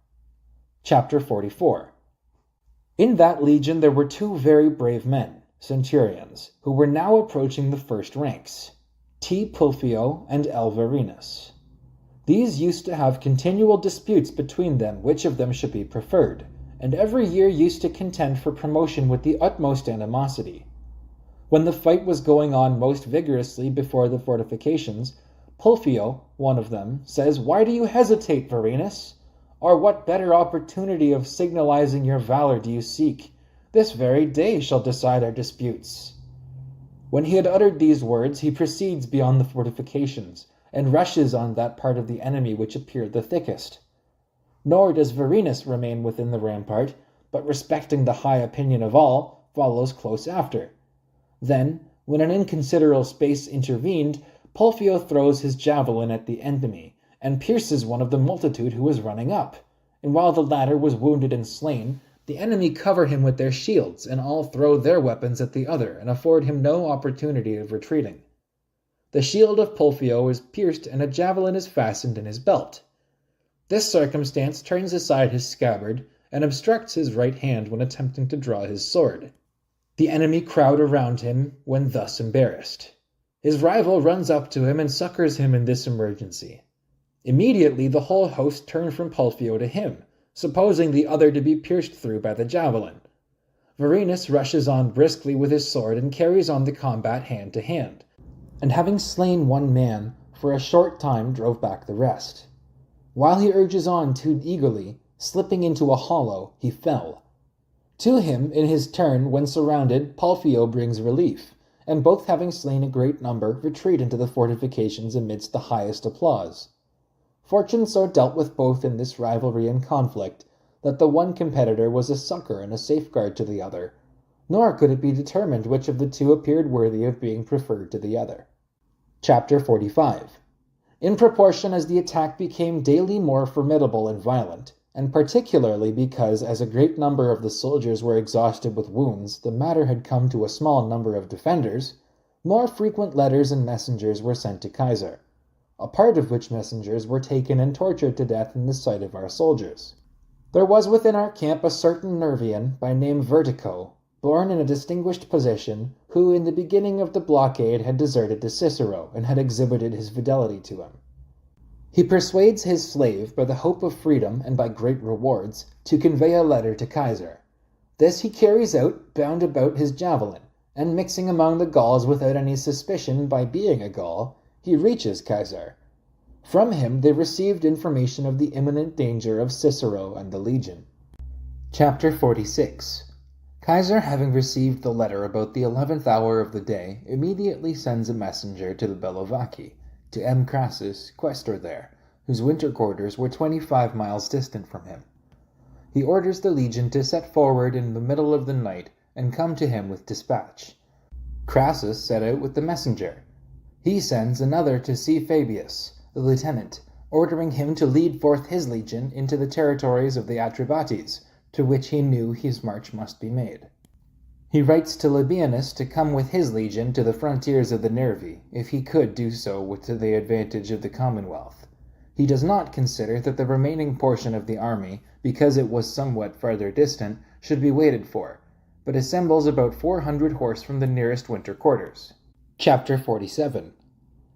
Chapter 44. In that legion there were 2 very brave men, centurions, who were now approaching the first ranks, T. Pulfio and L. Varenus. These used to have continual disputes between them which of them should be preferred, and every year used to contend for promotion with the utmost animosity. When the fight was going on most vigorously before the fortifications, Pulfio, one of them, says, "Why do you hesitate, Varenus? Or what better opportunity of signalizing your valor do you seek? This very day shall decide our disputes." When he had uttered these words, he proceeds beyond the fortifications, and rushes on that part of the enemy which appeared the thickest. Nor does Varenus remain within the rampart, but respecting the high opinion of all, follows close after. Then, when an inconsiderable space intervened, Pulfio throws his javelin at the enemy, and pierces one of the multitude who was running up, and while the latter was wounded and slain, the enemy cover him with their shields, and all throw their weapons at the other, and afford him no opportunity of retreating. The shield of Pulfio is pierced, and a javelin is fastened in his belt. This circumstance turns aside his scabbard, and obstructs his right hand when attempting to draw his sword. The enemy crowd around him when thus embarrassed. His rival runs up to him and succors him in this emergency. Immediately the whole host turn from Pulfio to him, supposing the other to be pierced through by the javelin. Varenus rushes on briskly with his sword and carries on the combat hand to hand, and having slain one man, for a short time drove back the rest. While he urges on too eagerly, slipping into a hollow, he fell. To him, in his turn, when surrounded, Pulfio brings relief, and both having slain a great number, retreat into the fortifications amidst the highest applause. Fortune so dealt with both in this rivalry and conflict, that the one competitor was a succor and a safeguard to the other, nor could it be determined which of the two appeared worthy of being preferred to the other. Chapter 45. In proportion as the attack became daily more formidable and violent, and particularly because as a great number of the soldiers were exhausted with wounds, the matter had come to a small number of defenders, more frequent letters and messengers were sent to Caesar, a part of which messengers were taken and tortured to death in the sight of our soldiers. There was within our camp a certain Nervian, by name Vertico, born in a distinguished position, who in the beginning of the blockade had deserted to Cicero, and had exhibited his fidelity to him. He persuades his slave, by the hope of freedom and by great rewards, to convey a letter to Caesar. This he carries out, bound about his javelin, and mixing among the Gauls without any suspicion by being a Gaul, he reaches Caesar. From him they received information of the imminent danger of Cicero and the legion. Chapter 46. Caesar, having received the letter about the 11th hour of the day, immediately sends a messenger to the Bellovaci, to M. Crassus, quaestor there, whose winter quarters were 25 miles distant from him. He orders the legion to set forward in the middle of the night and come to him with dispatch. Crassus set out with the messenger. He sends another to see Fabius, the lieutenant, ordering him to lead forth his legion into the territories of the Atrebates, to which he knew his march must be made. He writes to Labienus to come with his legion to the frontiers of the Nervi, if he could do so to the advantage of the Commonwealth. He does not consider that the remaining portion of the army, because it was somewhat farther distant, should be waited for, but assembles about 400 horse from the nearest winter quarters. Chapter 47.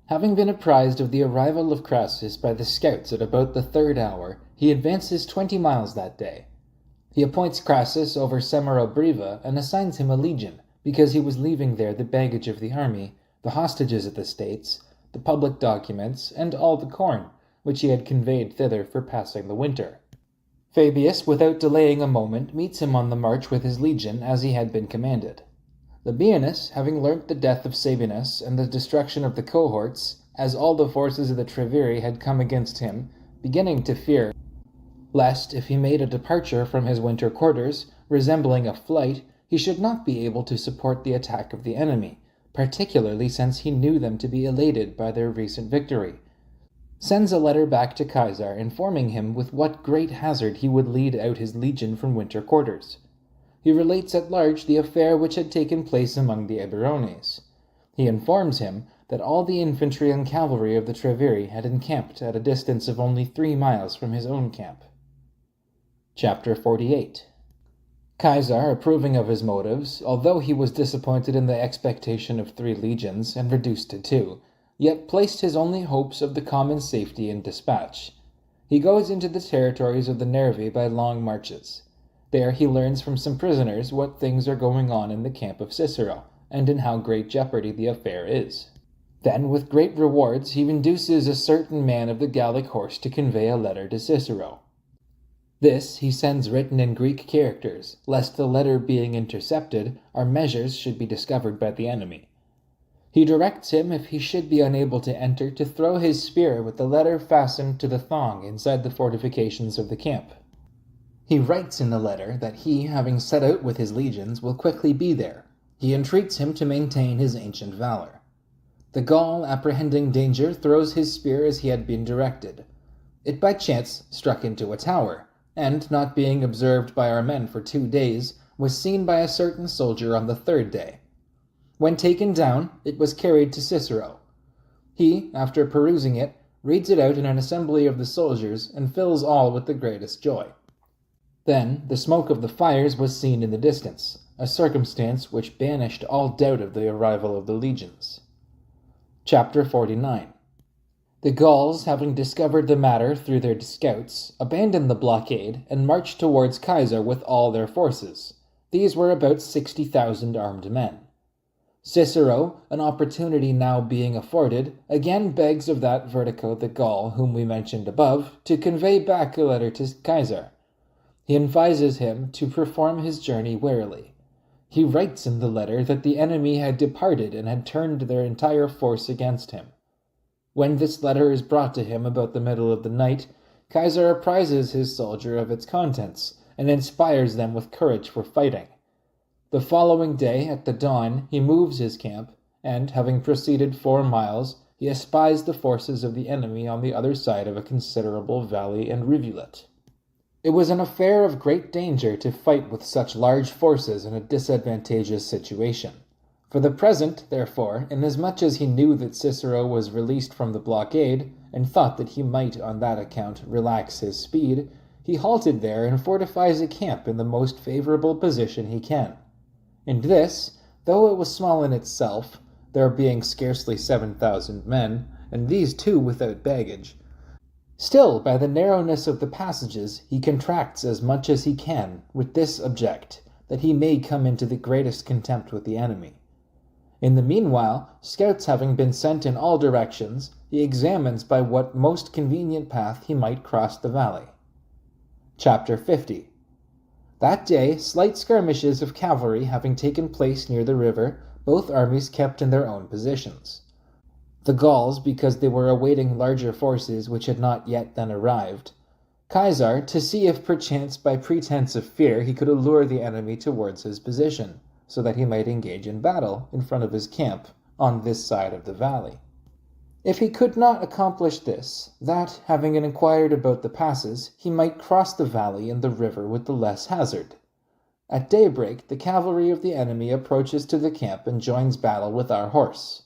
Having been apprised of the arrival of Crassus by the scouts at about the 3rd hour, he advances 20 miles that day. He appoints Crassus over Semirabriva and assigns him a legion, because he was leaving there the baggage of the army, the hostages of the states, the public documents, and all the corn, which he had conveyed thither for passing the winter. Fabius, without delaying a moment, meets him on the march with his legion, as he had been commanded. Labienus, having learnt the death of Sabinus and the destruction of the cohorts, as all the forces of the Treveri had come against him, beginning to fear lest, if he made a departure from his winter quarters, resembling a flight, he should not be able to support the attack of the enemy, particularly since he knew them to be elated by their recent victory, sends a letter back to Caesar informing him with what great hazard he would lead out his legion from winter quarters. He relates at large the affair which had taken place among the Eburones. He informs him that all the infantry and cavalry of the Treveri had encamped at a distance of only 3 miles from his own camp. Chapter 48. Caesar, approving of his motives, although he was disappointed in the expectation of 3 legions and reduced to 2, yet placed his only hopes of the common safety in dispatch. He goes into the territories of the Nervi by long marches. There he learns from some prisoners what things are going on in the camp of Cicero, and in how great jeopardy the affair is. Then, with great rewards, he induces a certain man of the Gallic horse to convey a letter to Cicero. This he sends written in Greek characters, lest the letter being intercepted, our measures should be discovered by the enemy. He directs him, if he should be unable to enter, to throw his spear with the letter fastened to the thong inside the fortifications of the camp. He writes in the letter that he, having set out with his legions, will quickly be there. He entreats him to maintain his ancient valor. The Gaul, apprehending danger, throws his spear as he had been directed. It by chance struck into a tower, and, not being observed by our men for 2 days, was seen by a certain soldier on the 3rd day. When taken down, it was carried to Cicero. He, after perusing it, reads it out in an assembly of the soldiers, and fills all with the greatest joy. Then the smoke of the fires was seen in the distance, a circumstance which banished all doubt of the arrival of the legions. Chapter 49. The Gauls, having discovered the matter through their scouts, abandoned the blockade and marched towards Caesar with all their forces. These were about 60,000 armed men. Cicero, an opportunity now being afforded, again begs of that Vertico the Gaul whom we mentioned above to convey back a letter to Caesar. He advises him to perform his journey warily. He writes in the letter that the enemy had departed and had turned their entire force against him. When this letter is brought to him about the middle of the night, Caesar apprises his soldier of its contents, and inspires them with courage for fighting. The following day, at the dawn, he moves his camp, and, having proceeded 4 miles, he espies the forces of the enemy on the other side of a considerable valley and rivulet. It was an affair of great danger to fight with such large forces in a disadvantageous situation. For the present, therefore, inasmuch as he knew that Cicero was released from the blockade, and thought that he might on that account relax his speed, he halted there and fortifies a camp in the most favorable position he can. And this, though it was small in itself, there being scarcely 7,000 men, and these too without baggage, still by the narrowness of the passages he contracts as much as he can, with this object, that he may come into the greatest contempt with the enemy. In the meanwhile, scouts having been sent in all directions, he examines by what most convenient path he might cross the valley. Chapter 50. That day, slight skirmishes of cavalry having taken place near the river, both armies kept in their own positions. The Gauls, because they were awaiting larger forces which had not yet then arrived. Caesar, to see if perchance by pretense of fear he could allure the enemy towards his position, so that he might engage in battle in front of his camp on this side of the valley. If he could not accomplish this, that, having inquired about the passes, he might cross the valley and the river with the less hazard. At daybreak, the cavalry of the enemy approaches to the camp and joins battle with our horse.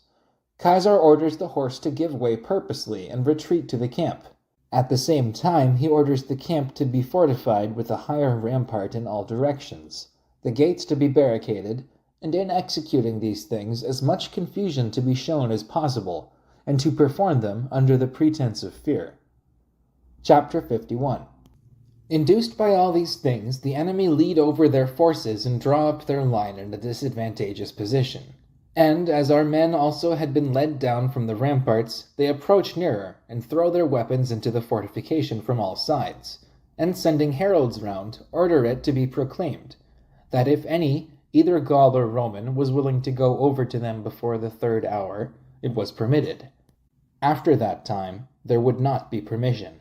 Caesar orders the horse to give way purposely and retreat to the camp. At the same time, he orders the camp to be fortified with a higher rampart in all directions, the gates to be barricaded, and in executing these things as much confusion to be shown as possible, and to perform them under the pretense of fear. Chapter 51. Induced by all these things, the enemy lead over their forces and draw up their line in a disadvantageous position. And, as our men also had been led down from the ramparts, they approach nearer, and throw their weapons into the fortification from all sides, and sending heralds round, order it to be proclaimed, that if any, either Gaul or Roman, was willing to go over to them before the 3rd hour, it was permitted. After that time, there would not be permission.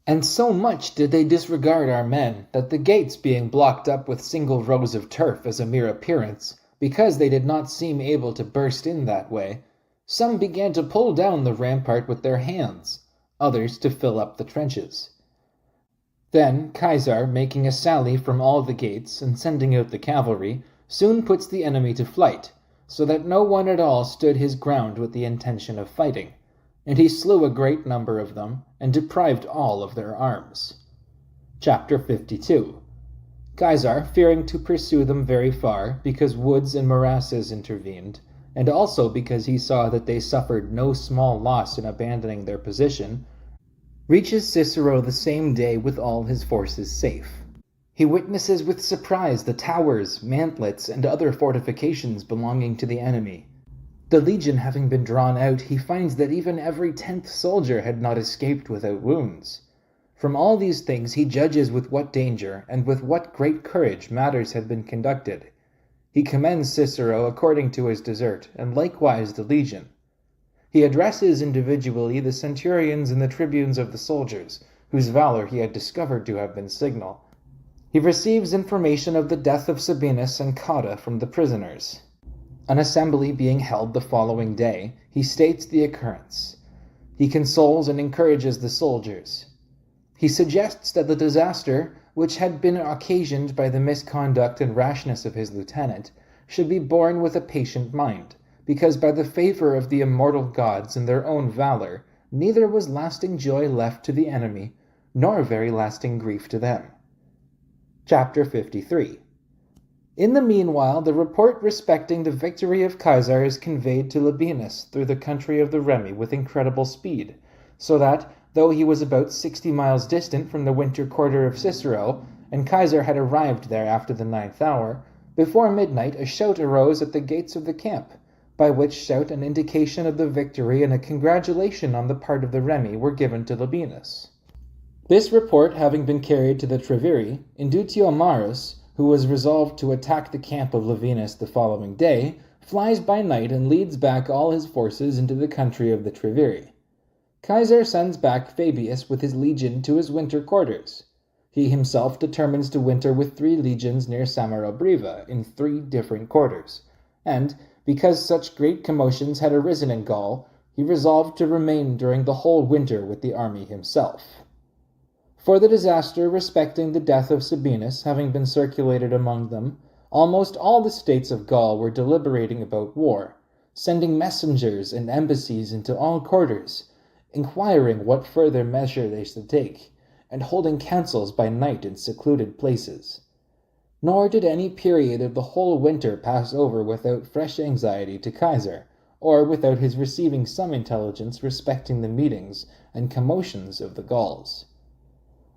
And so much did they disregard our men, that the gates being blocked up with single rows of turf as a mere appearance, because they did not seem able to burst in that way, some began to pull down the rampart with their hands, others to fill up the trenches. Then Caesar, making a sally from all the gates and sending out the cavalry, soon puts the enemy to flight, so that no one at all stood his ground with the intention of fighting, and he slew a great number of them, and deprived all of their arms. Chapter 52. Caesar, fearing to pursue them very far, because woods and morasses intervened, and also because he saw that they suffered no small loss in abandoning their position, reaches Cicero the same day with all his forces safe. He witnesses with surprise the towers, mantlets, and other fortifications belonging to the enemy. The legion having been drawn out, he finds that even every 10th soldier had not escaped without wounds. From all these things he judges with what danger and with what great courage matters had been conducted. He commends Cicero according to his desert, and likewise the legion. He addresses individually the centurions and the tribunes of the soldiers, whose valor he had discovered to have been signal. He receives information of the death of Sabinus and Cotta from the prisoners. An assembly being held the following day, he states the occurrence. He consoles and encourages the soldiers. He suggests that the disaster, which had been occasioned by the misconduct and rashness of his lieutenant, should be borne with a patient mind, because by the favor of the immortal gods and their own valor, neither was lasting joy left to the enemy, nor very lasting grief to them. Chapter 53. In the meanwhile, the report respecting the victory of Caesar is conveyed to Labienus through the country of the Remi with incredible speed, so that, though he was about 60 miles distant from the winter quarter of Cicero, and Caesar had arrived there after the 9th hour, before midnight a shout arose at the gates of the camp, by which shout an indication of the victory and a congratulation on the part of the Remi were given to Labienus. This report having been carried to the Treviri, Indutio Marus, who was resolved to attack the camp of Labienus the following day, flies by night and leads back all his forces into the country of the Treviri. Caesar sends back Fabius with his legion to his winter quarters. He himself determines to winter with 3 legions near Samarobriva in 3 different quarters, and, because such great commotions had arisen in Gaul, he resolved to remain during the whole winter with the army himself. For the disaster respecting the death of Sabinus having been circulated among them, almost all the states of Gaul were deliberating about war, sending messengers and embassies into all quarters, inquiring what further measure they should take, and holding councils by night in secluded places. Nor did any period of the whole winter pass over without fresh anxiety to Caesar, or without his receiving some intelligence respecting the meetings and commotions of the Gauls.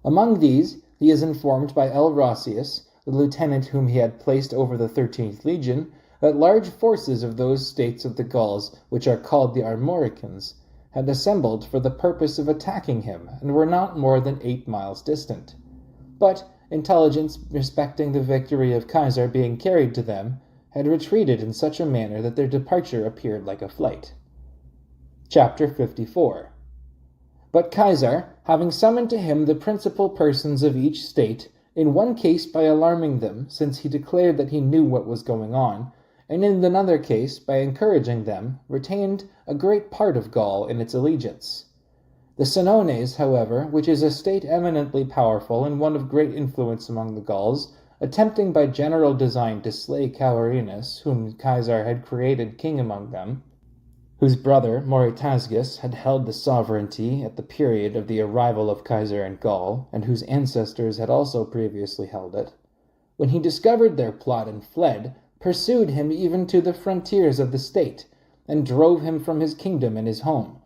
Among these, he is informed by L. Roscius, the lieutenant whom he had placed over the 13th Legion, that large forces of those states of the Gauls which are called the Armoricans had assembled for the purpose of attacking him, and were not more than 8 miles distant. But intelligence respecting the victory of Caesar being carried to them, had retreated in such a manner that their departure appeared like a flight. Chapter 54. But Caesar, having summoned to him the principal persons of each state, in one case by alarming them, since he declared that he knew what was going on, and in another case by encouraging them, retained a great part of Gaul in its allegiance. The Senones, however, which is a state eminently powerful and one of great influence among the Gauls, attempting by general design to slay Cavarinus, whom Caesar had created king among them, whose brother Mauretasgus had held the sovereignty at the period of the arrival of Caesar in Gaul, and whose ancestors had also previously held it, when he discovered their plot and fled, pursued him even to the frontiers of the state, and drove him from his kingdom and his home.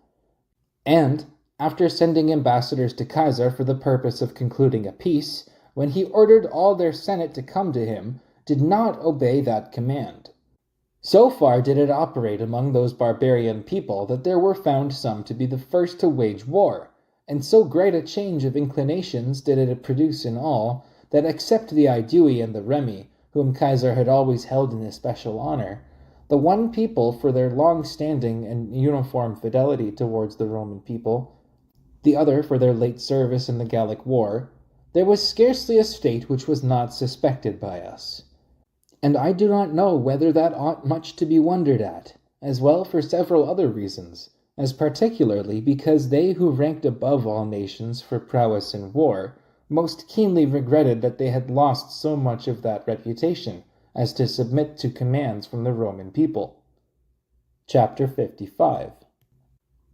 And, after sending ambassadors to Caesar for the purpose of concluding a peace, when he ordered all their senate to come to him, did not obey that command. So far did it operate among those barbarian people that there were found some to be the first to wage war, and so great a change of inclinations did it produce in all, that except the Aedui and the Remi, whom Caesar had always held in especial honor, the one people for their long-standing and uniform fidelity towards the Roman people, the other for their late service in the Gallic War, there was scarcely a state which was not suspected by us. And I do not know whether that ought much to be wondered at, as well for several other reasons, as particularly because they who ranked above all nations for prowess in war most keenly regretted that they had lost so much of that reputation as to submit to commands from the Roman people. Chapter 55.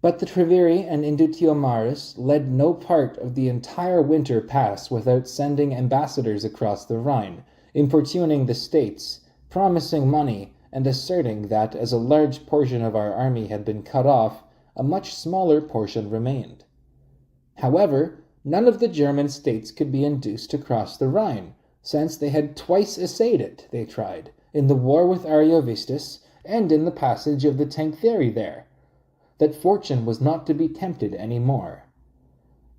But the Treviri and Indutiomarus led no part of the entire winter past without sending ambassadors across the Rhine, importuning the states, promising money, and asserting that, as a large portion of our army had been cut off, a much smaller portion remained. However, none of the German states could be induced to cross the Rhine, since they had twice essayed it, they tried, in the war with Ariovistus, and in the passage of the Tencteri there, that fortune was not to be tempted any more.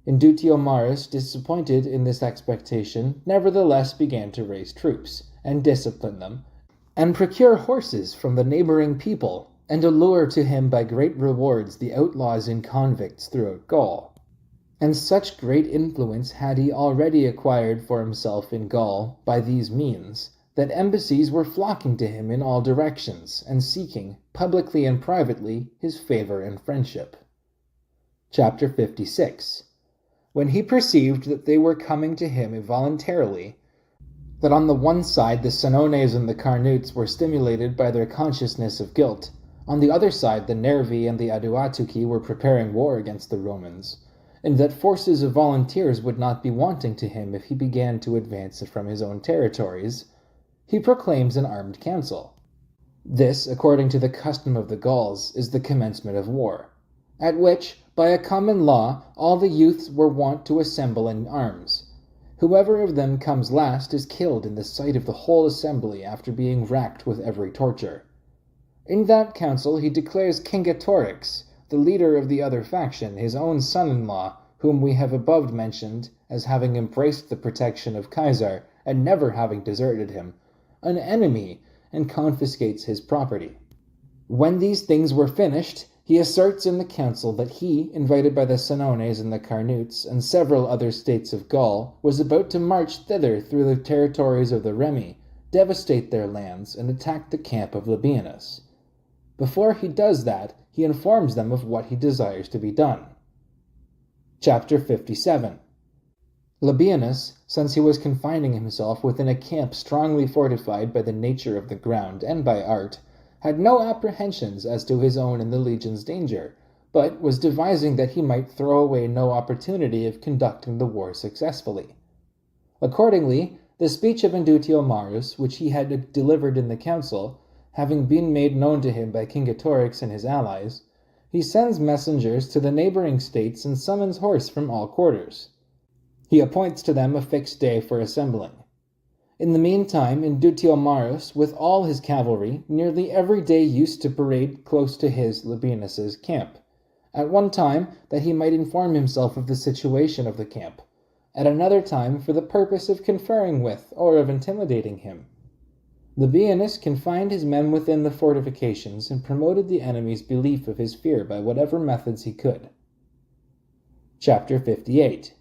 Indutiomarus, disappointed in this expectation, nevertheless began to raise troops, and discipline them, and procure horses from the neighboring people, and allure to him by great rewards the outlaws and convicts throughout Gaul. And such great influence had he already acquired for himself in Gaul by these means, that embassies were flocking to him in all directions, and seeking, publicly and privately, his favor and friendship. Chapter 56. When he perceived that they were coming to him involuntarily, that on the one side the Senones and the Carnutes were stimulated by their consciousness of guilt, on the other side the Nervi and the Aduatuci were preparing war against the Romans, and that forces of volunteers would not be wanting to him if he began to advance from his own territories, he proclaims an armed council. This, according to the custom of the Gauls, is the commencement of war, at which, by a common law, all the youths were wont to assemble in arms. Whoever of them comes last is killed in the sight of the whole assembly after being racked with every torture. In that council he declares Cingetorix, the leader of the other faction, his own son-in-law, whom we have above mentioned as having embraced the protection of Caesar and never having deserted him, an enemy, and confiscates his property. When these things were finished, he asserts in the council that he, invited by the Senones and the Carnutes and several other states of Gaul, was about to march thither through the territories of the Remi, devastate their lands, and attack the camp of Labienus. Before he does that, he informs them of what he desires to be done. Chapter 57. Labienus, since he was confining himself within a camp strongly fortified by the nature of the ground and by art, had no apprehensions as to his own and the legion's danger, but was devising that he might throw away no opportunity of conducting the war successfully. Accordingly, the speech of Indutio Marius, which he had delivered in the council, having been made known to him by Cingetorix and his allies, he sends messengers to the neighboring states and summons horse from all quarters. He appoints to them a fixed day for assembling. In the meantime, Indutio Marius, with all his cavalry, nearly every day used to parade close to his, Labienus's, camp, at one time that he might inform himself of the situation of the camp, at another time for the purpose of conferring with or of intimidating him. Labienus confined his men within the fortifications and promoted the enemy's belief of his fear by whatever methods he could. Chapter 58.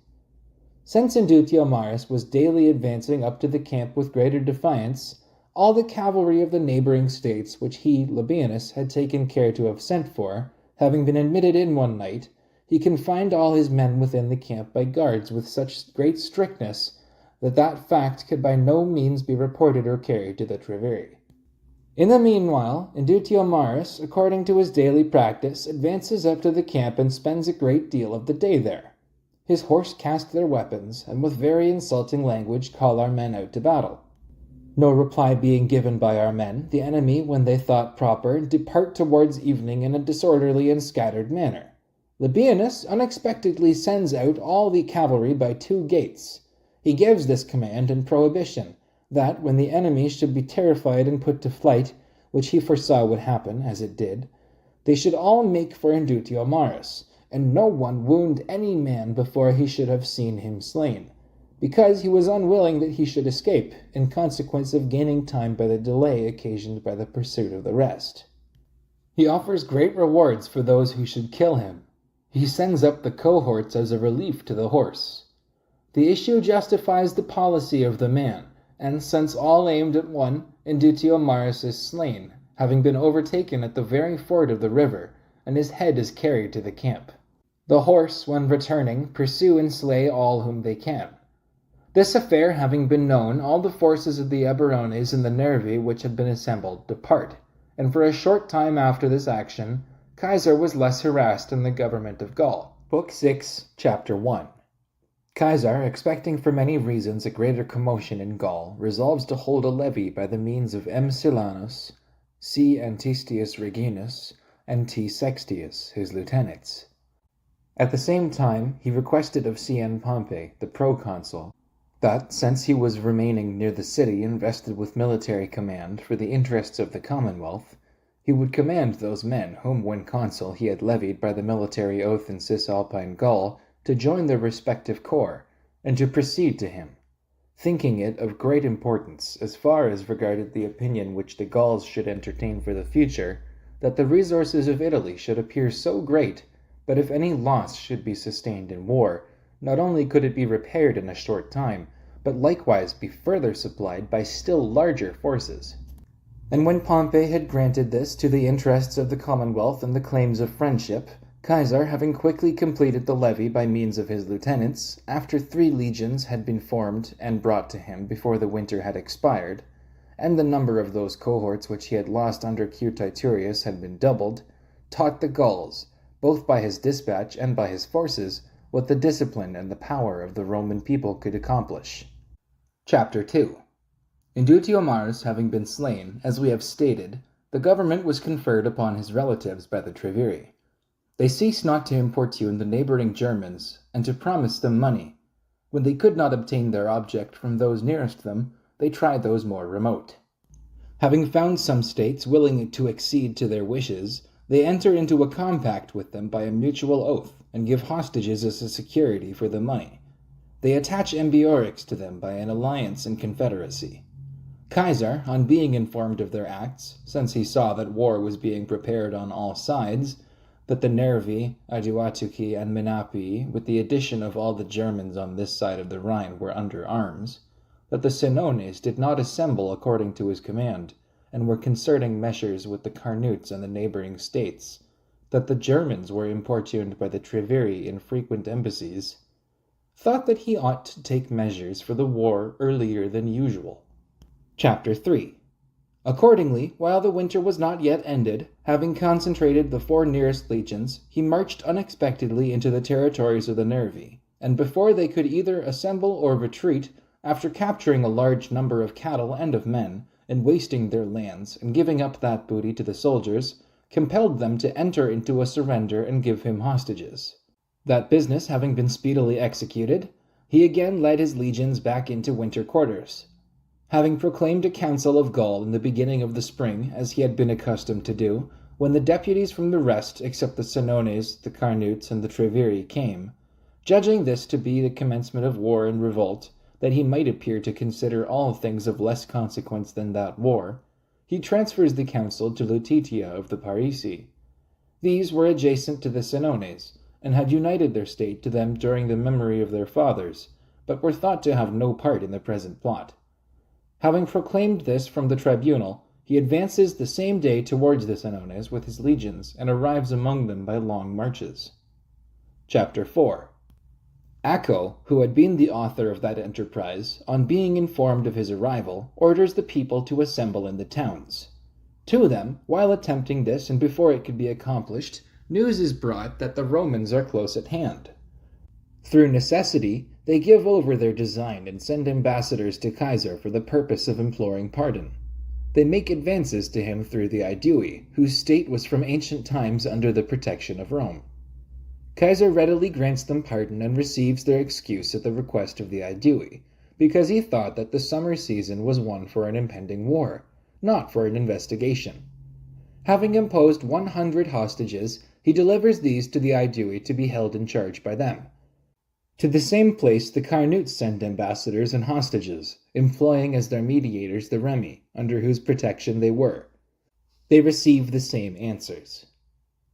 Since Indutio Marius was daily advancing up to the camp with greater defiance, all the cavalry of the neighboring states which he, Labienus, had taken care to have sent for, having been admitted in one night, he confined all his men within the camp by guards with such great strictness that fact could by no means be reported or carried to the Treveri. In the meanwhile, Indutio Marius, according to his daily practice, advances up to the camp and spends a great deal of the day there. His horse cast their weapons, and with very insulting language call our men out to battle. No reply being given by our men, the enemy, when they thought proper, depart towards evening in a disorderly and scattered manner. Labienus unexpectedly sends out all the cavalry by 2 gates. He gives this command and prohibition, that when the enemy should be terrified and put to flight, which he foresaw would happen, as it did, they should all make for Indutio Marius, and no one wound any man before he should have seen him slain, because he was unwilling that he should escape, in consequence of gaining time by the delay occasioned by the pursuit of the rest. He offers great rewards for those who should kill him. He sends up the cohorts as a relief to the horse. The issue justifies the policy of the man, and since all aimed at one, Indutio Marius is slain, having been overtaken at the very ford of the river, and his head is carried to the camp. The horse, when returning, pursue and slay all whom they can. This affair having been known, all the forces of the Eburones and the Nervi which had been assembled depart, and for a short time after this action, Caesar was less harassed in the government of Gaul. Book 6, Chapter 1. Caesar, expecting for many reasons a greater commotion in Gaul, resolves to hold a levy by the means of M. Silanus, C. Antistius Reginus, and T. Sextius, his lieutenants. At the same time, he requested of C.N. Pompey, the proconsul, that, since he was remaining near the city invested with military command for the interests of the Commonwealth, he would command those men whom, when consul, he had levied by the military oath in Cisalpine Gaul to join their respective corps, and to proceed to him, thinking it of great importance, as far as regarded the opinion which the Gauls should entertain for the future, that the resources of Italy should appear so great, that if any loss should be sustained in war, not only could it be repaired in a short time, but likewise be further supplied by still larger forces. And when Pompey had granted this to the interests of the Commonwealth and the claims of friendship, Caesar, having quickly completed the levy by means of his lieutenants, after 3 legions had been formed and brought to him before the winter had expired, and the number of those cohorts which he had lost under Q. Titurius had been doubled, taught the Gauls, both by his dispatch and by his forces, what the discipline and the power of the Roman people could accomplish. Chapter 2. Indutio Marius having been slain, as we have stated, the government was conferred upon his relatives by the Treveri. They ceased not to importune the neighboring Germans, and to promise them money. When they could not obtain their object from those nearest them, they tried those more remote. Having found some states willing to accede to their wishes, they enter into a compact with them by a mutual oath, and give hostages as a security for the money. They attach Ambiorix to them by an alliance and confederacy. Caesar, on being informed of their acts, since he saw that war was being prepared on all sides, that the Nervi, Aduatuci, and Menapii, with the addition of all the Germans on this side of the Rhine, were under arms, that the Senones did not assemble according to his command, and were concerting measures with the Carnutes and the neighboring states, that the Germans were importuned by the Treveri in frequent embassies, thought that he ought to take measures for the war earlier than usual. Chapter 3. Accordingly, while the winter was not yet ended, having concentrated the 4 nearest legions, he marched unexpectedly into the territories of the Nervi, and before they could either assemble or retreat, after capturing a large number of cattle and of men, and wasting their lands, and giving up that booty to the soldiers, compelled them to enter into a surrender and give him hostages. That business having been speedily executed, he again led his legions back into winter quarters. Having proclaimed a council of Gaul in the beginning of the spring, as he had been accustomed to do, when the deputies from the rest, except the Senones, the Carnutes, and the Treveri, came, judging this to be the commencement of war and revolt, that he might appear to consider all things of less consequence than that war, he transfers the council to Lutetia of the Parisi. These were adjacent to the Senones, and had united their state to them during the memory of their fathers, but were thought to have no part in the present plot. Having proclaimed this from the tribunal, he advances the same day towards the Senones with his legions, and arrives among them by long marches. Chapter 4. Acco, who had been the author of that enterprise, on being informed of his arrival, orders the people to assemble in the towns. To them, while attempting this and before it could be accomplished, news is brought that the Romans are close at hand. Through necessity, they give over their design and send ambassadors to Caesar for the purpose of imploring pardon. They make advances to him through the Aedui, whose state was from ancient times under the protection of Rome. Caesar readily grants them pardon and receives their excuse at the request of the Aedui, because he thought that the summer season was one for an impending war, not for an investigation. Having imposed 100 hostages, he delivers these to the Aedui to be held in charge by them. To the same place the Carnutes send ambassadors and hostages, employing as their mediators the Remi, under whose protection they were. They receive the same answers.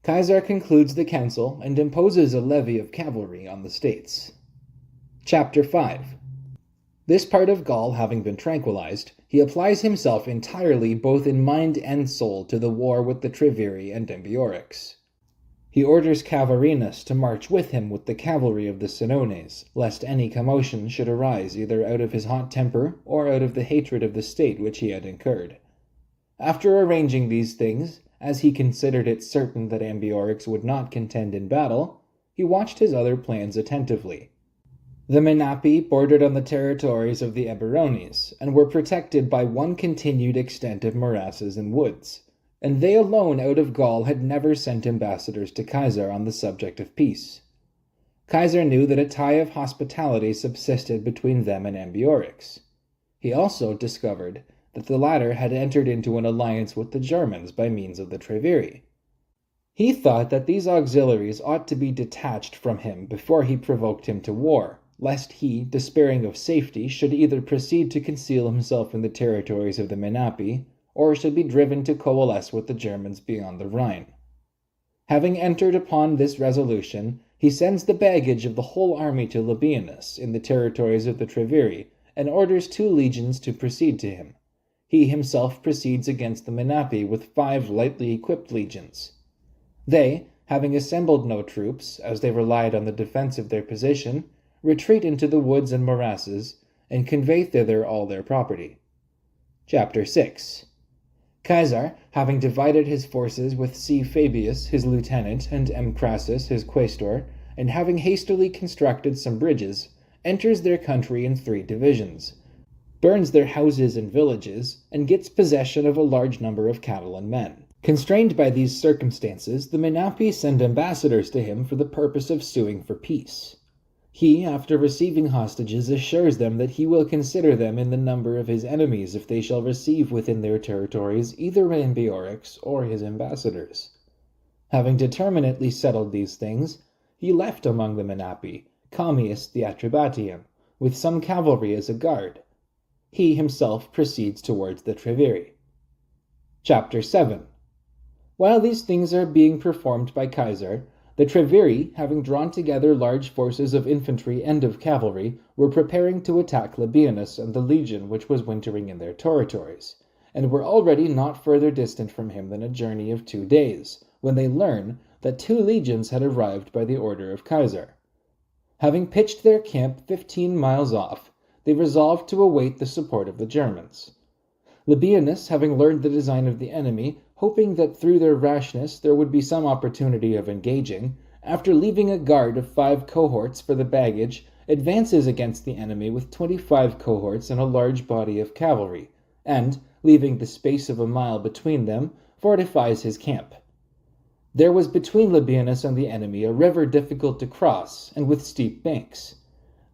Caesar concludes the council and imposes a levy of cavalry on the states. Chapter 5. This part of Gaul having been tranquilized, he applies himself entirely both in mind and soul to the war with the Treveri and Ambiorix. He orders Cavarinus to march with him with the cavalry of the Senones, lest any commotion should arise either out of his hot temper or out of the hatred of the state which he had incurred. After arranging these things, as he considered it certain that Ambiorix would not contend in battle, he watched his other plans attentively. The Menapi bordered on the territories of the Eburones, and were protected by one continued extent of morasses and woods, and they alone out of Gaul had never sent ambassadors to Caesar on the subject of peace. Caesar knew that a tie of hospitality subsisted between them and Ambiorix. He also discovered that the latter had entered into an alliance with the Germans by means of the Treveri. He thought that these auxiliaries ought to be detached from him before he provoked him to war, lest he, despairing of safety, should either proceed to conceal himself in the territories of the Menapi, or should be driven to coalesce with the Germans beyond the Rhine. Having entered upon this resolution, he sends the baggage of the whole army to Labienus in the territories of the Treveri, and orders 2 legions to proceed to him. He himself proceeds against the Menapi with 5 lightly equipped legions. They, having assembled no troops, as they relied on the defense of their position, retreat into the woods and morasses, and convey thither all their property. Chapter 6. Caesar, having divided his forces with C. Fabius, his lieutenant, and M. Crassus, his quaestor, and having hastily constructed some bridges, enters their country in 3 divisions, burns their houses and villages, and gets possession of a large number of cattle and men. Constrained by these circumstances, the Menapi send ambassadors to him for the purpose of suing for peace. He, after receiving hostages, assures them that he will consider them in the number of his enemies if they shall receive within their territories either Ambiorix or his ambassadors. Having determinately settled these things, he left among the Menapi Commius the Atrebatian, with some cavalry as a guard. He himself proceeds towards the Treveri. Chapter 7. While these things are being performed by Caesar, the Treveri, having drawn together large forces of infantry and of cavalry, were preparing to attack Labienus and the legion which was wintering in their territories, and were already not further distant from him than a journey of 2 days, when they learn that 2 legions had arrived by the order of Caesar. Having pitched their camp 15 miles off, they resolved to await the support of the Germans. Labienus, having learned the design of the enemy, hoping that through their rashness there would be some opportunity of engaging, after leaving a guard of 5 cohorts for the baggage, advances against the enemy with 25 cohorts and a large body of cavalry, and, leaving the space of a mile between them, fortifies his camp. There was between Labienus and the enemy a river difficult to cross, and with steep banks.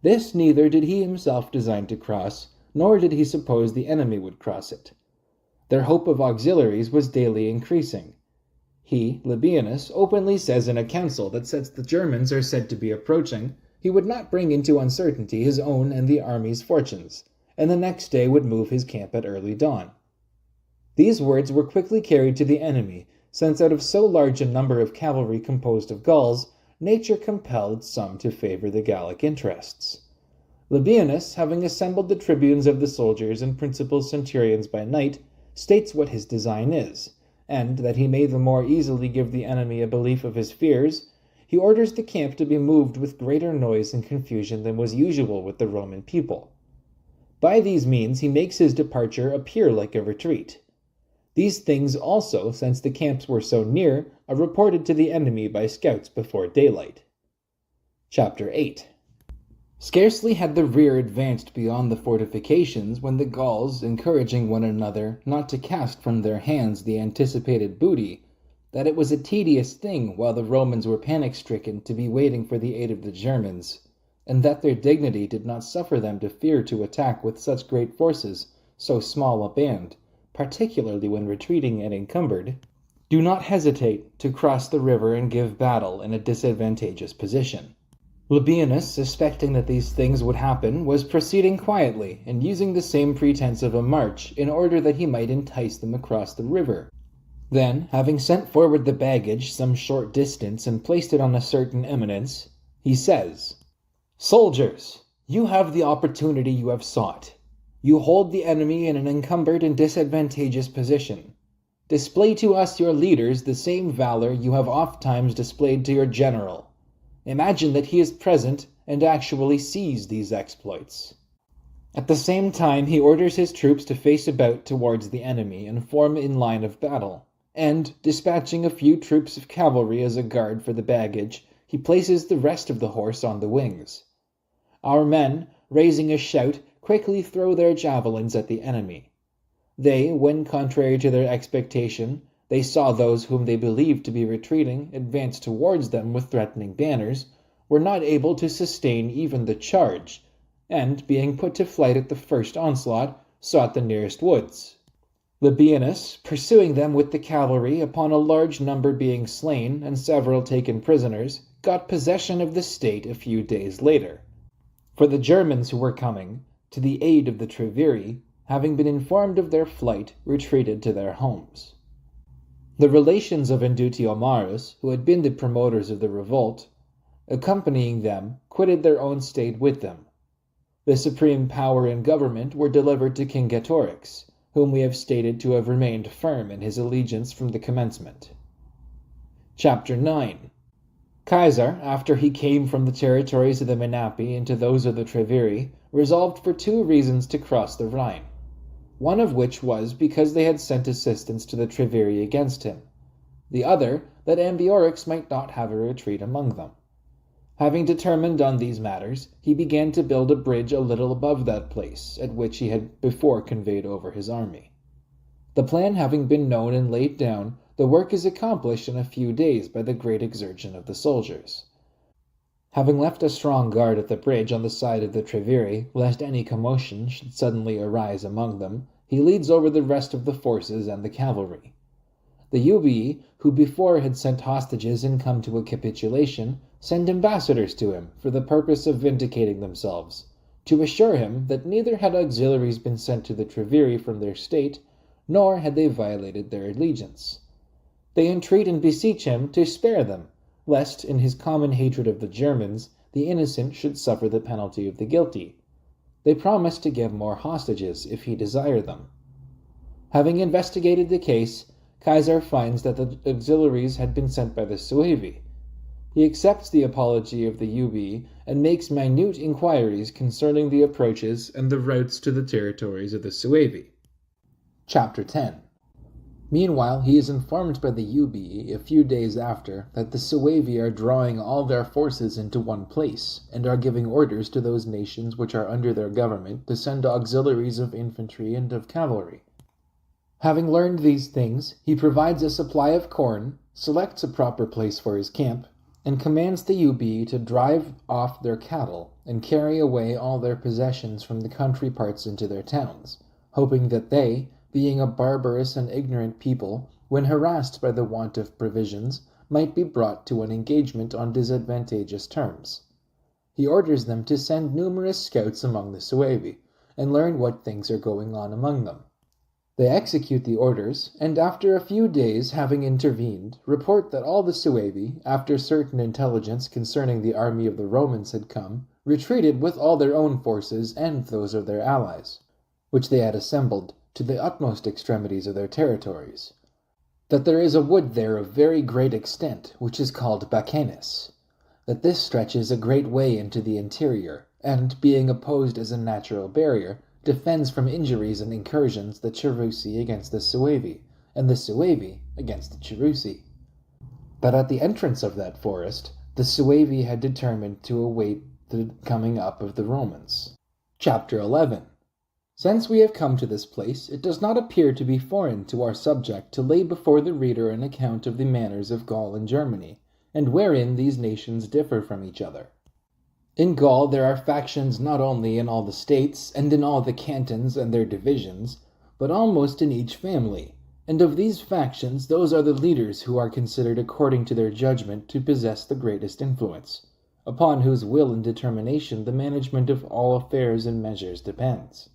This neither did he himself design to cross, nor did he suppose the enemy would cross it. Their hope of auxiliaries was daily increasing. He, Labienus, openly says in a council that since the Germans are said to be approaching, he would not bring into uncertainty his own and the army's fortunes, and the next day would move his camp at early dawn. These words were quickly carried to the enemy, since out of so large a number of cavalry composed of Gauls, nature compelled some to favor the Gallic interests. Labienus, having assembled the tribunes of the soldiers and principal centurions by night, states what his design is, and that he may the more easily give the enemy a belief of his fears, he orders the camp to be moved with greater noise and confusion than was usual with the Roman people. By these means he makes his departure appear like a retreat. These things also, since the camps were so near, are reported to the enemy by scouts before daylight. Chapter 8. Scarcely had the rear advanced beyond the fortifications when the Gauls, encouraging one another not to cast from their hands the anticipated booty, that it was a tedious thing while the Romans were panic-stricken to be waiting for the aid of the Germans, and that their dignity did not suffer them to fear to attack with such great forces so small a band, particularly when retreating and encumbered, do not hesitate to cross the river and give battle in a disadvantageous position. Labienus, suspecting that these things would happen, was proceeding quietly and using the same pretense of a march in order that he might entice them across the river. Then, having sent forward the baggage some short distance and placed it on a certain eminence, he says, "Soldiers, you have the opportunity you have sought. You hold the enemy in an encumbered and disadvantageous position. Display to us your leaders the same valor you have ofttimes displayed to your general. Imagine that he is present and actually sees these exploits." At the same time, he orders his troops to face about towards the enemy and form in line of battle, and, dispatching a few troops of cavalry as a guard for the baggage, he places the rest of the horse on the wings. Our men, raising a shout, quickly throw their javelins at the enemy. They, when contrary to their expectation, they saw those whom they believed to be retreating advance towards them with threatening banners, were not able to sustain even the charge, and, being put to flight at the first onslaught, sought the nearest woods. Labienus, pursuing them with the cavalry, upon a large number being slain and several taken prisoners, got possession of the state a few days later. For the Germans who were coming, to the aid of the Treveri, having been informed of their flight, retreated to their homes. The relations of Indutio Marus, who had been the promoters of the revolt, accompanying them, quitted their own state with them. The supreme power in government were delivered to King Getorix, whom we have stated to have remained firm in his allegiance from the commencement. Chapter 9. Caesar, after he came from the territories of the Menapi into those of the Treveri, resolved for 2 reasons to cross the Rhine, one of which was because they had sent assistance to the Treveri against him, the other that Ambiorix might not have a retreat among them. Having determined on these matters, he began to build a bridge a little above that place, at which he had before conveyed over his army. The plan having been known and laid down, the work is accomplished in a few days by the great exertion of the soldiers. Having left a strong guard at the bridge on the side of the Treveri, lest any commotion should suddenly arise among them, he leads over the rest of the forces and the cavalry. The Ubii, who before had sent hostages and come to a capitulation, send ambassadors to him for the purpose of vindicating themselves, to assure him that neither had auxiliaries been sent to the Treveri from their state, nor had they violated their allegiance. They entreat and beseech him to spare them, lest, in his common hatred of the Germans, the innocent should suffer the penalty of the guilty. They promise to give more hostages if he desire them. Having investigated the case, Caesar finds that the auxiliaries had been sent by the Suevi. He accepts the apology of the Ubii and makes minute inquiries concerning the approaches and the routes to the territories of the Suevi. Chapter 10. Meanwhile, he is informed by the Ubii a few days after that the Suevi are drawing all their forces into one place, and are giving orders to those nations which are under their government to send auxiliaries of infantry and of cavalry. Having learned these things, he provides a supply of corn, selects a proper place for his camp, and commands the Ubii to drive off their cattle and carry away all their possessions from the country parts into their towns, hoping that they, being a barbarous and ignorant people, when harassed by the want of provisions, might be brought to an engagement on disadvantageous terms. He orders them to send numerous scouts among the Suevi, and learn what things are going on among them. They execute the orders, and after a few days having intervened, report that all the Suevi, after certain intelligence concerning the army of the Romans had come, retreated with all their own forces and those of their allies, which they had assembled, to the utmost extremities of their territories. That there is a wood there of very great extent, which is called Bacanus. That this stretches a great way into the interior, and, being opposed as a natural barrier, defends from injuries and incursions the Cherusei against the Suevi, and the Suevi against the Cherusei. That at the entrance of that forest, the Suevi had determined to await the coming up of the Romans. Chapter 11. Since we have come to this place, it does not appear to be foreign to our subject to lay before the reader an account of the manners of Gaul and Germany, and wherein these nations differ from each other. In Gaul there are factions not only in all the states and in all the cantons and their divisions, but almost in each family, and of these factions those are the leaders who are considered according to their judgment to possess the greatest influence, upon whose will and determination the management of all affairs and measures depends.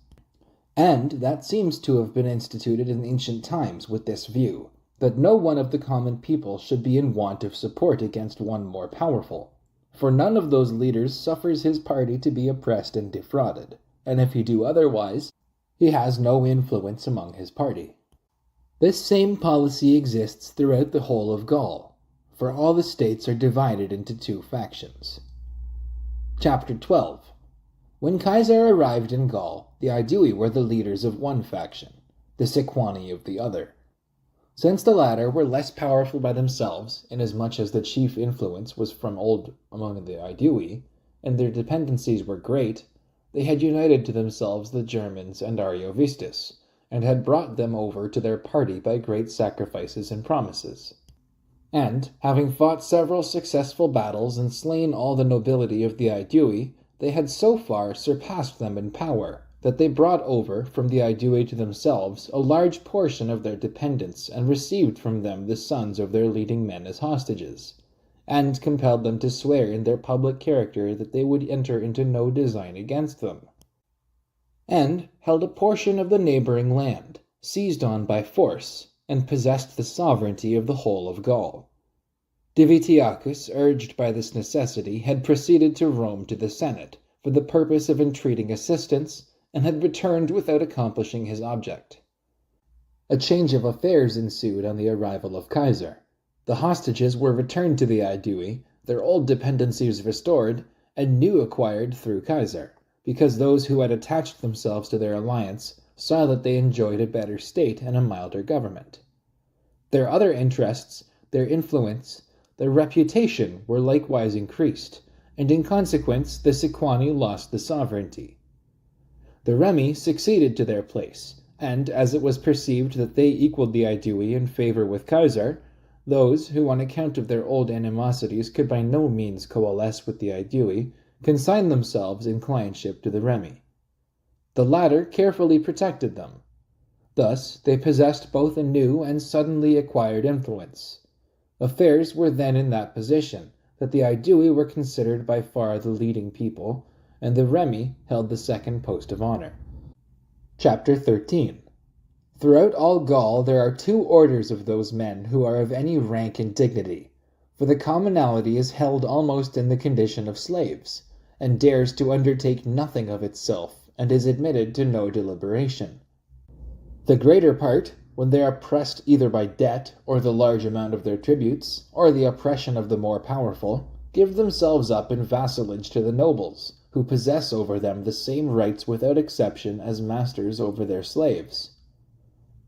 And that seems to have been instituted in ancient times with this view, that no one of the common people should be in want of support against one more powerful. For none of those leaders suffers his party to be oppressed and defrauded, and if he do otherwise, he has no influence among his party. This same policy exists throughout the whole of Gaul, for all the states are divided into two factions. Chapter 12. When Caesar arrived in Gaul, the Aedui were the leaders of one faction, the Sequani of the other. Since the latter were less powerful by themselves, inasmuch as the chief influence was from old among the Aedui, and their dependencies were great, they had united to themselves the Germans and Ariovistus, and had brought them over to their party by great sacrifices and promises. And, having fought several successful battles and slain all the nobility of the Aedui, they had so far surpassed them in power, that they brought over from the Aedui to themselves a large portion of their dependents, and received from them the sons of their leading men as hostages, and compelled them to swear in their public character that they would enter into no design against them, and held a portion of the neighboring land, seized on by force, and possessed the sovereignty of the whole of Gaul. Divitiacus, urged by this necessity, had proceeded to Rome to the Senate, for the purpose of entreating assistance, and had returned without accomplishing his object. A change of affairs ensued on the arrival of Caesar. The hostages were returned to the Aedui, their old dependencies restored, and new acquired through Caesar, because those who had attached themselves to their alliance saw that they enjoyed a better state and a milder government. Their other interests, their influence, their reputation were likewise increased, and in consequence the Sequani lost the sovereignty. The Remi succeeded to their place, and as it was perceived that they equaled the Aedui in favor with Caesar, those who on account of their old animosities could by no means coalesce with the Aedui consigned themselves in clientship to the Remi. The latter carefully protected them. Thus they possessed both a new and suddenly acquired influence. Affairs were then in that position, that the Aedui were considered by far the leading people, and the Remi held the second post of honor. Chapter 13. Throughout all Gaul there are two orders of those men who are of any rank and dignity, for the commonalty is held almost in the condition of slaves, and dares to undertake nothing of itself, and is admitted to no deliberation. The greater part, when they are pressed either by debt or the large amount of their tributes, or the oppression of the more powerful, give themselves up in vassalage to the nobles, who possess over them the same rights without exception as masters over their slaves.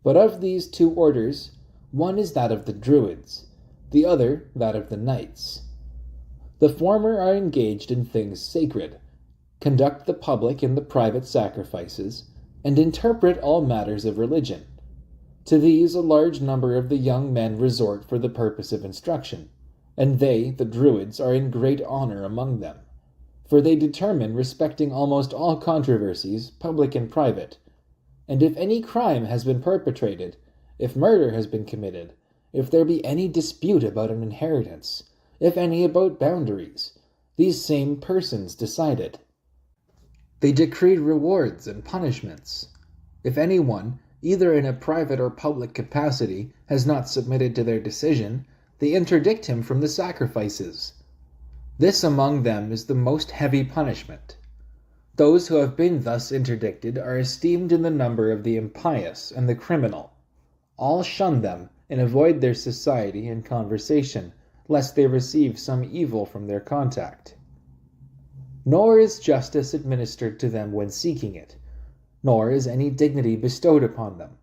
But of these two orders, one is that of the Druids, the other that of the Knights. The former are engaged in things sacred, conduct the public and the private sacrifices, and interpret all matters of religion. To these a large number of the young men resort for the purpose of instruction, and they, the Druids, are in great honor among them. For they determine respecting almost all controversies, public and private, and if any crime has been perpetrated, if murder has been committed, if there be any dispute about an inheritance, if any about boundaries, these same persons decide it. They decree rewards and punishments. If anyone, either in a private or public capacity, has not submitted to their decision, they interdict him from the sacrifices. This among them is the most heavy punishment. Those who have been thus interdicted are esteemed in the number of the impious and the criminal. All shun them and avoid their society and conversation, lest they receive some evil from their contact. Nor is justice administered to them when seeking it, nor is any dignity bestowed upon them.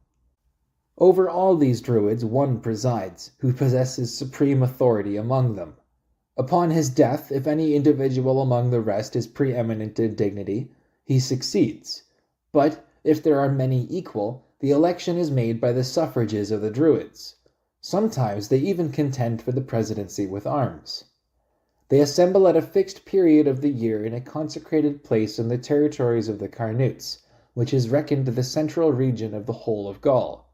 Over all these Druids one presides, who possesses supreme authority among them. Upon his death, if any individual among the rest is preeminent in dignity, he succeeds. But if there are many equal, the election is made by the suffrages of the Druids. Sometimes they even contend for the presidency with arms. They assemble at a fixed period of the year in a consecrated place in the territories of the Carnutes, which is reckoned the central region of the whole of Gaul.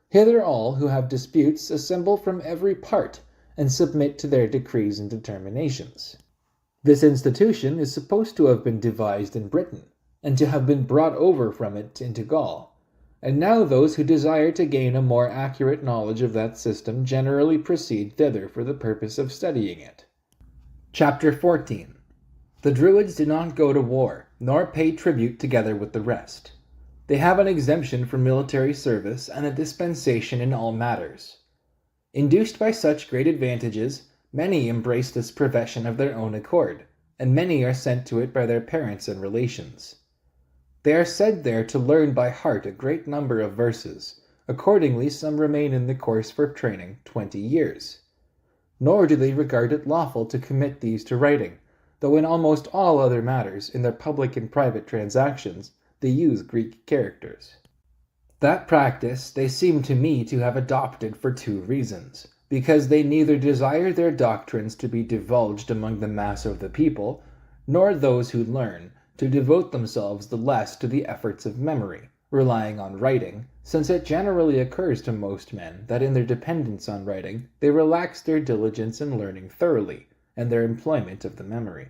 Hither all who have disputes assemble from every part, and submit to their decrees and determinations. This institution is supposed to have been devised in Britain, and to have been brought over from it into Gaul, and now those who desire to gain a more accurate knowledge of that system generally proceed thither for the purpose of studying it. Chapter 14. The Druids do not go to war, nor pay tribute together with the rest. They have an exemption from military service and a dispensation in all matters. Induced by such great advantages, many embrace this profession of their own accord, and many are sent to it by their parents and relations. They are said there to learn by heart a great number of verses. Accordingly, some remain in the course for training 20 years. Nor do they regard it lawful to commit these to writing, though in almost all other matters, in their public and private transactions, they use Greek characters. That practice they seem to me to have adopted for two reasons, because they neither desire their doctrines to be divulged among the mass of the people, nor those who learn to devote themselves the less to the efforts of memory, relying on writing, since it generally occurs to most men that in their dependence on writing they relax their diligence in learning thoroughly, and their employment of the memory.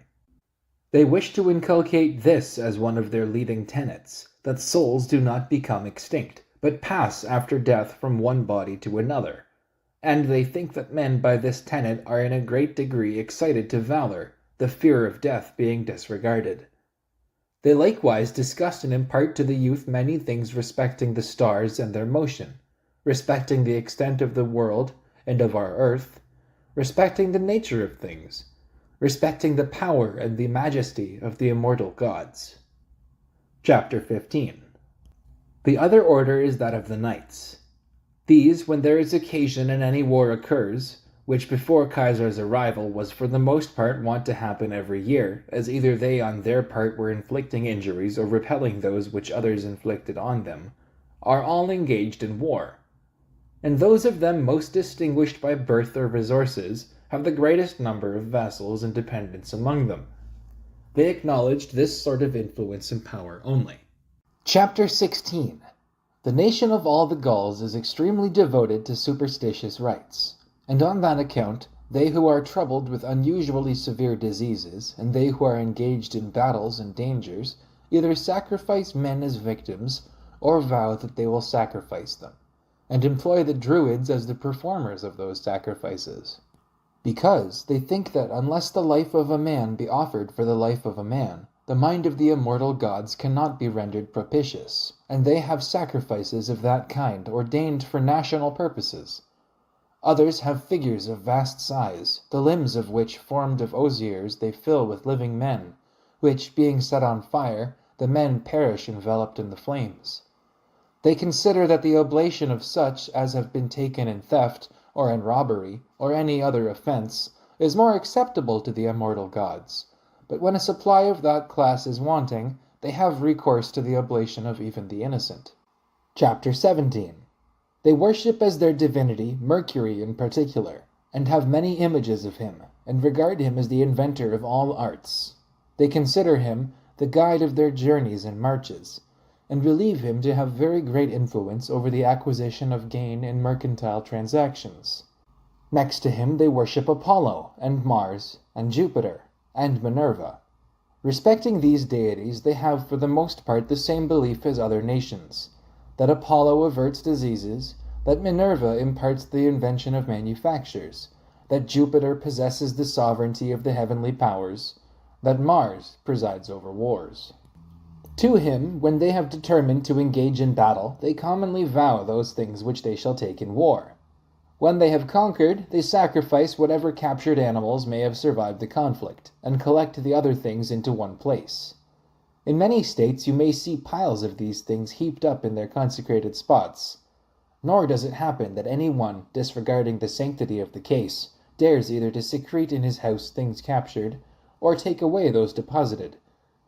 They wish to inculcate this as one of their leading tenets, that souls do not become extinct, but pass after death from one body to another, and they think that men by this tenet are in a great degree excited to valor, the fear of death being disregarded. They likewise discuss and impart to the youth many things respecting the stars and their motion, respecting the extent of the world and of our earth, respecting the nature of things, respecting the power and the majesty of the immortal gods. Chapter 15. The other order is that of the Knights. These, when there is occasion and any war occurs, which before Caesar's arrival was for the most part wont to happen every year, as either they on their part were inflicting injuries or repelling those which others inflicted on them, are all engaged in war. And those of them most distinguished by birth or resources have the greatest number of vassals and dependents among them. They acknowledged this sort of influence and power only. Chapter 16. The nation of all the Gauls is extremely devoted to superstitious rites, and on that account they who are troubled with unusually severe diseases, and they who are engaged in battles and dangers, either sacrifice men as victims, or vow that they will sacrifice them, and employ the Druids as the performers of those sacrifices, because they think that unless the life of a man be offered for the life of a man, the mind of the immortal gods cannot be rendered propitious, and they have sacrifices of that kind ordained for national purposes. Others have figures of vast size, the limbs of which, formed of osiers, they fill with living men, which, being set on fire, the men perish enveloped in the flames. They consider that the oblation of such as have been taken in theft, or in robbery, or any other offense, is more acceptable to the immortal gods. But when a supply of that class is wanting, they have recourse to the oblation of even the innocent. Chapter 17. They worship as their divinity Mercury in particular, and have many images of him, and regard him as the inventor of all arts. They consider him the guide of their journeys and marches, and believe him to have very great influence over the acquisition of gain in mercantile transactions. Next to him they worship Apollo, and Mars, and Jupiter, and Minerva. Respecting these deities, they have for the most part the same belief as other nations, that Apollo averts diseases, that Minerva imparts the invention of manufactures, that Jupiter possesses the sovereignty of the heavenly powers, that Mars presides over wars. To him, when they have determined to engage in battle, they commonly vow those things which they shall take in war. When they have conquered, they sacrifice whatever captured animals may have survived the conflict, and collect the other things into one place. In many states you may see piles of these things heaped up in their consecrated spots. Nor does it happen that any one, disregarding the sanctity of the case, dares either to secrete in his house things captured, or take away those deposited,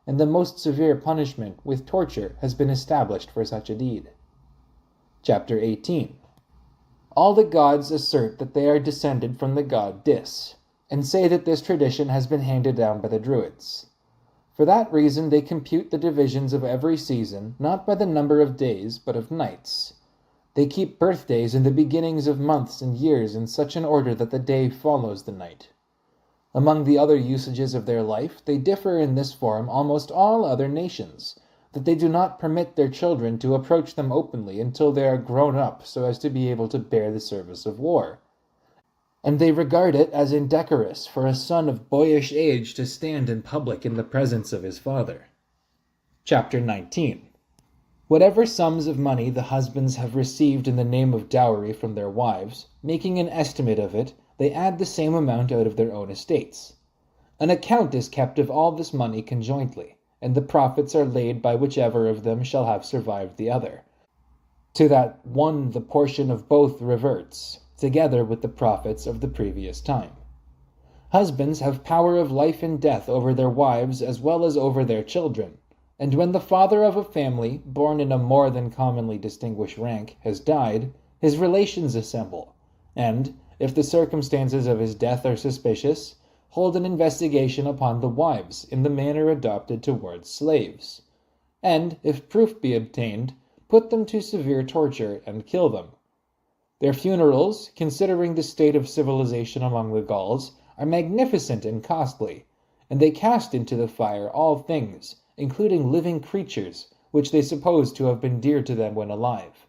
and the most severe punishment, with torture, has been established for such a deed. Chapter 18. All the gods assert that they are descended from the god Dis, and say that this tradition has been handed down by the Druids. For that reason they compute the divisions of every season, not by the number of days, but of nights. They keep birthdays and the beginnings of months and years in such an order that the day follows the night. Among the other usages of their life, they differ in this form almost all other nations, that they do not permit their children to approach them openly until they are grown up so as to be able to bear the service of war. And they regard it as indecorous for a son of boyish age to stand in public in the presence of his father. Chapter 19. Whatever sums of money the husbands have received in the name of dowry from their wives, making an estimate of it, they add the same amount out of their own estates. An account is kept of all this money conjointly, and the profits are laid by whichever of them shall have survived the other. To that one the portion of both reverts, together with the profits of the previous time. Husbands have power of life and death over their wives as well as over their children, and when the father of a family, born in a more than commonly distinguished rank, has died, his relations assemble, and, if the circumstances of his death are suspicious, hold an investigation upon the wives in the manner adopted towards slaves, and, if proof be obtained, put them to severe torture and kill them. Their funerals, considering the state of civilization among the Gauls, are magnificent and costly, and they cast into the fire all things, including living creatures, which they suppose to have been dear to them when alive.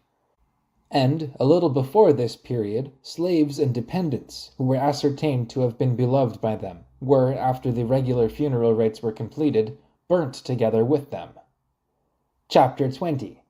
And, a little before this period, slaves and dependents, who were ascertained to have been beloved by them, were, after the regular funeral rites were completed, burnt together with them. Chapter 20.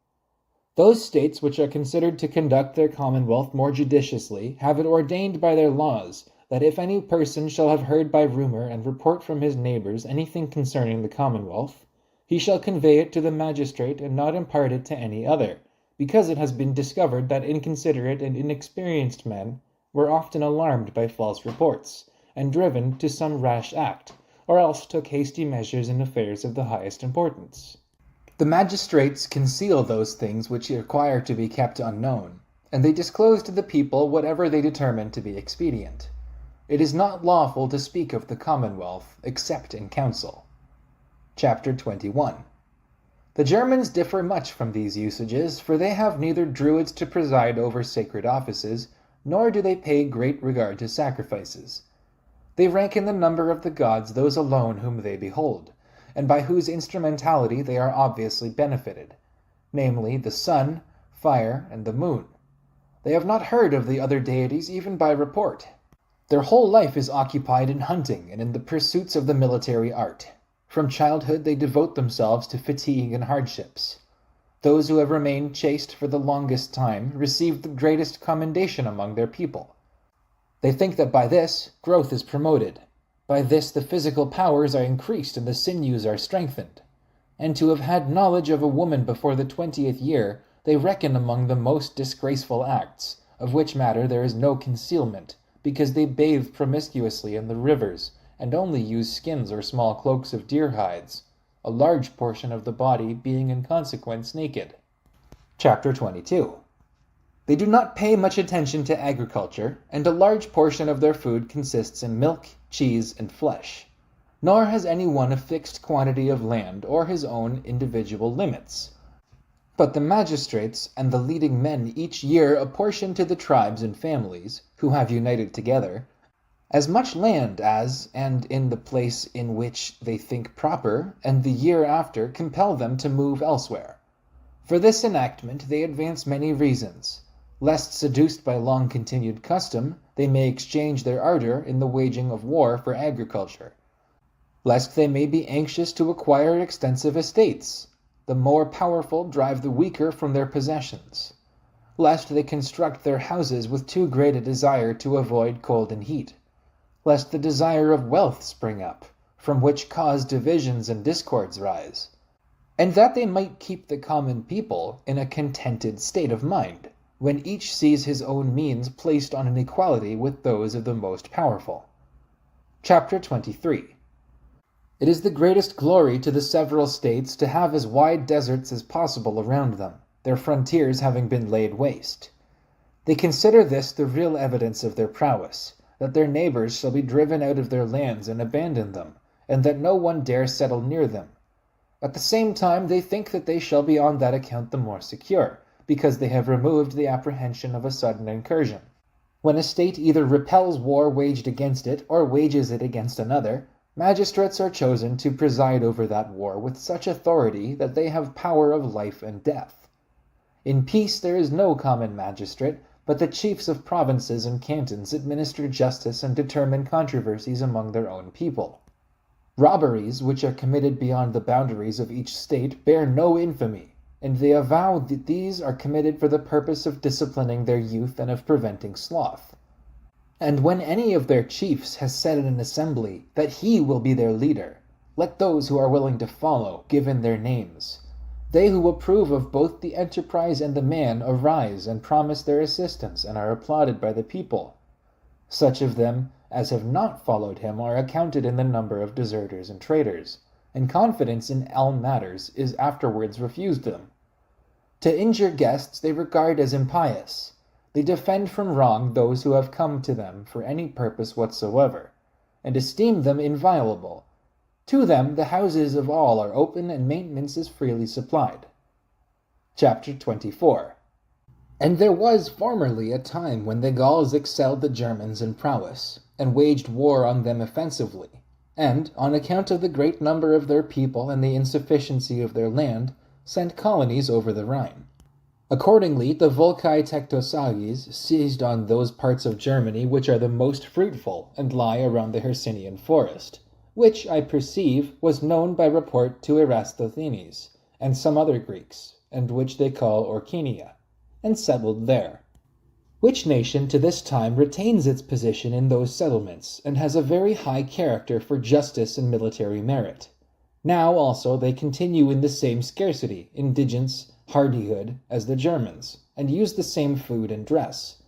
Those states which are considered to conduct their commonwealth more judiciously have it ordained by their laws that if any person shall have heard by rumor and report from his neighbors anything concerning the commonwealth, he shall convey it to the magistrate and not impart it to any other, because it has been discovered that inconsiderate and inexperienced men were often alarmed by false reports, and driven to some rash act, or else took hasty measures in affairs of the highest importance. The magistrates conceal those things which require to be kept unknown, and they disclose to the people whatever they determine to be expedient. It is not lawful to speak of the commonwealth except in council. Chapter 21. The Germans differ much from these usages, for they have neither druids to preside over sacred offices, nor do they pay great regard to sacrifices. They rank in the number of the gods those alone whom they behold, and by whose instrumentality they are obviously benefited, namely the sun, fire, and the moon. They have not heard of the other deities even by report. Their whole life is occupied in hunting and in the pursuits of the military art. From childhood they devote themselves to fatigue and hardships. Those who have remained chaste for the longest time receive the greatest commendation among their people. They think that by this, growth is promoted. By this the physical powers are increased and the sinews are strengthened. And to have had knowledge of a woman before the 20th year, they reckon among the most disgraceful acts, of which matter there is no concealment, because they bathe promiscuously in the rivers, and only use skins or small cloaks of deer hides, a large portion of the body being in consequence naked. Chapter 22. They do not pay much attention to agriculture, and a large portion of their food consists in milk, cheese, and flesh. Nor has any one a fixed quantity of land or his own individual limits. But the magistrates and the leading men each year apportion to the tribes and families, who have united together, as much land as, and in the place in which they think proper, and the year after compel them to move elsewhere. For this enactment they advance many reasons, lest seduced by long-continued custom, they may exchange their ardor in the waging of war for agriculture, lest they may be anxious to acquire extensive estates, the more powerful drive the weaker from their possessions, lest they construct their houses with too great a desire to avoid cold and heat, lest the desire of wealth spring up, from which cause divisions and discords rise, and that they might keep the common people in a contented state of mind, when each sees his own means placed on an equality with those of the most powerful. Chapter 23. It is the greatest glory to the several states to have as wide deserts as possible around them, their frontiers having been laid waste. They consider this the real evidence of their prowess, that their neighbors shall be driven out of their lands and abandon them, and that no one dare settle near them. At the same time they think that they shall be on that account the more secure, because they have removed the apprehension of a sudden incursion. When a state either repels war waged against it, or wages it against another, magistrates are chosen to preside over that war with such authority that they have power of life and death. In peace there is no common magistrate, but the chiefs of provinces and cantons administer justice and determine controversies among their own people. Robberies which are committed beyond the boundaries of each state bear no infamy, and they avow that these are committed for the purpose of disciplining their youth and of preventing sloth. And when any of their chiefs has said in an assembly that he will be their leader, let those who are willing to follow give in their names. They who approve of both the enterprise and the man arise and promise their assistance and are applauded by the people. Such of them as have not followed him are accounted in the number of deserters and traitors, and confidence in all matters is afterwards refused them. To injure guests they regard as impious. They defend from wrong those who have come to them for any purpose whatsoever, and esteem them inviolable. To them the houses of all are open and maintenance is freely supplied. Chapter 24. And there was formerly a time when the Gauls excelled the Germans in prowess, and waged war on them offensively, and, on account of the great number of their people and the insufficiency of their land, sent colonies over the Rhine. Accordingly, the Volcae Tectosagis seized on those parts of Germany which are the most fruitful and lie around the Hercynian forest, which, I perceive, was known by report to Eratosthenes and some other Greeks, and which they call Orcania, and settled there. Which nation to this time retains its position in those settlements, and has a very high character for justice and military merit. Now also they continue in the same scarcity, indigence, hardihood as the Germans, and use the same food and dress.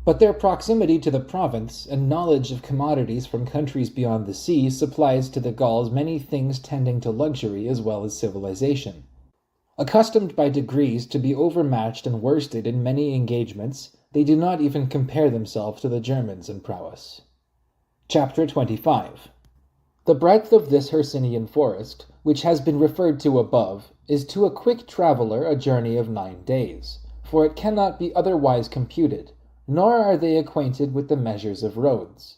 But their proximity to the province and knowledge of commodities from countries beyond the sea supplies to the Gauls many things tending to luxury as well as civilization. Accustomed by degrees to be overmatched and worsted in many engagements, they do not even compare themselves to the Germans in prowess. Chapter 25. The breadth of this Hercynian forest, which has been referred to above, is to a quick traveller a journey of 9 days, for it cannot be otherwise computed, nor are they acquainted with the measures of roads.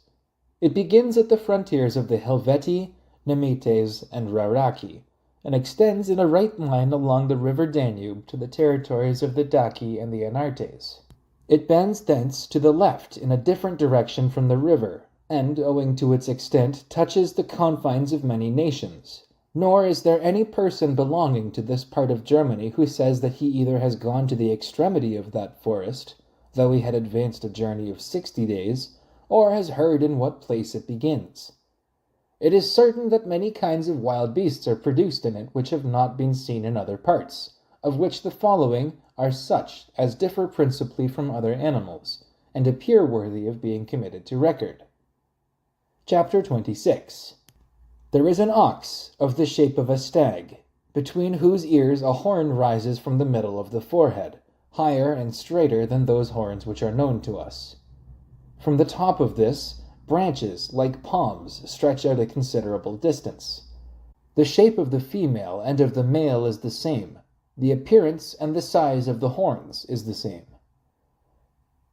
It begins at the frontiers of the Helvetii, Nemetes, and Rauraki, and extends in a right line along the river Danube to the territories of the Daci and the Anartes. It bends thence to the left in a different direction from the river, and, owing to its extent, touches the confines of many nations, Nor is there any person belonging to this part of Germany who says that he either has gone to the extremity of that forest, though he had advanced a journey of 60 days, or has heard in what place it begins. It is certain that many kinds of wild beasts are produced in it which have not been seen in other parts, of which the following are such as differ principally from other animals, and appear worthy of being committed to record. Chapter 26. There is an ox of the shape of a stag, between whose ears a horn rises from the middle of the forehead, higher and straighter than those horns which are known to us. From the top of this, branches, like palms, stretch out a considerable distance. The shape of the female and of the male is the same. The appearance and the size of the horns is the same.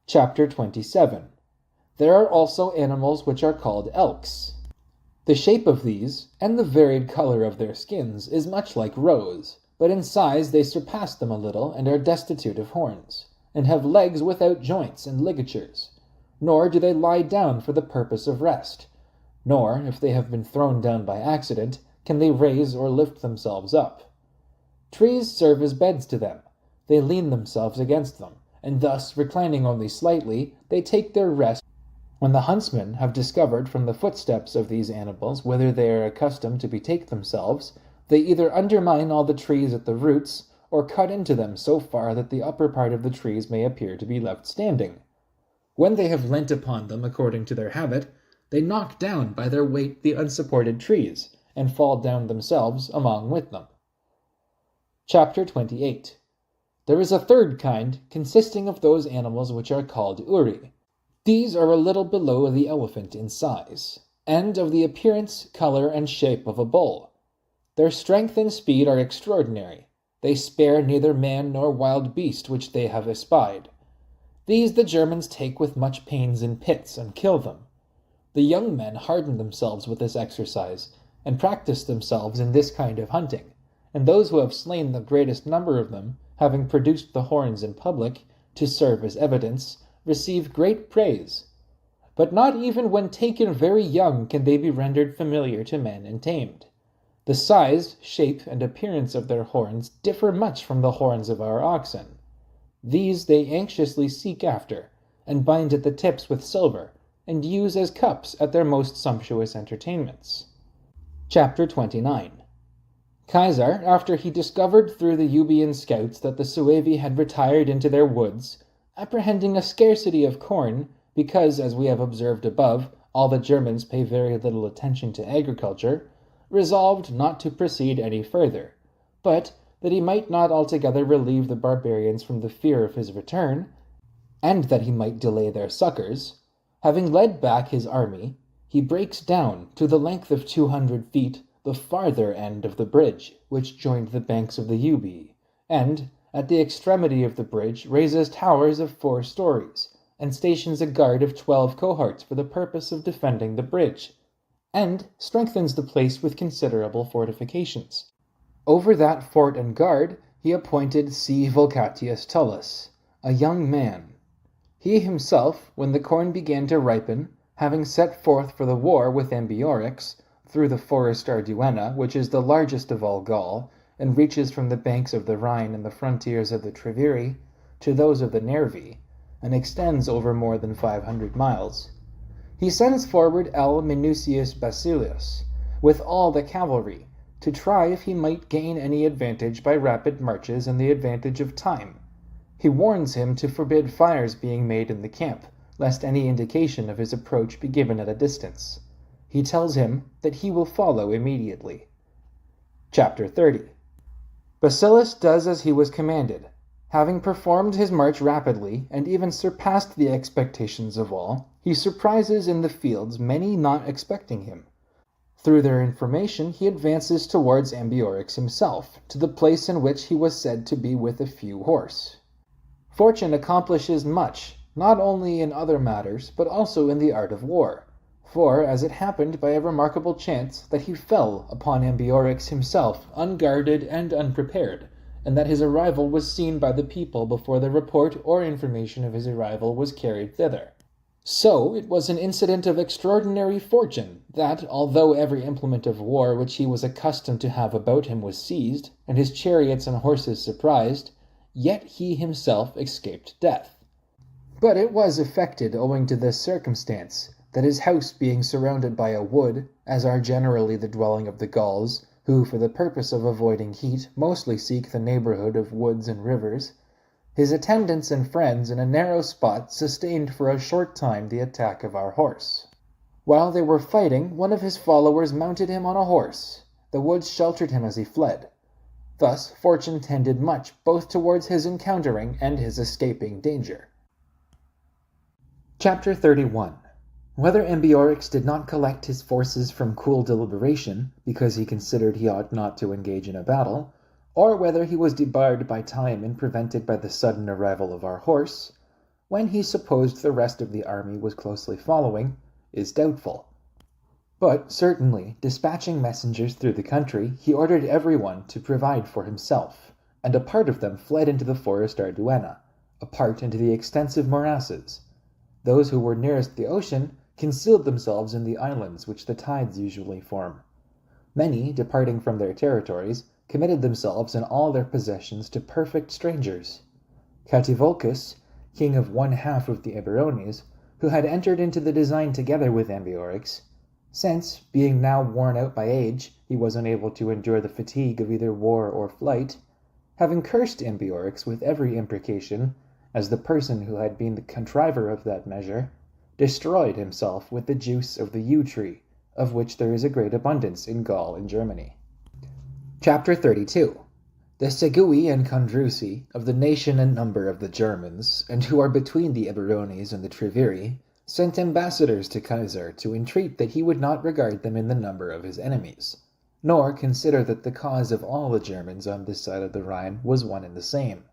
Chapter 27. There are also animals which are called elks. The shape of these, and the varied color of their skins, is much like roes, but in size they surpass them a little, and are destitute of horns, and have legs without joints and ligatures. Nor do they lie down for the purpose of rest, nor, if they have been thrown down by accident, can they raise or lift themselves up. Trees serve as beds to them. They lean themselves against them, and thus, reclining only slightly, they take their rest. When the huntsmen have discovered from the footsteps of these animals whither they are accustomed to betake themselves, they either undermine all the trees at the roots, or cut into them so far that the upper part of the trees may appear to be left standing. When they have leant upon them according to their habit, they knock down by their weight the unsupported trees, and fall down themselves along with them. Chapter 28. There is a third kind, consisting of those animals which are called uri. These are a little below the elephant in size, and of the appearance, color, and shape of a bull. Their strength and speed are extraordinary. They spare neither man nor wild beast which they have espied. These the Germans take with much pains in pits, and kill them. The young men harden themselves with this exercise, and practice themselves in this kind of hunting, and those who have slain the greatest number of them, having produced the horns in public, to serve as evidence, receive great praise. But not even when taken very young can they be rendered familiar to men and tamed. The size, shape, and appearance of their horns differ much from the horns of our oxen. These they anxiously seek after, and bind at the tips with silver, and use as cups at their most sumptuous entertainments. Chapter 29. Caesar, after he discovered through the Euboean scouts that the Suevi had retired into their woods, apprehending a scarcity of corn, because, as we have observed above, all the Germans pay very little attention to agriculture, resolved not to proceed any further, but that he might not altogether relieve the barbarians from the fear of his return, and that he might delay their succors, having led back his army, he breaks down, to the length of 200 feet, the farther end of the bridge, which joined the banks of the Euboea, and, at the extremity of the bridge, raises towers of 4 stories, and stations a guard of 12 cohorts for the purpose of defending the bridge, and strengthens the place with considerable fortifications. Over that fort and guard he appointed C. Volcatius Tullus, a young man. He himself, when the corn began to ripen, having set forth for the war with Ambiorix, through the forest Arduena, which is the largest of all Gaul, and reaches from the banks of the Rhine and the frontiers of the Treviri to those of the Nervi, and extends over more than 500 miles. He sends forward L. Minucius Basilius, with all the cavalry, to try if he might gain any advantage by rapid marches and the advantage of time. He warns him to forbid fires being made in the camp, lest any indication of his approach be given at a distance. He tells him that he will follow immediately. Chapter 30. Basilius does as he was commanded. Having performed his march rapidly, and even surpassed the expectations of all, he surprises in the fields many not expecting him. Through their information he advances towards Ambiorix himself, to the place in which he was said to be with a few horse. Fortune accomplishes much, not only in other matters, but also in the art of war. For, as it happened by a remarkable chance, that he fell upon Ambiorix himself, unguarded and unprepared, and that his arrival was seen by the people before the report or information of his arrival was carried thither. So it was an incident of extraordinary fortune that, although every implement of war which he was accustomed to have about him was seized, and his chariots and horses surprised, yet he himself escaped death. But it was effected owing to this circumstance, that his house being surrounded by a wood, as are generally the dwelling of the Gauls, who for the purpose of avoiding heat mostly seek the neighbourhood of woods and rivers, his attendants and friends in a narrow spot sustained for a short time the attack of our horse. While they were fighting, one of his followers mounted him on a horse. The woods sheltered him as he fled. Thus fortune tended much both towards his encountering and his escaping danger. Chapter 31. Whether Ambiorix did not collect his forces from cool deliberation, because he considered he ought not to engage in a battle, or whether he was debarred by time and prevented by the sudden arrival of our horse, when he supposed the rest of the army was closely following, is doubtful. But certainly, dispatching messengers through the country, he ordered everyone to provide for himself, and a part of them fled into the forest Arduena, a part into the extensive morasses. Those who were nearest the ocean concealed themselves in the islands which the tides usually form. Many, departing from their territories, committed themselves and all their possessions to perfect strangers. Cativolcus, king of one half of the Eburones, who had entered into the design together with Ambiorix, since, being now worn out by age, he was unable to endure the fatigue of either war or flight, having cursed Ambiorix with every imprecation, as the person who had been the contriver of that measure, destroyed himself with the juice of the yew tree, of which there is a great abundance in Gaul and Germany. Chapter 32. The Segui and Condrusi, of the nation and number of the Germans, and who are between the Eburones and the Treviri, sent ambassadors to Caesar to entreat that he would not regard them in the number of his enemies, nor consider that the cause of all the Germans on this side of the Rhine was one and the same,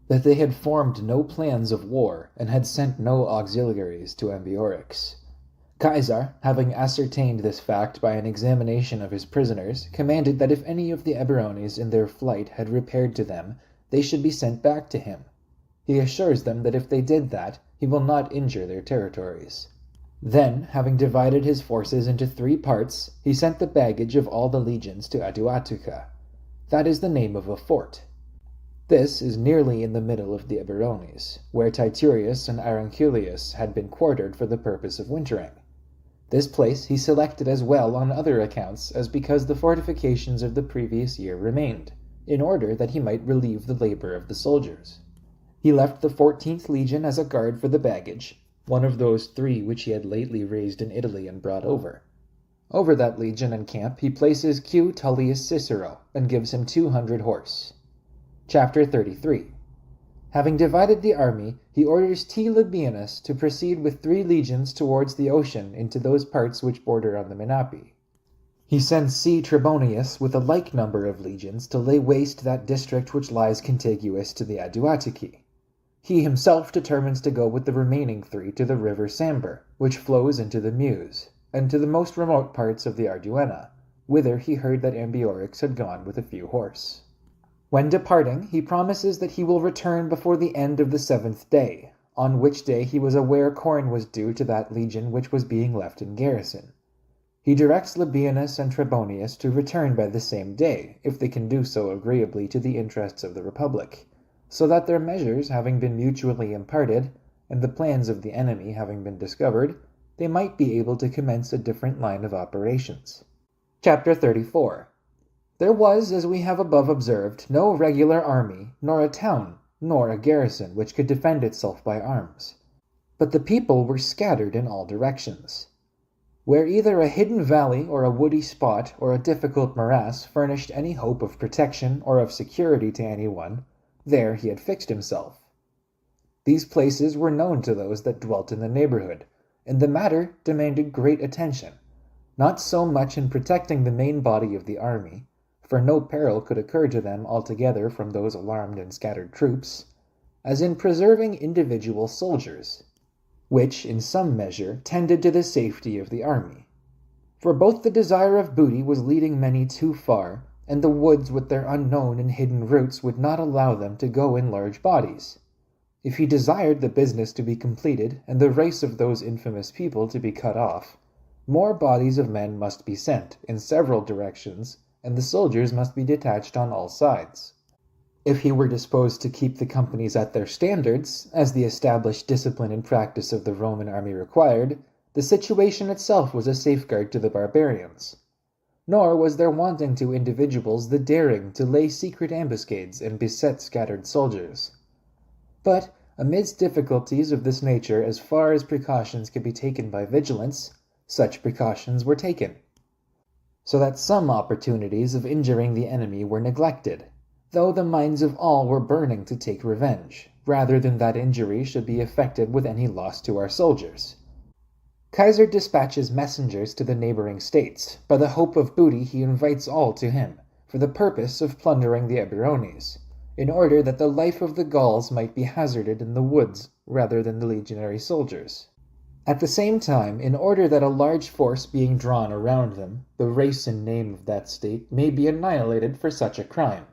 that they had formed no plans of war and had sent no auxiliaries to Ambiorix. Caesar, having ascertained this fact by an examination of his prisoners, commanded that if any of the Eburones in their flight had repaired to them, they should be sent back to him. He assures them that if they did that, he will not injure their territories. Then, having divided his forces into 3 parts, he sent the baggage of all the legions to Aduatuca. That is the name of a fort. This is nearly in the middle of the Eburones, where Titurius and Aurunculeius had been quartered for the purpose of wintering. This place he selected as well on other accounts as because the fortifications of the previous year remained, in order that he might relieve the labor of the soldiers. He left the 14th Legion as a guard for the baggage, one of those 3 which he had lately raised in Italy and brought over. Over that legion and camp he places Q. Tullius Cicero, and gives him 200 horse. Chapter 33. Having divided the army, he orders T. Labienus to proceed with 3 legions towards the ocean into those parts which border on the Menapi. He sends C. Trebonius with a like number of legions to lay waste that district which lies contiguous to the Aduatuci. He himself determines to go with the remaining 3 to the river Samber, which flows into the Meuse, and to the most remote parts of the Arduena, whither he heard that Ambiorix had gone with a few horse. When departing, he promises that he will return before the end of the 7th day, on which day he was aware corn was due to that legion which was being left in garrison. He directs Labienus and Trebonius to return by the same day, if they can do so agreeably to the interests of the Republic, so that their measures having been mutually imparted, and the plans of the enemy having been discovered, they might be able to commence a different line of operations. Chapter 34. There was, as we have above observed, no regular army, nor a town, nor a garrison which could defend itself by arms. But the people were scattered in all directions. Where either a hidden valley or a woody spot or a difficult morass furnished any hope of protection or of security to anyone, there he had fixed himself. These places were known to those that dwelt in the neighborhood, and the matter demanded great attention, not so much in protecting the main body of the army, for no peril could occur to them altogether from those alarmed and scattered troops, as in preserving individual soldiers, which in some measure tended to the safety of the army. For both the desire of booty was leading many too far, and the woods with their unknown and hidden routes would not allow them to go in large bodies. If he desired the business to be completed and the race of those infamous people to be cut off, more bodies of men must be sent in several directions, and the soldiers must be detached on all sides. If he were disposed to keep the companies at their standards, as the established discipline and practice of the Roman army required, the situation itself was a safeguard to the barbarians. Nor was there wanting to individuals the daring to lay secret ambuscades and beset scattered soldiers. But, amidst difficulties of this nature, as far as precautions could be taken by vigilance, such precautions were taken, so that some opportunities of injuring the enemy were neglected, though the minds of all were burning to take revenge, rather than that injury should be effected with any loss to our soldiers. Caesar dispatches messengers to the neighboring states. By the hope of booty he invites all to him, for the purpose of plundering the Eburones, in order that the life of the Gauls might be hazarded in the woods rather than the legionary soldiers. At the same time, in order that a large force being drawn around them, the race and name of that state may be annihilated for such a crime.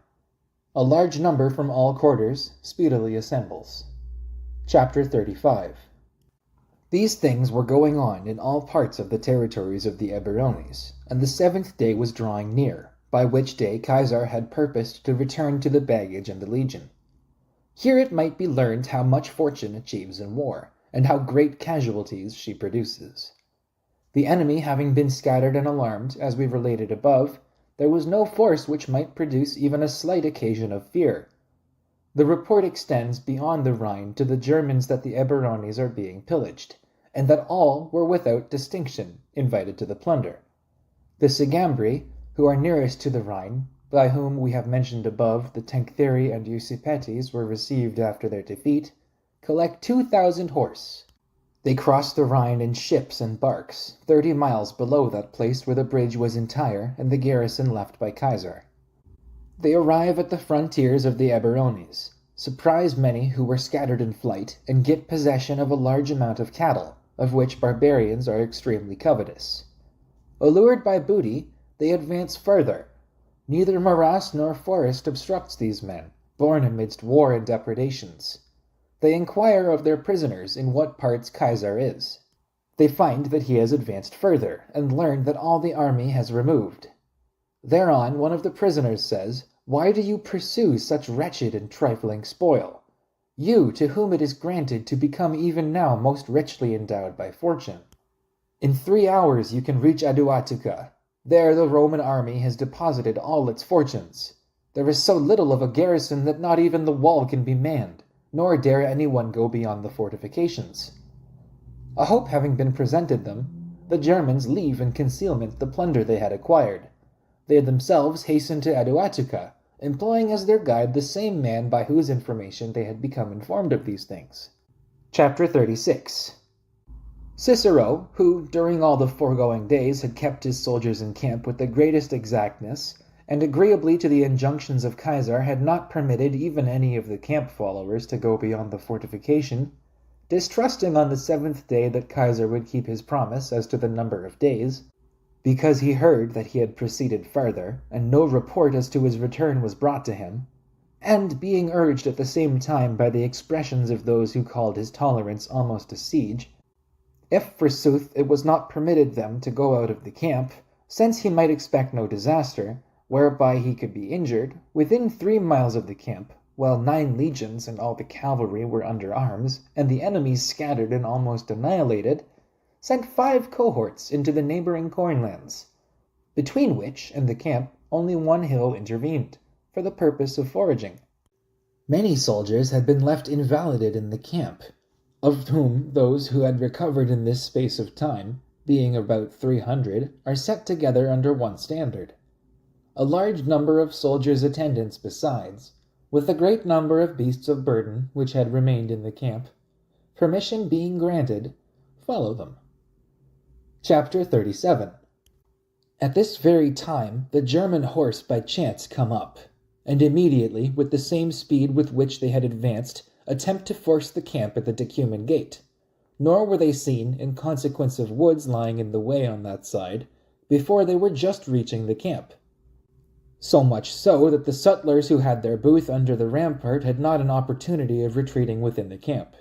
A large number from all quarters speedily assembles. Chapter 35. These things were going on in all parts of the territories of the Eburones, and the 7th day was drawing near, by which day Caesar had purposed to return to the baggage and the legion. Here it might be learned how much fortune achieves in war, and how great casualties she produces. The enemy having been scattered and alarmed, as we related above, there was no force which might produce even a slight occasion of fear. The report extends beyond the Rhine to the Germans that the Eburones are being pillaged, and that all were without distinction invited to the plunder. The Sigambri, who are nearest to the Rhine, by whom we have mentioned above the Tencteri and Usipetes were received after their defeat, collect 2,000 horse. They cross the Rhine in ships and barks, 30 miles below that place where the bridge was entire and the garrison left by Caesar. They arrive at the frontiers of the Eburones, surprise many who were scattered in flight, and get possession of a large amount of cattle, of which barbarians are extremely covetous. Allured by booty, they advance further. Neither morass nor forest obstructs these men, born amidst war and depredations. They inquire of their prisoners in what parts Caesar is. They find that he has advanced further, and learn that all the army has removed. Thereon one of the prisoners says, "Why do you pursue such wretched and trifling spoil? You, to whom it is granted to become even now most richly endowed by fortune. In 3 hours you can reach Aduatuca. There the Roman army has deposited all its fortunes. There is so little of a garrison that not even the wall can be manned, nor dare anyone go beyond the fortifications." A hope having been presented them, the Germans leave in concealment the plunder they had acquired. They themselves hasten to Aduatuca, employing as their guide the same man by whose information they had become informed of these things. Chapter 36. Cicero, who during all the foregoing days had kept his soldiers in camp with the greatest exactness, and agreeably to the injunctions of Caesar had not permitted even any of the camp followers to go beyond the fortification, distrusting on the 7th day that Caesar would keep his promise as to the number of days, because he heard that he had proceeded farther, and no report as to his return was brought to him, and being urged at the same time by the expressions of those who called his tolerance almost a siege, if forsooth it was not permitted them to go out of the camp, since he might expect no disaster, whereby he could be injured, within 3 miles of the camp, while 9 legions and all the cavalry were under arms, and the enemies scattered and almost annihilated, sent 5 cohorts into the neighboring cornlands, between which and the camp only one hill intervened, for the purpose of foraging. Many soldiers had been left invalided in the camp, of whom those who had recovered in this space of time, being about 300, are set together under one standard. A large number of soldiers' attendants besides, with a great number of beasts of burden which had remained in the camp, permission being granted, follow them. Chapter 37. At this very time the German horse by chance come up, and immediately, with the same speed with which they had advanced, attempt to force the camp at the Decuman gate, nor were they seen, in consequence of woods lying in the way on that side, before they were just reaching the camp. So much so that the sutlers who had their booth under the rampart had not an opportunity of retreating within the camp.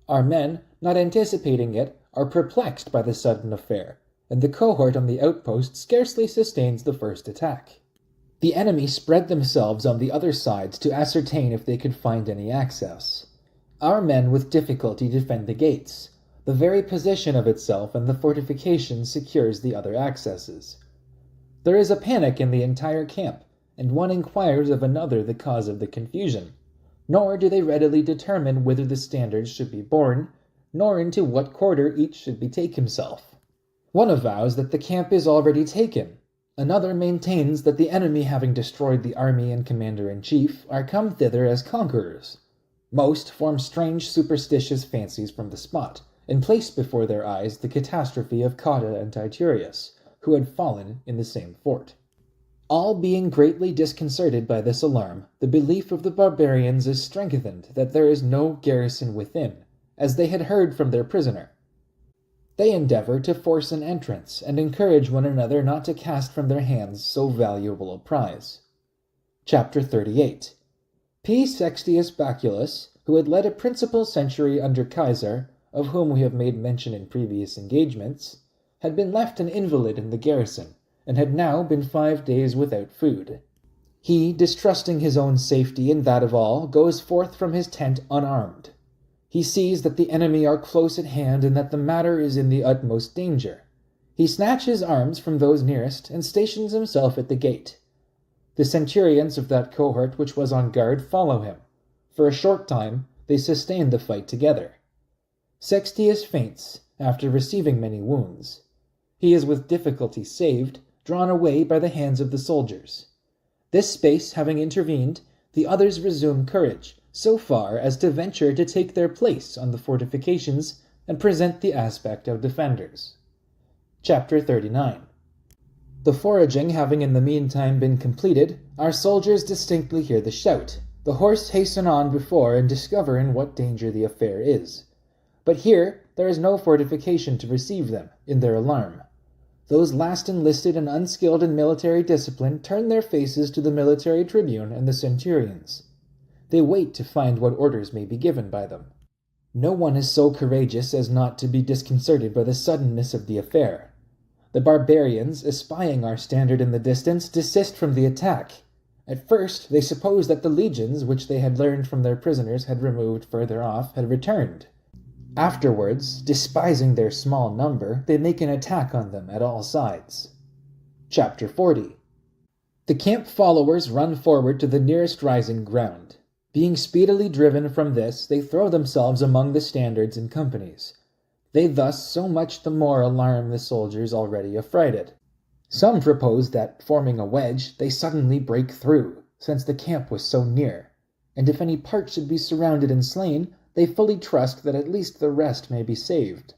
Our men, not anticipating it, are perplexed by the sudden affair, and the cohort on the outpost scarcely sustains the first attack. The enemy spread themselves on the other sides to ascertain if they could find any access. Our men with difficulty defend the gates. The very position of itself and the fortification secures the other accesses. There is a panic in the entire camp, and one inquires of another the cause of the confusion, nor do they readily determine whither the standards should be borne, nor into what quarter each should betake himself. One avows that the camp is already taken. Another maintains that the enemy, having destroyed the army and commander-in-chief, are come thither as conquerors. Most form strange superstitious fancies from the spot, and place before their eyes the catastrophe of Cotta and Titurius, who had fallen in the same fort. All being greatly disconcerted by this alarm, the belief of the barbarians is strengthened that there is no garrison within, as they had heard from their prisoner. They endeavor to force an entrance, and encourage one another not to cast from their hands so valuable a prize. Chapter 38. P. Sextius Baculus, who had led a principal century under Caesar, of whom we have made mention in previous engagements, had been left an invalid in the garrison, and had now been 5 days without food. He, distrusting his own safety and that of all, goes forth from his tent unarmed. He sees that the enemy are close at hand and that the matter is in the utmost danger. He snatches arms from those nearest and stations himself at the gate. The centurions of that cohort which was on guard follow him. For a short time they sustain the fight together. Sextius faints, after receiving many wounds. He is with difficulty saved, drawn away by the hands of the soldiers. This space having intervened, the others resume courage, so far as to venture to take their place on the fortifications and present the aspect of defenders. Chapter 39. The foraging having in the meantime been completed, our soldiers distinctly hear the shout. The horse hasten on before and discover in what danger the affair is. But here there is no fortification to receive them, in their alarm. Those last enlisted and unskilled in military discipline turn their faces to the military tribune and the centurions. They wait to find what orders may be given by them. No one is so courageous as not to be disconcerted by the suddenness of the affair. The barbarians, espying our standard in the distance, desist from the attack. At first they suppose that the legions, which they had learned from their prisoners had removed further off, had returned. Afterwards, despising their small number, they make an attack on them at all sides. Chapter 40. The camp followers run forward to the nearest rising ground. Being speedily driven from this, they throw themselves among the standards in companies. They thus so much the more alarm the soldiers already affrighted. Some propose that, forming a wedge, they suddenly break through, since the camp was so near, and if any part should be surrounded and slain, they fully trust that at least the rest may be saved.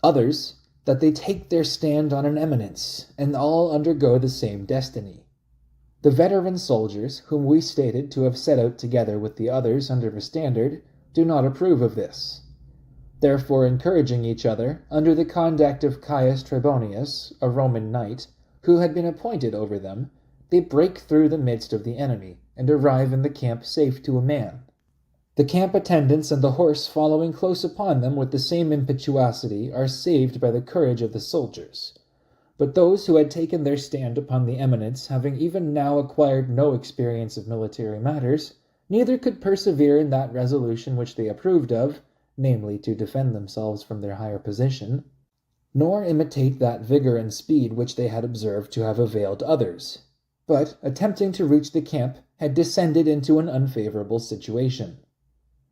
Others, that they take their stand on an eminence, and all undergo the same destiny. The veteran soldiers, whom we stated to have set out together with the others under a standard, do not approve of this. Therefore, encouraging each other, under the conduct of Caius Trebonius, a Roman knight, who had been appointed over them, they break through the midst of the enemy, and arrive in the camp safe to a man. The camp attendants and the horse following close upon them with the same impetuosity are saved by the courage of the soldiers. But those who had taken their stand upon the eminence, having even now acquired no experience of military matters, neither could persevere in that resolution which they approved of, namely to defend themselves from their higher position, nor imitate that vigor and speed which they had observed to have availed others, but, attempting to reach the camp, had descended into an unfavorable situation.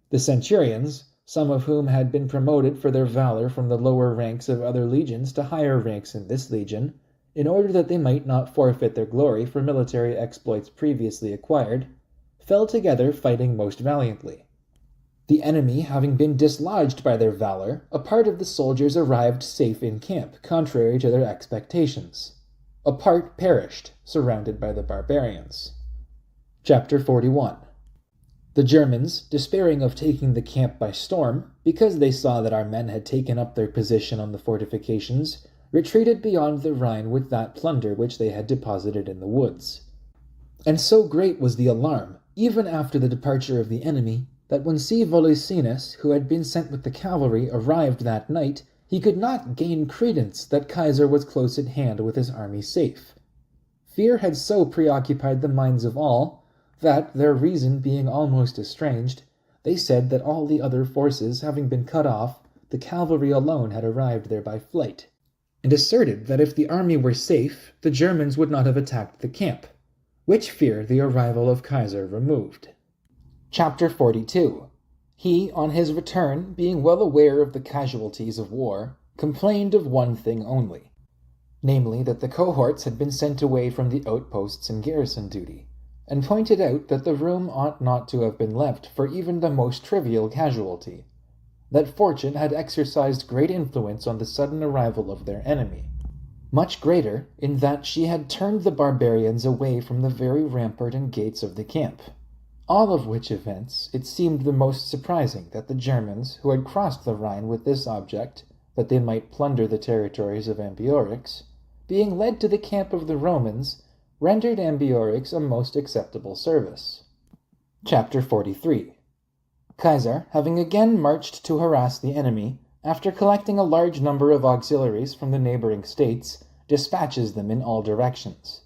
The centurions, some of whom had been promoted for their valor from the lower ranks of other legions to higher ranks in this legion, in order that they might not forfeit their glory for military exploits previously acquired, fell together fighting most valiantly. The enemy having been dislodged by their valor, a part of the soldiers arrived safe in camp, contrary to their expectations. A part perished, surrounded by the barbarians. Chapter 41. The Germans, despairing of taking the camp by storm, because they saw that our men had taken up their position on the fortifications, retreated beyond the Rhine with that plunder which they had deposited in the woods. And so great was the alarm, even after the departure of the enemy, that when C. Volusinus, who had been sent with the cavalry, arrived that night, he could not gain credence that Caesar was close at hand with his army safe. Fear had so preoccupied the minds of all, that, their reason being almost estranged, they said that all the other forces having been cut off, the cavalry alone had arrived there by flight, and asserted that if the army were safe, the Germans would not have attacked the camp, which fear the arrival of Caesar removed. Chapter 42. He, on his return, being well aware of the casualties of war, complained of one thing only, namely that the cohorts had been sent away from the outposts and garrison duty, and pointed out that the room ought not to have been left for even the most trivial casualty, that fortune had exercised great influence on the sudden arrival of their enemy, much greater in that she had turned the barbarians away from the very rampart and gates of the camp. All of which events it seemed the most surprising that the Germans, who had crossed the Rhine with this object, that they might plunder the territories of Ambiorix, being led to the camp of the Romans, rendered Ambiorix a most acceptable service. Chapter 43. Caesar, having again marched to harass the enemy, after collecting a large number of auxiliaries from the neighboring states, dispatches them in all directions.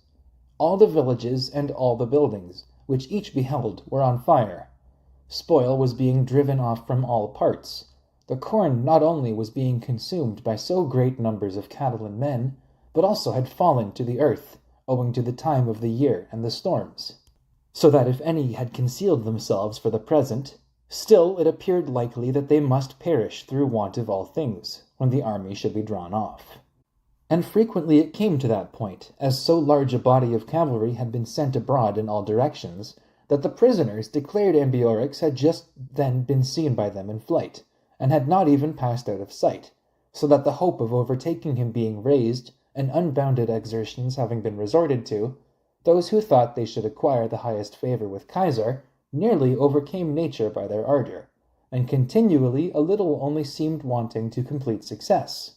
All the villages and all the buildings, which each beheld, were on fire. Spoil was being driven off from all parts. The corn not only was being consumed by so great numbers of cattle and men, but also had fallen to the earth, owing to the time of the year and the storms, so that if any had concealed themselves for the present, still it appeared likely that they must perish through want of all things, when the army should be drawn off. And frequently it came to that point, as so large a body of cavalry had been sent abroad in all directions, that the prisoners declared Ambiorix had just then been seen by them in flight, and had not even passed out of sight, so that the hope of overtaking him being raised, and unbounded exertions having been resorted to, those who thought they should acquire the highest favor with Caesar nearly overcame nature by their ardor, and continually a little only seemed wanting to complete success.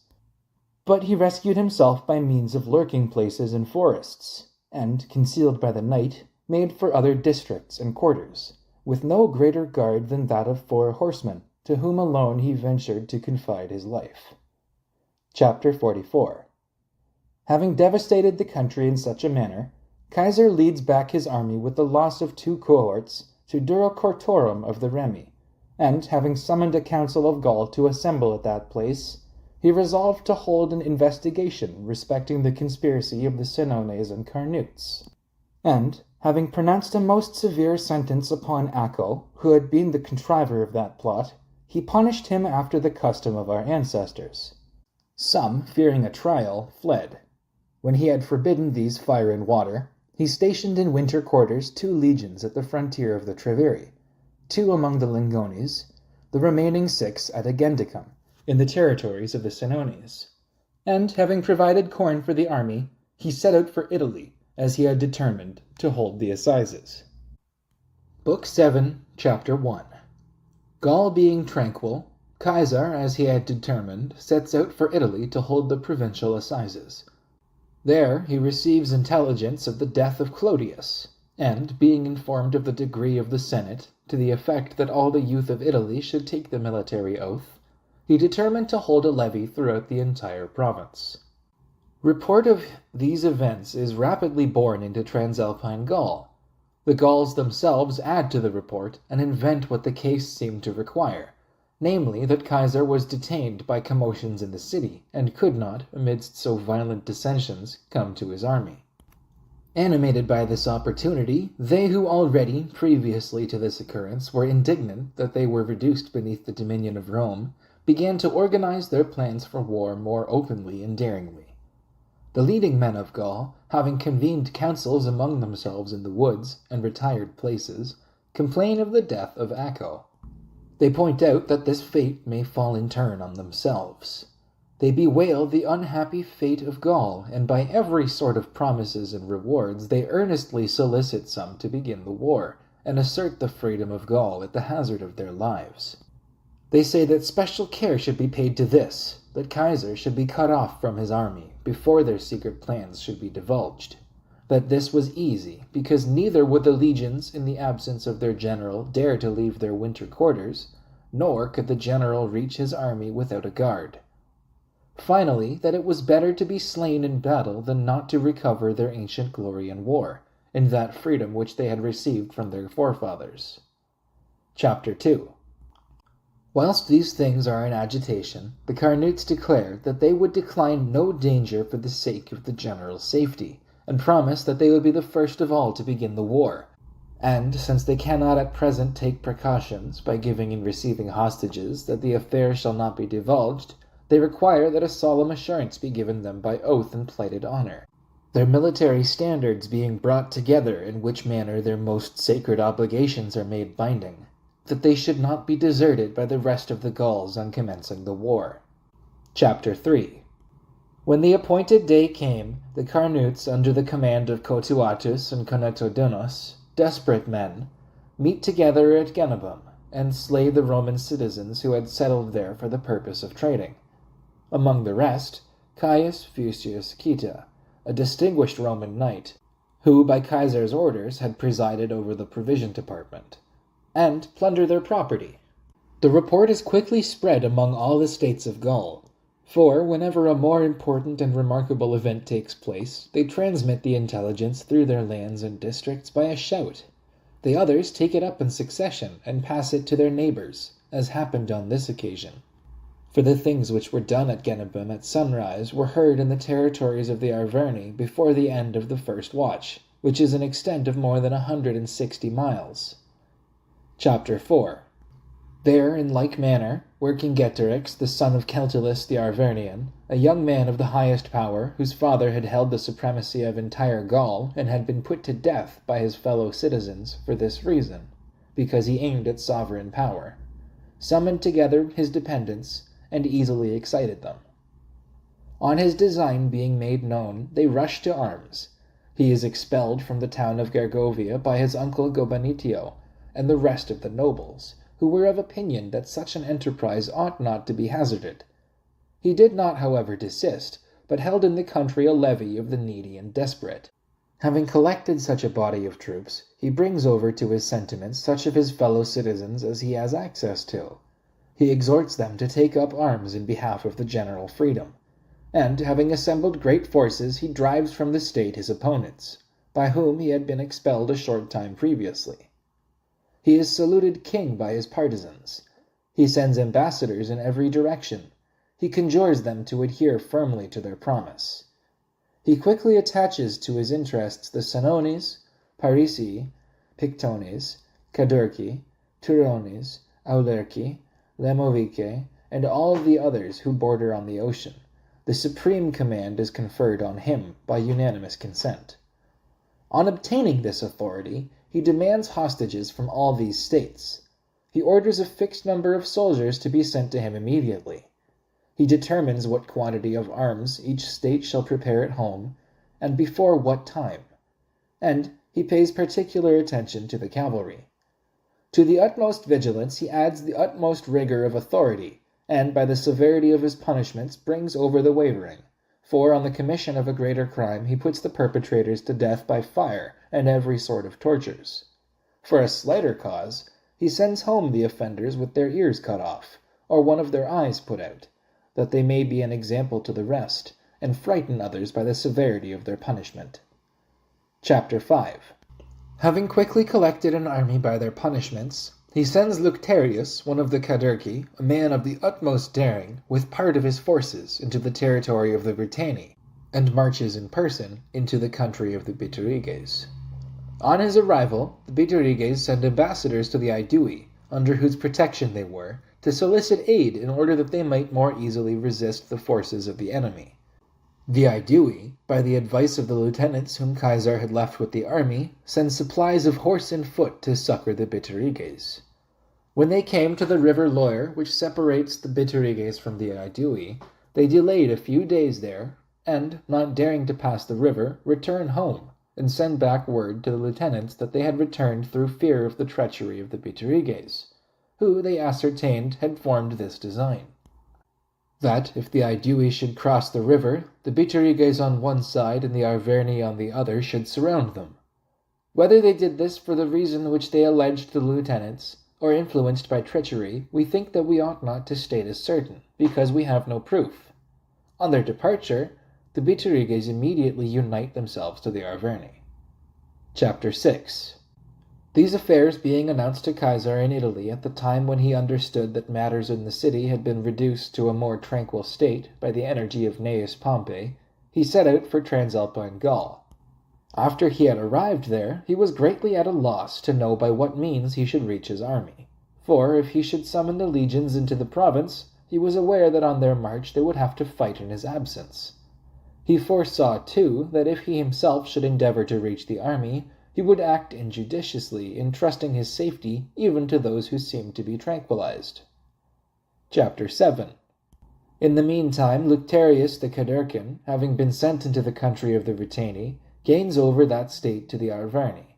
But he rescued himself by means of lurking places in forests, and, concealed by the night, made for other districts and quarters, with no greater guard than that of 4 horsemen, to whom alone he ventured to confide his life. Chapter 44. Having devastated the country in such a manner, Caesar leads back his army with the loss of 2 cohorts to Dura Cortorum of the Remi, and, having summoned a council of Gaul to assemble at that place, he resolved to hold an investigation respecting the conspiracy of the Senones and Carnutes, and, having pronounced a most severe sentence upon Acco, who had been the contriver of that plot, he punished him after the custom of our ancestors. Some, fearing a trial, fled. When he had forbidden these fire and water, he stationed in winter quarters 2 legions at the frontier of the Treveri, 2 among the Lingones, the remaining 6 at Agendicum, in the territories of the Senones, and, having provided corn for the army, he set out for Italy, as he had determined to hold the assizes. Book 7, Chapter 1. Gaul being tranquil, Caesar, as he had determined, sets out for Italy to hold the provincial assizes. There he receives intelligence of the death of Clodius, and, being informed of the decree of the Senate, to the effect that all the youth of Italy should take the military oath, he determined to hold a levy throughout the entire province. Report of these events is rapidly borne into Transalpine Gaul. The Gauls themselves add to the report and invent what the case seemed to require, namely that Caesar was detained by commotions in the city, and could not, amidst so violent dissensions, come to his army. Animated by this opportunity, they who already, previously to this occurrence, were indignant that they were reduced beneath the dominion of Rome, began to organize their plans for war more openly and daringly. The leading men of Gaul, having convened councils among themselves in the woods and retired places, complain of the death of Acco. They point out that this fate may fall in turn on themselves. They bewail the unhappy fate of Gaul, and by every sort of promises and rewards they earnestly solicit some to begin the war, and assert the freedom of Gaul at the hazard of their lives. They say that special care should be paid to this, that Caesar should be cut off from his army before their secret plans should be divulged, that this was easy, because neither would the legions, in the absence of their general, dare to leave their winter quarters, nor could the general reach his army without a guard. Finally, that it was better to be slain in battle than not to recover their ancient glory in war, and that freedom which they had received from their forefathers. Chapter 2. Whilst these things are in agitation, the Carnutes declare that they would decline no danger for the sake of the general safety, and promise that they would be the first of all to begin the war. And, since they cannot at present take precautions, by giving and receiving hostages, that the affair shall not be divulged, they require that a solemn assurance be given them by oath and plighted honor, their military standards being brought together in which manner their most sacred obligations are made binding, that they should not be deserted by the rest of the Gauls on commencing the war. Chapter 3. When the appointed day came, the Carnutes, under the command of Cotuatus and Conetodonos, desperate men, meet together at Genabum, and slay the Roman citizens who had settled there for the purpose of trading. Among the rest, Gaius Julius Caesar, a distinguished Roman knight, who by Caesar's orders had presided over the provision department, and plunder their property. The report is quickly spread among all the states of Gaul, for whenever a more important and remarkable event takes place, they transmit the intelligence through their lands and districts by a shout. The others take it up in succession and pass it to their neighbors, as happened on this occasion. For the things which were done at Genabum at sunrise were heard in the territories of the I-VIII before the end of the first watch, which is an extent of more than 160 miles. Chapter 4. There, in like manner, were Cingetorix, the son of Celtulus the Arvernian, a young man of the highest power, whose father had held the supremacy of entire Gaul, and had been put to death by his fellow citizens for this reason, because he aimed at sovereign power, summoned together his dependents, and easily excited them. On his design being made known, they rush to arms. He is expelled from the town of Gergovia by his uncle Gobanitio, and the rest of the nobles, who were of opinion that such an enterprise ought not to be hazarded. He did not, however, desist, but held in the country a levy of the needy and desperate. Having collected such a body of troops, he brings over to his sentiments such of his fellow citizens as he has access to. He exhorts them to take up arms in behalf of the general freedom, and, having assembled great forces, he drives from the state his opponents, by whom he had been expelled a short time previously. He is saluted king by his partisans. He sends ambassadors in every direction. He conjures them to adhere firmly to their promise. He quickly attaches to his interests the Senones, Parisii, Pictones, Cadurci, Turones, Aulerci, Lemovice, and all the others who border on the ocean. The supreme command is conferred on him by unanimous consent. On obtaining this authority, he demands hostages from all these states. He orders a fixed number of soldiers to be sent to him immediately. He determines what quantity of arms each state shall prepare at home, and before what time. And he pays particular attention to the cavalry. To the utmost vigilance he adds the utmost rigor of authority, and by the severity of his punishments brings over the wavering. For on the commission of a greater crime he puts the perpetrators to death by fire and every sort of tortures. For a slighter cause, he sends home the offenders with their ears cut off, or one of their eyes put out, that they may be an example to the rest, and frighten others by the severity of their punishment. Chapter 5. Having quickly collected an army by their punishments, he sends Lucterius, one of the Cadurci, a man of the utmost daring, with part of his forces into the territory of the Britanni, and marches in person into the country of the Bituriges. On his arrival, the Bituriges send ambassadors to the I-VIII, under whose protection they were, to solicit aid in order that they might more easily resist the forces of the enemy. The I-VIII, by the advice of the lieutenants whom Caesar had left with the army, sent supplies of horse and foot to succor the Bituriges. When they came to the river Loire, which separates the Bituriges from the I-VIII, they delayed a few days there, and, not daring to pass the river, return home, and send back word to the lieutenants that they had returned through fear of the treachery of the Bituriges, who, they ascertained, had formed this design. that if the I-VIII should cross the river, the Bituriges on one side and the Arverni on the other should surround them. Whether they did this for the reason which they alleged to the lieutenants, or influenced by treachery, we think that we ought not to state as certain, because we have no proof. On their departure, the Bituriges immediately unite themselves to the Arverni. Chapter 6. These affairs being announced to Caesar in Italy at the time when he understood that matters in the city had been reduced to a more tranquil state by the energy of Gnaeus Pompey, he set out for Transalpine Gaul. After he had arrived there, he was greatly at a loss to know by what means he should reach his army. For if he should summon the legions into the province, he was aware that on their march they would have to fight in his absence. He foresaw, too, that if he himself should endeavor to reach the army, he would act injudiciously, entrusting his safety even to those who seemed to be tranquilized. Chapter 7. In the meantime, Lucterius the Cadercan, having been sent into the country of the Ruteni, gains over that state to the Arverni.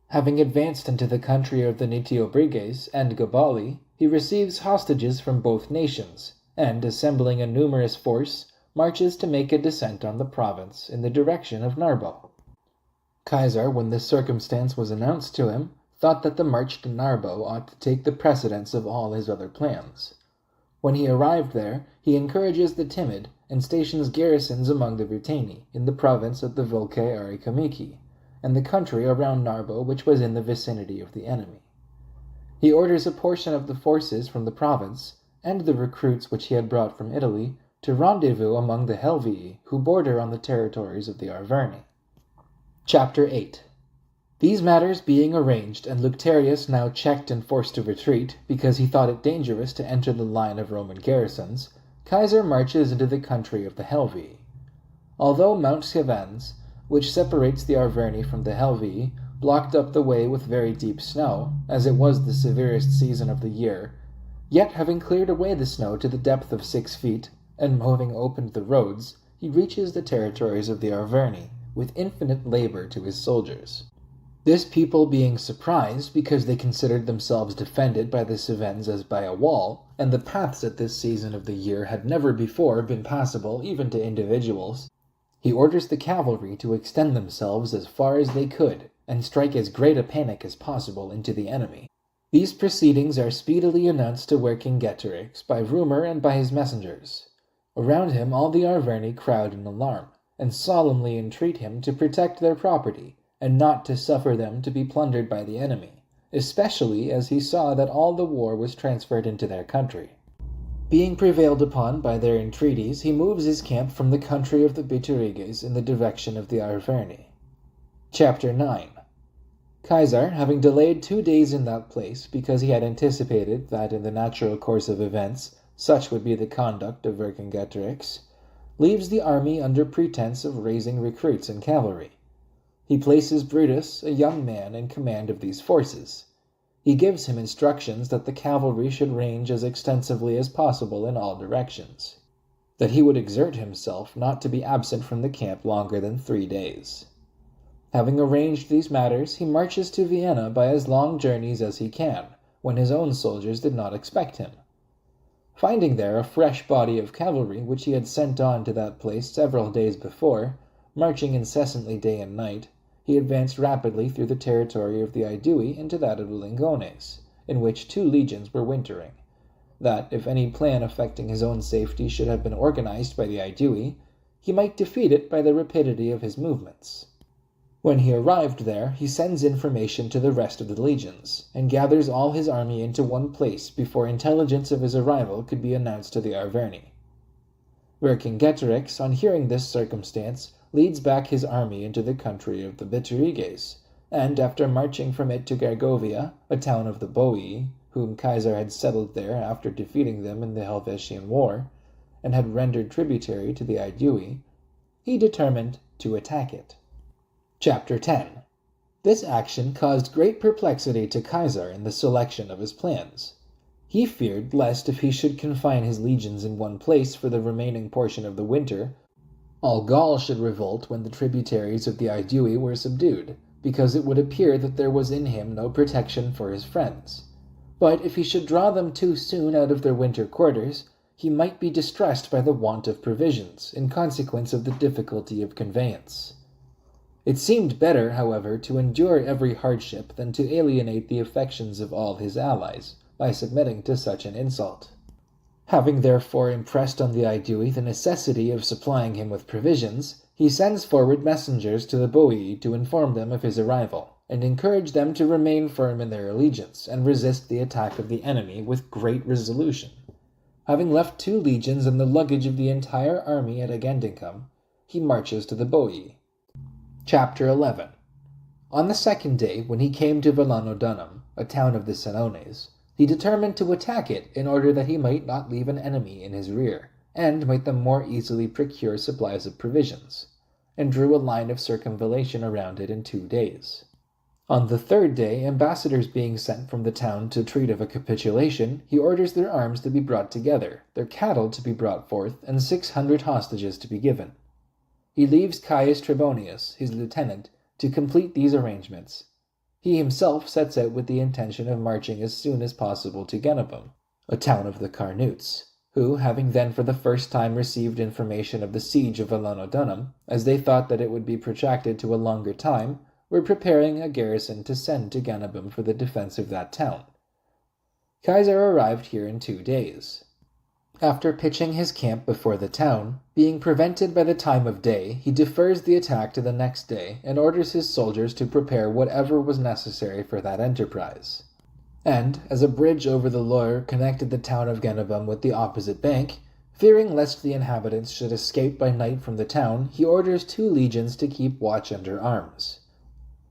Having advanced into the country of the Nitiobriges and Gabali, he receives hostages from both nations, and, assembling a numerous force, marches to make a descent on the province in the direction of Narbo. Caesar, when this circumstance was announced to him, thought that the march to Narbo ought to take the precedence of all his other plans. When he arrived there, he encourages the timid, and stations garrisons among the Ruteni, in the province of the Volcae Aricamici, and the country around Narbo which was in the vicinity of the enemy. He orders a portion of the forces from the province, and the recruits which he had brought from Italy, to rendezvous among the Helvii, who border on the territories of the Arverni. Chapter 8. These matters being arranged, and Lucterius now checked and forced to retreat, because he thought it dangerous to enter the line of Roman garrisons, Caesar marches into the country of the Helvii. Although Mount Sceavens, which separates the Arverni from the Helvii, blocked up the way with very deep snow, as it was the severest season of the year, yet having cleared away the snow to the depth of 6 feet, and having opened the roads, he reaches the territories of the Arverni, with infinite labor to his soldiers. This people being surprised because they considered themselves defended by the Sceavens as by a wall, and the paths at this season of the year had never before been passable even to individuals, he orders the cavalry to extend themselves as far as they could, and strike as great a panic as possible into the enemy. These proceedings are speedily announced to Vercingetorix by rumor and by his messengers. Around him all the Arverni crowd in alarm, and solemnly entreat him to protect their property, and not to suffer them to be plundered by the enemy, especially as he saw that all the war was transferred into their country. Being prevailed upon by their entreaties, he moves his camp from the country of the Bituriges in the direction of the Arverni. Chapter 9. Caesar, having delayed 2 days in that place, because he had anticipated that in the natural course of events such would be the conduct of Vercingetorix, leaves the army under pretense of raising recruits and cavalry. He places Brutus, a young man, in command of these forces. He gives him instructions that the cavalry should range as extensively as possible in all directions, that he would exert himself not to be absent from the camp longer than 3 days. Having arranged these matters, he marches to Vienna by as long journeys as he can, when his own soldiers did not expect him. Finding there a fresh body of cavalry which he had sent on to that place several days before, marching incessantly day and night, he advanced rapidly through the territory of the I-VIII into that of the Lingones, in which 2 legions were wintering, that if any plan affecting his own safety should have been organized by the I-VIII, he might defeat it by the rapidity of his movements. When he arrived there, he sends information to the rest of the legions, and gathers all his army into one place before intelligence of his arrival could be announced to the Arverni. Vercingetorix, on hearing this circumstance, leads back his army into the country of the Bituriges, and after marching from it to Gergovia, a town of the Boii, whom Caesar had settled there after defeating them in the Helvetian War, and had rendered tributary to the I-VIII, he determined to attack it. Chapter 10. This action caused great perplexity to Caesar in the selection of his plans. He feared lest if he should confine his legions in one place for the remaining portion of the winter, all Gaul should revolt when the tributaries of the I-VIII were subdued, because it would appear that there was in him no protection for his friends. But if he should draw them too soon out of their winter quarters, he might be distressed by the want of provisions, in consequence of the difficulty of conveyance. It seemed better, however, to endure every hardship than to alienate the affections of all his allies, by submitting to such an insult. Having therefore impressed on the Aedui the necessity of supplying him with provisions, he sends forward messengers to the Boii to inform them of his arrival, and encourage them to remain firm in their allegiance, and resist the attack of the enemy with great resolution. Having left 2 legions and the luggage of the entire army at Agendicum, he marches to the Boii. Chapter 11. On the 2nd day, when he came to Vellanodunum, a town of the Senones, he determined to attack it in order that he might not leave an enemy in his rear, and might the more easily procure supplies of provisions, and drew a line of circumvallation around it in 2 days. On the 3rd day, ambassadors being sent from the town to treat of a capitulation, he orders their arms to be brought together, their cattle to be brought forth, and 600 hostages to be given. He leaves Caius Trebonius, his lieutenant, to complete these arrangements. He himself sets out with the intention of marching as soon as possible to Genabum, a town of the Carnutes, who, having then for the first time received information of the siege of Vellanodunum, as they thought that it would be protracted to a longer time, were preparing a garrison to send to Genabum for the defense of that town. Caesar arrived here in 2 days. After pitching his camp before the town, being prevented by the time of day, he defers the attack to the next day, and orders his soldiers to prepare whatever was necessary for that enterprise. And, as a bridge over the Loire connected the town of Genabum with the opposite bank, fearing lest the inhabitants should escape by night from the town, he orders 2 legions to keep watch under arms.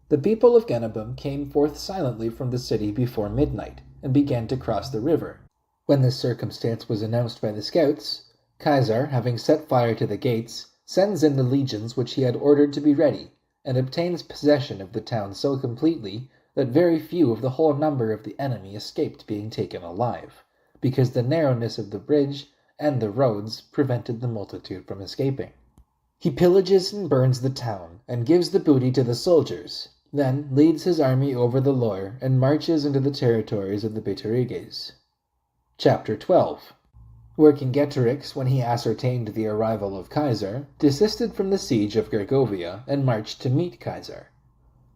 The people of Genabum came forth silently from the city before midnight, and began to cross the river. When this circumstance was announced by the scouts, Caesar, having set fire to the gates, sends in the legions which he had ordered to be ready, and obtains possession of the town so completely that very few of the whole number of the enemy escaped being taken alive, because the narrowness of the bridge and the roads prevented the multitude from escaping. He pillages and burns the town, and gives the booty to the soldiers, then leads his army over the Loire and marches into the territories of the Bituriges. Chapter 12. Vercingetorix, when he ascertained the arrival of Caesar, desisted from the siege of Gergovia and marched to meet Caesar.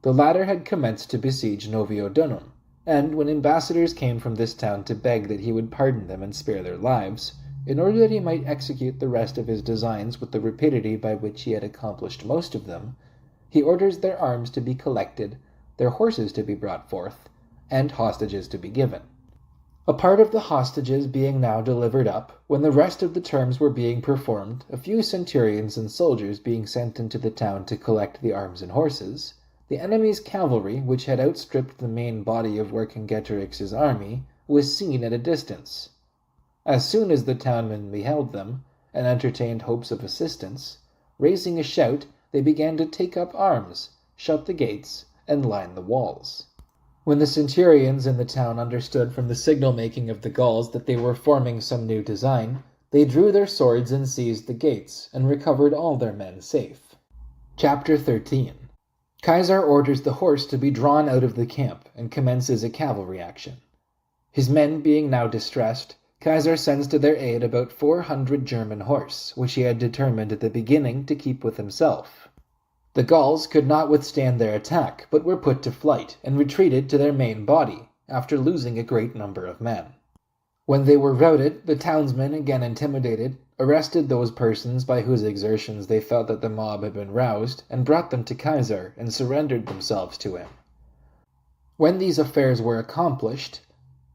The latter had commenced to besiege Noviodunum, and when ambassadors came from this town to beg that he would pardon them and spare their lives, in order that he might execute the rest of his designs with the rapidity by which he had accomplished most of them, he orders their arms to be collected, their horses to be brought forth, and hostages to be given. A part of the hostages being now delivered up, when the rest of the terms were being performed, a few centurions and soldiers being sent into the town to collect the arms and horses, the enemy's cavalry, which had outstripped the main body of Vercingetorix's army, was seen at a distance. As soon as the townmen beheld them, and entertained hopes of assistance, raising a shout, they began to take up arms, shut the gates, and line the walls. When the centurions in the town understood from the signal-making of the Gauls that they were forming some new design, they drew their swords and seized the gates, and recovered all their men safe. Chapter 13. Caesar orders the horse to be drawn out of the camp, and commences a cavalry action. His men being now distressed, Caesar sends to their aid about 400 German horse, which he had determined at the beginning to keep with himself. The Gauls could not withstand their attack, but were put to flight, and retreated to their main body, after losing a great number of men. When they were routed, the townsmen, again intimidated, arrested those persons by whose exertions they felt that the mob had been roused, and brought them to Caesar, and surrendered themselves to him. When these affairs were accomplished,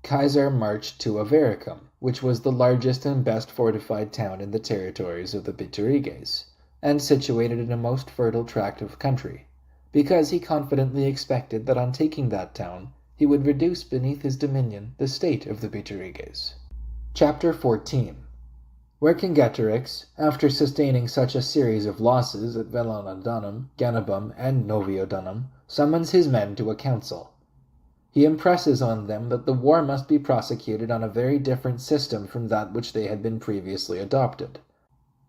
Caesar marched to Avaricum, which was the largest and best fortified town in the territories of the Bituriges, and situated in a most fertile tract of country, because he confidently expected that on taking that town, he would reduce beneath his dominion the state of the Bituriges. Chapter 14. Vercingetorix, after sustaining such a series of losses at Vellanodunum, Genabum, and Noviodunum, summons his men to a council. He impresses on them that the war must be prosecuted on a very different system from that which they had been previously adopted.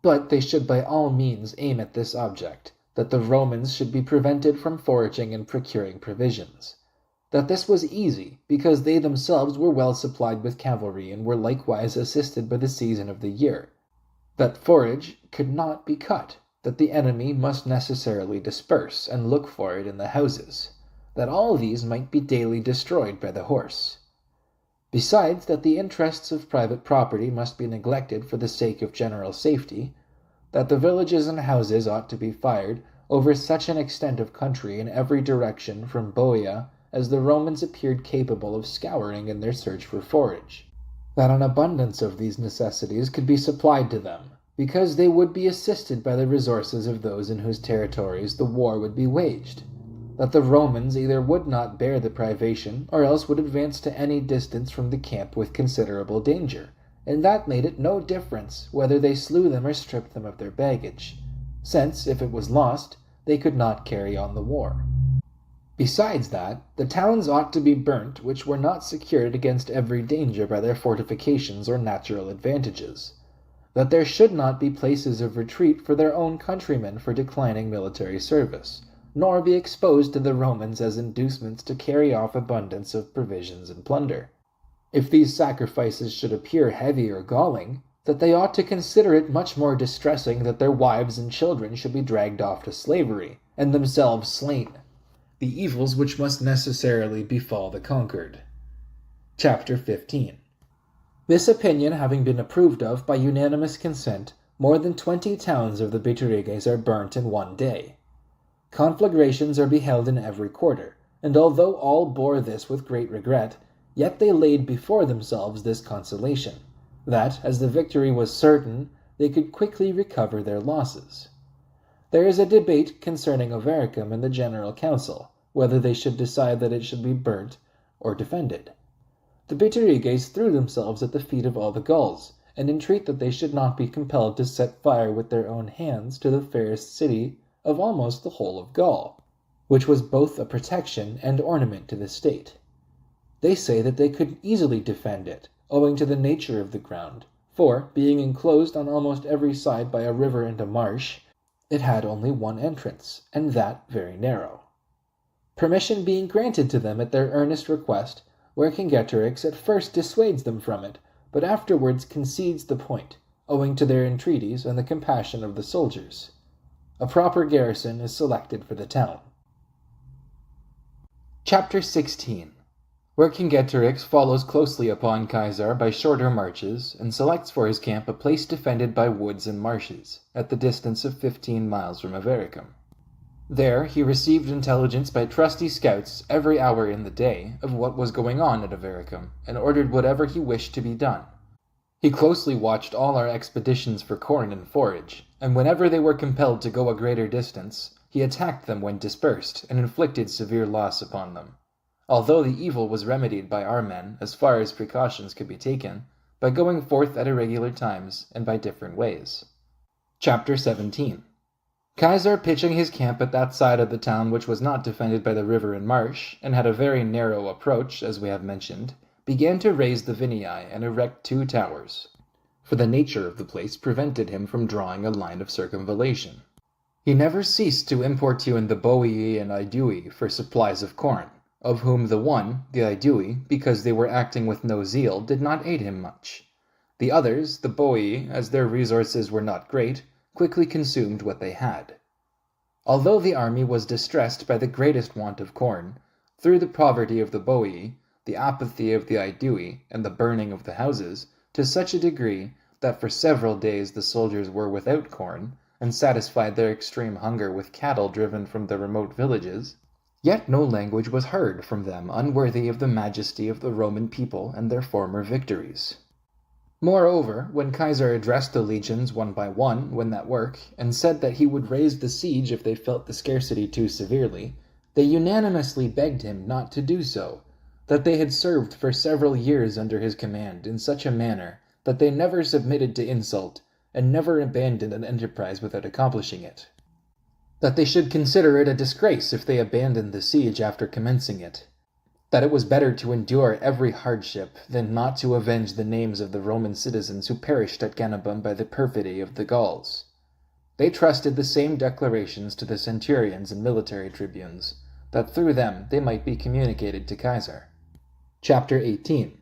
But they should by all means aim at this object, that the Romans should be prevented from foraging and procuring provisions, that this was easy, because they themselves were well supplied with cavalry and were likewise assisted by the season of the year, that forage could not be cut, that the enemy must necessarily disperse and look for it in the houses, that all these might be daily destroyed by the horse. Besides, that the interests of private property must be neglected for the sake of general safety, that the villages and houses ought to be fired over such an extent of country in every direction from Boea as the Romans appeared capable of scouring in their search for forage, that an abundance of these necessities could be supplied to them, because they would be assisted by the resources of those in whose territories the war would be waged, that the Romans either would not bear the privation, or else would advance to any distance from the camp with considerable danger, and that made it no difference whether they slew them or stripped them of their baggage, since, if it was lost, they could not carry on the war. Besides that, the towns ought to be burnt which were not secured against every danger by their fortifications or natural advantages, that there should not be places of retreat for their own countrymen for declining military service, nor be exposed to the Romans as inducements to carry off abundance of provisions and plunder. If these sacrifices should appear heavy or galling, that they ought to consider it much more distressing that their wives and children should be dragged off to slavery, and themselves slain, the evils which must necessarily befall the conquered. Chapter 15. This opinion having been approved of by unanimous consent, more than 20 towns of the Bituriges are burnt in one day. Conflagrations are beheld in every quarter, and although all bore this with great regret, yet they laid before themselves this consolation, that, as the victory was certain, they could quickly recover their losses. There is a debate concerning Avaricum in the General Council, whether they should decide that it should be burnt or defended. The Bituriges threw themselves at the feet of all the Gauls, and entreat that they should not be compelled to set fire with their own hands to the fairest city of almost the whole of Gaul, which was both a protection and ornament to the state. They say that they could easily defend it, owing to the nature of the ground, for, being enclosed on almost every side by a river and a marsh, it had only one entrance, and that very narrow. Permission being granted to them at their earnest request, Vercingetorix at first dissuades them from it, but afterwards concedes the point, owing to their entreaties and the compassion of the soldiers. A proper garrison is selected for the town. Chapter 16. Vercingetorix follows closely upon Caesar by shorter marches, and selects for his camp a place defended by woods and marshes, at the distance of 15 miles from Avaricum. There he received intelligence by trusty scouts every hour in the day of what was going on at Avaricum, and ordered whatever he wished to be done. He closely watched all our expeditions for corn and forage, and whenever they were compelled to go a greater distance, he attacked them when dispersed, and inflicted severe loss upon them, although the evil was remedied by our men, as far as precautions could be taken, by going forth at irregular times and by different ways. Chapter 17. Caesar, pitching his camp at that side of the town which was not defended by the river and marsh, and had a very narrow approach, as we have mentioned, began to raise the Vinii and erect 2 towers, for the nature of the place prevented him from drawing a line of circumvallation. He never ceased to importune the Boii and Aedui for supplies of corn, of whom the one, the Aedui, because they were acting with no zeal, did not aid him much. The others, the Boii, as their resources were not great, quickly consumed what they had. Although the army was distressed by the greatest want of corn, through the poverty of the Boii, the apathy of the Aedui, and the burning of the houses, to such a degree that for several days the soldiers were without corn, and satisfied their extreme hunger with cattle driven from the remote villages, yet no language was heard from them unworthy of the majesty of the Roman people and their former victories. Moreover, when Caesar addressed the legions one by one when at work, and said that he would raise the siege if they felt the scarcity too severely, they unanimously begged him not to do so, that they had served for several years under his command in such a manner that they never submitted to insult, and never abandoned an enterprise without accomplishing it. That they should consider it a disgrace if they abandoned the siege after commencing it. That it was better to endure every hardship than not to avenge the names of the Roman citizens who perished at Cannabum by the perfidy of the Gauls. They trusted the same declarations to the centurions and military tribunes, that through them they might be communicated to Caesar. Chapter 18.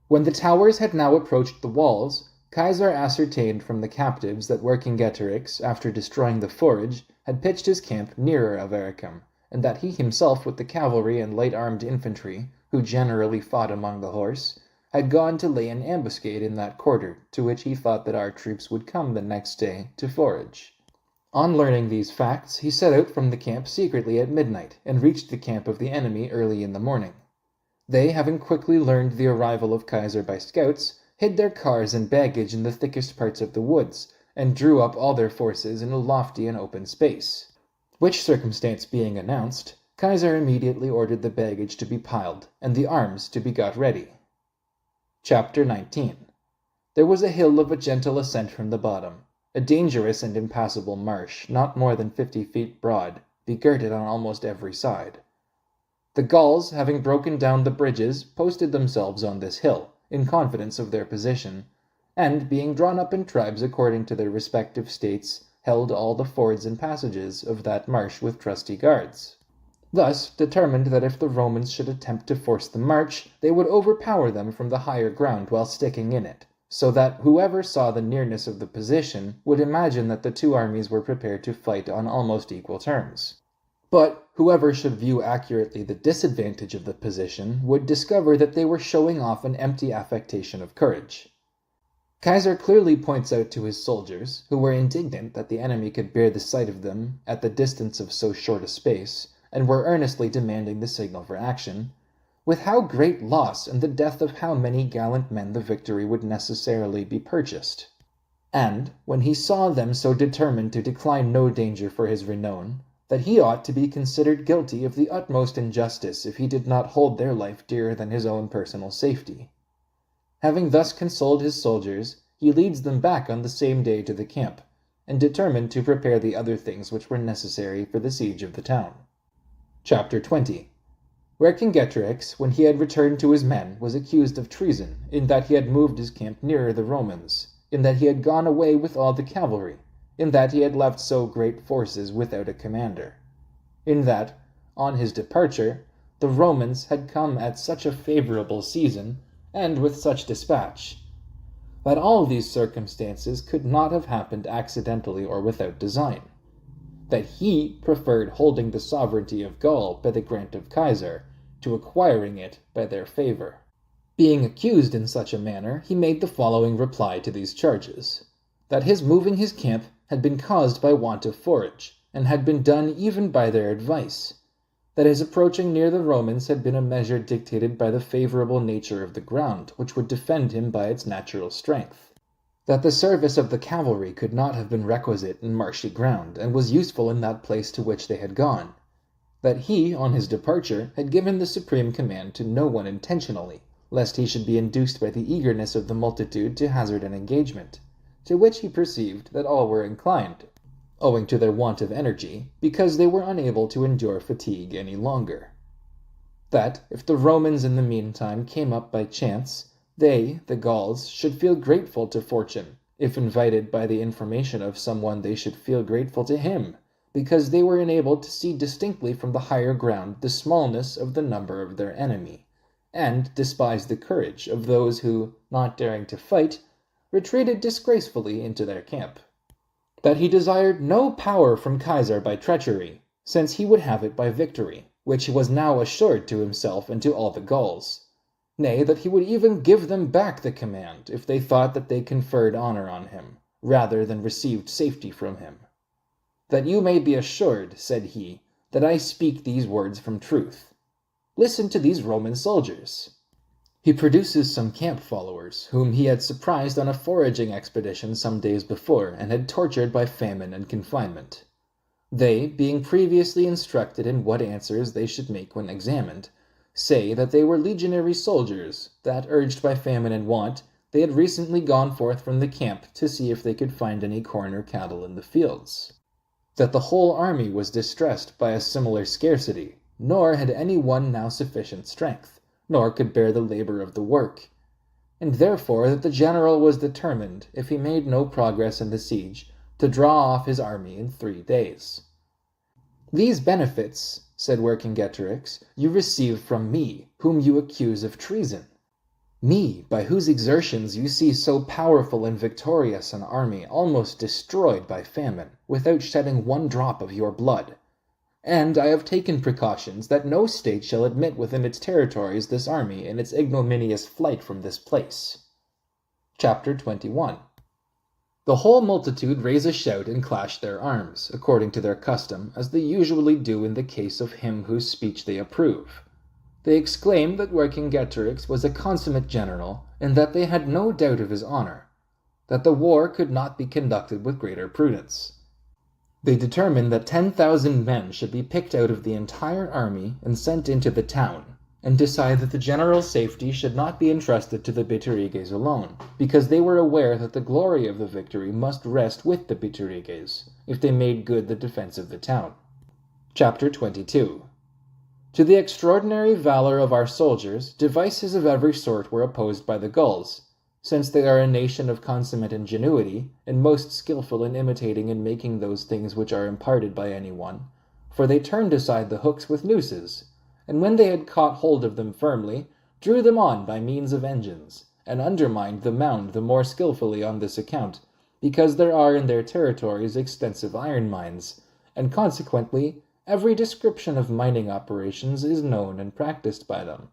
When the towers had now approached the walls, Caesar ascertained from the captives that Vercingetorix, after destroying the forage, had pitched his camp nearer Avaricum, and that he himself with the cavalry and light-armed infantry, who generally fought among the horse, had gone to lay an ambuscade in that quarter, to which he thought that our troops would come the next day to forage. On learning these facts, he set out from the camp secretly at midnight, and reached the camp of the enemy early in the morning. They, having quickly learned the arrival of Caesar by scouts, hid their cars and baggage in the thickest parts of the woods, and drew up all their forces in a lofty and open space. Which circumstance being announced, Caesar immediately ordered the baggage to be piled, and the arms to be got ready. Chapter 19. There was a hill of a gentle ascent from the bottom, a dangerous and impassable marsh, not more than 50 feet broad, begirted on almost every side. The Gauls, having broken down the bridges, posted themselves on this hill, in confidence of their position, and, being drawn up in tribes according to their respective states, held all the fords and passages of that marsh with trusty guards. Thus determined that if the Romans should attempt to force the march, they would overpower them from the higher ground while sticking in it, so that whoever saw the nearness of the position would imagine that the two armies were prepared to fight on almost equal terms. But whoever should view accurately the disadvantage of the position would discover that they were showing off an empty affectation of courage. Caesar clearly points out to his soldiers, who were indignant that the enemy could bear the sight of them at the distance of so short a space, and were earnestly demanding the signal for action, with how great loss and the death of how many gallant men the victory would necessarily be purchased. And, when he saw them so determined to decline no danger for his renown, that he ought to be considered guilty of the utmost injustice if he did not hold their life dearer than his own personal safety. Having thus consoled his soldiers, he leads them back on the same day to the camp, and determined to prepare the other things which were necessary for the siege of the town. Chapter 20. Vercingetorix, when he had returned to his men, was accused of treason, in that he had moved his camp nearer the Romans, in that he had gone away with all the cavalry, in that he had left so great forces without a commander, in that, on his departure, the Romans had come at such a favorable season, and with such dispatch, that all these circumstances could not have happened accidentally or without design, that he preferred holding the sovereignty of Gaul by the grant of Caesar to acquiring it by their favor. Being accused in such a manner, he made the following reply to these charges: that his moving his camp had been caused by want of forage, and had been done even by their advice, that his approaching near the Romans had been a measure dictated by the favorable nature of the ground, which would defend him by its natural strength, that the service of the cavalry could not have been requisite in marshy ground, and was useful in that place to which they had gone, that he, on his departure, had given the supreme command to no one intentionally, lest he should be induced by the eagerness of the multitude to hazard an engagement, to which he perceived that all were inclined, owing to their want of energy, because they were unable to endure fatigue any longer. That, if the Romans in the meantime came up by chance, they, the Gauls, should feel grateful to fortune. If invited by the information of someone, they should feel grateful to him, because they were enabled to see distinctly from the higher ground the smallness of the number of their enemy, and despise the courage of those who, not daring to fight, retreated disgracefully into their camp. That he desired no power from Caesar by treachery, since he would have it by victory, which he was now assured to himself and to all the Gauls. Nay, that he would even give them back the command, if they thought that they conferred honor on him, rather than received safety from him. That you may be assured, said he, that I speak these words from truth. Listen to these Roman soldiers. He produces some camp followers, whom he had surprised on a foraging expedition some days before, and had tortured by famine and confinement. They, being previously instructed in what answers they should make when examined, say that they were legionary soldiers, that, urged by famine and want, they had recently gone forth from the camp to see if they could find any corn or cattle in the fields. That the whole army was distressed by a similar scarcity, nor had any one now sufficient strength, nor could bear the labor of the work, and therefore that the general was determined, if he made no progress in the siege, to draw off his army in 3 days. These benefits, said Vercingetorix, "you receive from me, whom you accuse of treason. Me, by whose exertions you see so powerful and victorious an army almost destroyed by famine, without shedding one drop of your blood. And I have taken precautions that no state shall admit within its territories this army in its ignominious flight from this place." Chapter 21. The whole multitude raise a shout and clash their arms, according to their custom, as they usually do in the case of him whose speech they approve. They exclaim that Vercingetorix was a consummate general, and that they had no doubt of his honor, that the war could not be conducted with greater prudence. They determine that 10,000 men should be picked out of the entire army and sent into the town, and decide that the general safety should not be entrusted to the Bituriges alone, because they were aware that the glory of the victory must rest with the Bituriges, if they made good the defense of the town. Chapter 22. To the extraordinary valor of our soldiers, devices of every sort were opposed by the Gauls, since they are a nation of consummate ingenuity, and most skillful in imitating and making those things which are imparted by any one, for they turned aside the hooks with nooses, and when they had caught hold of them firmly, drew them on by means of engines, and undermined the mound the more skillfully on this account, because there are in their territories extensive iron mines, and consequently every description of mining operations is known and practiced by them.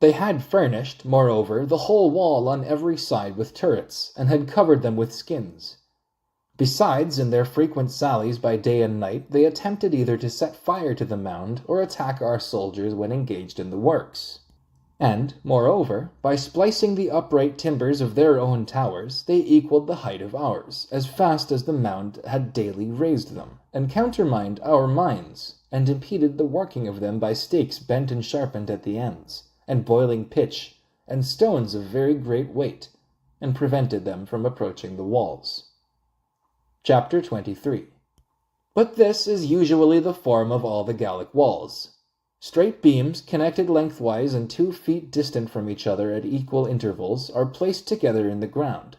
They had furnished, moreover, the whole wall on every side with turrets, and had covered them with skins. Besides, in their frequent sallies by day and night, they attempted either to set fire to the mound or attack our soldiers when engaged in the works. And, moreover, by splicing the upright timbers of their own towers, they equalled the height of ours, as fast as the mound had daily raised them, and countermined our mines, and impeded the working of them by stakes bent and sharpened at the ends, and boiling pitch, and stones of very great weight, and prevented them from approaching the walls. Chapter 23. But this is usually the form of all the Gallic walls. Straight beams, connected lengthwise and 2 feet distant from each other at equal intervals, are placed together in the ground.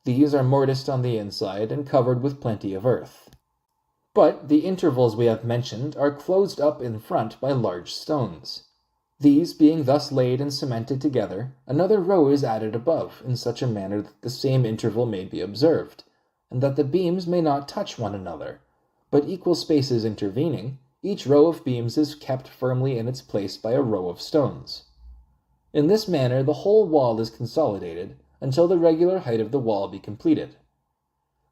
These are mortised on the inside and covered with plenty of earth. But the intervals we have mentioned are closed up in front by large stones. These being thus laid and cemented together, another row is added above, in such a manner that the same interval may be observed, and that the beams may not touch one another, but equal spaces intervening, each row of beams is kept firmly in its place by a row of stones. In this manner the whole wall is consolidated, until the regular height of the wall be completed.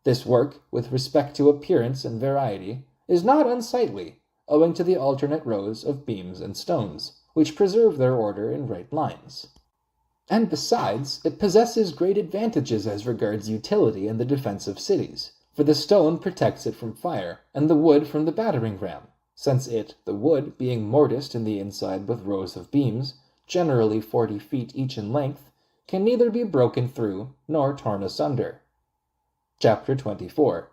This work, with respect to appearance and variety, is not unsightly, owing to the alternate rows of beams and stones, which preserve their order in right lines. And besides, it possesses great advantages as regards utility in the defense of cities, for the stone protects it from fire, and the wood from the battering ram, since it, the wood, being mortised in the inside with rows of beams, generally 40 feet each in length, can neither be broken through nor torn asunder. Chapter 24.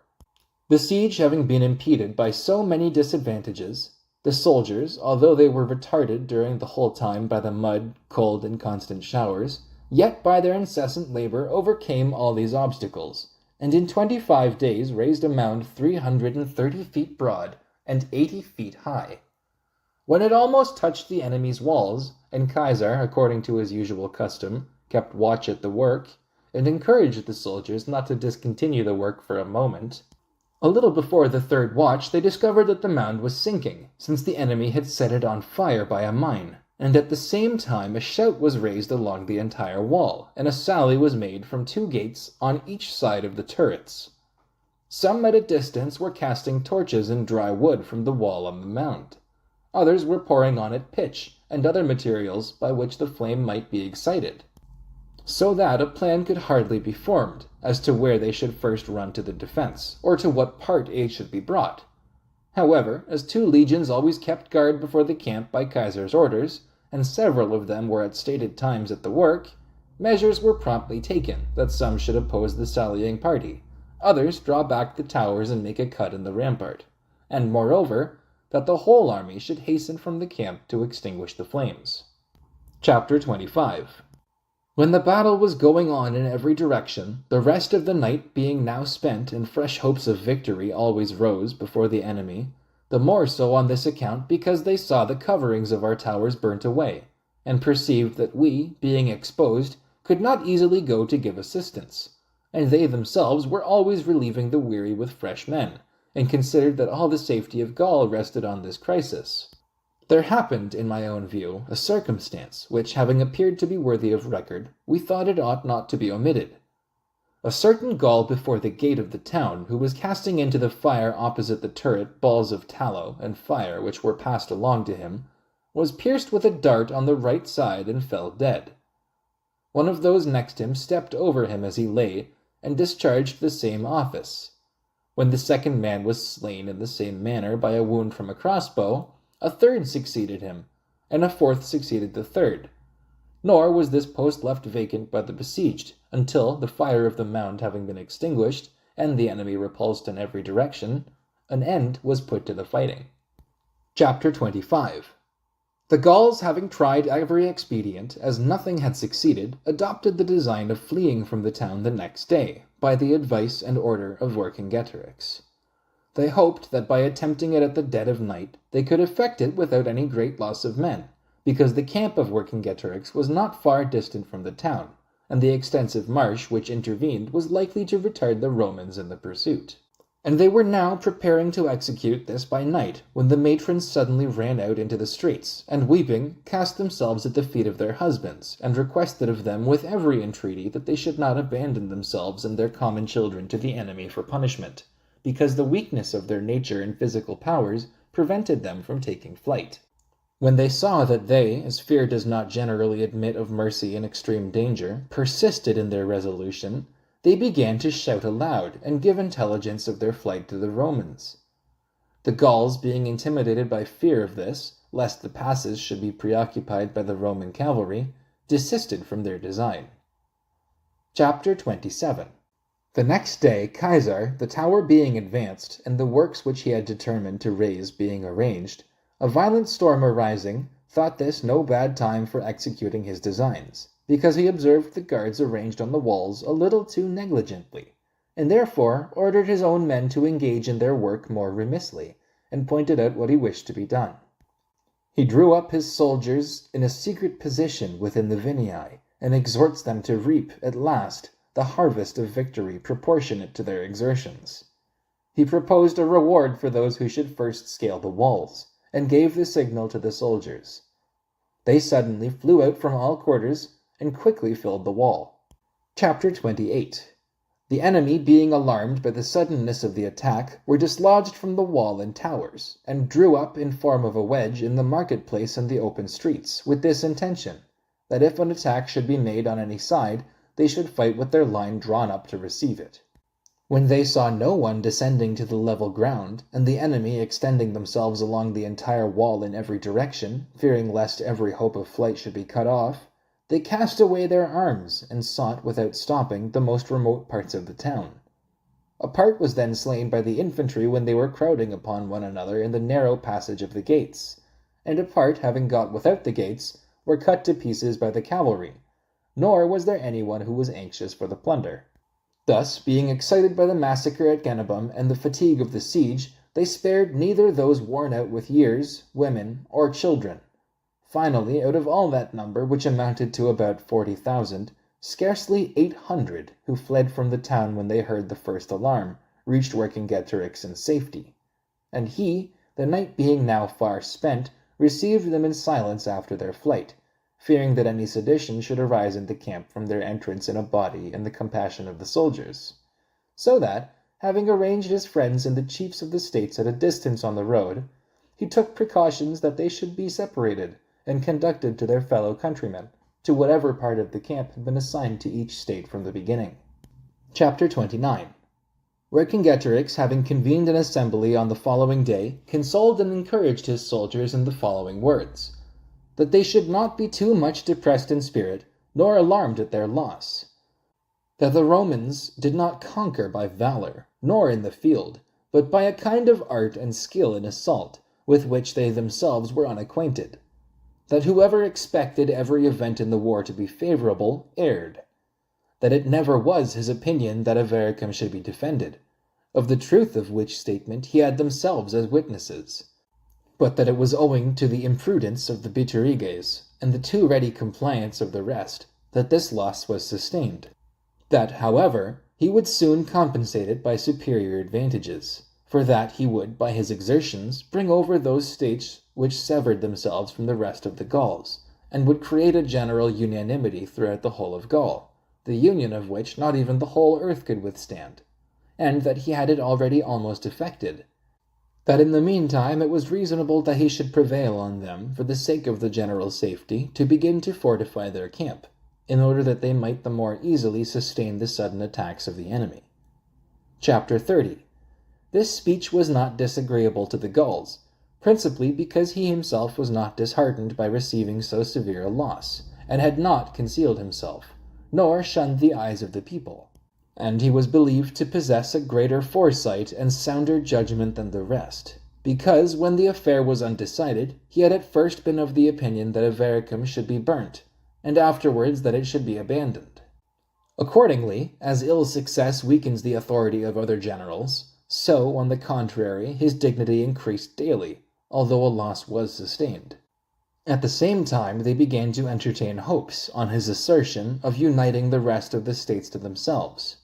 The siege having been impeded by so many disadvantages, the soldiers, although they were retarded during the whole time by the mud, cold, and constant showers, yet by their incessant labor overcame all these obstacles, and in 25 days raised a mound 330 feet broad and 80 feet high. When it almost touched the enemy's walls, and Caesar, according to his usual custom, kept watch at the work, and encouraged the soldiers not to discontinue the work for a moment, a little before the 3rd watch they discovered that the mound was sinking, since the enemy had set it on fire by a mine, and at the same time a shout was raised along the entire wall, and a sally was made from 2 gates on each side of the turrets. Some at a distance were casting torches and dry wood from the wall on the mound. Others were pouring on it pitch and other materials by which the flame might be excited, so that a plan could hardly be formed as to where they should first run to the defense, or to what part aid should be brought. However, as 2 legions always kept guard before the camp by Caesar's orders, and several of them were at stated times at the work, measures were promptly taken that some should oppose the sallying party, others draw back the towers and make a cut in the rampart, and moreover, that the whole army should hasten from the camp to extinguish the flames. Chapter 25. When the battle was going on in every direction, the rest of the night being now spent and fresh hopes of victory always rose before the enemy, the more so on this account because they saw the coverings of our towers burnt away, and perceived that we, being exposed, could not easily go to give assistance, and they themselves were always relieving the weary with fresh men, and considered that all the safety of Gaul rested on this crisis. There happened, in my own view, a circumstance which, having appeared to be worthy of record, we thought it ought not to be omitted. A certain Gaul before the gate of the town, who was casting into the fire opposite the turret balls of tallow and fire which were passed along to him, was pierced with a dart on the right side and fell dead. One of those next him stepped over him as he lay, and discharged the same office. When the second man was slain in the same manner by a wound from a crossbow, a third succeeded him, and a fourth succeeded the third. Nor was this post left vacant by the besieged, until, the fire of the mound having been extinguished, and the enemy repulsed in every direction, an end was put to the fighting. Chapter 25. The Gauls, having tried every expedient, as nothing had succeeded, adopted the design of fleeing from the town the next day, by the advice and order of Vercingetorix. They hoped that by attempting it at the dead of night, they could effect it without any great loss of men, because the camp of Vercingetorix was not far distant from the town, and the extensive marsh which intervened was likely to retard the Romans in the pursuit. And they were now preparing to execute this by night, when the matrons suddenly ran out into the streets, and weeping, cast themselves at the feet of their husbands, and requested of them with every entreaty that they should not abandon themselves and their common children to the enemy for punishment, because the weakness of their nature and physical powers prevented them from taking flight. When they saw that they, as fear does not generally admit of mercy in extreme danger, persisted in their resolution, they began to shout aloud and give intelligence of their flight to the Romans. The Gauls, being intimidated by fear of this, lest the passes should be preoccupied by the Roman cavalry, desisted from their design. Chapter 27. The next day Caesar, the tower being advanced, and the works which he had determined to raise being arranged, a violent storm arising, thought this no bad time for executing his designs, because he observed the guards arranged on the walls a little too negligently, and therefore ordered his own men to engage in their work more remissly, and pointed out what he wished to be done. He drew up his soldiers in a secret position within the Vinii, and exhorts them to reap, at last, the harvest of victory proportionate to their exertions. He proposed a reward for those who should first scale the walls, and gave the signal to the soldiers. They suddenly flew out from all quarters, and quickly filled the wall. Chapter 28. The enemy, being alarmed by the suddenness of the attack, were dislodged from the wall and towers, and drew up in form of a wedge in the marketplace and the open streets, with this intention, that if an attack should be made on any side, they should fight with their line drawn up to receive it. When they saw no one descending to the level ground, and the enemy extending themselves along the entire wall in every direction, fearing lest every hope of flight should be cut off, they cast away their arms, and sought, without stopping, the most remote parts of the town. A part was then slain by the infantry when they were crowding upon one another in the narrow passage of the gates, and a part, having got without the gates, were cut to pieces by the cavalry, nor was there anyone who was anxious for the plunder. Thus, being excited by the massacre at Genabum and the fatigue of the siege, they spared neither those worn out with years, women, or children. Finally, out of all that number, which amounted to about 40,000, scarcely 800, who fled from the town when they heard the first alarm, reached Vercingetorix in safety. And he, the night being now far spent, received them in silence after their flight, fearing that any sedition should arise in the camp from their entrance in a body and the compassion of the soldiers. So that, having arranged his friends and the chiefs of the states at a distance on the road, he took precautions that they should be separated, and conducted to their fellow countrymen, to whatever part of the camp had been assigned to each state from the beginning. Chapter 29. Vercingetorix, having convened an assembly on the following day, consoled and encouraged his soldiers in the following words: that they should not be too much depressed in spirit, nor alarmed at their loss; that the Romans did not conquer by valor, nor in the field, but by a kind of art and skill in assault, with which they themselves were unacquainted; that whoever expected every event in the war to be favorable erred; that it never was his opinion that Avaricum should be defended; of the truth of which statement he had themselves as witnesses, but that it was owing to the imprudence of the Bituriges and the too ready compliance of the rest that this loss was sustained. That, however, he would soon compensate it by superior advantages, for that he would, by his exertions, bring over those states which severed themselves from the rest of the Gauls, and would create a general unanimity throughout the whole of Gaul, the union of which not even the whole earth could withstand, and that he had it already almost effected, that in the meantime it was reasonable that he should prevail on them, for the sake of the general safety, to begin to fortify their camp, in order that they might the more easily sustain the sudden attacks of the enemy. Chapter 30. This speech was not disagreeable to the Gauls, principally because he himself was not disheartened by receiving so severe a loss, and had not concealed himself, nor shunned the eyes of the people, and he was believed to possess a greater foresight and sounder judgment than the rest, because when the affair was undecided, he had at first been of the opinion that Avaricum should be burnt, and afterwards that it should be abandoned. Accordingly, as ill success weakens the authority of other generals, so, on the contrary, his dignity increased daily, although a loss was sustained. At the same time, they began to entertain hopes, on his assertion, of uniting the rest of the states to themselves.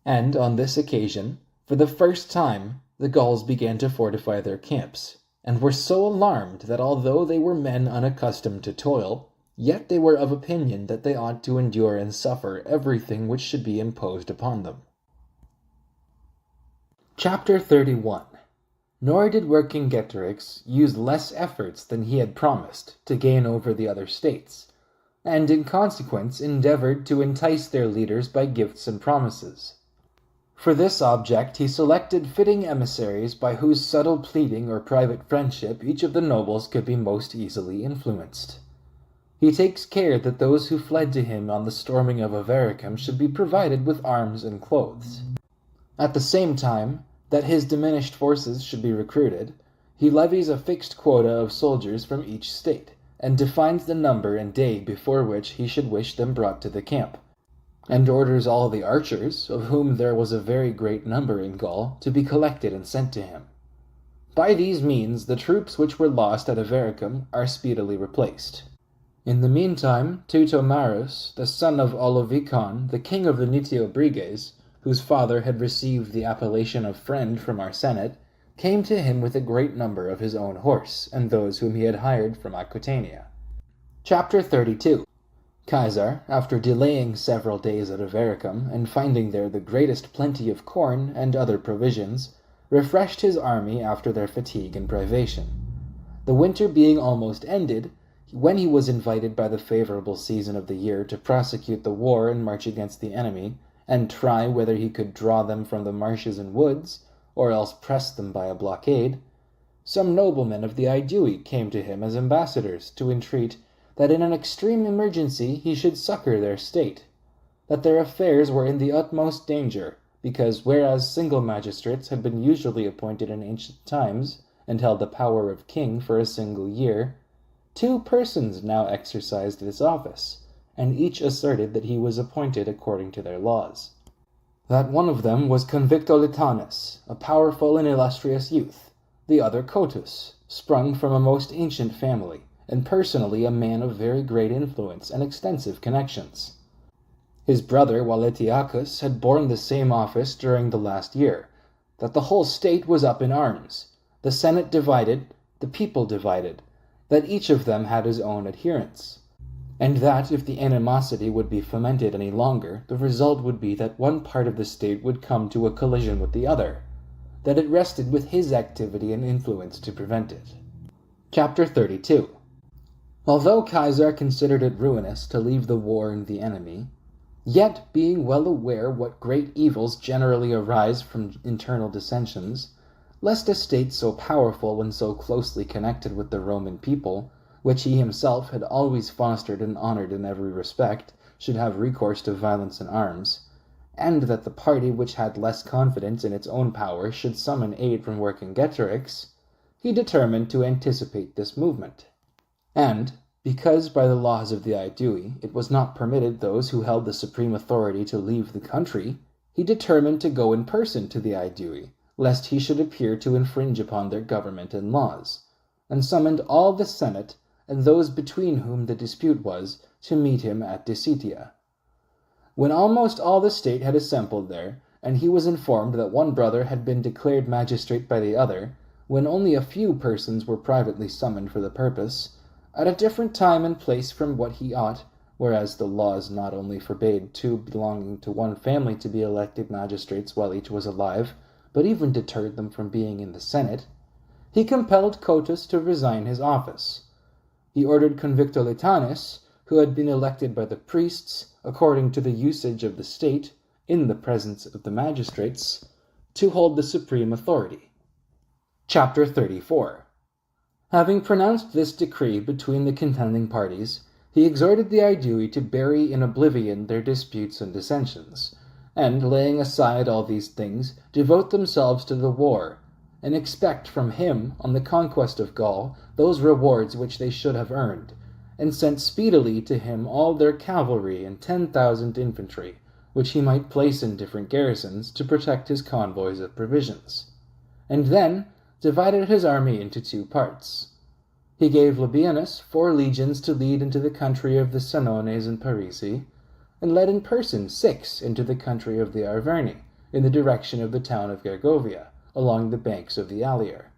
And on this occasion, for the first time, the Gauls began to fortify their camps, and were so alarmed that although they were men unaccustomed to toil, yet they were of opinion that they ought to endure and suffer everything which should be imposed upon them. Chapter 31. Nor did Vercingetorix use less efforts than he had promised to gain over the other states, and in consequence endeavored to entice their leaders by gifts and promises. For this object he selected fitting emissaries by whose subtle pleading or private friendship each of the nobles could be most easily influenced. He takes care that those who fled to him on the storming of Avaricum should be provided with arms and clothes. At the same time that his diminished forces should be recruited, he levies a fixed quota of soldiers from each state, and defines the number and day before which he should wish them brought to the camp, and orders all the archers, of whom there was a very great number in Gaul, to be collected and sent to him. By these means the troops which were lost at Avaricum are speedily replaced. In the meantime, Teutomarus, the son of Olovicon, the king of the Nitiobriges, whose father had received the appellation of friend from our senate, came to him with a great number of his own horse, and those whom he had hired from Aquitania. Chapter 32. Caesar, after delaying several days at Avaricum, and finding there the greatest plenty of corn and other provisions, refreshed his army after their fatigue and privation. The winter being almost ended, when he was invited by the favorable season of the year to prosecute the war and march against the enemy, and try whether he could draw them from the marshes and woods, or else press them by a blockade, some noblemen of the I-VIII came to him as ambassadors to entreat that in an extreme emergency he should succor their state, that their affairs were in the utmost danger, because whereas single magistrates had been usually appointed in ancient times, and held the power of king for a single year, 2 persons now exercised this office, and each asserted that he was appointed according to their laws. That one of them was Convictolitanus, a powerful and illustrious youth, the other Cotus, sprung from a most ancient family, and personally a man of very great influence and extensive connections. His brother Valetiacus had borne the same office during the last year, that the whole state was up in arms, the Senate divided, the people divided, that each of them had his own adherents, and that if the animosity would be fomented any longer, the result would be that one part of the state would come to a collision with the other, that it rested with his activity and influence to prevent it. Chapter 32. Although Caesar considered it ruinous to leave the war in the enemy, yet being well aware what great evils generally arise from internal dissensions, lest a state so powerful and so closely connected with the Roman people, which he himself had always fostered and honored in every respect, should have recourse to violence and arms, and that the party which had less confidence in its own power should summon aid from Vercingetorix, he determined to anticipate this movement. And, because by the laws of the I-VIII it was not permitted those who held the supreme authority to leave the country, he determined to go in person to the I-VIII, lest he should appear to infringe upon their government and laws, and summoned all the Senate and those between whom the dispute was to meet him at Dicitia. When almost all the state had assembled there, and he was informed that one brother had been declared magistrate by the other, when only a few persons were privately summoned for the purpose, at a different time and place from what he ought, whereas the laws not only forbade two belonging to one family to be elected magistrates while each was alive, but even deterred them from being in the Senate, he compelled Cotus to resign his office. He ordered Convictolitanes, who had been elected by the priests, according to the usage of the state, in the presence of the magistrates, to hold the supreme authority. Chapter 34. Having pronounced this decree between the contending parties, he exhorted the I-VIII to bury in oblivion their disputes and dissensions, and, laying aside all these things, devote themselves to the war, and expect from him, on the conquest of Gaul, those rewards which they should have earned, and sent speedily to him all their cavalry and 10,000 infantry, which he might place in different garrisons to protect his convoys of provisions, and then divided his army into 2 parts. He gave Labienus 4 legions to lead into the country of the Senones and Parisi, and led in person 6 into the country of the Arverni, in the direction of the town of Gergovia, along the banks of the Allier.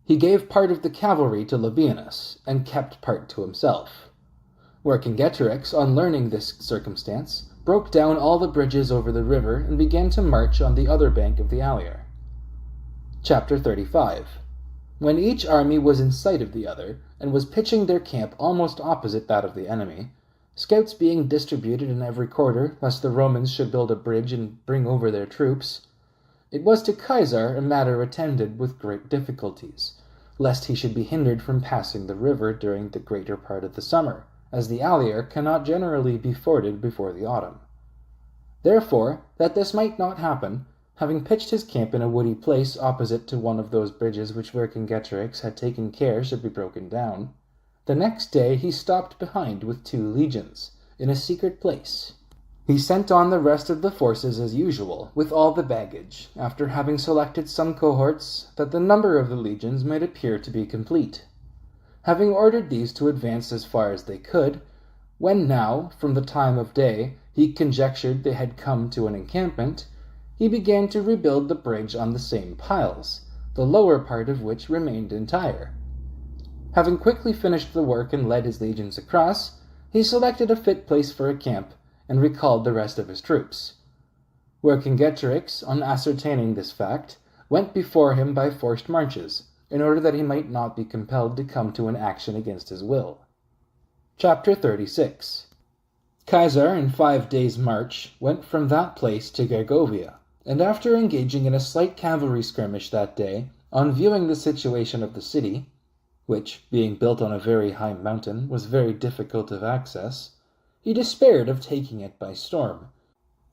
He gave part of the cavalry to Labienus, and kept part to himself. Vercingetorix, on learning this circumstance, broke down all the bridges over the river and began to march on the other bank of the Allier. Chapter 35. When each army was in sight of the other, and was pitching their camp almost opposite that of the enemy, scouts being distributed in every quarter, lest the Romans should build a bridge and bring over their troops, it was to Caesar a matter attended with great difficulties, lest he should be hindered from passing the river during the greater part of the summer, as the Allier cannot generally be forded before the autumn. Therefore, that this might not happen, having pitched his camp in a woody place opposite to one of those bridges which Vercingetorix had taken care should be broken down, the next day he stopped behind with 2 legions, in a secret place. He sent on the rest of the forces as usual, with all the baggage, after having selected some cohorts, that the number of the legions might appear to be complete. Having ordered these to advance as far as they could, when now, from the time of day, he conjectured they had come to an encampment, he began to rebuild the bridge on the same piles, the lower part of which remained entire. Having quickly finished the work and led his legions across, he selected a fit place for a camp, and recalled the rest of his troops. Vercingetorix, on ascertaining this fact, went before him by forced marches, in order that he might not be compelled to come to an action against his will. Chapter 36. Caesar, in 5 days' march, went from that place to Gergovia, and after engaging in a slight cavalry skirmish that day, on viewing the situation of the city, which, being built on a very high mountain, was very difficult of access, he despaired of taking it by storm,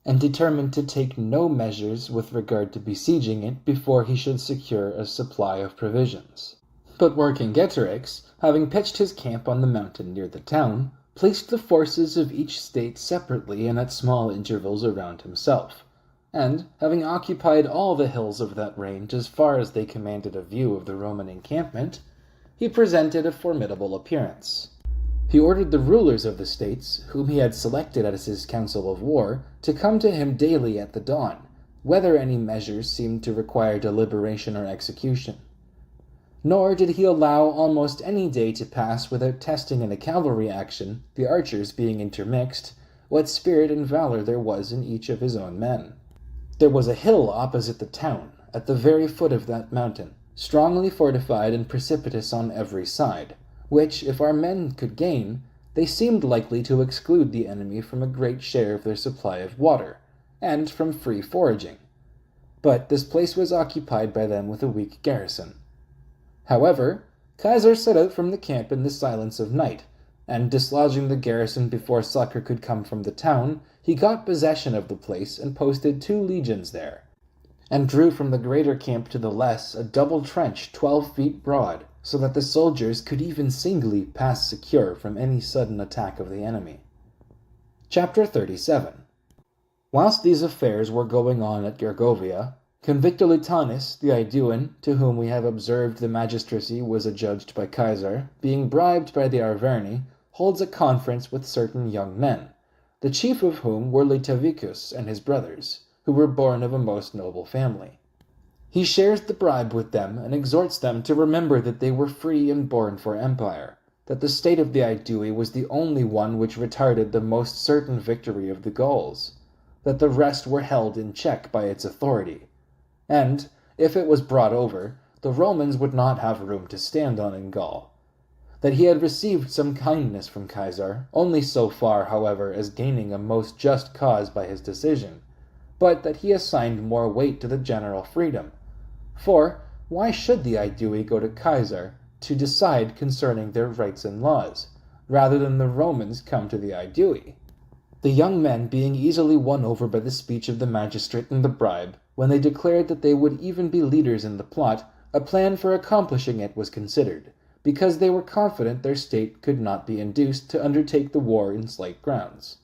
and determined to take no measures with regard to besieging it before he should secure a supply of provisions. But Vercingetorix, having pitched his camp on the mountain near the town, placed the forces of each state separately and at small intervals around himself, and, having occupied all the hills of that range as far as they commanded a view of the Roman encampment, he presented a formidable appearance. He ordered the rulers of the states, whom he had selected as his council of war, to come to him daily at the dawn, whether any measures seemed to require deliberation or execution. Nor did he allow almost any day to pass without testing in a cavalry action, the archers being intermixed, what spirit and valor there was in each of his own men. There was a hill opposite the town, at the very foot of that mountain, strongly fortified and precipitous on every side, which, if our men could gain, they seemed likely to exclude the enemy from a great share of their supply of water, and from free foraging. But this place was occupied by them with a weak garrison. However, Caesar set out from the camp in the silence of night, and dislodging the garrison before succor could come from the town, he got possession of the place and posted 2 legions there, and drew from the greater camp to the less a double trench 12 feet broad, so that the soldiers could even singly pass secure from any sudden attack of the enemy. Chapter 37. Whilst these affairs were going on at Gergovia, Convictolitanis, the Aeduan, to whom we have observed the magistracy was adjudged by Caesar, being bribed by the Arverni, holds a conference with certain young men, the chief of whom were Litaviccus and his brothers, who were born of a most noble family. He shares the bribe with them and exhorts them to remember that they were free and born for empire, that the state of the Aedui was the only one which retarded the most certain victory of the Gauls, that the rest were held in check by its authority, and, if it was brought over, the Romans would not have room to stand on in Gaul, that he had received some kindness from Caesar, only so far, however, as gaining a most just cause by his decision, but that he assigned more weight to the general freedom. For, why should the Aedui go to Caesar to decide concerning their rights and laws, rather than the Romans come to the Aedui? The young men being easily won over by the speech of the magistrate and the bribe, when they declared that they would even be leaders in the plot, a plan for accomplishing it was considered, because they were confident their state could not be induced to undertake the war in slight grounds.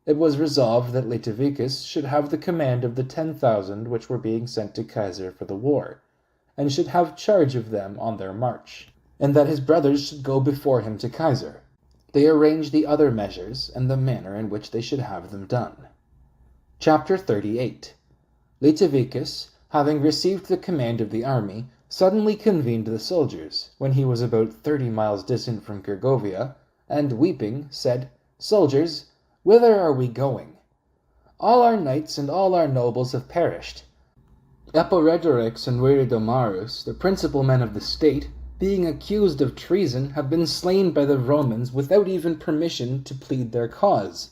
It was resolved that Litaviccus should have the command of the 10,000 which were being sent to Caesar for the war, and should have charge of them on their march, and that his brothers should go before him to Caesar. They arranged the other measures and the manner in which they should have them done. Chapter 38. Litaviccus, having received the command of the army, suddenly convened the soldiers, when he was about 30 miles distant from Gergovia, and, weeping, said, "Soldiers, whither are we going? All our knights and all our nobles have perished. Eporedorix and Viridomarus, the principal men of the state, being accused of treason, have been slain by the Romans without even permission to plead their cause.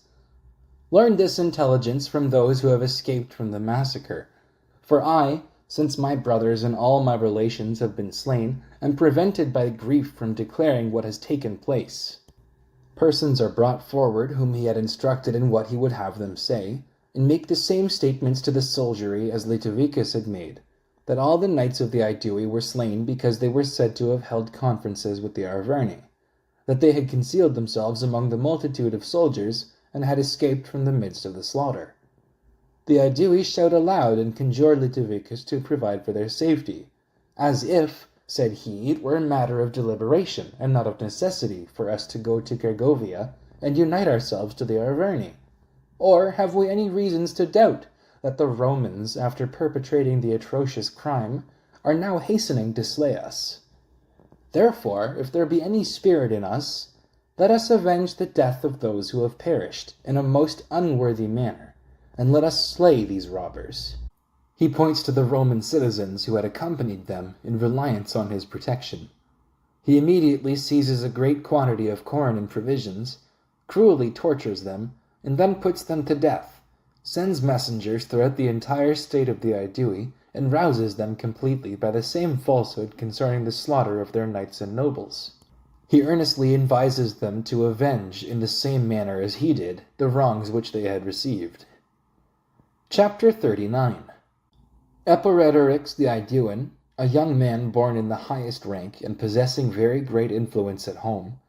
Learn this intelligence from those who have escaped from the massacre. For I, since my brothers and all my relations have been slain, am prevented by grief from declaring what has taken place." Persons are brought forward whom he had instructed in what he would have them say, and make the same statements to the soldiery as Litaviccus had made, that all the knights of the Aedui were slain because they were said to have held conferences with the Arverni, that they had concealed themselves among the multitude of soldiers, and had escaped from the midst of the slaughter. The Aedui shout aloud and conjure Litaviccus to provide for their safety, as if, said he, it were a matter of deliberation, and not of necessity, for us to go to Gergovia and unite ourselves to the Arverni. Or have we any reasons to doubt that the Romans, after perpetrating the atrocious crime, are now hastening to slay us? Therefore, if there be any spirit in us, let us avenge the death of those who have perished in a most unworthy manner, and let us slay these robbers. He points to the Roman citizens who had accompanied them in reliance on his protection. He immediately seizes a great quantity of corn and provisions, cruelly tortures them, and then puts them to death, sends messengers throughout the entire state of the Aedui, and rouses them completely by the same falsehood concerning the slaughter of their knights and nobles. He earnestly advises them to avenge, in the same manner as he did, the wrongs which they had received. Chapter 39. Eporedorix the Aeduan, a young man born in the highest rank and possessing very great influence at home,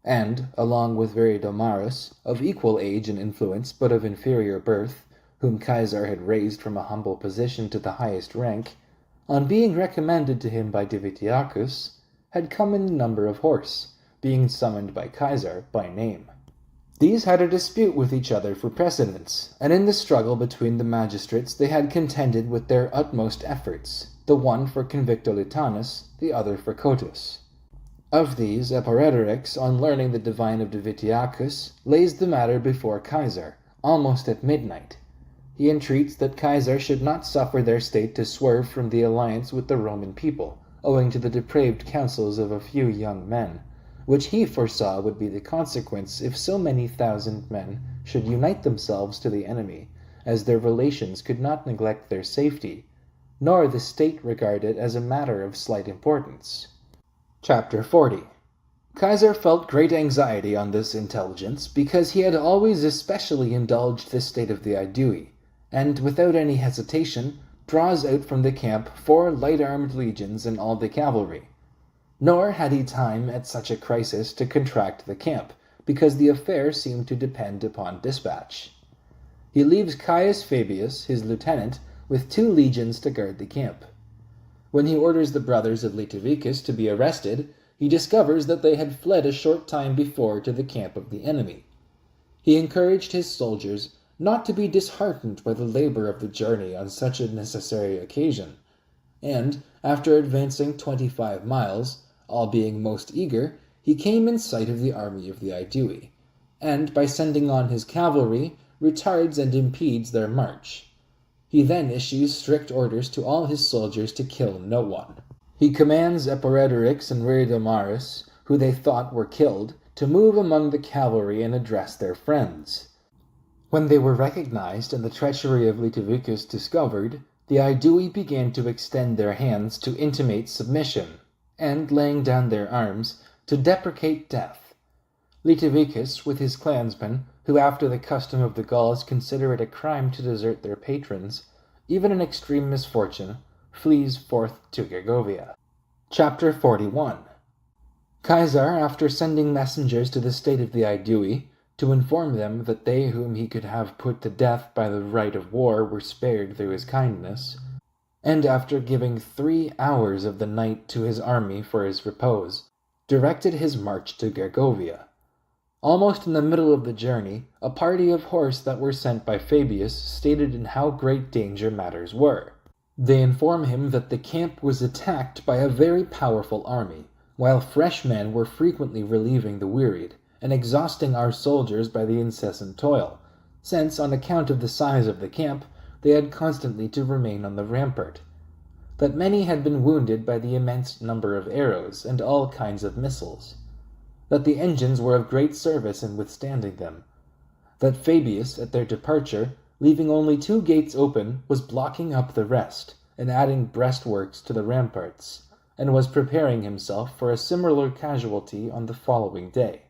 and, along with Viridomarus, of equal age and influence but of inferior birth, whom Caesar had raised from a humble position to the highest rank, on being recommended to him by Divitiacus, had come in number of horse, being summoned by Caesar by name. These had a dispute with each other for precedence, and in the struggle between the magistrates they had contended with their utmost efforts, the one for Convictolitanis, the other for Cotus. Of these, Eporedorix, on learning the divine of Divitiacus, lays the matter before Caesar, almost at midnight. He entreats that Caesar should not suffer their state to swerve from the alliance with the Roman people, owing to the depraved counsels of a few young men, which he foresaw would be the consequence if so many thousand men should unite themselves to the enemy, as their relations could not neglect their safety, nor the state regard it as a matter of slight importance. Chapter 40. Caesar felt great anxiety on this intelligence, because he had always especially indulged the state of the Aedui, and, without any hesitation, draws out from the camp 4 light-armed legions and all the cavalry. Nor had he time at such a crisis to contract the camp, because the affair seemed to depend upon dispatch. he leaves Caius Fabius, his lieutenant, with 2 legions to guard the camp. When he orders the brothers of Litovicus to be arrested, he discovers that they had fled a short time before to the camp of the enemy. He encouraged his soldiers not to be disheartened by the labor of the journey on such a necessary occasion, and, after advancing 25 miles, all being most eager, he came in sight of the army of the I-VIII, and, by sending on his cavalry, retards and impedes their march. He then issues strict orders to all his soldiers to kill no one. He commands Eporedorix and Rhedomarus, who they thought were killed, to move among the cavalry and address their friends. When they were recognized and the treachery of Litovicus discovered, the I-VIII began to extend their hands to intimate submission, and, laying down their arms, to deprecate death. Litovicus, with his clansmen, who after the custom of the Gauls consider it a crime to desert their patrons, even in extreme misfortune, flees forth to Gergovia. Chapter 41. Caesar, after sending messengers to the state of the I-VIII, to inform them that they whom he could have put to death by the right of war were spared through his kindness, and after giving 3 hours of the night to his army for his repose, directed his march to Gergovia. Almost in the middle of the journey, a party of horse that were sent by Fabius stated in how great danger matters were. They inform him that the camp was attacked by a very powerful army, while fresh men were frequently relieving the wearied, and exhausting our soldiers by the incessant toil, since, on account of the size of the camp, they had constantly to remain on the rampart. That many had been wounded by the immense number of arrows and all kinds of missiles. That the engines were of great service in withstanding them. That Fabius, at their departure, leaving only 2 gates open, was blocking up the rest, and adding breastworks to the ramparts, and was preparing himself for a similar casualty on the following day.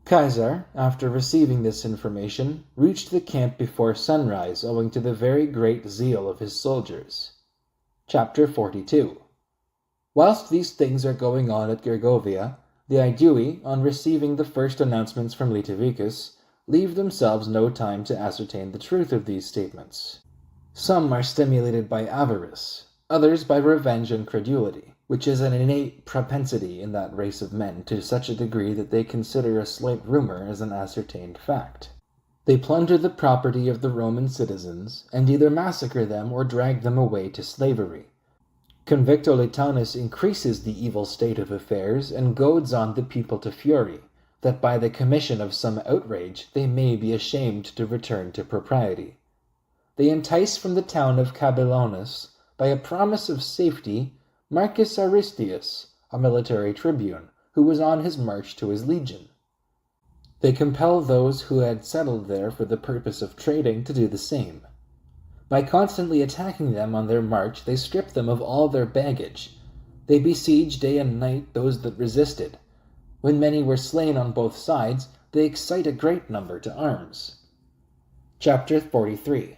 Caesar, after receiving this information, reached the camp before sunrise owing to the very great zeal of his soldiers. Chapter 42. Whilst these things are going on at Gergovia, the I-VIII, on receiving the first announcements from Litovicus, leave themselves no time to ascertain the truth of these statements. Some are stimulated by avarice, others by revenge and credulity, which is an innate propensity in that race of men to such a degree that they consider a slight rumor as an ascertained fact. They plunder the property of the Roman citizens, and either massacre them or drag them away to slavery. Convictolitanus increases the evil state of affairs and goads on the people to fury, that by the commission of some outrage they may be ashamed to return to propriety. They entice from the town of Cabellonus, by a promise of safety, Marcus Aristeus, a military tribune, who was on his march to his legion. They compel those who had settled there for the purpose of trading to do the same. By constantly attacking them on their march, they strip them of all their baggage. They besiege day and night those that resisted. When many were slain on both sides, they excite a great number to arms. Chapter 43.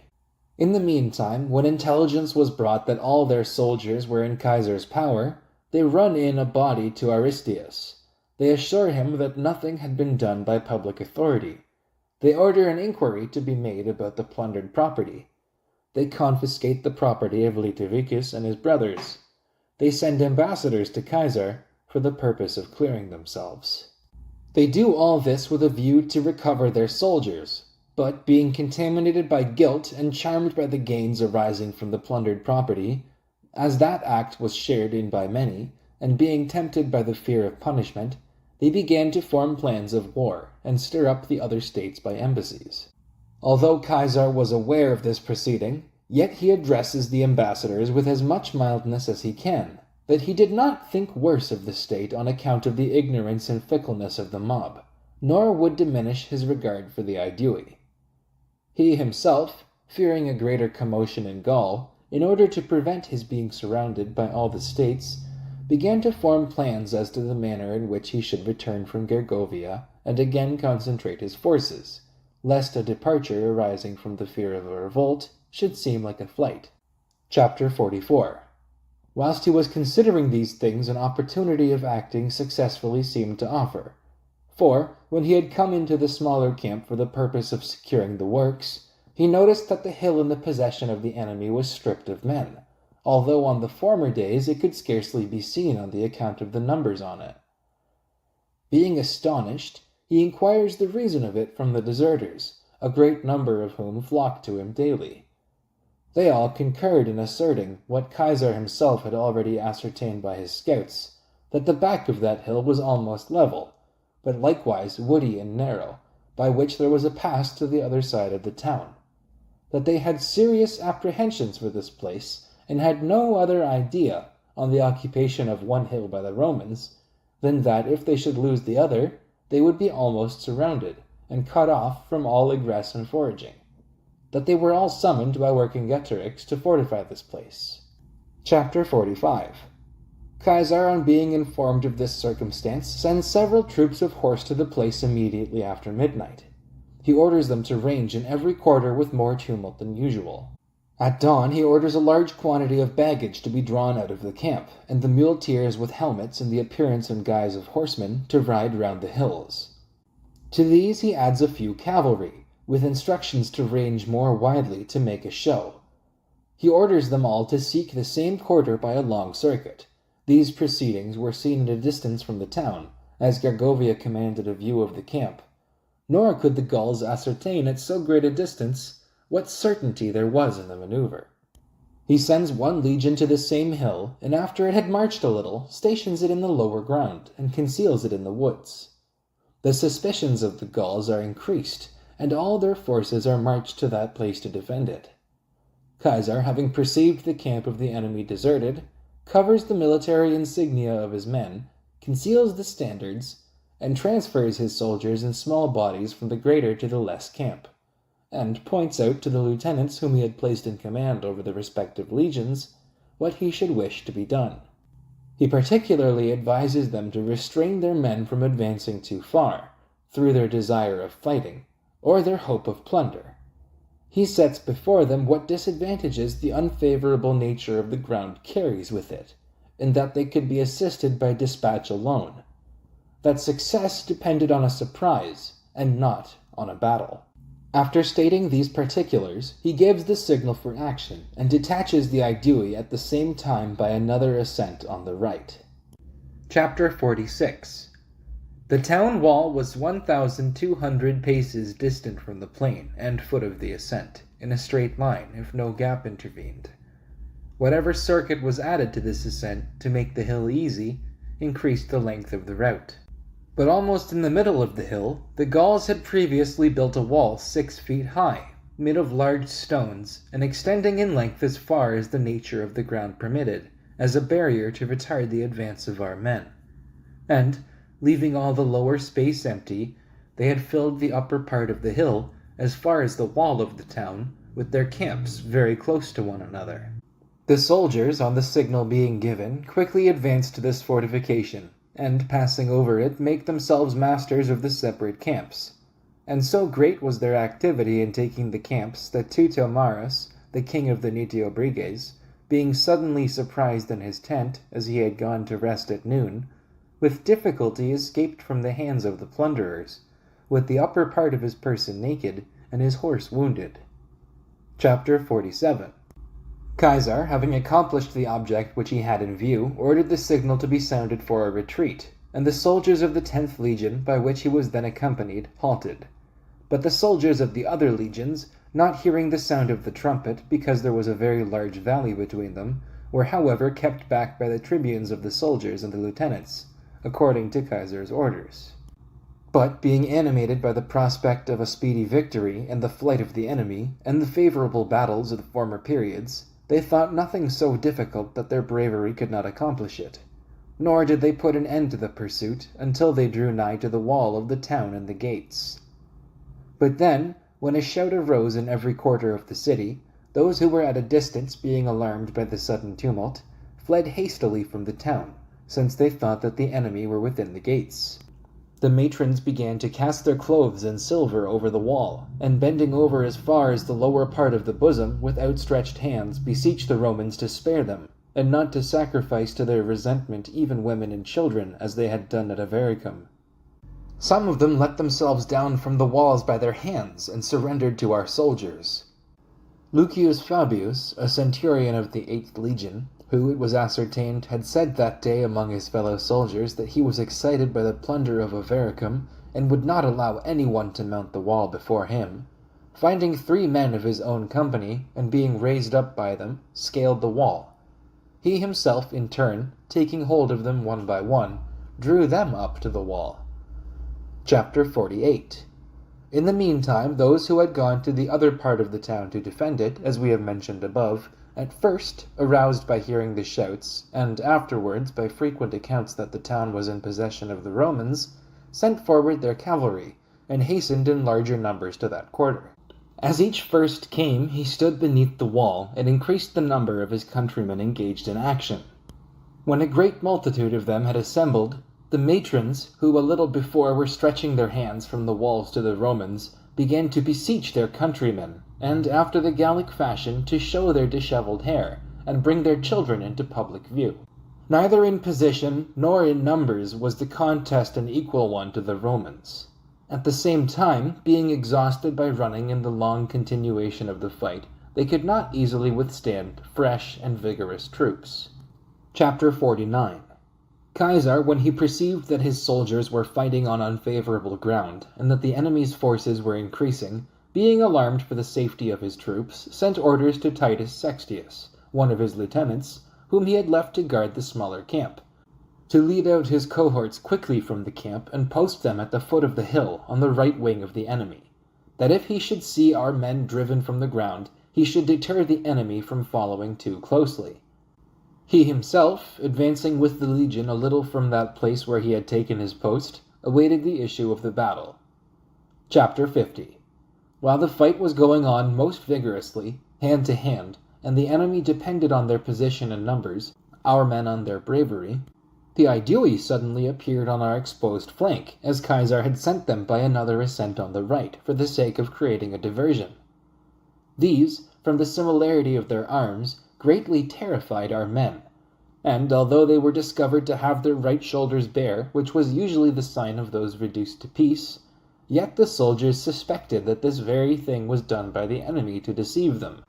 In the meantime, when intelligence was brought that all their soldiers were in Caesar's power, they run in a body to Aristeus. They assure him that nothing had been done by public authority. They order an inquiry to be made about the plundered property. They confiscate the property of Litovicus and his brothers. They send ambassadors to Caesar for the purpose of clearing themselves. They do all this with a view to recover their soldiers, but being contaminated by guilt and charmed by the gains arising from the plundered property, as that act was shared in by many, and being tempted by the fear of punishment, they began to form plans of war and stir up the other states by embassies. Although Caesar was aware of this proceeding, yet he addresses the ambassadors with as much mildness as he can, that he did not think worse of the state on account of the ignorance and fickleness of the mob, nor would diminish his regard for the I-VIII. He himself, fearing a greater commotion in Gaul, in order to prevent his being surrounded by all the states, began to form plans as to the manner in which he should return from Gergovia and again concentrate his forces, lest a departure arising from the fear of a revolt should seem like a flight. Chapter 44. Whilst he was considering these things, an opportunity of acting successfully seemed to offer. For, when he had come into the smaller camp for the purpose of securing the works, he noticed that the hill in the possession of the enemy was stripped of men, although on the former days it could scarcely be seen on the account of the numbers on it. Being astonished, he inquires the reason of it from the deserters, a great number of whom flocked to him daily. They all concurred in asserting what Caesar himself had already ascertained by his scouts, that the back of that hill was almost level, but likewise woody and narrow, by which there was a pass to the other side of the town. That they had serious apprehensions for this place, and had no other idea, on the occupation of one hill by the Romans, than that if they should lose the other, they would be almost surrounded, and cut off from all egress and foraging. That they were all summoned by Vercingetorix to fortify this place. Chapter 45. Caesar, on being informed of this circumstance, sends several troops of horse to the place immediately after midnight. He orders them to range in every quarter with more tumult than usual. At dawn he orders a large quantity of baggage to be drawn out of the camp, and the muleteers with helmets and the appearance and guise of horsemen to ride round the hills. To these he adds a few cavalry, with instructions to range more widely to make a show. He orders them all to seek the same quarter by a long circuit. These proceedings were seen at a distance from the town, as Gergovia commanded a view of the camp. Nor could the Gauls ascertain at so great a distance what certainty there was in the maneuver. He sends one legion to the same hill, and after it had marched a little, stations it in the lower ground, and conceals it in the woods. The suspicions of the Gauls are increased, and all their forces are marched to that place to defend it. Caesar, having perceived the camp of the enemy deserted, covers the military insignia of his men, conceals the standards, and transfers his soldiers in small bodies from the greater to the less camp, and points out to the lieutenants whom he had placed in command over the respective legions what he should wish to be done. He particularly advises them to restrain their men from advancing too far, through their desire of fighting, or their hope of plunder. He sets before them what disadvantages the unfavorable nature of the ground carries with it, and that they could be assisted by dispatch alone. That success depended on a surprise, and not on a battle. After stating these particulars, he gives the signal for action, and detaches the Aedui at the same time by another ascent on the right. Chapter 46. The town wall was 1,200 paces distant from the plain and foot of the ascent, in a straight line, if no gap intervened. Whatever circuit was added to this ascent to make the hill easy, increased the length of the route. But almost in the middle of the hill, the Gauls had previously built a wall 6 feet high, made of large stones, and extending in length as far as the nature of the ground permitted, as a barrier to retard the advance of our men. And, leaving all the lower space empty, they had filled the upper part of the hill, as far as the wall of the town, with their camps very close to one another. The soldiers, on the signal being given, quickly advanced to this fortification, and, passing over it, make themselves masters of the separate camps. And so great was their activity in taking the camps that Teutomarus, the king of the Nitiobriges, being suddenly surprised in his tent, as he had gone to rest at noon, with difficulty escaped from the hands of the plunderers, with the upper part of his person naked, and his horse wounded. Chapter 47. Caesar, having accomplished the object which he had in view, ordered the signal to be sounded for a retreat, and the soldiers of the 10th Legion, by which he was then accompanied, halted. But the soldiers of the other legions, not hearing the sound of the trumpet, because there was a very large valley between them, were however kept back by the tribunes of the soldiers and the lieutenants, according to Caesar's orders. But, being animated by the prospect of a speedy victory and the flight of the enemy, and the favorable battles of the former periods, they thought nothing so difficult that their bravery could not accomplish it. Nor did they put an end to the pursuit until they drew nigh to the wall of the town and the gates. But then, when a shout arose in every quarter of the city, those who were at a distance, being alarmed by the sudden tumult, fled hastily from the town, since they thought that the enemy were within the gates. The matrons began to cast their clothes in silver over the wall, and bending over as far as the lower part of the bosom with outstretched hands beseech the Romans to spare them, and not to sacrifice to their resentment even women and children, as they had done at Avaricum. Some of them let themselves down from the walls by their hands and surrendered to our soldiers. Lucius Fabius, a centurion of the 8th Legion, who, it was ascertained, had said that day among his fellow soldiers that he was excited by the plunder of Avaricum, and would not allow anyone to mount the wall before him, finding 3 men of his own company, and being raised up by them, scaled the wall. He himself, in turn, taking hold of them one by one, drew them up to the wall. Chapter 48. In the meantime, those who had gone to the other part of the town to defend it, as we have mentioned above, at first, aroused by hearing the shouts, and afterwards by frequent accounts that the town was in possession of the Romans, sent forward their cavalry, and hastened in larger numbers to that quarter. As each first came, he stood beneath the wall, and increased the number of his countrymen engaged in action. When a great multitude of them had assembled, the matrons, who a little before were stretching their hands from the walls to the Romans, began to beseech their countrymen, and, after the Gallic fashion, to show their dishevelled hair, and bring their children into public view. Neither in position nor in numbers was the contest an equal one to the Romans. At the same time, being exhausted by running in the long continuation of the fight, they could not easily withstand fresh and vigorous troops. Chapter 49. Caesar, when he perceived that his soldiers were fighting on unfavorable ground, and that the enemy's forces were increasing, being alarmed for the safety of his troops, sent orders to Titus Sextius, one of his lieutenants, whom he had left to guard the smaller camp, to lead out his cohorts quickly from the camp and post them at the foot of the hill on the right wing of the enemy, that if he should see our men driven from the ground, he should deter the enemy from following too closely. He himself, advancing with the legion a little from that place where he had taken his post, awaited the issue of the battle. Chapter 50. While the fight was going on most vigorously, hand to hand, and the enemy depended on their position and numbers, our men on their bravery, the Aedui suddenly appeared on our exposed flank, as Caesar had sent them by another ascent on the right, for the sake of creating a diversion. These, from the similarity of their arms, greatly terrified our men, and although they were discovered to have their right shoulders bare, which was usually the sign of those reduced to peace, yet the soldiers suspected that this very thing was done by the enemy to deceive them.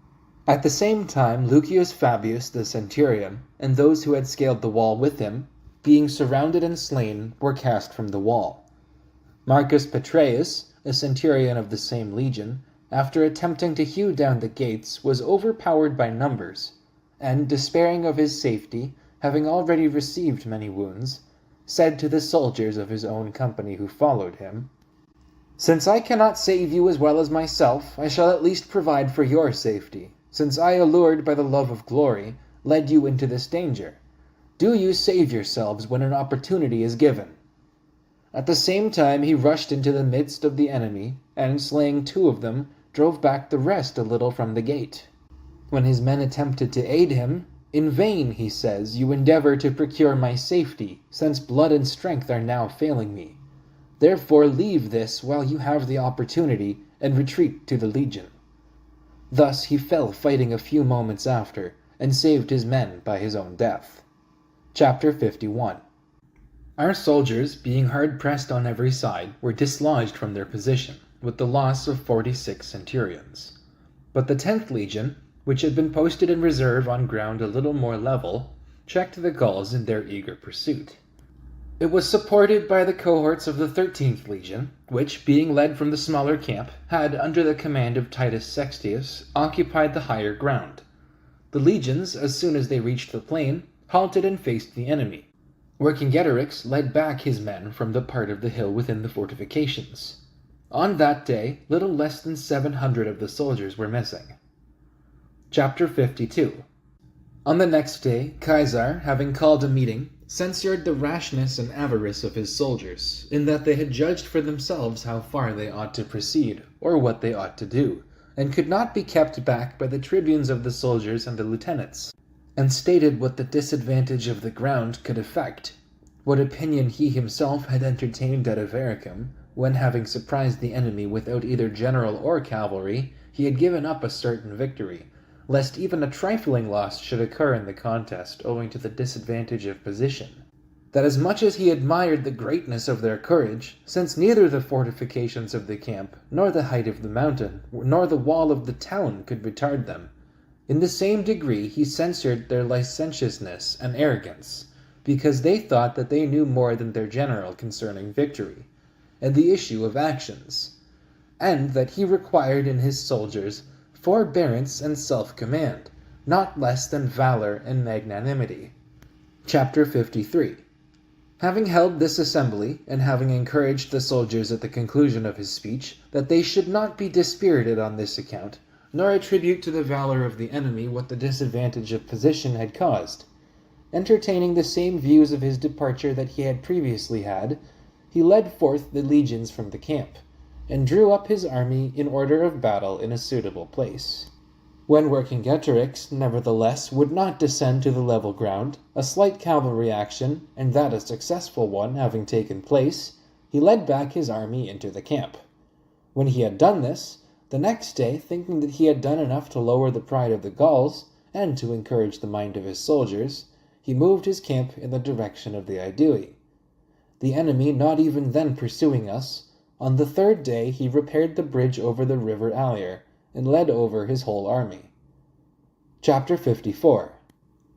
At the same time, Lucius Fabius the centurion, and those who had scaled the wall with him, being surrounded and slain, were cast from the wall. Marcus Petreius, a centurion of the same legion, after attempting to hew down the gates, was overpowered by numbers, and, despairing of his safety, having already received many wounds, said to the soldiers of his own company who followed him, "Since I cannot save you as well as myself, I shall at least provide for your safety, since I, allured by the love of glory, led you into this danger. Do you save yourselves when an opportunity is given." At the same time he rushed into the midst of the enemy, and, slaying 2 of them, drove back the rest a little from the gate. When his men attempted to aid him, "In vain," he says, "you endeavor to procure my safety, since blood and strength are now failing me. Therefore leave this while you have the opportunity, and retreat to the legion." Thus he fell fighting a few moments after, and saved his men by his own death. Chapter 51. Our soldiers, being hard pressed on every side, were dislodged from their position, with the loss of 46 centurions. But the 10th Legion, which had been posted in reserve on ground a little more level, checked the Gauls in their eager pursuit. It was supported by the cohorts of the 13th Legion, which, being led from the smaller camp, had, under the command of Titus Sextius, occupied the higher ground. The legions, as soon as they reached the plain, halted and faced the enemy, where Cingetorix led back his men from the part of the hill within the fortifications. On that day, little less than 700 of the soldiers were missing. Chapter 52. On the next day, Caesar, having called a meeting, censured the rashness and avarice of his soldiers, in that they had judged for themselves how far they ought to proceed, or what they ought to do, and could not be kept back by the tribunes of the soldiers and the lieutenants, and stated what the disadvantage of the ground could effect, what opinion he himself had entertained at Avaricum, when, having surprised the enemy without either general or cavalry, he had given up a certain victory, lest even a trifling loss should occur in the contest owing to the disadvantage of position. that as much as he admired the greatness of their courage, since neither the fortifications of the camp, nor the height of the mountain, nor the wall of the town could retard them, in the same degree he censured their licentiousness and arrogance, because they thought that they knew more than their general concerning victory, and the issue of actions, and that he required in his soldiers forbearance and self-command, not less than valor and magnanimity. Chapter 53. Having held this assembly, and having encouraged the soldiers at the conclusion of his speech, that they should not be dispirited on this account, nor attribute to the valor of the enemy what the disadvantage of position had caused, entertaining the same views of his departure that he had previously had, he led forth the legions from the camp, and drew up his army in order of battle in a suitable place. When Vercingetorix, nevertheless, would not descend to the level ground, a slight cavalry action, and that a successful one, having taken place, he led back his army into the camp. When he had done this, the next day, thinking that he had done enough to lower the pride of the Gauls, and to encourage the mind of his soldiers, he moved his camp in the direction of the I-VIII. The enemy not even then pursuing us, on the third day he repaired the bridge over the river Allier, and led over his whole army. Chapter 54.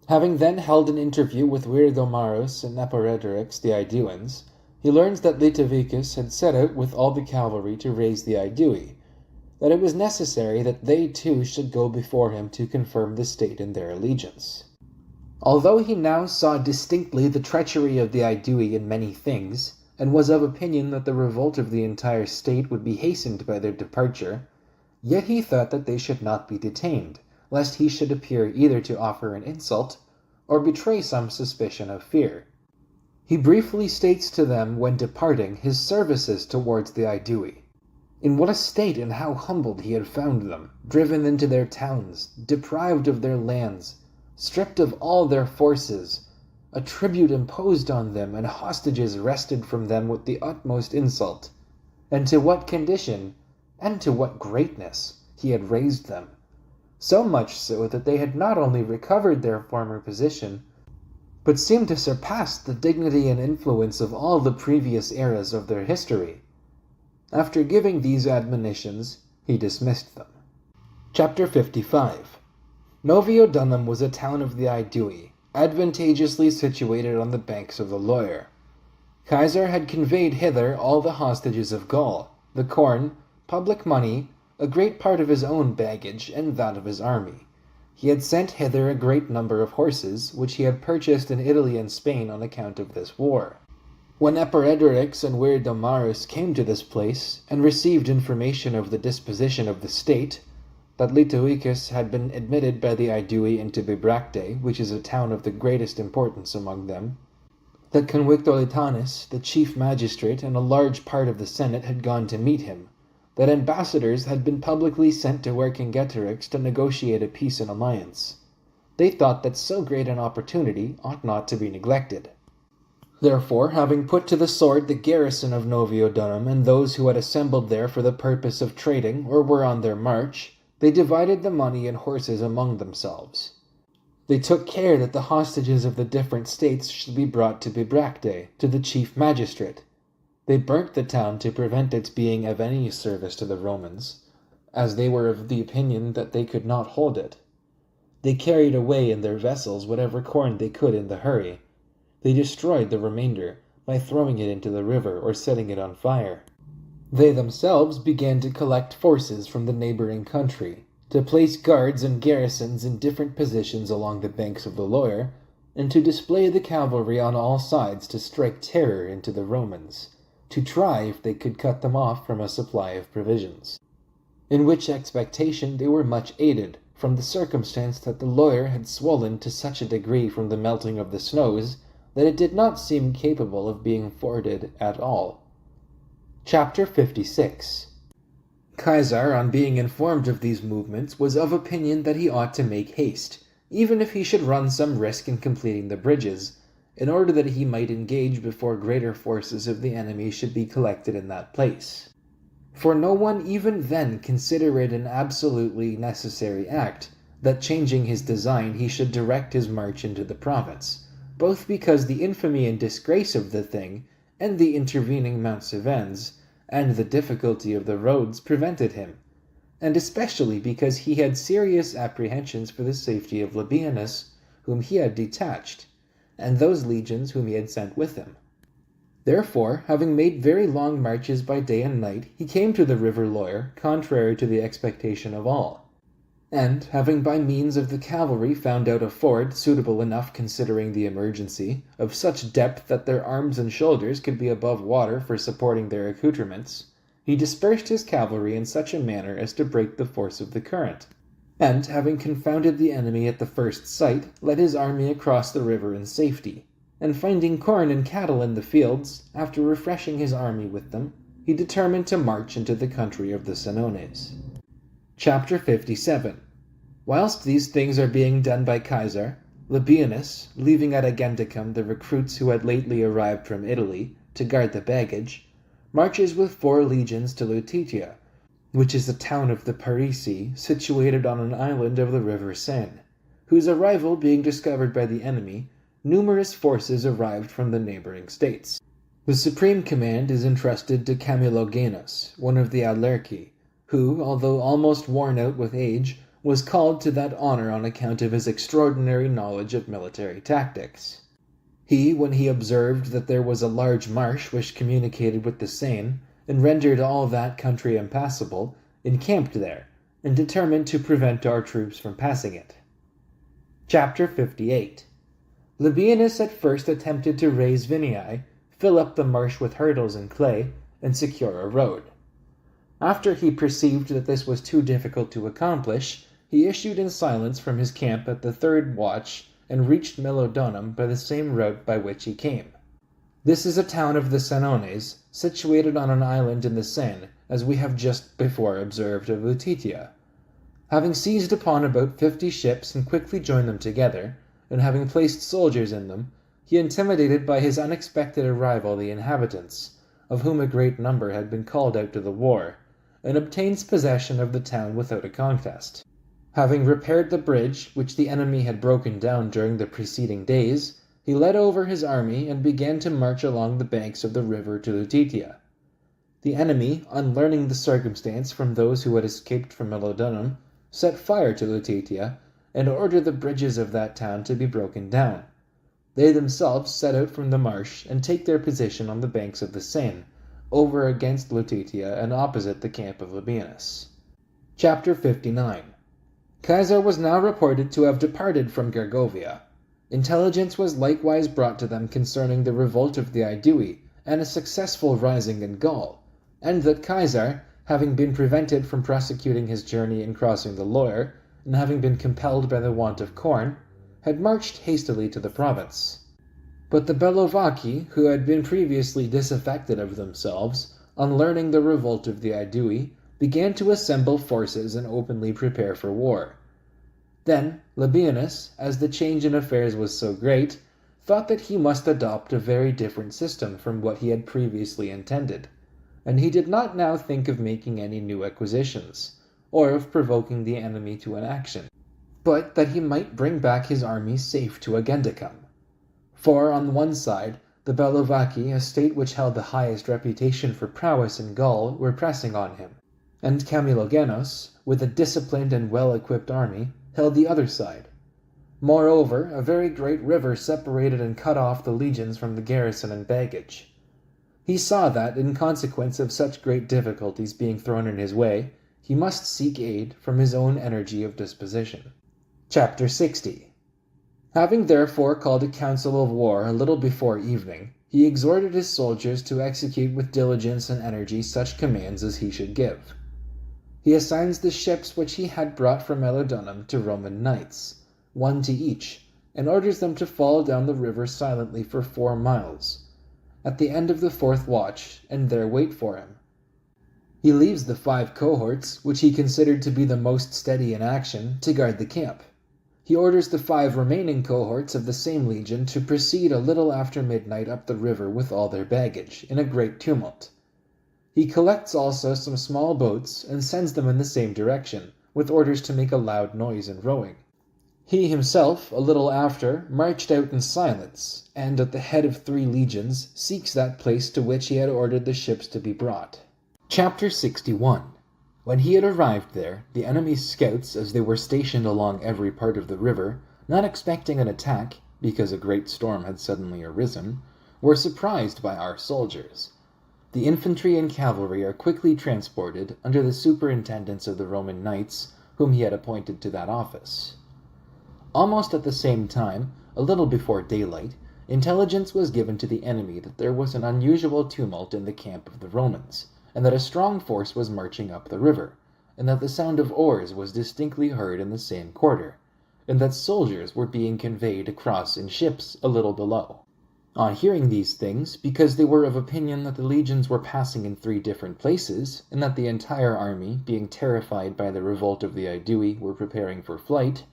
Having then held an interview with Viridomarus and Eparedorix the Iduans, he learns that Litaviccus had set out with all the cavalry to raise the I-VIII, that it was necessary that they too should go before him to confirm the state in their allegiance. Although he now saw distinctly the treachery of the I-VIII in many things, and was of opinion that the revolt of the entire state would be hastened by their departure, yet he thought that they should not be detained, lest he should appear either to offer an insult, or betray some suspicion of fear. He briefly states to them when departing his services towards the I-VIII, in what a state and how humbled he had found them, driven into their towns, deprived of their lands, stripped of all their forces, a tribute imposed on them, and hostages wrested from them with the utmost insult, and to what condition, and to what greatness, he had raised them, so much so that they had not only recovered their former position, but seemed to surpass the dignity and influence of all the previous eras of their history. After giving these admonitions, he dismissed them. Chapter 55. Noviodunum was a town of the I-VIII, advantageously situated on the banks of the Loire. Caesar had conveyed hither all the hostages of Gaul, the corn, public money, a great part of his own baggage, and that of his army. He had sent hither a great number of horses, which he had purchased in Italy and Spain on account of this war. When Eparedorix and Viridomarus came to this place, and received information of the disposition of the state, that Litaviccus had been admitted by the I-VIII into Bibracte, which is a town of the greatest importance among them, that Convictolitanis, the chief magistrate, and a large part of the Senate had gone to meet him, that ambassadors had been publicly sent to Vercingetorix to negotiate a peace and alliance. They thought that so great an opportunity ought not to be neglected. Therefore, having put to the sword the garrison of Noviodunum and those who had assembled there for the purpose of trading or were on their march, they divided the money and horses among themselves. They took care that the hostages of the different states should be brought to Bibracte, to the chief magistrate. They burnt the town to prevent its being of any service to the Romans, as they were of the opinion that they could not hold it. They carried away in their vessels whatever corn they could in the hurry. They destroyed the remainder by throwing it into the river or setting it on fire. They themselves began to collect forces from the neighboring country, to place guards and garrisons in different positions along the banks of the Loire, and to display the cavalry on all sides to strike terror into the Romans, to try if they could cut them off from a supply of provisions. In which expectation they were much aided, from the circumstance that the Loire had swollen to such a degree from the melting of the snows that it did not seem capable of being forded at all. Chapter 56. Caesar, on being informed of these movements, was of opinion that he ought to make haste, even if he should run some risk in completing the bridges, in order that he might engage before greater forces of the enemy should be collected in that place. For no one even then considered it an absolutely necessary act, that changing his design he should direct his march into the province, both because the infamy and disgrace of the thing, and the intervening Mount Cevennes, and the difficulty of the roads prevented him, and especially because he had serious apprehensions for the safety of Labienus, whom he had detached, and those legions whom he had sent with him. Therefore, having made very long marches by day and night, he came to the river Loire, contrary to the expectation of all. And, having by means of the cavalry found out a ford suitable enough considering the emergency, of such depth that their arms and shoulders could be above water for supporting their accoutrements, he dispersed his cavalry in such a manner as to break the force of the current, and, having confounded the enemy at the first sight, led his army across the river in safety, and finding corn and cattle in the fields, after refreshing his army with them, he determined to march into the country of the Senones. Chapter 57. Whilst these things are being done by Caesar, Labienus, leaving at Agendicum the recruits who had lately arrived from Italy, to guard the baggage, marches with 4 legions to Lutetia, which is a town of the Parisii, situated on an island of the river Seine, whose arrival being discovered by the enemy, numerous forces arrived from the neighboring states. The supreme command is entrusted to Camilogenus, one of the Aulerci, who, although almost worn out with age, was called to that honor on account of his extraordinary knowledge of military tactics. He, when he observed that there was a large marsh which communicated with the Seine, and rendered all that country impassable, encamped there, and determined to prevent our troops from passing it. Chapter 58. Labienus at first attempted to raise Vinii, fill up the marsh with hurdles and clay, and secure a road. After he perceived that this was too difficult to accomplish, he issued in silence from his camp at the 3rd watch, and reached Melodonum by the same route by which he came. This is a town of the Senones, situated on an island in the Seine, as we have just before observed of Lutetia. Having seized upon about 50 ships and quickly joined them together, and having placed soldiers in them, he intimidated by his unexpected arrival the inhabitants, of whom a great number had been called out to the war, and obtains possession of the town without a contest. Having repaired the bridge, which the enemy had broken down during the preceding days, he led over his army and began to march along the banks of the river to Lutetia. The enemy, on learning the circumstance from those who had escaped from Melodonum, set fire to Lutetia, and ordered the bridges of that town to be broken down. They themselves set out from the marsh and take their position on the banks of the Seine, over against Lutetia and opposite the camp of Labienus. Chapter 59. Caesar was now reported to have departed from Gergovia. Intelligence was likewise brought to them concerning the revolt of the I-VIII and a successful rising in Gaul, and that Caesar, having been prevented from prosecuting his journey and crossing the Loire, and having been compelled by the want of corn, had marched hastily to the province. But the Bellovaci, who had been previously disaffected of themselves, on learning the revolt of the I-VIII, began to assemble forces and openly prepare for war. Then Labienus, as the change in affairs was so great, thought that he must adopt a very different system from what he had previously intended, and he did not now think of making any new acquisitions, or of provoking the enemy to an action, but that he might bring back his army safe to Agendicum. For, on one side, the Bellovaci, a state which held the highest reputation for prowess in Gaul, were pressing on him, and Camilogenus, with a disciplined and well-equipped army, held the other side. Moreover, a very great river separated and cut off the legions from the garrison and baggage. He saw that, in consequence of such great difficulties being thrown in his way, he must seek aid from his own energy of disposition. Chapter 60. Having therefore called a council of war a little before evening, he exhorted his soldiers to execute with diligence and energy such commands as he should give. He assigns the ships which he had brought from Melodonum to Roman knights, 1 to each, and orders them to fall down the river silently for 4 miles, at the end of the 4th watch, and there wait for him. He leaves the 5 cohorts, which he considered to be the most steady in action, to guard the camp. He orders the 5 remaining cohorts of the same legion to proceed a little after midnight up the river with all their baggage, in a great tumult. He collects also some small boats, and sends them in the same direction, with orders to make a loud noise in rowing. He himself, a little after, marched out in silence, and at the head of 3 legions seeks that place to which he had ordered the ships to be brought. Chapter 61. When he had arrived there, the enemy's scouts, as they were stationed along every part of the river, not expecting an attack, because a great storm had suddenly arisen, were surprised by our soldiers. The infantry and cavalry are quickly transported under the superintendence of the Roman knights, whom he had appointed to that office. Almost at the same time, a little before daylight, intelligence was given to the enemy that there was an unusual tumult in the camp of the Romans, and that a strong force was marching up the river, and that the sound of oars was distinctly heard in the same quarter, and that soldiers were being conveyed across in ships a little below. On hearing these things, because they were of opinion that the legions were passing in 3 different places, and that the entire army, being terrified by the revolt of the I-VIII, were preparing for flight,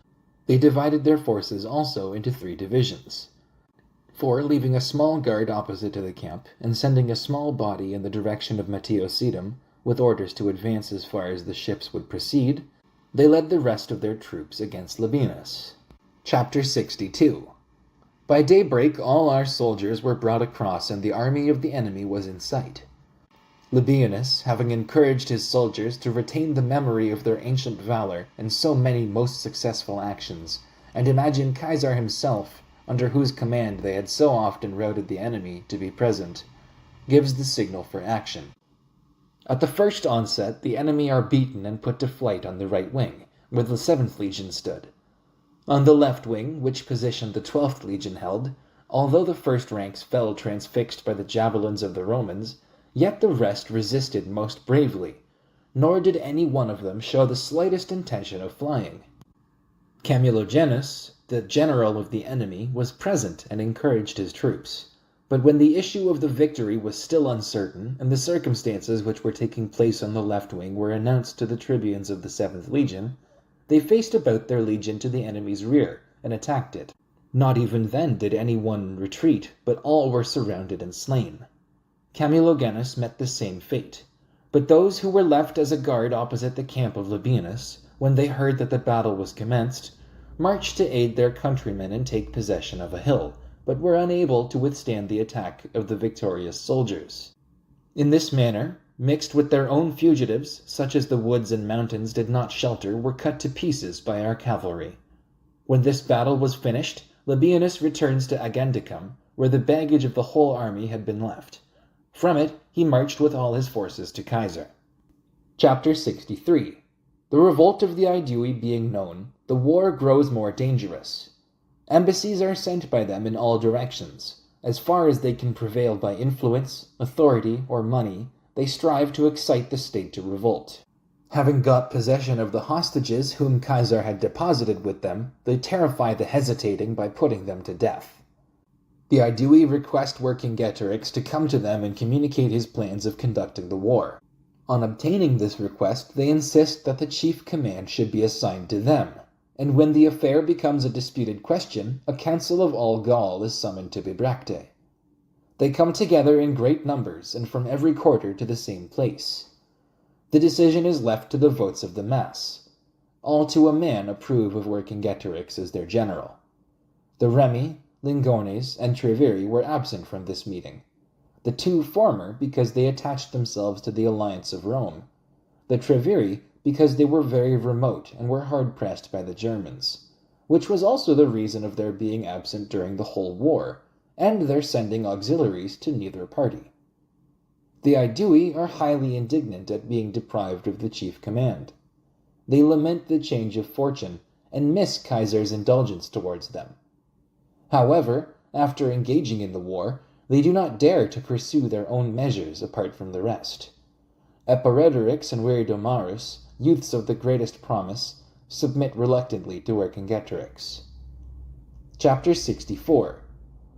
they divided their forces also into 3 divisions. 4, leaving a small guard opposite to the camp, and sending a small body in the direction of Matteosedum, with orders to advance as far as the ships would proceed, they led the rest of their troops against Labienus. Chapter 62. By daybreak all our soldiers were brought across, and the army of the enemy was in sight. Labienus, having encouraged his soldiers to retain the memory of their ancient valor and so many most successful actions, and imagine Caesar himself, under whose command they had so often routed the enemy, to be present, gives the signal for action. At the first onset, the enemy are beaten and put to flight on the right wing, where the 7th Legion stood. On the left wing, which position the 12th Legion held, although the first ranks fell transfixed by the javelins of the Romans, yet the rest resisted most bravely, nor did any one of them show the slightest intention of flying. Camulogenus, the general of the enemy, was present and encouraged his troops. But when the issue of the victory was still uncertain, and the circumstances which were taking place on the left wing were announced to the tribunes of the 7th Legion, they faced about their legion to the enemy's rear, and attacked it. Not even then did any one retreat, but all were surrounded and slain. Camulogenus met the same fate. But those who were left as a guard opposite the camp of Labienus, when they heard that the battle was commenced, marched to aid their countrymen and take possession of a hill, but were unable to withstand the attack of the victorious soldiers. In this manner, mixed with their own fugitives, such as the woods and mountains did not shelter, were cut to pieces by our cavalry. When this battle was finished, Labienus returns to Agendicum, where the baggage of the whole army had been left. From it, he marched with all his forces to Caesar. Chapter 63. The revolt of the I-VIII being known, the war grows more dangerous. Embassies are sent by them in all directions. As far as they can prevail by influence, authority, or money, they strive to excite the state to revolt. Having got possession of the hostages whom Caesar had deposited with them, they terrify the hesitating by putting them to death. The I-VIII request Vercingetorix to come to them and communicate his plans of conducting the war. On obtaining this request, they insist that the chief command should be assigned to them, and when the affair becomes a disputed question, a council of all Gaul is summoned to Bibracte. They come together in great numbers and from every quarter to the same place. The decision is left to the votes of the mass. All to a man approve of Vercingetorix as their general. The Remi, Lingones, and Treviri were absent from this meeting. The 2 former because they attached themselves to the alliance of Rome. The Treviri because they were very remote and were hard-pressed by the Germans, which was also the reason of their being absent during the whole war, and their sending auxiliaries to neither party. The I-VIII are highly indignant at being deprived of the chief command. They lament the change of fortune, and miss Caesar's indulgence towards them. However, after engaging in the war, they do not dare to pursue their own measures apart from the rest. Eparedorix and Viridomarus, youths of the greatest promise, submit reluctantly to Vercingetorix. Chapter 64.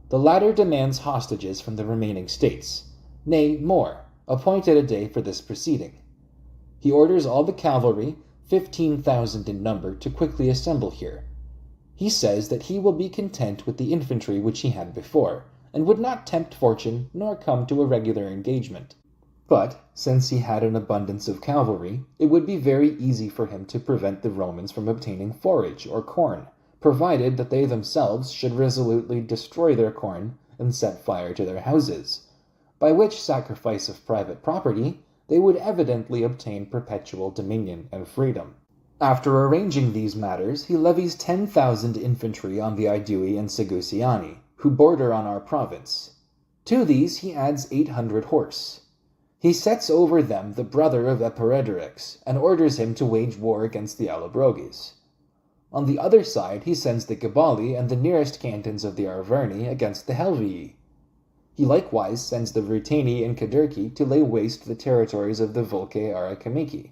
The latter demands hostages from the remaining states, nay, more, appointed a day for this proceeding. He orders all the cavalry, 15,000 in number, to quickly assemble here. He says that he will be content with the infantry which he had before, and would not tempt fortune nor come to a regular engagement. But, since he had an abundance of cavalry, it would be very easy for him to prevent the Romans from obtaining forage or corn, provided that they themselves should resolutely destroy their corn and set fire to their houses, by which sacrifice of private property they would evidently obtain perpetual dominion and freedom. After arranging these matters, he levies 10,000 infantry on the Aedui and Segusiani, who border on our province. To these he adds 800 horse. He sets over them the brother of Epiredorix, and orders him to wage war against the Allobroges. On the other side he sends the Gabali and the nearest cantons of the Arverni against the Helvii. He likewise sends the Ruteni and Kadurci to lay waste the territories of the Volcae Arachamici.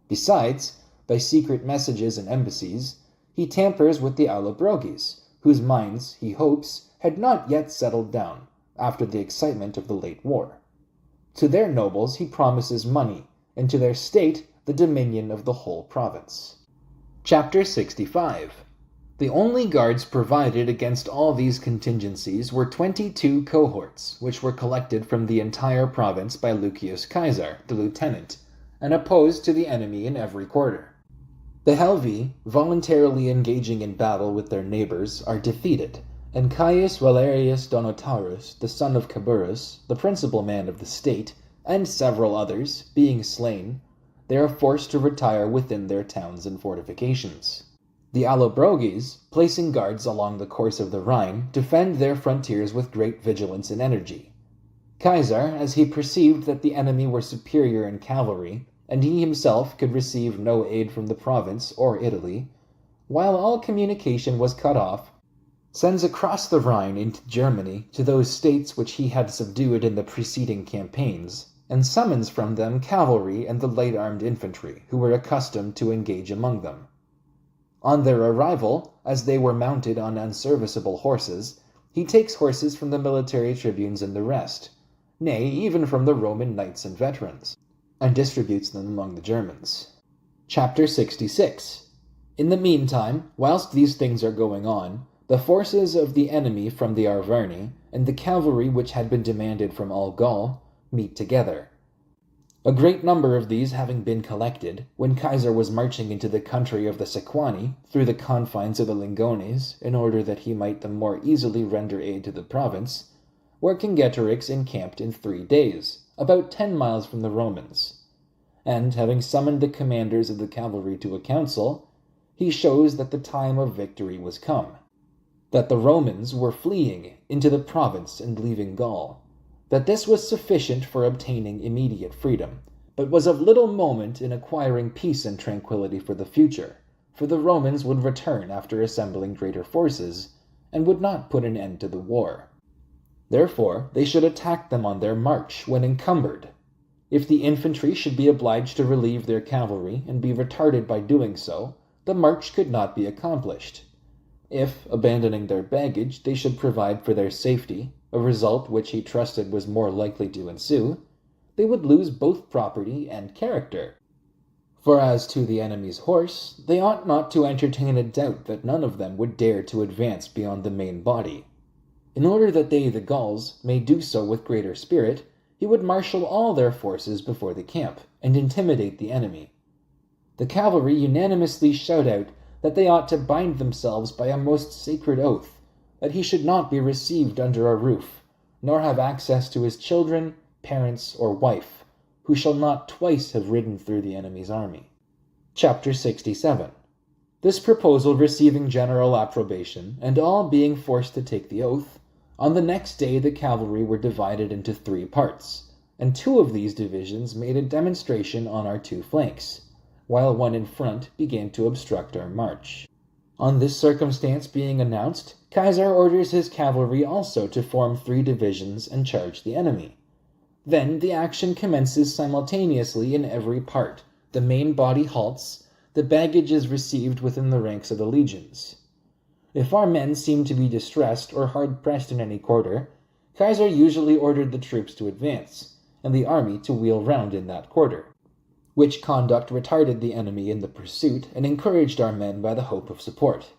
Besides, by secret messages and embassies, he tampers with the Allobroges, whose minds, he hopes, had not yet settled down after the excitement of the late war. To their nobles he promises money, and to their state the dominion of the whole province. Chapter 65. The only guards provided against all these contingencies were 22 cohorts, which were collected from the entire province by Lucius Caesar, the lieutenant, and opposed to the enemy in every quarter. The Helvii, voluntarily engaging in battle with their neighbors, are defeated, and Caius Valerius Donotaurus, the son of Caburus, the principal man of the state, and several others, being slain, they are forced to retire within their towns and fortifications. The Allobroges, placing guards along the course of the Rhine, defend their frontiers with great vigilance and energy. Caesar, as he perceived that the enemy were superior in cavalry, and he himself could receive no aid from the province or Italy, while all communication was cut off, sends across the Rhine into Germany to those states which he had subdued in the preceding campaigns, and summons from them cavalry and the light-armed infantry, who were accustomed to engage among them. On their arrival, as they were mounted on unserviceable horses, he takes horses from the military tribunes and the rest, nay, even from the Roman knights and veterans, and distributes them among the Germans. Chapter 66. In the meantime, whilst these things are going on, the forces of the enemy from the Arverni, and the cavalry which had been demanded from all Gaul, meet together. A great number of these having been collected, when Caesar was marching into the country of the Sequani, through the confines of the Lingones, in order that he might the more easily render aid to the province, Vercingetorix encamped in 3 days, about 10 miles from the Romans. And, having summoned the commanders of the cavalry to a council, he shows that the time of victory was come, that the Romans were fleeing into the province and leaving Gaul, that this was sufficient for obtaining immediate freedom, but was of little moment in acquiring peace and tranquillity for the future, for the Romans would return after assembling greater forces, and would not put an end to the war. Therefore, they should attack them on their march when encumbered. If the infantry should be obliged to relieve their cavalry and be retarded by doing so, the march could not be accomplished. If, abandoning their baggage, they should provide for their safety, a result which he trusted was more likely to ensue, they would lose both property and character. For as to the enemy's horse, they ought not to entertain a doubt that none of them would dare to advance beyond the main body. In order that they, the Gauls, may do so with greater spirit, he would marshal all their forces before the camp, and intimidate the enemy. The cavalry unanimously shout out that they ought to bind themselves by a most sacred oath, that he should not be received under a roof, nor have access to his children, parents, or wife, who shall not twice have ridden through the enemy's army. Chapter 67. This proposal receiving general approbation, and all being forced to take the oath, on the next day the cavalry were divided into 3 parts, and 2 of these divisions made a demonstration on our 2 flanks, while one in front began to obstruct our march. On this circumstance being announced, Caesar orders his cavalry also to form 3 divisions and charge the enemy. Then the action commences simultaneously in every part. The main body halts, the baggage is received within the ranks of the legions. If our men seemed to be distressed or hard-pressed in any quarter, Caesar usually ordered the troops to advance, and the army to wheel round in that quarter, which conduct retarded the enemy in the pursuit and encouraged our men by the hope of support.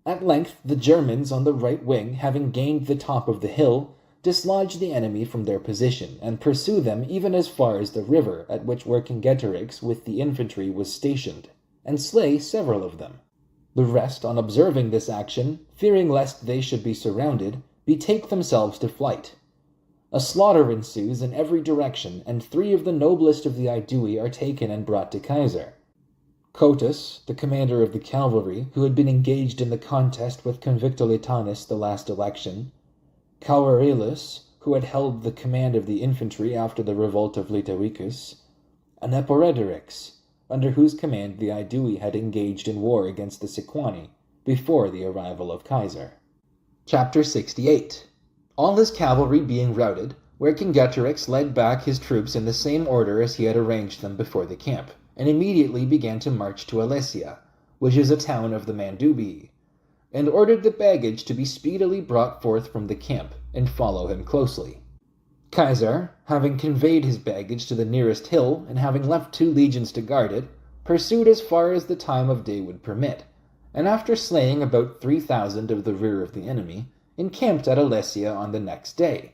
At length the Germans on the right wing, having gained the top of the hill, dislodge the enemy from their position, and pursue them even as far as the river at which Vercingetorix with the infantry was stationed, and slay several of them. The rest, on observing this action, fearing lest they should be surrounded, betake themselves to flight. A slaughter ensues in every direction, and 3 of the noblest of the I-VIII are taken and brought to Caesar. Cotus, the commander of the cavalry, who had been engaged in the contest with Convictulitanus the last election, Caurelus, who had held the command of the infantry after the revolt of Litaicus, and Eporedorix, under whose command the I-VIII had engaged in war against the Sequani before the arrival of Caesar. Chapter 68. All his cavalry being routed, Vercingetorix led back his troops in the same order as he had arranged them before the camp, and immediately began to march to Alesia, which is a town of the Mandubii, and ordered the baggage to be speedily brought forth from the camp, and follow him closely. Caesar, having conveyed his baggage to the nearest hill, and having left 2 legions to guard it, pursued as far as the time of day would permit, and after slaying about 3,000 of the rear of the enemy, encamped at Alesia on the next day.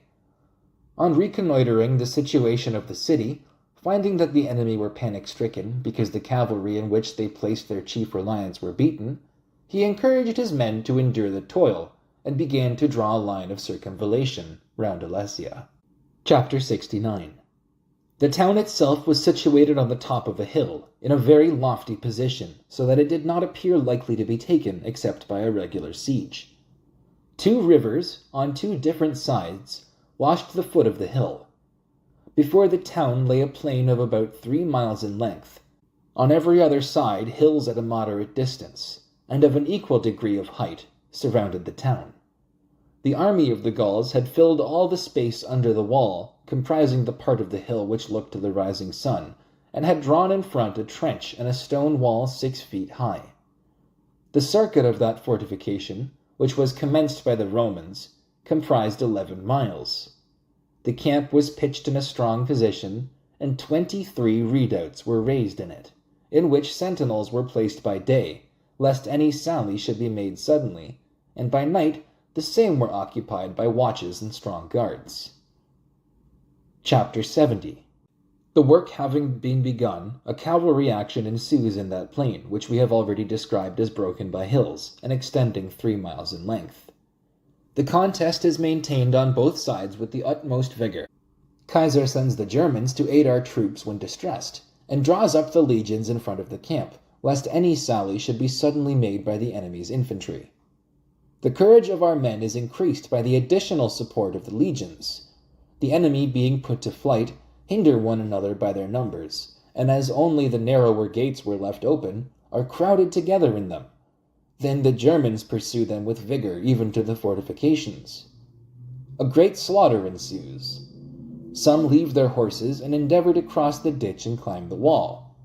On reconnoitering the situation of the city, finding that the enemy were panic-stricken because the cavalry in which they placed their chief reliance were beaten, he encouraged his men to endure the toil, and began to draw a line of circumvallation round Alesia. Chapter 69. The town itself was situated on the top of a hill, in a very lofty position, so that it did not appear likely to be taken except by a regular siege. 2 rivers, on 2 different sides, washed the foot of the hill. Before the town lay a plain of about 3 miles in length. On every other side, hills at a moderate distance, and of an equal degree of height, surrounded the town. The army of the Gauls had filled all the space under the wall, comprising the part of the hill which looked to the rising sun, and had drawn in front a trench and a stone wall 6 feet high. The circuit of that fortification, which was commenced by the Romans, comprised 11 miles. The camp was pitched in a strong position, and 23 redoubts were raised in it, in which sentinels were placed by day, lest any sally should be made suddenly, and by night the same were occupied by watches and strong guards. Chapter 70. The work having been begun, a cavalry action ensues in that plain, which we have already described as broken by hills, and extending 3 miles in length. The contest is maintained on both sides with the utmost vigor. Caesar sends the Germans to aid our troops when distressed, and draws up the legions in front of the camp, lest any sally should be suddenly made by the enemy's infantry. The courage of our men is increased by the additional support of the legions. The enemy, being put to flight, hinder one another by their numbers, and as only the narrower gates were left open, are crowded together in them. Then the Germans pursue them with vigor even to the fortifications. A great slaughter ensues. Some leave their horses and endeavor to cross the ditch and climb the wall.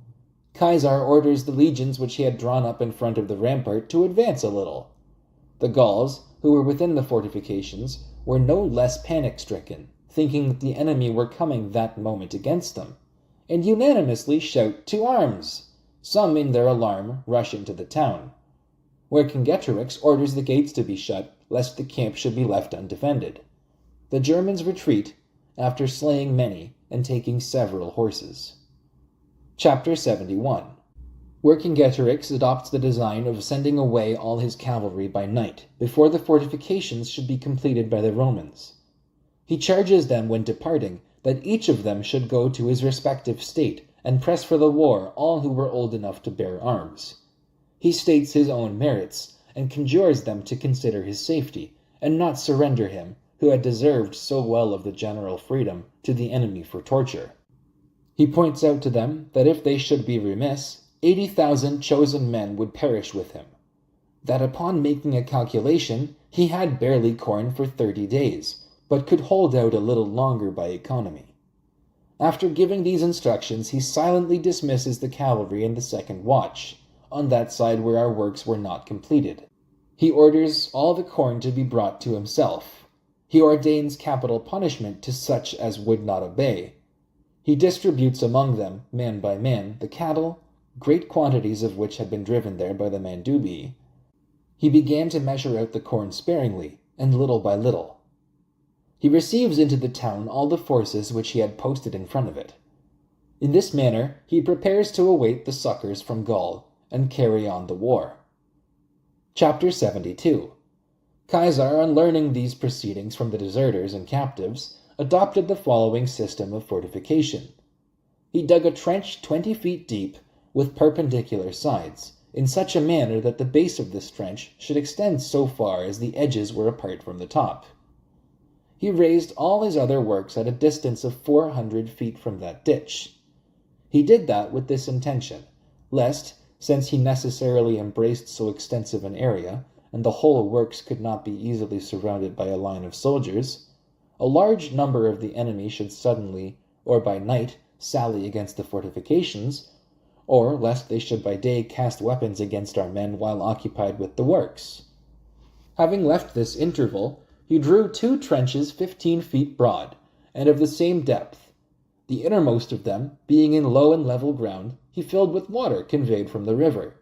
Caesar orders the legions which he had drawn up in front of the rampart to advance a little. The Gauls, who were within the fortifications, were no less panic-stricken, thinking that the enemy were coming that moment against them, and unanimously shout, "To arms!" Some, in their alarm, rush into the town. Vercingetorix orders the gates to be shut, lest the camp should be left undefended. The Germans retreat, after slaying many and taking several horses. Chapter 71. Vercingetorix adopts the design of sending away all his cavalry by night, before the fortifications should be completed by the Romans. He charges them when departing that each of them should go to his respective state and press for the war all who were old enough to bear arms. He states his own merits, and conjures them to consider his safety, and not surrender him, who had deserved so well of the general freedom, to the enemy for torture. He points out to them that if they should be remiss, 80,000 chosen men would perish with him. That upon making a calculation, he had barely corn for 30 days, but could hold out a little longer by economy. After giving these instructions, he silently dismisses the cavalry in the second watch, on that side where our works were not completed. He orders all the corn to be brought to himself. He ordains capital punishment to such as would not obey. He distributes among them, man by man, the cattle, great quantities of which had been driven there by the Mandubii. He began to measure out the corn sparingly, and little by little. He receives into the town all the forces which he had posted in front of it. In this manner he prepares to await the succors from Gaul, and carry on the war. Chapter 72. Caesar, on learning these proceedings from the deserters and captives, adopted the following system of fortification. He dug a trench 20 feet deep, with perpendicular sides, in such a manner that the base of this trench should extend so far as the edges were apart from the top. He raised all his other works at a distance of 400 feet from that ditch. He did that with this intention, lest, since he necessarily embraced so extensive an area, and the whole works could not be easily surrounded by a line of soldiers, a large number of the enemy should suddenly, or by night, sally against the fortifications, or lest they should by day cast weapons against our men while occupied with the works. Having left this interval, he drew 2 trenches 15 feet broad, and of the same depth. The innermost of them, being in low and level ground, he filled with water conveyed from the river.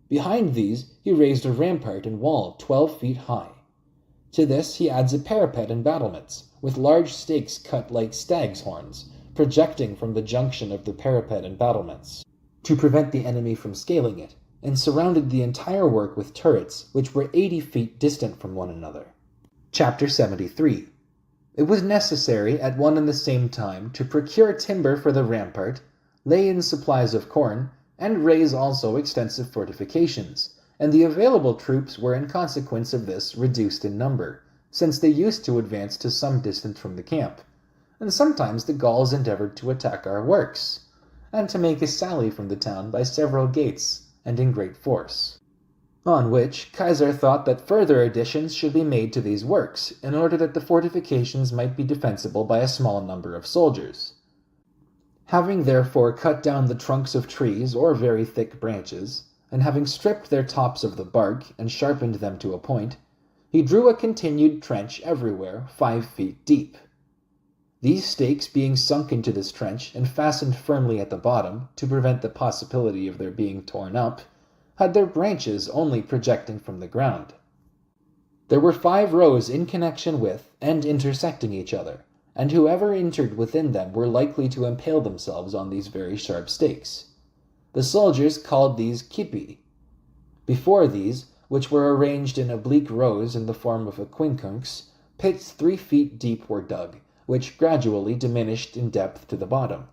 Behind these he raised a rampart and wall 12 feet high. To this he adds a parapet and battlements, with large stakes cut like stag's horns, projecting from the junction of the parapet and battlements, to prevent the enemy from scaling it, and surrounded the entire work with turrets, which were 80 feet distant from one another. Chapter 73. It was necessary at one and the same time to procure timber for the rampart, lay in supplies of corn, and raise also extensive fortifications, and the available troops were in consequence of this reduced in number, since they used to advance to some distance from the camp, and sometimes the Gauls endeavored to attack our works, and to make a sally from the town by several gates, and in great force. On which Caesar thought that further additions should be made to these works, in order that the fortifications might be defensible by a small number of soldiers. Having therefore cut down the trunks of trees or very thick branches, and having stripped their tops of the bark and sharpened them to a point, he drew a continued trench everywhere 5 feet deep. These stakes being sunk into this trench and fastened firmly at the bottom to prevent the possibility of their being torn up, had their branches only projecting from the ground. There were 5 rows in connection with and intersecting each other, and whoever entered within them were likely to impale themselves on these very sharp stakes. The soldiers called these cipi. Before these, which were arranged in oblique rows in the form of a quincunx, pits 3 feet deep were dug, which gradually diminished in depth to the bottom.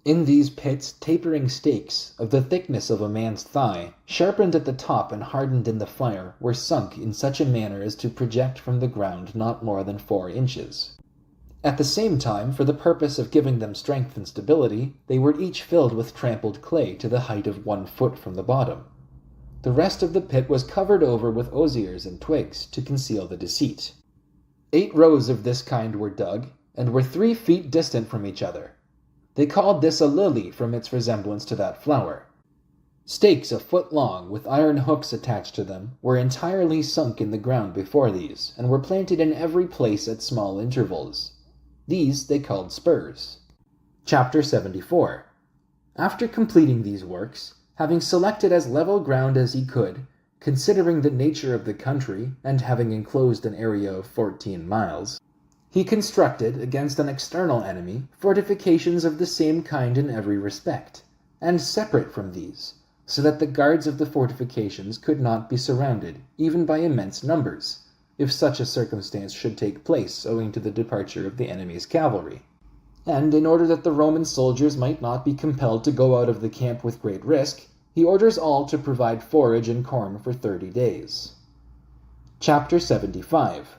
In these pits tapering stakes, of the thickness of a man's thigh, sharpened at the top and hardened in the fire, were sunk in such a manner as to project from the ground not more than 4 inches. At the same time, for the purpose of giving them strength and stability, they were each filled with trampled clay to the height of 1 foot from the bottom. The rest of the pit was covered over with osiers and twigs to conceal the deceit. 8 rows of this kind were dug, and were 3 feet distant from each other. They called this a lily from its resemblance to that flower. Stakes a foot long, with iron hooks attached to them, were entirely sunk in the ground before these, and were planted in every place at small intervals. These they called spurs. Chapter 74. After completing these works, having selected as level ground as he could, considering the nature of the country, and having enclosed an area of 14 miles, he constructed, against an external enemy, fortifications of the same kind in every respect, and separate from these, so that the guards of the fortifications could not be surrounded, even by immense numbers, if such a circumstance should take place owing to the departure of the enemy's cavalry. And in order that the Roman soldiers might not be compelled to go out of the camp with great risk, he orders all to provide forage and corn for 30 days. Chapter 75.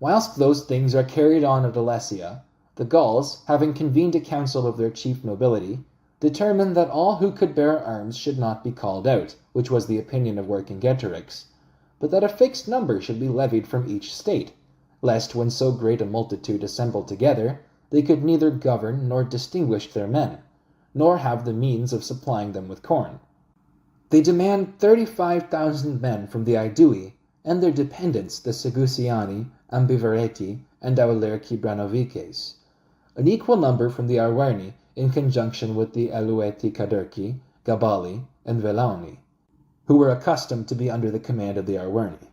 Whilst those things are carried on at Alesia, the Gauls, having convened a council of their chief nobility, determined that all who could bear arms should not be called out, which was the opinion of Vercingetorix, but that a fixed number should be levied from each state, lest when so great a multitude assembled together, they could neither govern nor distinguish their men, nor have the means of supplying them with corn. They demand 35,000 men from the Aedui, and their dependents, the Segusiani, Ambivereti, and Aulerci Branovices, an equal number from the Arverni, in conjunction with the Alueti Caderci, Gabali, and Velauni, who were accustomed to be under the command of the Arverni.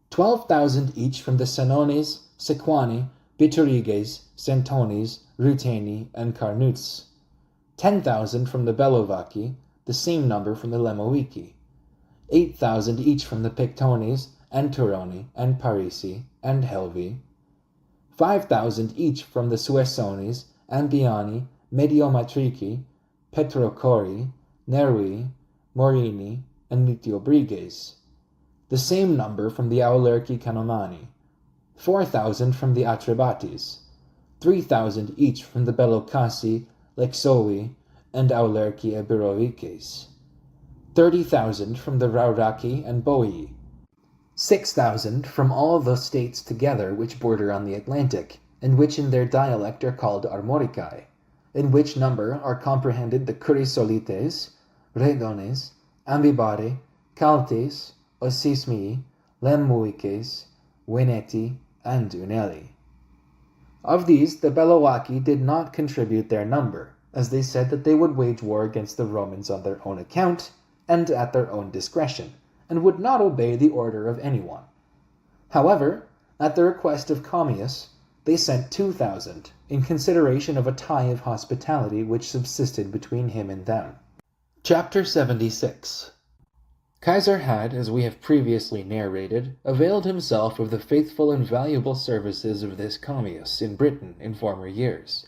12,000 each from the Senones, Sequani, Bituriges, Centones, Ruteni, and Carnutes. 10,000 from the Belovaci, the same number from the Lemoici. 8,000 each from the Pictones, and Turoni, and Parisi, and Helvi, 5,000 each from the Suessones, Ambiani, Mediomatrici, Petrocori, Nervi, Morini, and Mitiobriges, the same number from the Aulerci Canomani, 4,000 from the Atrebatis, 3,000 each from the Bellocassi, Lexovi, and Aulerci Eburovices, 30,000 from the Rauraki and Boii, 6,000 from all the states together which border on the Atlantic, and which in their dialect are called Armoricae, in which number are comprehended the Curisolites, Redones, Ambibari, Caltes, Ossismii, Lemmuices, Veneti, and Unelli. Of these, the Bellovaci did not contribute their number, as they said that they would wage war against the Romans on their own account and at their own discretion, and would not obey the order of anyone. However, at the request of Commius, they sent 2,000, in consideration of a tie of hospitality which subsisted between him and them. Chapter 76. Caesar had, as we have previously narrated, availed himself of the faithful and valuable services of this Commius in Britain in former years,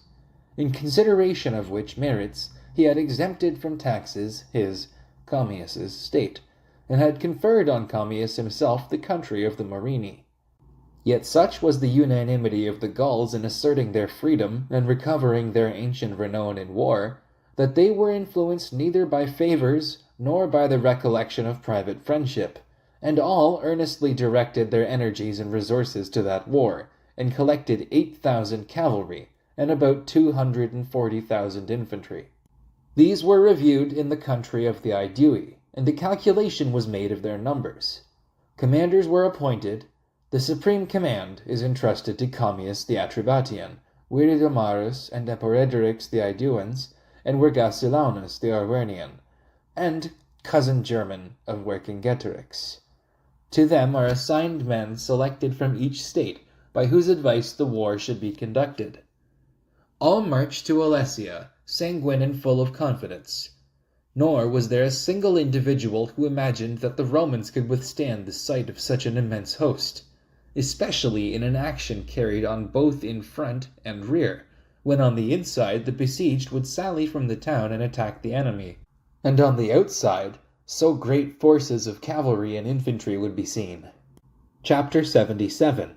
in consideration of which merits he had exempted from taxes his, Commius's, state, and had conferred on Commius himself the country of the Morini. Yet such was the unanimity of the Gauls in asserting their freedom and recovering their ancient renown in war, that they were influenced neither by favors nor by the recollection of private friendship, and all earnestly directed their energies and resources to that war, and collected 8,000 cavalry, and about 240,000 infantry. These were reviewed in the country of the I-VIII, and the calculation was made of their numbers. Commanders were appointed. The supreme command is entrusted to Commius the Atrebatian, Viridomarus and Eporedorix the Iduans, and Vergasilaunus the Arvernian, and cousin German of Vercingetorix. To them are assigned men selected from each state, by whose advice the war should be conducted. All marched to Alesia, sanguine and full of confidence. Nor was there a single individual who imagined that the Romans could withstand the sight of such an immense host, especially in an action carried on both in front and rear, when on the inside the besieged would sally from the town and attack the enemy, and on the outside so great forces of cavalry and infantry would be seen. Chapter 77.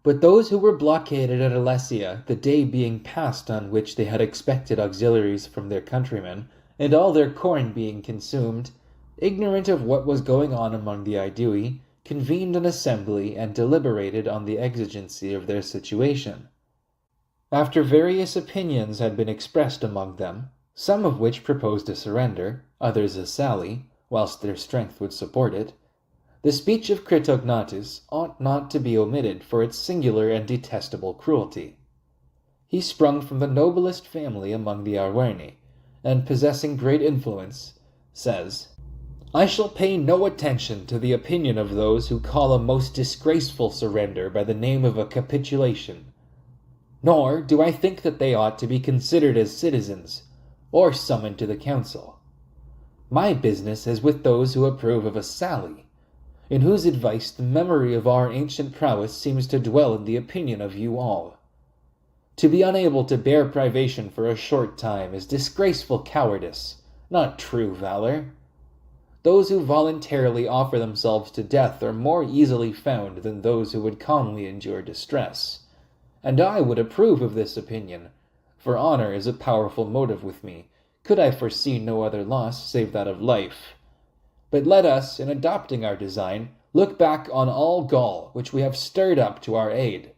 But those who were blockaded at Alesia, the day being past on which they had expected auxiliaries from their countrymen, and all their corn being consumed, ignorant of what was going on among the I-VIII, convened an assembly and deliberated on the exigency of their situation. After various opinions had been expressed among them, some of which proposed a surrender, others a sally, whilst their strength would support it, the speech of Critognatus ought not to be omitted for its singular and detestable cruelty. He sprung from the noblest family among the Arverni, and possessing great influence, says, "I shall pay no attention to the opinion of those who call a most disgraceful surrender by the name of a capitulation, nor do I think that they ought to be considered as citizens, or summoned to the council. My business is with those who approve of a sally, in whose advice the memory of our ancient prowess seems to dwell in the opinion of you all. To be unable to bear privation for a short time is disgraceful cowardice, not true valor. Those who voluntarily offer themselves to death are more easily found than those who would calmly endure distress. And I would approve of this opinion, for honor is a powerful motive with me, could I foresee no other loss save that of life. But let us, in adopting our design, look back on all Gaul which we have stirred up to our aid.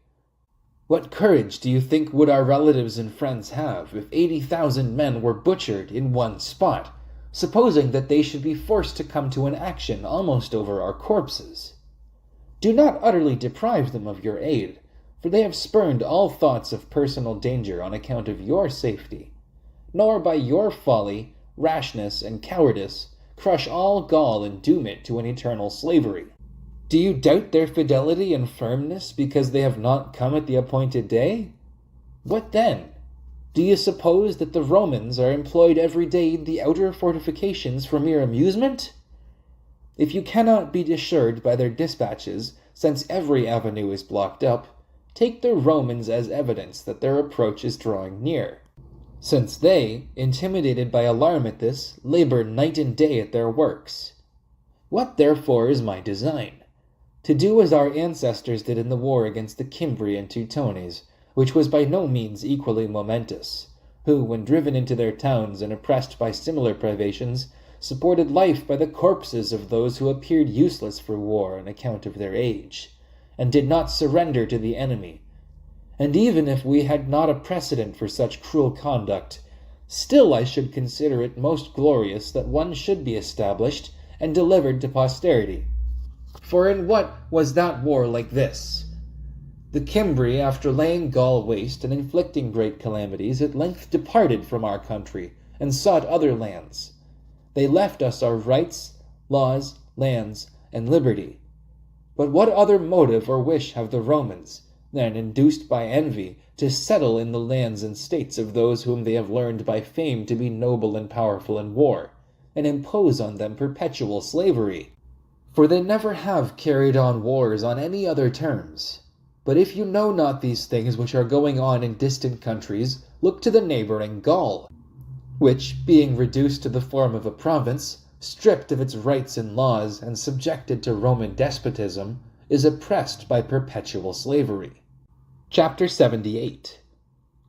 What courage do you think would our relatives and friends have if 80,000 men were butchered in one spot, supposing that they should be forced to come to an action almost over our corpses? Do not utterly deprive them of your aid, for they have spurned all thoughts of personal danger on account of your safety, nor by your folly, rashness, and cowardice crush all Gaul and doom it to an eternal slavery. Do you doubt their fidelity and firmness because they have not come at the appointed day? What then? Do you suppose that the Romans are employed every day in the outer fortifications for mere amusement? If you cannot be assured by their dispatches, since every avenue is blocked up, take the Romans as evidence that their approach is drawing near, since they, intimidated by alarm at this, labor night and day at their works. What therefore is my design? To do as our ancestors did in the war against the Cimbri and Teutones, which was by no means equally momentous, who, when driven into their towns and oppressed by similar privations, supported life by the corpses of those who appeared useless for war on account of their age, and did not surrender to the enemy. And even if we had not a precedent for such cruel conduct, still I should consider it most glorious that one should be established and delivered to posterity. For in what was that war like this? The Cimbri, after laying Gaul waste and inflicting great calamities, at length departed from our country, and sought other lands. They left us our rights, laws, lands, and liberty. But what other motive or wish have the Romans, than, induced by envy, to settle in the lands and states of those whom they have learned by fame to be noble and powerful in war, and impose on them perpetual slavery? For they never have carried on wars on any other terms. But if you know not these things which are going on in distant countries, look to the neighboring Gaul, which, being reduced to the form of a province, stripped of its rights and laws, and subjected to Roman despotism, is oppressed by perpetual slavery. Chapter 78.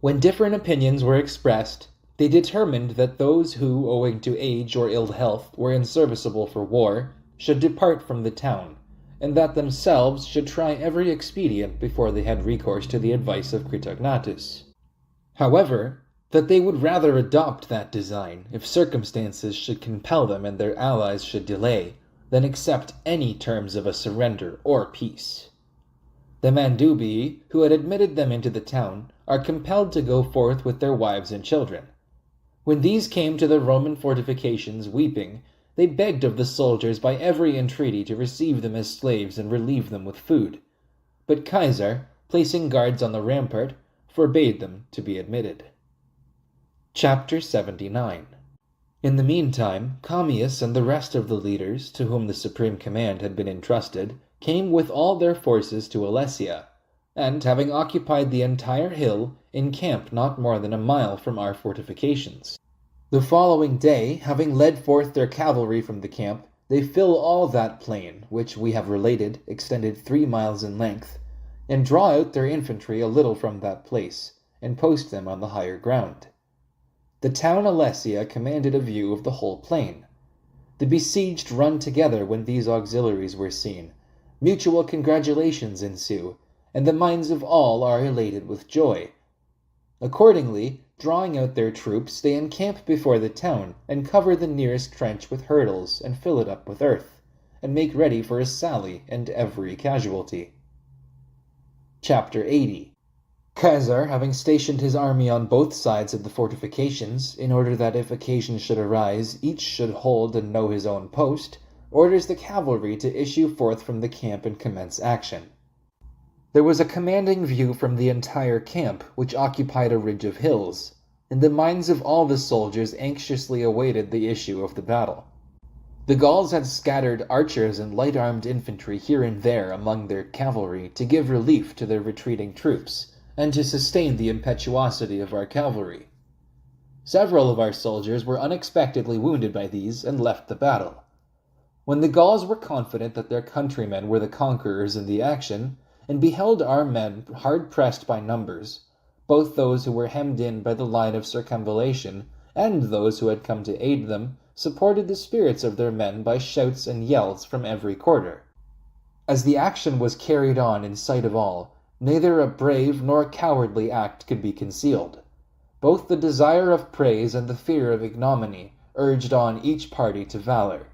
When different opinions were expressed, they determined that those who, owing to age or ill health, were unserviceable for war, should depart from the town, and that themselves should try every expedient before they had recourse to the advice of Critognatus. However, that they would rather adopt that design, if circumstances should compel them and their allies should delay, than accept any terms of a surrender or peace. The Mandubii, who had admitted them into the town, are compelled to go forth with their wives and children. When these came to the Roman fortifications weeping, they begged of the soldiers by every entreaty to receive them as slaves and relieve them with food. But Caesar, placing guards on the rampart, forbade them to be admitted. Chapter 79. In the meantime, Commius and the rest of the leaders, to whom the supreme command had been entrusted, came with all their forces to Alesia, and, having occupied the entire hill, encamped not more than a mile from our fortifications. The following day, having led forth their cavalry from the camp, they fill all that plain, which we have related extended 3 miles in length, and draw out their infantry a little from that place, and post them on the higher ground. The town Alesia commanded a view of the whole plain. The besieged run together when these auxiliaries were seen. Mutual congratulations ensue, and the minds of all are elated with joy. Accordingly, drawing out their troops, they encamp before the town, and cover the nearest trench with hurdles, and fill it up with earth, and make ready for a sally and every casualty. Chapter 80. Caesar, having stationed his army on both sides of the fortifications, in order that if occasion should arise, each should hold and know his own post, orders the cavalry to issue forth from the camp and commence action. There was a commanding view from the entire camp, which occupied a ridge of hills, and the minds of all the soldiers anxiously awaited the issue of the battle. The Gauls had scattered archers and light-armed infantry here and there among their cavalry to give relief to their retreating troops, and to sustain the impetuosity of our cavalry. Several of our soldiers were unexpectedly wounded by these and left the battle. When the Gauls were confident that their countrymen were the conquerors in the action, and beheld our men hard-pressed by numbers, both those who were hemmed in by the line of circumvallation and those who had come to aid them, supported the spirits of their men by shouts and yells from every quarter. As the action was carried on in sight of all, neither a brave nor a cowardly act could be concealed. Both the desire of praise and the fear of ignominy urged on each party to valor.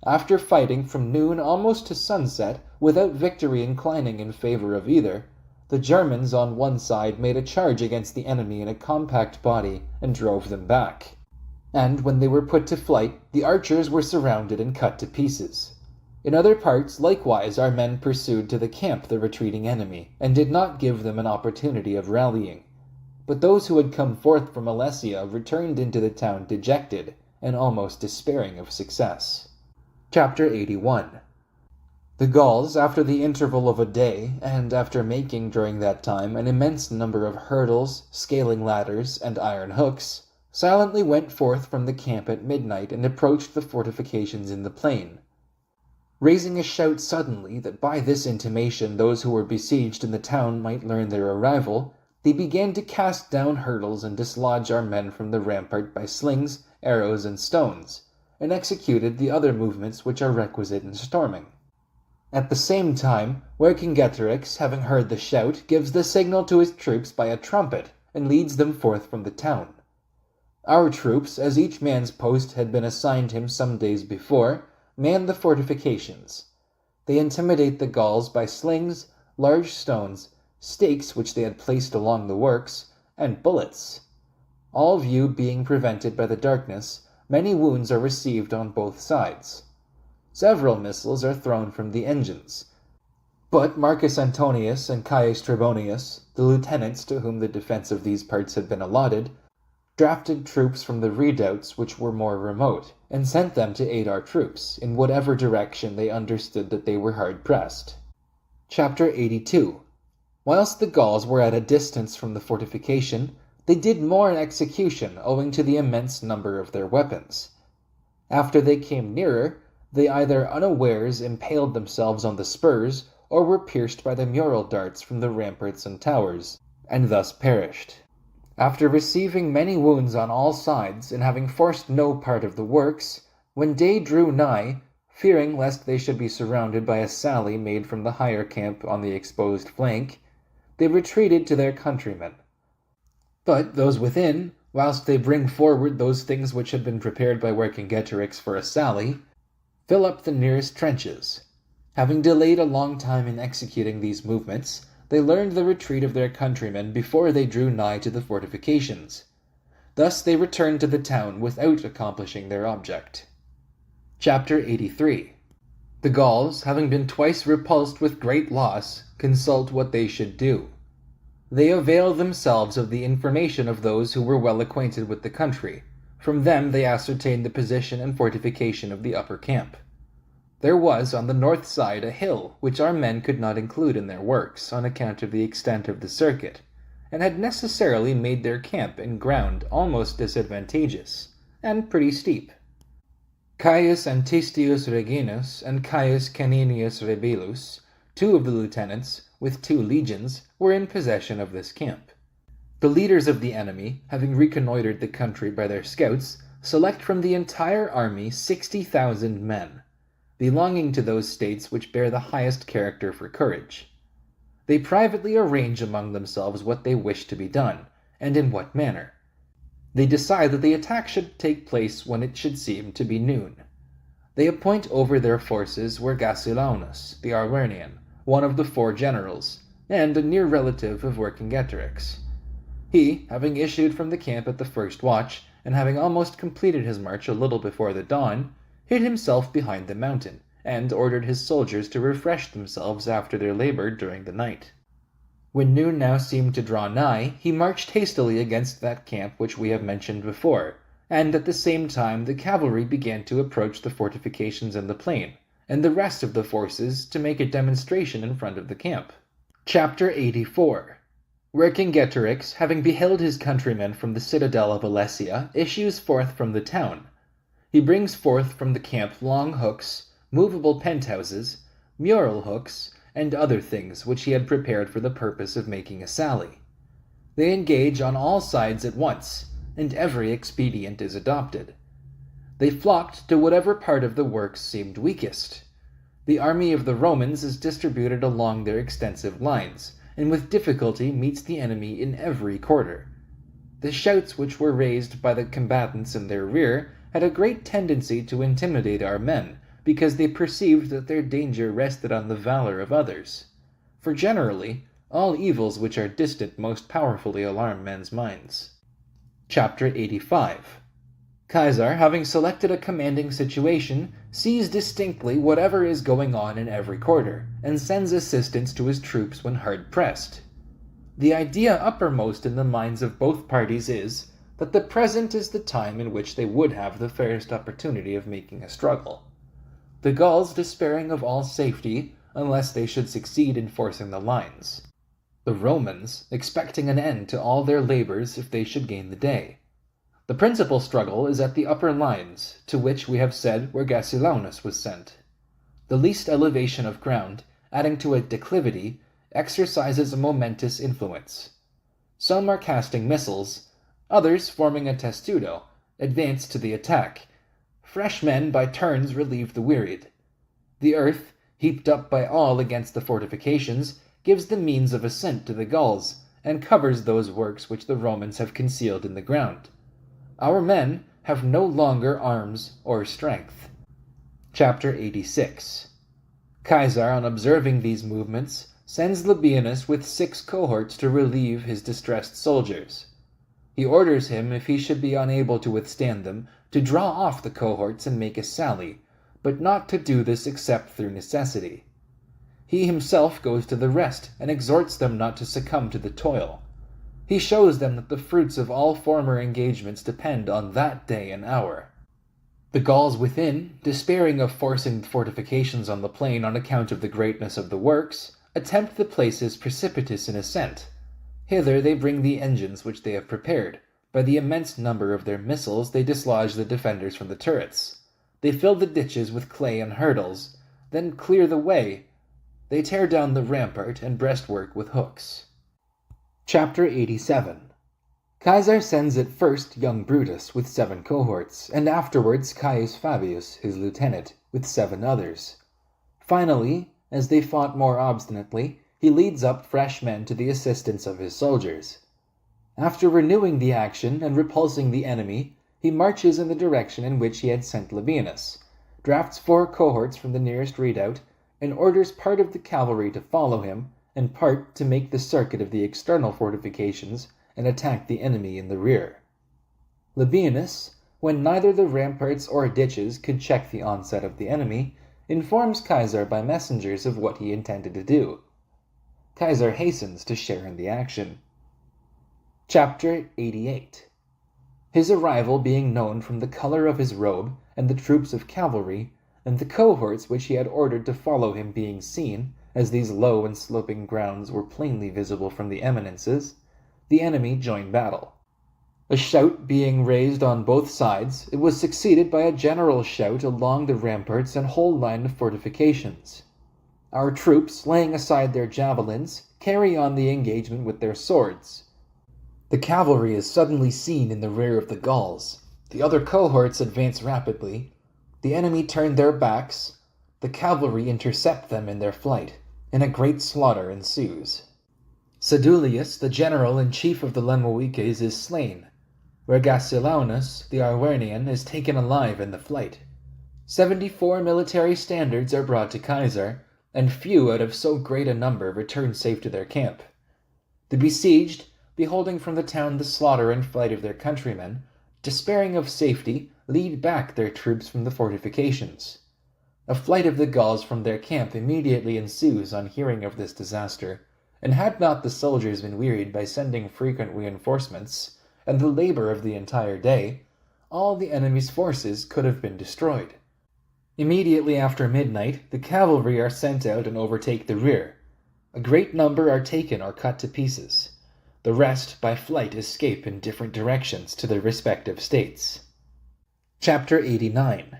After fighting from noon almost to sunset, without victory inclining in favor of either, the Germans on one side made a charge against the enemy in a compact body and drove them back. And when they were put to flight, the archers were surrounded and cut to pieces. In other parts, likewise, our men pursued to the camp the retreating enemy, and did not give them an opportunity of rallying. But those who had come forth from Alesia returned into the town dejected, and almost despairing of success. Chapter 81. The Gauls, after the interval of a day, and after making during that time an immense number of hurdles, scaling ladders, and iron hooks, silently went forth from the camp at midnight and approached the fortifications in the plain. Raising a shout suddenly that by this intimation those who were besieged in the town might learn their arrival, they began to cast down hurdles and dislodge our men from the rampart by slings, arrows, and stones, and executed the other movements which are requisite in storming. At the same time, Vercingetorix, having heard the shout, gives the signal to his troops by a trumpet, and leads them forth from the town. Our troops, as each man's post had been assigned him some days before, man the fortifications. They intimidate the Gauls by slings, large stones, stakes which they had placed along the works, and bullets. All view being prevented by the darkness, many wounds are received on both sides. Several missiles are thrown from the engines. But Marcus Antonius and Caius Trebonius, the lieutenants to whom the defense of these parts had been allotted, drafted troops from the redoubts which were more remote, and sent them to aid our troops, in whatever direction they understood that they were hard-pressed. Chapter 82. Whilst the Gauls were at a distance from the fortification, they did more in execution owing to the immense number of their weapons. After they came nearer, they either unawares impaled themselves on the spurs, or were pierced by the mural darts from the ramparts and towers, and thus perished. After receiving many wounds on all sides, and having forced no part of the works, when day drew nigh, fearing lest they should be surrounded by a sally made from the higher camp on the exposed flank, they retreated to their countrymen. But those within, whilst they bring forward those things which had been prepared by Vercingetorix for a sally, fill up the nearest trenches. Having delayed a long time in executing these movements, they learned the retreat of their countrymen before they drew nigh to the fortifications. Thus they returned to the town without accomplishing their object. Chapter 83. The Gauls, having been twice repulsed with great loss, consult what they should do. They avail themselves of the information of those who were well acquainted with the country. From them they ascertained the position and fortification of the upper camp. There was on the north side a hill which our men could not include in their works on account of the extent of the circuit, and had necessarily made their camp in ground almost disadvantageous, and pretty steep. Caius Antistius Reginus and Caius Caninius Rebellus, two of the lieutenants, with 2 legions, were in possession of this camp. The leaders of the enemy, having reconnoitered the country by their scouts, select from the entire army 60,000 men, belonging to those states which bear the highest character for courage. They privately arrange among themselves what they wish to be done, and in what manner. They decide that the attack should take place when it should seem to be noon. They appoint over their forces Vergacilaunus, the Arvernian, one of the 4 generals, and a near relative of Vercingetorix. He, having issued from the camp at the first watch, and having almost completed his march a little before the dawn, hid himself behind the mountain, and ordered his soldiers to refresh themselves after their labor during the night. When noon now seemed to draw nigh, he marched hastily against that camp which we have mentioned before, and at the same time the cavalry began to approach the fortifications in the plain, and the rest of the forces to make a demonstration in front of the camp. Chapter 84. Vercingetorix, having beheld his countrymen from the citadel of Alesia, issues forth from the town. He brings forth from the camp long hooks, movable penthouses, mural hooks, and other things which he had prepared for the purpose of making a sally. They engage on all sides at once, and every expedient is adopted. They flocked to whatever part of the works seemed weakest. The army of the Romans is distributed along their extensive lines, and with difficulty meets the enemy in every quarter. The shouts which were raised by the combatants in their rear had a great tendency to intimidate our men, because they perceived that their danger rested on the valor of others. For generally, all evils which are distant most powerfully alarm men's minds. Chapter 85. Caesar, having selected a commanding situation, sees distinctly whatever is going on in every quarter, and sends assistance to his troops when hard pressed. The idea uppermost in the minds of both parties is, that the present is the time in which they would have the fairest opportunity of making a struggle. the Gauls despairing of all safety unless they should succeed in forcing the lines, the Romans expecting an end to all their labors if they should gain the day. The principal struggle is at the upper lines, to which we have said where Gaius was sent. The least elevation of ground, adding to a declivity, exercises a momentous influence. Some are casting missiles, others, forming a testudo, advance to the attack. Fresh men by turns relieve the wearied. The earth, heaped up by all against the fortifications, gives the means of ascent to the Gauls, and covers those works which the Romans have concealed in the ground. Our men have no longer arms or strength. Chapter 86. Caesar, on observing these movements, sends Labienus with 6 cohorts to relieve his distressed soldiers. He orders him, if he should be unable to withstand them, to draw off the cohorts and make a sally, but not to do this except through necessity. He himself goes to the rest and exhorts them not to succumb to the toil. He shows them that the fruits of all former engagements depend on that day and hour. The Gauls within, despairing of forcing fortifications on the plain on account of the greatness of the works, attempt the places precipitous in ascent. Hither they bring the engines which they have prepared. By the immense number of their missiles they dislodge the defenders from the turrets. They fill the ditches with clay and hurdles, then clear the way. They tear down the rampart and breastwork with hooks. Chapter 87. Caesar sends at first young Brutus with 7 cohorts, and afterwards Caius Fabius, his lieutenant, with 7 others. Finally, as they fought more obstinately, he leads up fresh men to the assistance of his soldiers. After renewing the action and repulsing the enemy, he marches in the direction in which he had sent Labienus, drafts 4 cohorts from the nearest redoubt, and orders part of the cavalry to follow him, and part to make the circuit of the external fortifications and attack the enemy in the rear. Labienus, when neither the ramparts or ditches could check the onset of the enemy, informs Caesar by messengers of what he intended to do. Caesar hastens to share in the action. Chapter 88. His arrival being known from the color of his robe and the troops of cavalry, and the cohorts which he had ordered to follow him being seen, as these low and sloping grounds were plainly visible from the eminences, the enemy joined battle. A shout being raised on both sides, it was succeeded by a general shout along the ramparts and whole line of fortifications. Our troops, laying aside their javelins, carry on the engagement with their swords. The cavalry is suddenly seen in the rear of the Gauls. The other cohorts advance rapidly. The enemy turn their backs. The cavalry intercept them in their flight, and a great slaughter ensues. Sedulius, the general-in-chief of the Lemoices, is slain, where Gaius, the Arvernian, is taken alive in the flight. 74 military standards are brought to Caesar, and few out of so great a number return safe to their camp. The besieged, beholding from the town the slaughter and flight of their countrymen, despairing of safety, lead back their troops from the fortifications. A flight of the Gauls from their camp immediately ensues on hearing of this disaster, and had not the soldiers been wearied by sending frequent reinforcements, and the labor of the entire day, all the enemy's forces could have been destroyed. Immediately after midnight, the cavalry are sent out and overtake the rear. A great number are taken or cut to pieces. The rest, by flight, escape in different directions to their respective states. Chapter 89.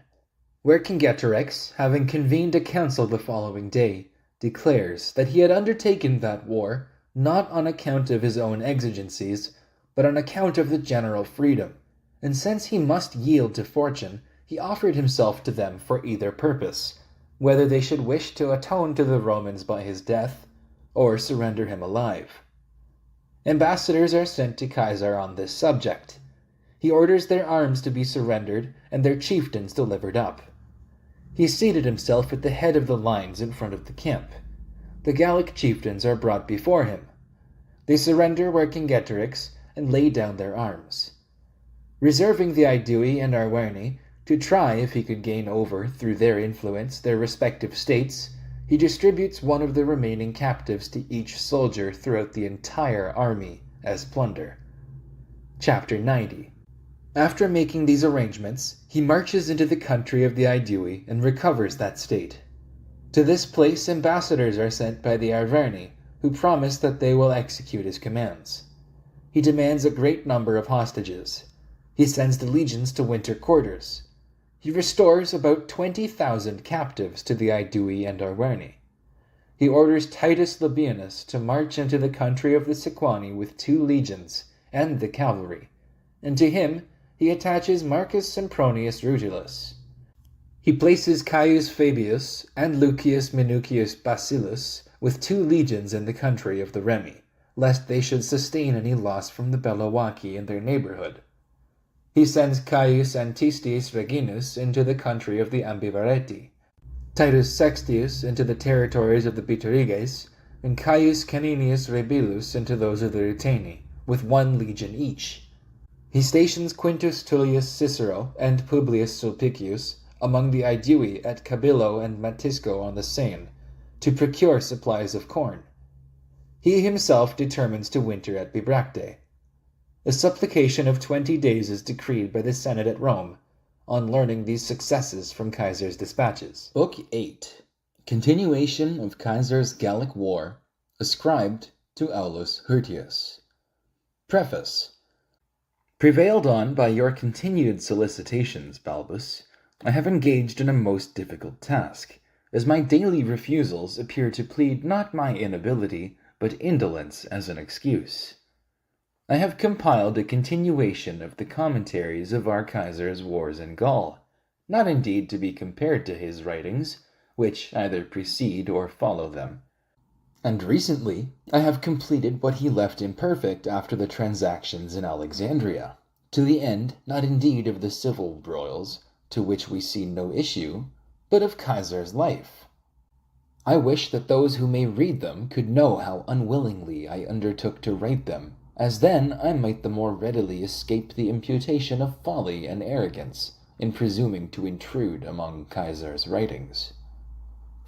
Where Vercingetorix, having convened a council the following day, declares that he had undertaken that war not on account of his own exigencies, but on account of the general freedom, and since he must yield to fortune, he offered himself to them for either purpose, whether they should wish to atone to the Romans by his death, or surrender him alive. Ambassadors are sent to Caesar on this subject. He orders their arms to be surrendered and their chieftains delivered up. He seated himself at the head of the lines in front of the camp. The Gallic chieftains are brought before him. They surrender Vercingetorix and lay down their arms. Reserving the Aedui and Arverni to try if he could gain over, through their influence, their respective states, he distributes one of the remaining captives to each soldier throughout the entire army as plunder. Chapter 90. After making these arrangements, he marches into the country of the I-VIII and recovers that state. To this place ambassadors are sent by the I-VIII, who promise that they will execute his commands. He demands a great number of hostages. He sends the legions to winter quarters. He restores about 20,000 captives to the I-VIII and I-VIII. He orders Titus Labienus to march into the country of the Sequani with 2 legions and the cavalry, and to him he attaches Marcus Sempronius Rutilius. He places Caius Fabius and Lucius Minucius Bacillus with 2 legions in the country of the Remi, lest they should sustain any loss from the Bellovaci in their neighborhood. He sends Caius Antistius Reginus into the country of the Ambivareti, Titus Sextius into the territories of the Bituriges, and Caius Caninius Rebilus into those of the Ruteni, with 1 legion each. He stations Quintus Tullius Cicero and Publius Sulpicius among the I-VIII at Cabillo and Matisco on the Seine, to procure supplies of corn. He himself determines to winter at Bibracte. A supplication of 20 days is decreed by the Senate at Rome, on learning these successes from Caesar's dispatches. Book 8. Continuation of Caesar's Gallic War, ascribed to Aulus Hirtius. Preface. Prevailed on by your continued solicitations, Balbus, I have engaged in a most difficult task, as my daily refusals appear to plead not my inability, but indolence as an excuse. I have compiled a continuation of the commentaries of our Kaiser's wars in Gaul, not indeed to be compared to his writings, which either precede or follow them. And recently I have completed what he left imperfect after the transactions in Alexandria, to the end not indeed of the civil broils, to which we see no issue, but of Caesar's life. I wish that those who may read them could know how unwillingly I undertook to write them, as then I might the more readily escape the imputation of folly and arrogance in presuming to intrude among Caesar's writings.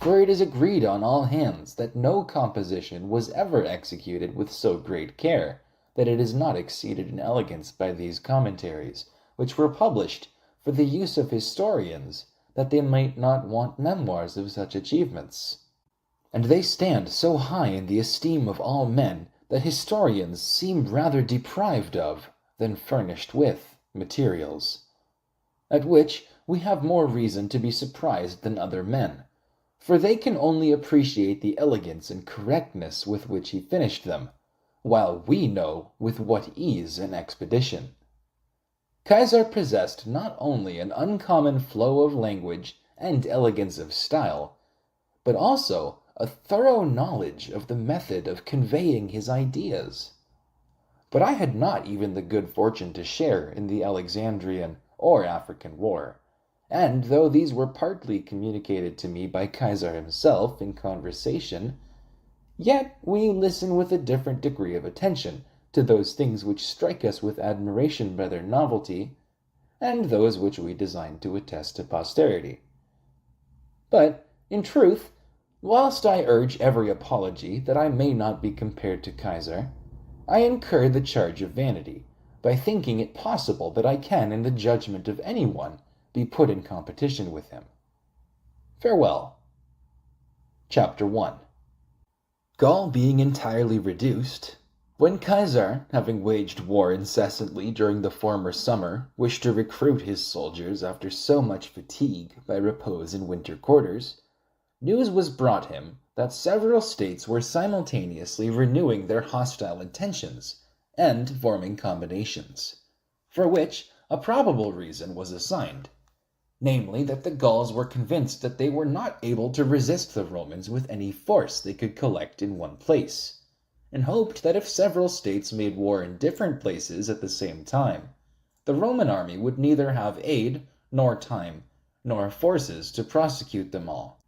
For it is agreed on all hands that no composition was ever executed with so great care that it is not exceeded in elegance by these commentaries, which were published for the use of historians, that they might not want memoirs of such achievements. And they stand so high in the esteem of all men that historians seem rather deprived of, than furnished with, materials, at which we have more reason to be surprised than other men, for they can only appreciate the elegance and correctness with which he finished them, while we know with what ease and expedition. Caesar possessed not only an uncommon flow of language and elegance of style, but also a thorough knowledge of the method of conveying his ideas. But I had not even the good fortune to share in the Alexandrian or African War, and though these were partly communicated to me by Caesar himself in conversation, yet we listen with a different degree of attention to those things which strike us with admiration by their novelty, and those which we design to attest to posterity. But, in truth, whilst I urge every apology that I may not be compared to Caesar, I incur the charge of vanity, by thinking it possible that I can, in the judgment of any one, be put in competition with him. Farewell. Chapter 1. Gaul being entirely reduced, when Caesar, having waged war incessantly during the former summer, wished to recruit his soldiers after so much fatigue by repose in winter quarters, news was brought him that several states were simultaneously renewing their hostile intentions and forming combinations, for which a probable reason was assigned, namely that the Gauls were convinced that they were not able to resist the Romans with any force they could collect in one place, and hoped that if several states made war in different places at the same time, the Roman army would neither have aid, nor time, nor forces to prosecute them all,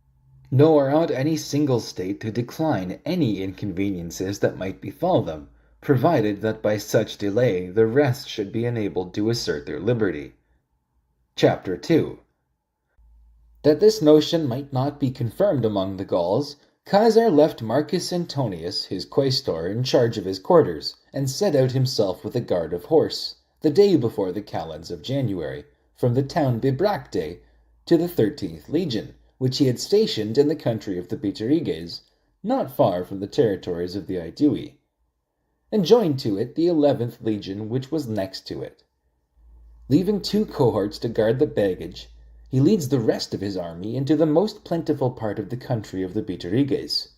nor ought any single state to decline any inconveniences that might befall them, provided that by such delay the rest should be enabled to assert their liberty. Chapter 2. That this notion might not be confirmed among the Gauls, Caesar left Marcus Antonius, his quaestor, in charge of his quarters, and set out himself with a guard of horse, the day before the calends of January, from the town Bibracte to the 13th Legion, which he had stationed in the country of the Bituriges, not far from the territories of the I-VIII, and joined to it the 11th Legion, which was next to it. Leaving 2 cohorts to guard the baggage, he leads the rest of his army into the most plentiful part of the country of the Bituriges,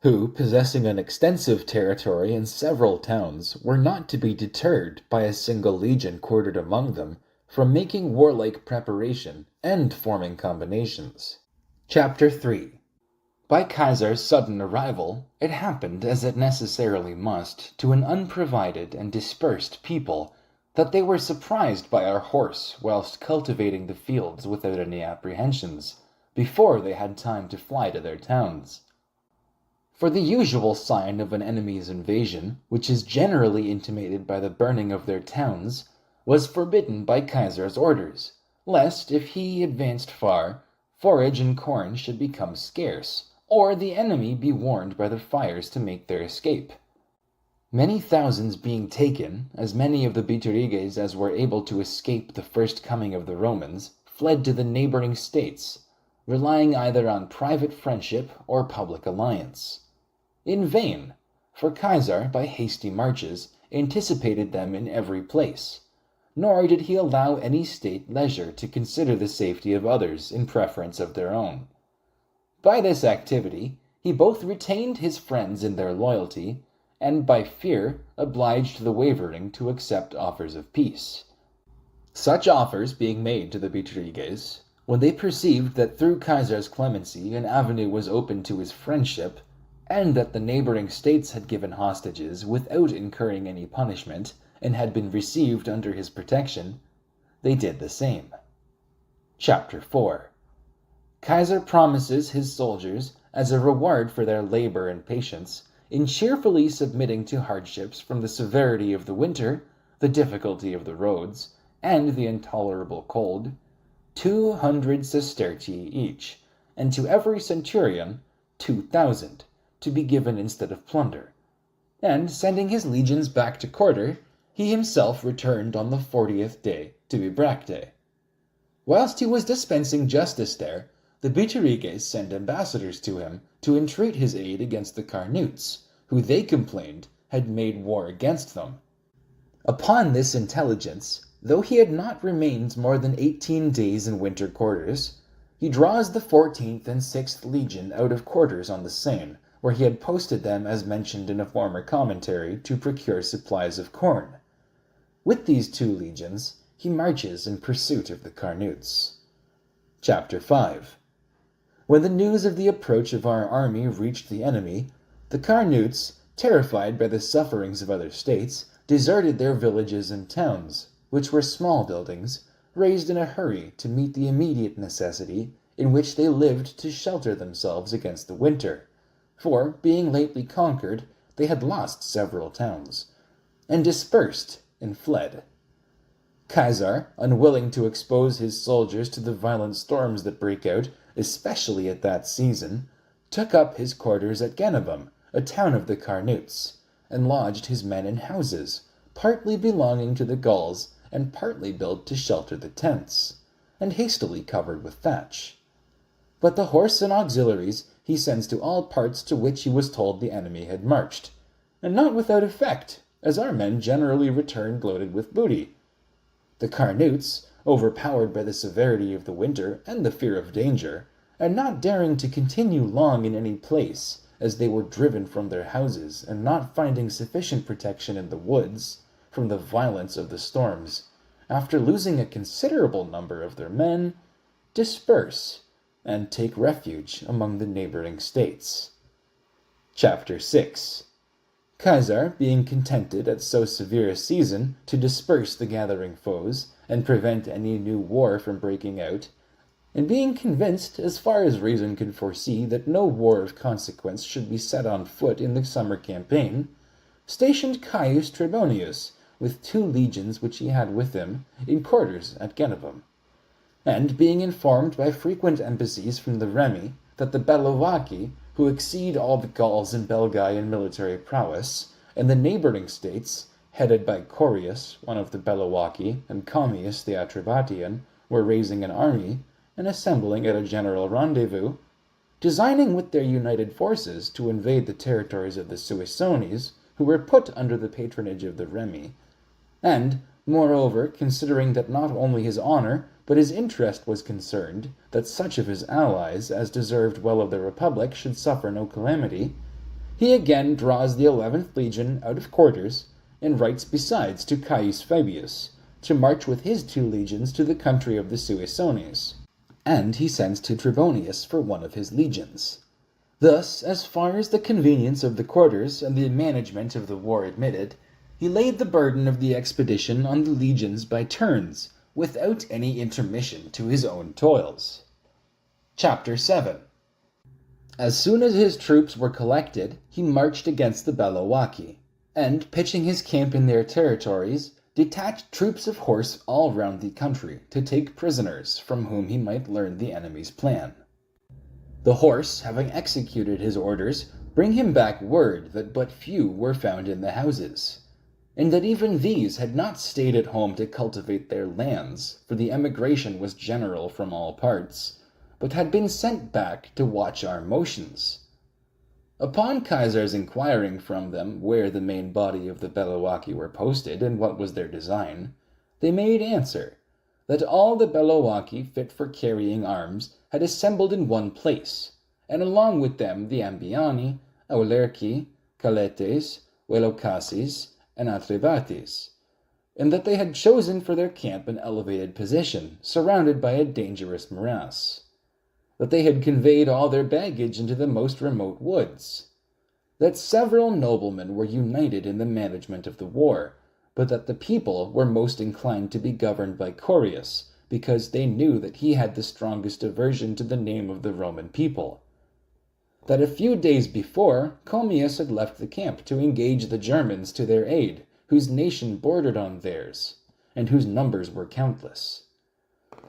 who, possessing an extensive territory and several towns, were not to be deterred by a single legion quartered among them from making warlike preparation and forming combinations. Chapter 3. By Caesar's sudden arrival, it happened, as it necessarily must, to an unprovided and dispersed people, that they were surprised by our horse whilst cultivating the fields without any apprehensions, before they had time to fly to their towns. For the usual sign of an enemy's invasion, which is generally intimated by the burning of their towns, was forbidden by Caesar's orders, lest, if he advanced far, forage and corn should become scarce, or the enemy be warned by the fires to make their escape. Many thousands being taken, as many of the Bituriges as were able to escape the first coming of the Romans, fled to the neighboring states, relying either on private friendship or public alliance. In vain, for Caesar, by hasty marches, anticipated them in every place, nor did he allow any state leisure to consider the safety of others in preference of their own. By this activity, he both retained his friends in their loyalty, and by fear obliged the wavering to accept offers of peace. Such offers being made to the Bituriges, when they perceived that through Caesar's clemency an avenue was open to his friendship, and that the neighboring states had given hostages without incurring any punishment, and had been received under his protection, they did the same. Chapter 4. Caesar promises his soldiers, as a reward for their labor and patience, in cheerfully submitting to hardships from the severity of the winter, the difficulty of the roads, and the intolerable cold, 200 sestertii each, and to every centurion 2,000, to be given instead of plunder. And, sending his legions back to quarter, he himself returned on the 40th day to Bibracte. Whilst he was dispensing justice there, the Bituriges sent ambassadors to him to entreat his aid against the Carnutes, who they complained had made war against them. Upon this intelligence, though he had not remained more than 18 days in winter quarters, he draws the 14th and 6th Legion out of quarters on the Seine, where he had posted them as mentioned in a former commentary to procure supplies of corn. With these 2 legions, he marches in pursuit of the Carnutes. Chapter 5. When the news of the approach of our army reached the enemy, the Carnutes, terrified by the sufferings of other states, deserted their villages and towns, which were small buildings, raised in a hurry to meet the immediate necessity in which they lived to shelter themselves against the winter, for, being lately conquered, they had lost several towns, and dispersed and fled. Caesar, unwilling to expose his soldiers to the violent storms that break out, especially at that season, took up his quarters at Genabum, a town of the Carnutes, and lodged his men in houses, partly belonging to the Gauls and partly built to shelter the tents, and hastily covered with thatch. But the horse and auxiliaries he sends to all parts to which he was told the enemy had marched, and not without effect, as our men generally returned loaded with booty. The Carnutes, overpowered by the severity of the winter and the fear of danger, and not daring to continue long in any place, as they were driven from their houses, and not finding sufficient protection in the woods from the violence of the storms, after losing a considerable number of their men, disperse and take refuge among the neighboring states. Chapter 6. Caesar, being contented at so severe a season to disperse the gathering foes, and prevent any new war from breaking out, and being convinced, as far as reason could foresee, that no war of consequence should be set on foot in the summer campaign, stationed Gaius Trebonius, with 2 legions which he had with him, in quarters at Genabum. And being informed by frequent embassies from the Remi that the Bellovaci, who exceed all the Gauls and Belgae in military prowess, and the neighboring states, headed by Corius, one of the Bellovaci, and Commius the Atrebatian, were raising an army and assembling at a general rendezvous, designing with their united forces to invade the territories of the Suessones, who were put under the patronage of the Remi, and, moreover, considering that not only his honor but his interest was concerned, that such of his allies as deserved well of the Republic should suffer no calamity, he again draws the 11th Legion out of quarters, and writes besides to Caius Fabius to march with his 2 legions to the country of the Suessones, and he sends to Trebonius for one of his legions. Thus, as far as the convenience of the quarters and the management of the war admitted, he laid the burden of the expedition on the legions by turns, without any intermission to his own toils. Chapter 7. As soon as his troops were collected, he marched against the Bellovaci, and, pitching his camp in their territories, detached troops of horse all round the country to take prisoners from whom he might learn the enemy's plan. The horse, having executed his orders, bring him back word that but few were found in the houses, and that even these had not stayed at home to cultivate their lands, for the emigration was general from all parts, but had been sent back to watch our motions. Upon Caesar's inquiring from them where the main body of the Bellovaci were posted and what was their design, they made answer, that all the Bellovaci fit for carrying arms had assembled in one place, and along with them the Ambiani, Aulerci, Caletes, Velocases, and Atrebates, and that they had chosen for their camp an elevated position, surrounded by a dangerous morass, that they had conveyed all their baggage into the most remote woods, that several noblemen were united in the management of the war, but that the people were most inclined to be governed by Corius, because they knew that he had the strongest aversion to the name of the Roman people, that a few days before Commius had left the camp to engage the Germans to their aid, whose nation bordered on theirs, and whose numbers were countless,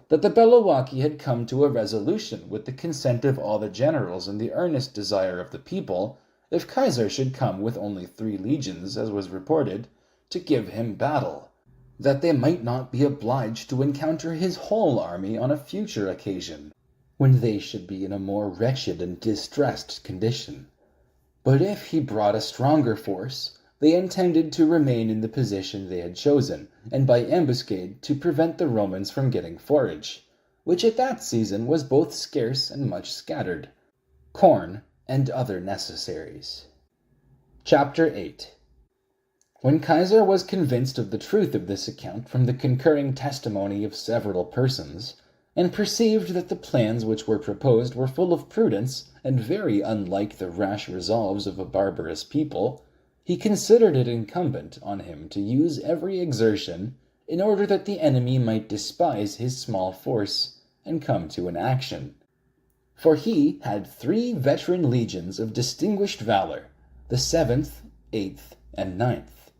that the Bellovaci had come to a resolution with the consent of all the generals and the earnest desire of the people, if Caesar should come with only 3 legions, as was reported, to give him battle, that they might not be obliged to encounter his whole army on a future occasion, when they should be in a more wretched and distressed condition. But if he brought a stronger force, they intended to remain in the position they had chosen, and by ambuscade to prevent the Romans from getting forage, which at that season was both scarce and much scattered, corn and other necessaries. Chapter 8. When Caesar was convinced of the truth of this account from the concurring testimony of several persons, and perceived that the plans which were proposed were full of prudence, and very unlike the rash resolves of a barbarous people, he considered it incumbent on him to use every exertion in order that the enemy might despise his small force and come to an action. For he had 3 veteran legions of distinguished valor, the 7th, 8th, and 9th.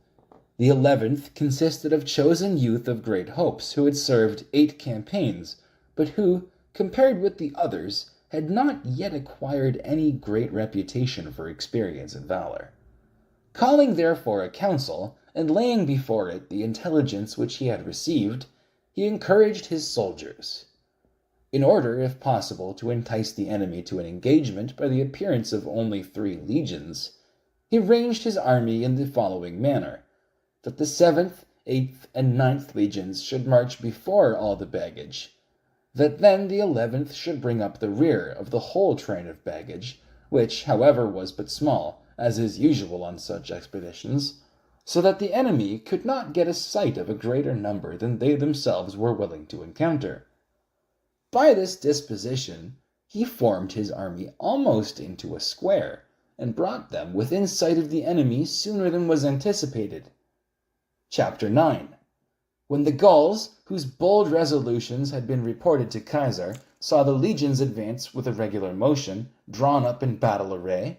The 11th consisted of chosen youth of great hopes who had served 8 campaigns, but who, compared with the others, had not yet acquired any great reputation for experience and valor. Calling therefore a council, and laying before it the intelligence which he had received, he encouraged his soldiers, in order, if possible, to entice the enemy to an engagement by the appearance of only 3 legions. He ranged his army in the following manner, that the 7th, 8th, and 9th legions should march before all the baggage, that then the 11th should bring up the rear of the whole train of baggage, which, however, was but small, as is usual on such expeditions, so that the enemy could not get a sight of a greater number than they themselves were willing to encounter. By this disposition, he formed his army almost into a square, and brought them within sight of the enemy sooner than was anticipated. Chapter 9. When the Gauls, whose bold resolutions had been reported to Caesar, saw the legions advance with a regular motion, drawn up in battle array,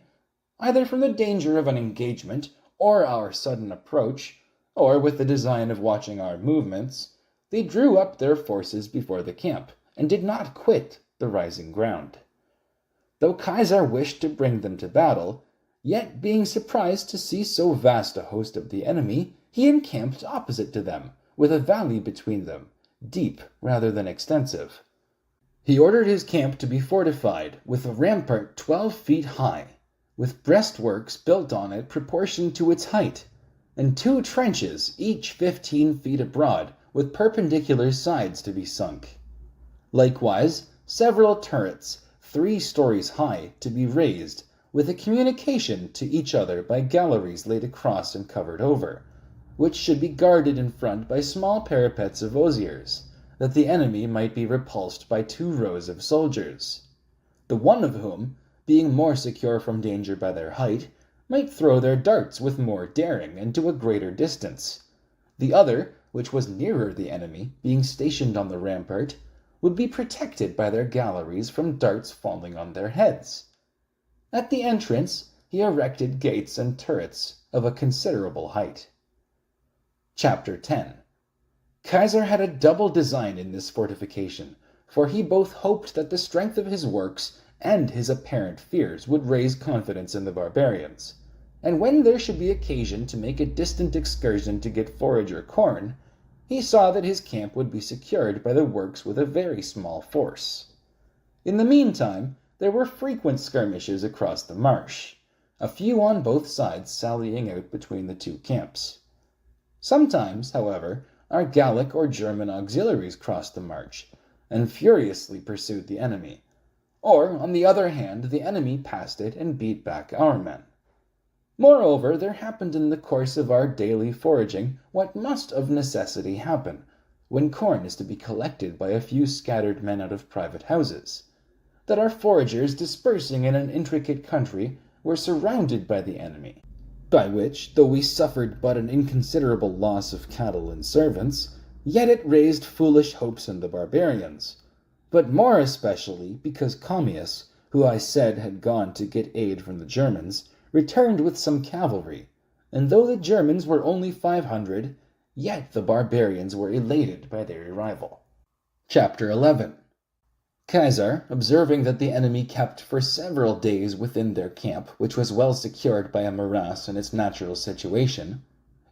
either from the danger of an engagement, or our sudden approach, or with the design of watching our movements, they drew up their forces before the camp, and did not quit the rising ground. Though Caesar wished to bring them to battle, yet being surprised to see so vast a host of the enemy, he encamped opposite to them, with a valley between them, deep rather than extensive. He ordered his camp to be fortified with a rampart 12 feet high, with breastworks built on it proportioned to its height, and 2 trenches, each 15 feet abroad, with perpendicular sides to be sunk. Likewise, several turrets, 3 stories high, to be raised, with a communication to each other by galleries laid across and covered over, which should be guarded in front by small parapets of osiers, that the enemy might be repulsed by 2 rows of soldiers, the one of whom, being more secure from danger by their height, might throw their darts with more daring and to a greater distance. The other, which was nearer the enemy, being stationed on the rampart, would be protected by their galleries from darts falling on their heads. At the entrance he erected gates and turrets of a considerable height. Chapter 10. Caesar had a double design in this fortification, for he both hoped that the strength of his works and his apparent fears would raise confidence in the barbarians, and when there should be occasion to make a distant excursion to get forage or corn, he saw that his camp would be secured by the works with a very small force. In the meantime, there were frequent skirmishes across the marsh, a few on both sides sallying out between the 2 camps. Sometimes, however, our Gallic or German auxiliaries crossed the march, and furiously pursued the enemy. Or, on the other hand, the enemy passed it and beat back our men. Moreover, there happened in the course of our daily foraging what must of necessity happen, when corn is to be collected by a few scattered men out of private houses, that our foragers, dispersing in an intricate country, were surrounded by the enemy, by which, though we suffered but an inconsiderable loss of cattle and servants, yet it raised foolish hopes in the barbarians, but more especially because Commius, who I said had gone to get aid from the Germans, returned with some cavalry, and though the Germans were only 500, yet the barbarians were elated by their arrival. Chapter 11. Caesar, observing that the enemy kept for several days within their camp, which was well secured by a morass in its natural situation,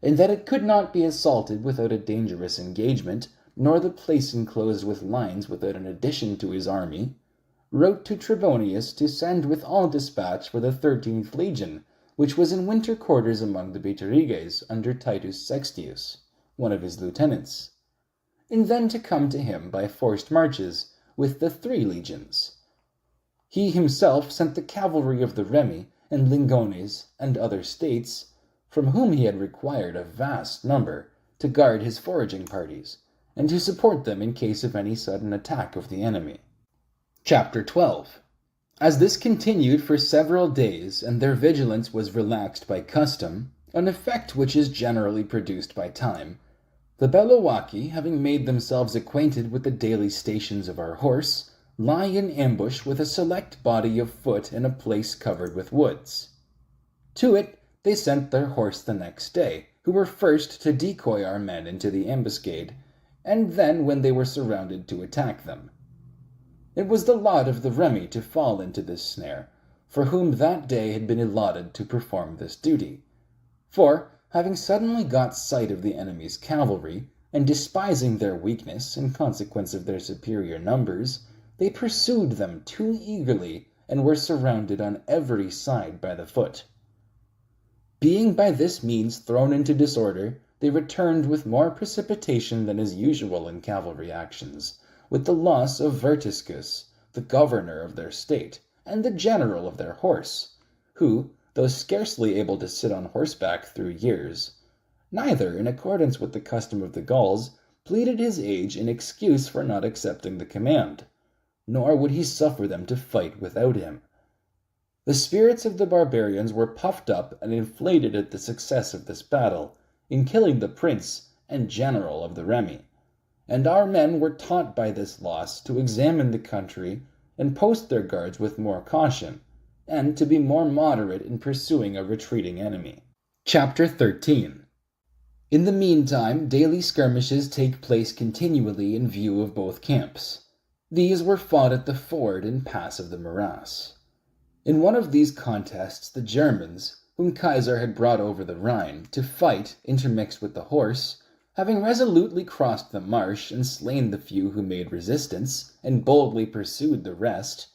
and that it could not be assaulted without a dangerous engagement, nor the place enclosed with lines without an addition to his army, wrote to Trebonius to send with all dispatch for the 13th Legion, which was in winter quarters among the Bituriges under Titus Sextius, one of his lieutenants, and then to come to him by forced marches with the 3 legions. He himself sent the cavalry of the Remi and Lingones and other states, from whom he had required a vast number, to guard his foraging parties, and to support them in case of any sudden attack of the enemy. Chapter 12. As this continued for several days, and their vigilance was relaxed by custom, an effect which is generally produced by time, the Bellovaci, having made themselves acquainted with the daily stations of our horse, lie in ambush with a select body of foot in a place covered with woods. To it they sent their horse the next day, who were first to decoy our men into the ambuscade, and then, when they were surrounded, to attack them. It was the lot of the Remi to fall into this snare, for whom that day had been allotted to perform this duty. For, having suddenly got sight of the enemy's cavalry, and despising their weakness in consequence of their superior numbers, they pursued them too eagerly, and were surrounded on every side by the foot. Being by this means thrown into disorder, they returned with more precipitation than is usual in cavalry actions, with the loss of Vertiscus, the governor of their state, and the general of their horse, who, though scarcely able to sit on horseback through years, neither, in accordance with the custom of the Gauls, pleaded his age in excuse for not accepting the command, nor would he suffer them to fight without him. The spirits of the barbarians were puffed up and inflated at the success of this battle, in killing the prince and general of the Remi, and our men were taught by this loss to examine the country and post their guards with more caution, and to be more moderate in pursuing a retreating enemy. Chapter 13. In the meantime, daily skirmishes take place continually in view of both camps. These were fought at the ford and pass of the morass. In one of these contests the Germans, whom Caesar had brought over the Rhine to fight intermixed with the horse, having resolutely crossed the marsh and slain the few who made resistance, and boldly pursued the rest,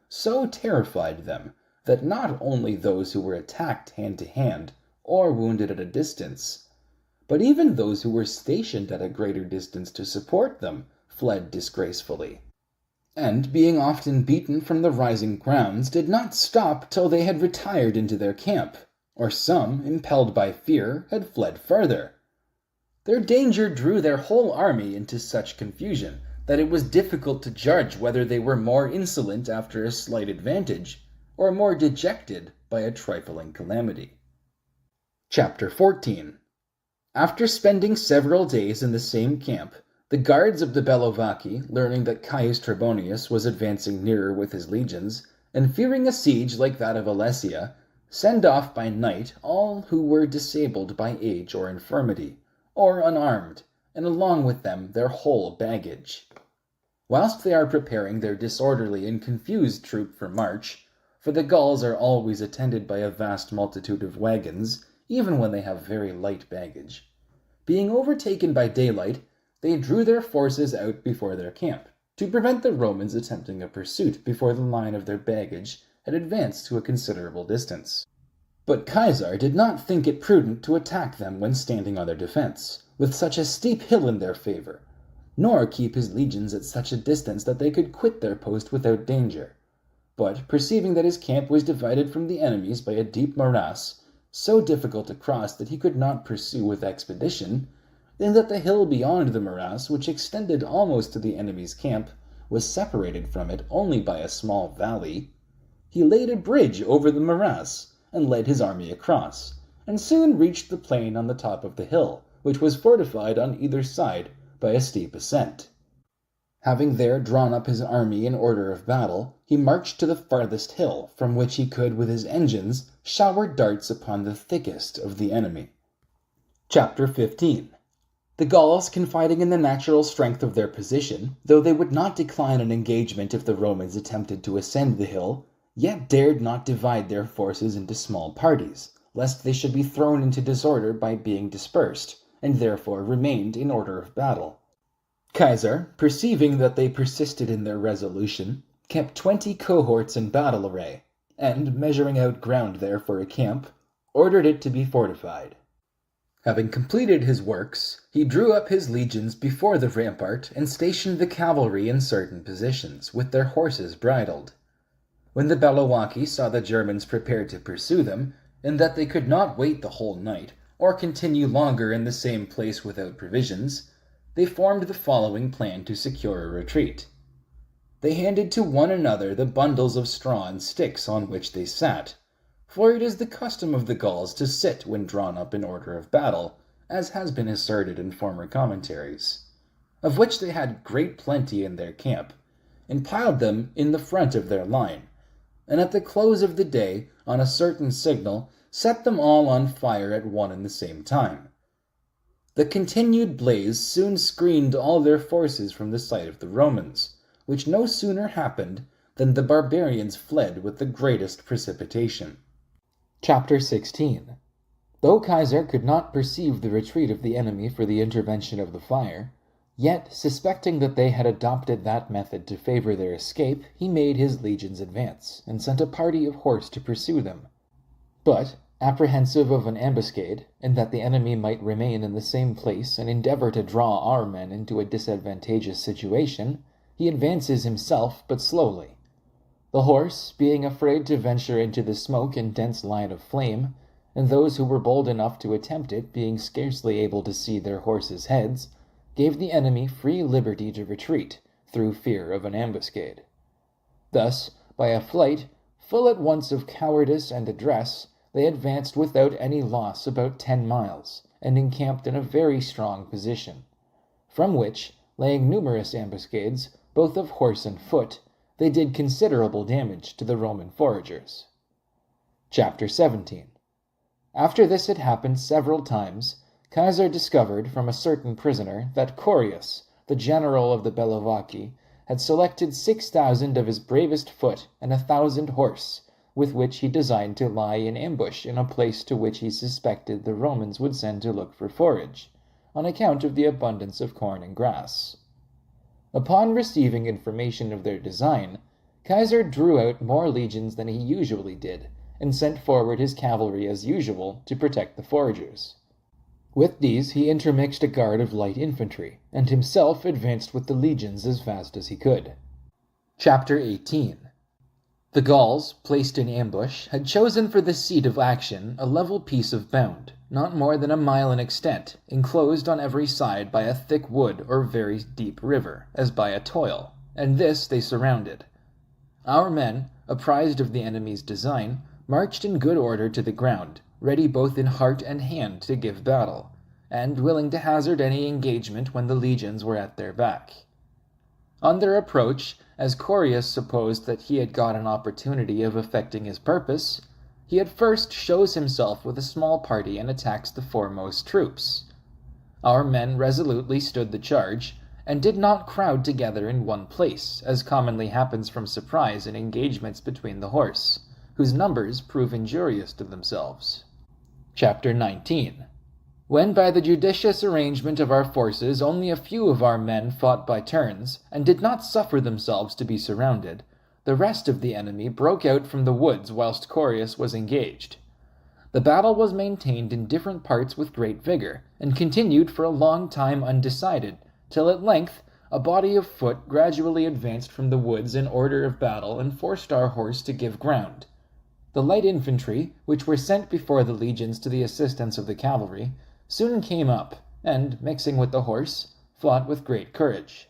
so terrified them that not only those who were attacked hand to hand or wounded at a distance, but even those who were stationed at a greater distance to support them fled disgracefully, and being often beaten from the rising grounds, did not stop till they had retired into their camp, or some, impelled by fear, had fled further. Their danger drew their whole army into such confusion that it was difficult to judge whether they were more insolent after a slight advantage, or more dejected by a trifling calamity. Chapter 14. After spending several days in the same camp, the guards of the Bellovaci, learning that Caius Trebonius was advancing nearer with his legions, and fearing a siege like that of Alesia, send off by night all who were disabled by age or infirmity, or unarmed, and along with them their whole baggage. Whilst they are preparing their disorderly and confused troop for march, for the Gauls are always attended by a vast multitude of wagons, even when they have very light baggage, being overtaken by daylight, they drew their forces out before their camp, to prevent the Romans attempting a pursuit before the line of their baggage had advanced to a considerable distance. But Caesar did not think it prudent to attack them when standing on their defense, with such a steep hill in their favor, nor keep his legions at such a distance that they could quit their post without danger. But, perceiving that his camp was divided from the enemy's by a deep morass, so difficult to cross that he could not pursue with expedition, and that the hill beyond the morass, which extended almost to the enemy's camp, was separated from it only by a small valley, he laid a bridge over the morass, and led his army across, and soon reached the plain on the top of the hill, which was fortified on either side by a steep ascent. Having there drawn up his army in order of battle, he marched to the farthest hill, from which he could with his engines shower darts upon the thickest of the enemy. Chapter 15. The Gauls, confiding in the natural strength of their position, though they would not decline an engagement if the Romans attempted to ascend the hill, yet dared not divide their forces into small parties, lest they should be thrown into disorder by being dispersed, and therefore remained in order of battle. Caesar, perceiving that they persisted in their resolution, kept 20 cohorts in battle array, and, measuring out ground there for a camp, ordered it to be fortified. Having completed his works, he drew up his legions before the rampart and stationed the cavalry in certain positions, with their horses bridled. When the Bellovaci saw the Germans prepared to pursue them, and that they could not wait the whole night, or continue longer in the same place without provisions, they formed the following plan to secure a retreat. They handed to one another the bundles of straw and sticks on which they sat, for it is the custom of the Gauls to sit when drawn up in order of battle, as has been asserted in former commentaries, of which they had great plenty in their camp, and piled them in the front of their line, and at the close of the day, on a certain signal, set them all on fire at one and the same time. The continued blaze soon screened all their forces from the sight of the Romans, which no sooner happened than the barbarians fled with the greatest precipitation. Chapter 16. Though Caesar could not perceive the retreat of the enemy for the intervention of the fire, yet, suspecting that they had adopted that method to favor their escape, he made his legions advance, and sent a party of horse to pursue them. But, apprehensive of an ambuscade, and that the enemy might remain in the same place and endeavor to draw our men into a disadvantageous situation, he advances himself but slowly. The horse, being afraid to venture into the smoke and dense line of flame, and those who were bold enough to attempt it being scarcely able to see their horses' heads, gave the enemy free liberty to retreat, through fear of an ambuscade. Thus, by a flight, full at once of cowardice and address, they advanced without any loss about 10 miles, and encamped in a very strong position, from which, laying numerous ambuscades, both of horse and foot, they did considerable damage to the Roman foragers. Chapter 17. After this had happened several times, Caesar discovered from a certain prisoner that Corius, the general of the Bellovaci, had selected 6,000 of his bravest foot and 1,000 horse, with which he designed to lie in ambush in a place to which he suspected the Romans would send to look for forage, on account of the abundance of corn and grass. Upon receiving information of their design, Caesar drew out more legions than he usually did, and sent forward his cavalry as usual to protect the foragers. With these he intermixed a guard of light infantry, and himself advanced with the legions as fast as he could. Chapter 18. The Gauls, placed in ambush, had chosen for the seat of action a level piece of mound, not more than a mile in extent, enclosed on every side by a thick wood or very deep river, as by a toil, and this they surrounded. Our men, apprised of the enemy's design, marched in good order to the ground, ready both in heart and hand to give battle, and willing to hazard any engagement when the legions were at their back. On their approach, as Corius supposed that he had got an opportunity of effecting his purpose, he at first shows himself with a small party and attacks the foremost troops. Our men resolutely stood the charge, and did not crowd together in one place, as commonly happens from surprise in engagements between the horse, whose numbers prove injurious to themselves. Chapter 19. When by the judicious arrangement of our forces only a few of our men fought by turns, and did not suffer themselves to be surrounded, the rest of the enemy broke out from the woods whilst Corius was engaged. The battle was maintained in different parts with great vigor, and continued for a long time undecided, till at length a body of foot gradually advanced from the woods in order of battle and forced our horse to give ground. The light infantry, which were sent before the legions to the assistance of the cavalry, soon came up, and, mixing with the horse, fought with great courage.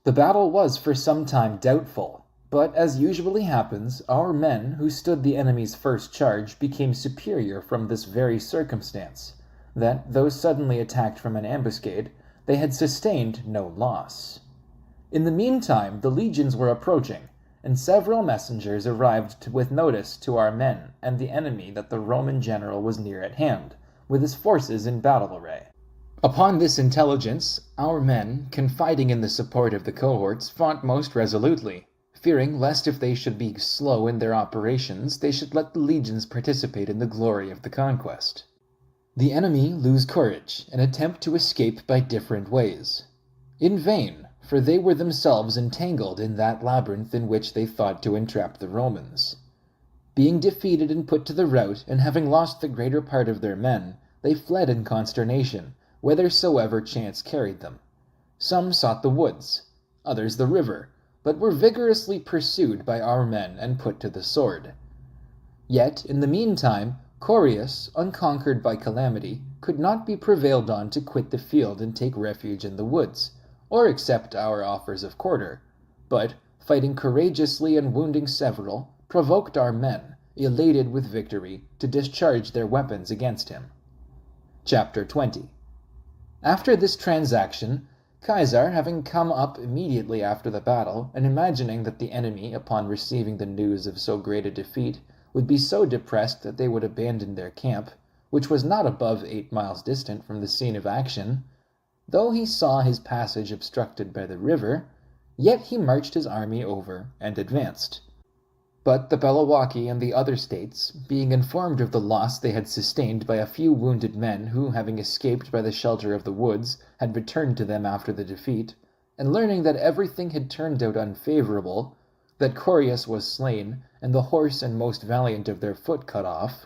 The battle was for some time doubtful, but, as usually happens, our men, who stood the enemy's first charge, became superior from this very circumstance, that, though suddenly attacked from an ambuscade, they had sustained no loss. In the meantime the legions were approaching, and several messengers arrived with notice to our men and the enemy that the Roman general was near at hand, with his forces in battle array. Upon this intelligence, our men, confiding in the support of the cohorts, fought most resolutely, fearing lest if they should be slow in their operations, they should let the legions participate in the glory of the conquest. The enemy lose courage, and attempt to escape by different ways. In vain, for they were themselves entangled in that labyrinth in which they thought to entrap the Romans. Being defeated and put to the rout, and having lost the greater part of their men, they fled in consternation, whithersoever chance carried them. Some sought the woods, others the river, but were vigorously pursued by our men and put to the sword. Yet, in the meantime, Corius, unconquered by calamity, could not be prevailed on to quit the field and take refuge in the woods, or accept our offers of quarter, but, fighting courageously and wounding several, provoked our men, elated with victory, to discharge their weapons against him. Chapter 20. After this transaction, Caesar, having come up immediately after the battle, and imagining that the enemy, upon receiving the news of so great a defeat, would be so depressed that they would abandon their camp, which was not above 8 miles distant from the scene of action, though he saw his passage obstructed by the river, yet he marched his army over and advanced. But the Bellovaci and the other states, being informed of the loss they had sustained by a few wounded men who, having escaped by the shelter of the woods, had returned to them after the defeat, and learning that everything had turned out unfavorable, that Corius was slain, and the horse and most valiant of their foot cut off,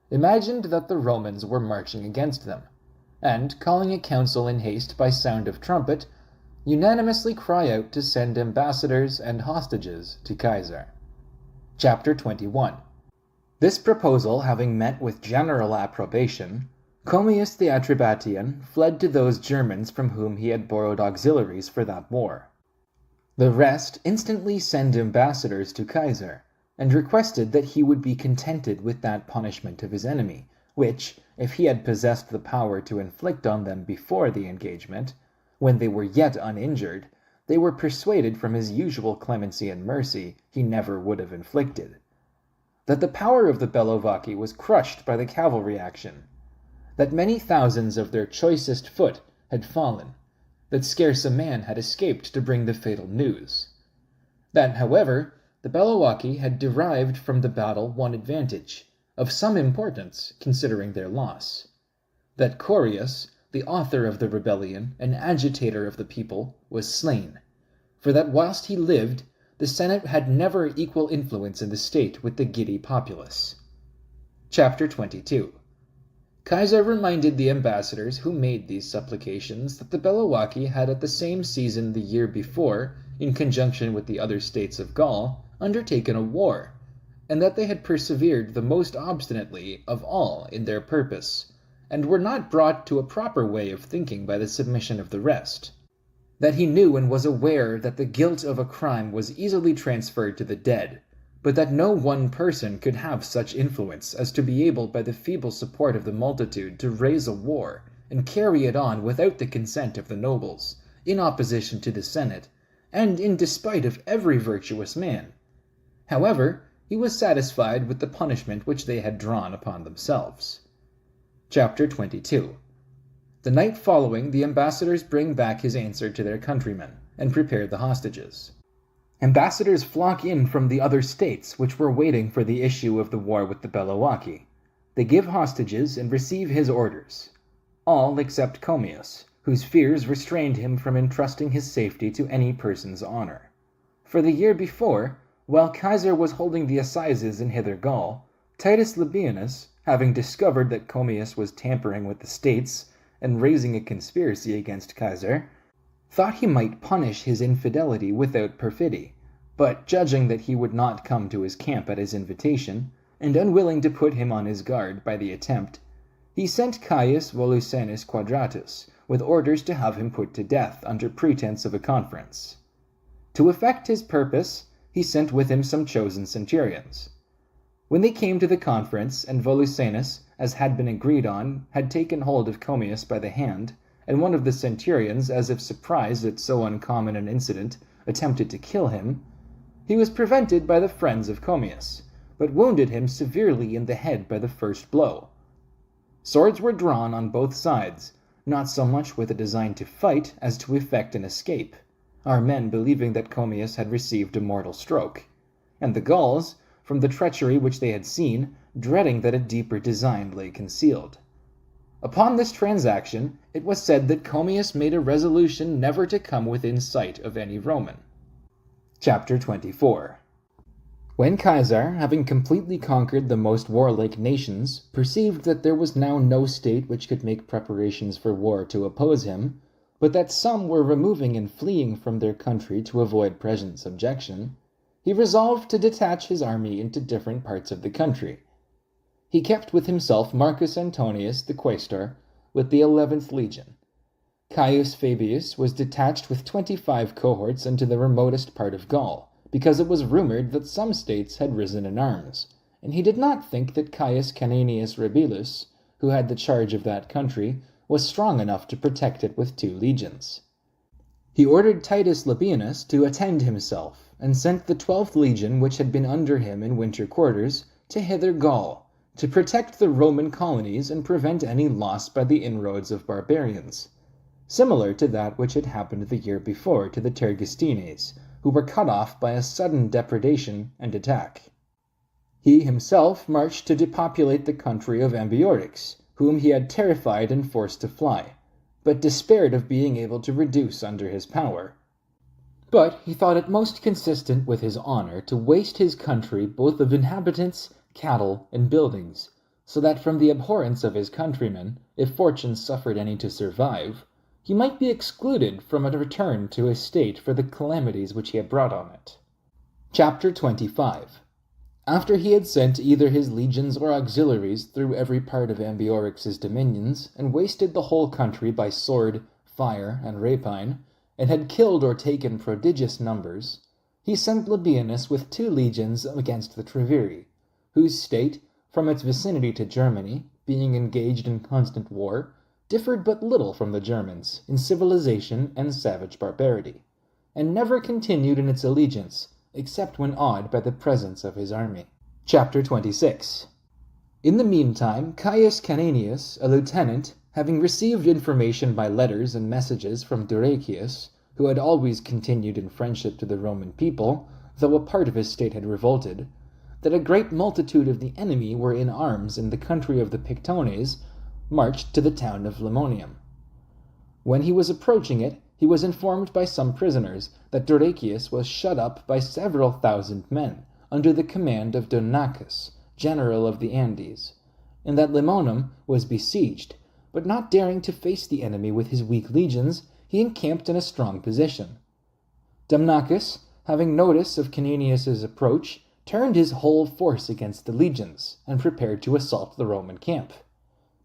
imagined that the Romans were marching against them, and, calling a council in haste by sound of trumpet, unanimously cry out to send ambassadors and hostages to Caesar. Chapter 21. This proposal having met with general approbation, Commius the Atrebatian fled to those Germans from whom he had borrowed auxiliaries for that war. The rest instantly sent ambassadors to Caesar, and requested that he would be contented with that punishment of his enemy, which, if he had possessed the power to inflict on them before the engagement, when they were yet uninjured, they were persuaded from his usual clemency and mercy he never would have inflicted. That the power of the Bellovaci was crushed by the cavalry action, that many thousands of their choicest foot had fallen, that scarce a man had escaped to bring the fatal news, that, however, the Bellovaci had derived from the battle one advantage, of some importance considering their loss: that Corius, the author of the rebellion and agitator of the people, was slain, for that whilst he lived, the Senate had never equal influence in the state with the giddy populace. Chapter 22. Caesar reminded the ambassadors who made these supplications that the Bellovaci had at the same season the year before, in conjunction with the other states of Gaul, undertaken a war, and that they had persevered the most obstinately of all in their purpose, and were not brought to a proper way of thinking by the submission of the rest. That he knew and was aware that the guilt of a crime was easily transferred to the dead, but that no one person could have such influence as to be able by the feeble support of the multitude to raise a war and carry it on without the consent of the nobles, in opposition to the Senate, and in despite of every virtuous man. However, he was satisfied with the punishment which they had drawn upon themselves. Chapter 22. The night following, the ambassadors bring back his answer to their countrymen, and prepare the hostages. Ambassadors flock in from the other states which were waiting for the issue of the war with the Bellovaci. They give hostages and receive his orders. All except Commius, whose fears restrained him from entrusting his safety to any person's honor. For the year before, while Caesar was holding the assizes in Hither Gaul, Titus Labienus, having discovered that Commius was tampering with the states and raising a conspiracy against Caesar, thought he might punish his infidelity without perfidy, but judging that he would not come to his camp at his invitation, and unwilling to put him on his guard by the attempt, he sent Caius Volusenus Quadratus with orders to have him put to death under pretense of a conference. To effect his purpose, he sent with him some chosen centurions. When they came to the conference, and Volusenus, as had been agreed on, had taken hold of Commius by the hand, and one of the centurions, as if surprised at so uncommon an incident, attempted to kill him, he was prevented by the friends of Commius, but wounded him severely in the head by the first blow. Swords were drawn on both sides, not so much with a design to fight as to effect an escape, our men believing that Commius had received a mortal stroke, and the Gauls, from the treachery which they had seen, dreading that a deeper design lay concealed. Upon this transaction, it was said that Commius made a resolution never to come within sight of any Roman. Chapter 24. When Caesar, having completely conquered the most warlike nations, perceived that there was now no state which could make preparations for war to oppose him, but that some were removing and fleeing from their country to avoid present subjection, he resolved to detach his army into different parts of the country. He kept with himself Marcus Antonius the quaestor, with the 11th legion. Caius Fabius was detached with 25 cohorts into the remotest part of Gaul, because it was rumored that some states had risen in arms, and he did not think that Caius Cananius Rebilus, who had the charge of that country, was strong enough to protect it with 2 legions. He ordered Titus Labienus to attend himself, and sent the 12th legion, which had been under him in winter quarters, to Hither Gaul, to protect the Roman colonies and prevent any loss by the inroads of barbarians, similar to that which had happened the year before to the Tergestines, who were cut off by a sudden depredation and attack. He himself marched to depopulate the country of Ambiorix, whom he had terrified and forced to fly, but despaired of being able to reduce under his power. But he thought it most consistent with his honor to waste his country both of inhabitants, cattle, and buildings, so that from the abhorrence of his countrymen, if fortune suffered any to survive, he might be excluded from a return to his state for the calamities which he had brought on it. Chapter 25. After he had sent either his legions or auxiliaries through every part of Ambiorix's dominions, and wasted the whole country by sword, fire, and rapine, and had killed or taken prodigious numbers, he sent Labienus with 2 legions against the Treviri, whose state, from its vicinity to Germany, being engaged in constant war, differed but little from the Germans in civilization and savage barbarity, and never continued in its allegiance, except when awed by the presence of his army. Chapter 26. In the meantime, Caius Cananius, a lieutenant, having received information by letters and messages from Duracius, who had always continued in friendship to the Roman people, though a part of his state had revolted, that a great multitude of the enemy were in arms in the country of the Pictones, marched to the town of Lemonium. When he was approaching it, he was informed by some prisoners that Dyrrhachius was shut up by several thousand men, under the command of Domnachus, general of the Andes, and that Lemonium was besieged, but not daring to face the enemy with his weak legions, he encamped in a strong position. Domnachus, having notice of Caninius's approach, turned his whole force against the legions, and prepared to assault the Roman camp.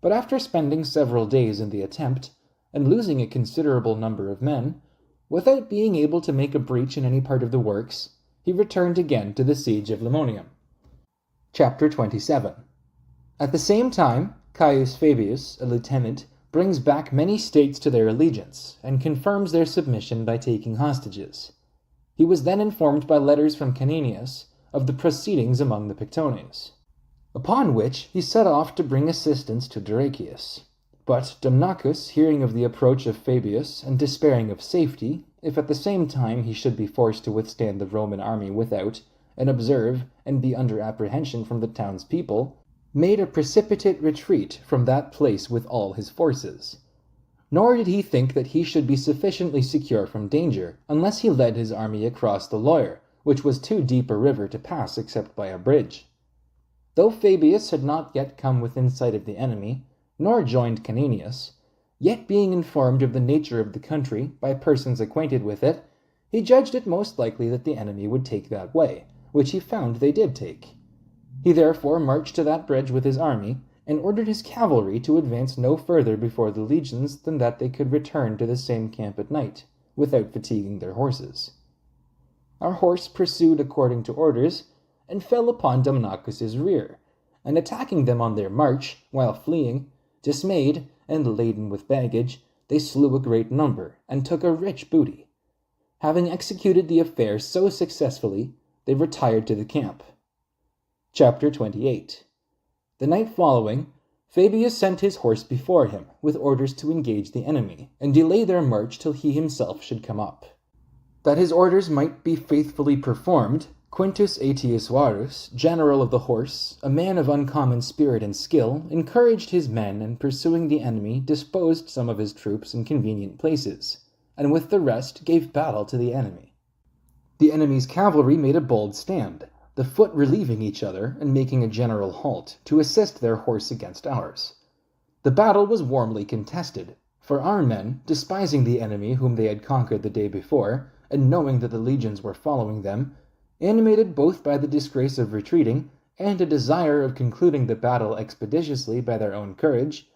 But after spending several days in the attempt, and losing a considerable number of men, without being able to make a breach in any part of the works, he returned again to the siege of Lemonium. Chapter 27. At the same time, Caius Fabius, a lieutenant, brings back many states to their allegiance, and confirms their submission by taking hostages. He was then informed by letters from Caninius of the proceedings among the Pictones, upon which he set off to bring assistance to Dyrrhachius. But Domnachus, hearing of the approach of Fabius, and despairing of safety, if at the same time he should be forced to withstand the Roman army without, and observe and be under apprehension from the townspeople, made a precipitate retreat from that place with all his forces. Nor did he think that he should be sufficiently secure from danger, unless he led his army across the Loire, which was too deep a river to pass except by a bridge. Though Fabius had not yet come within sight of the enemy, nor joined Caninius, yet being informed of the nature of the country by persons acquainted with it, he judged it most likely that the enemy would take that way, which he found they did take. He therefore marched to that bridge with his army, and ordered his cavalry to advance no further before the legions than that they could return to the same camp at night, without fatiguing their horses. Our horse pursued according to orders, and fell upon Domnachus's rear, and attacking them on their march, while fleeing, dismayed, and laden with baggage, they slew a great number, and took a rich booty. Having executed the affair so successfully, they retired to the camp. Chapter 28. The night following, Fabius sent his horse before him, with orders to engage the enemy, and delay their march till he himself should come up. That his orders might be faithfully performed, Quintus Aetius Varus, general of the horse, a man of uncommon spirit and skill, encouraged his men, and pursuing the enemy, disposed some of his troops in convenient places, and with the rest gave battle to the enemy. The enemy's cavalry made a bold stand, the foot relieving each other and making a general halt, to assist their horse against ours. The battle was warmly contested, for our men, despising the enemy whom they had conquered the day before, and knowing that the legions were following them, animated both by the disgrace of retreating and a desire of concluding the battle expeditiously by their own courage,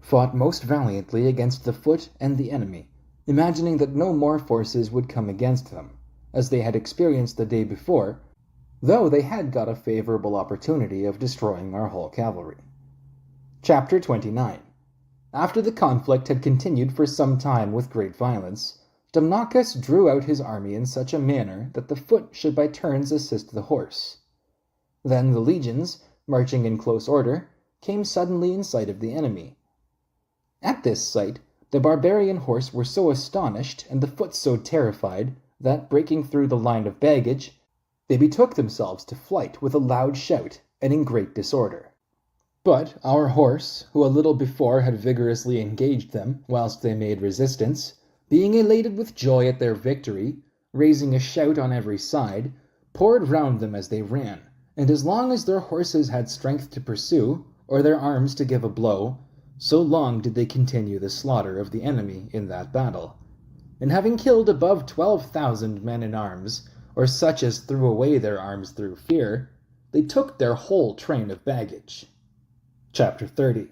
fought most valiantly against the foot and the enemy, imagining that no more forces would come against them, as they had experienced the day before, though they had got a favorable opportunity of destroying our whole cavalry. Chapter 29. After the conflict had continued for some time with great violence, Domnachus drew out his army in such a manner that the foot should by turns assist the horse. Then the legions, marching in close order, came suddenly in sight of the enemy. At this sight, the barbarian horse were so astonished, and the foot so terrified, that, breaking through the line of baggage, they betook themselves to flight with a loud shout, and in great disorder. But our horse, who a little before had vigorously engaged them, whilst they made resistance, being elated with joy at their victory, raising a shout on every side, poured round them as they ran, and as long as their horses had strength to pursue, or their arms to give a blow, so long did they continue the slaughter of the enemy in that battle. And having killed above 12,000 men in arms, or such as threw away their arms through fear, they took their whole train of baggage. Chapter 30.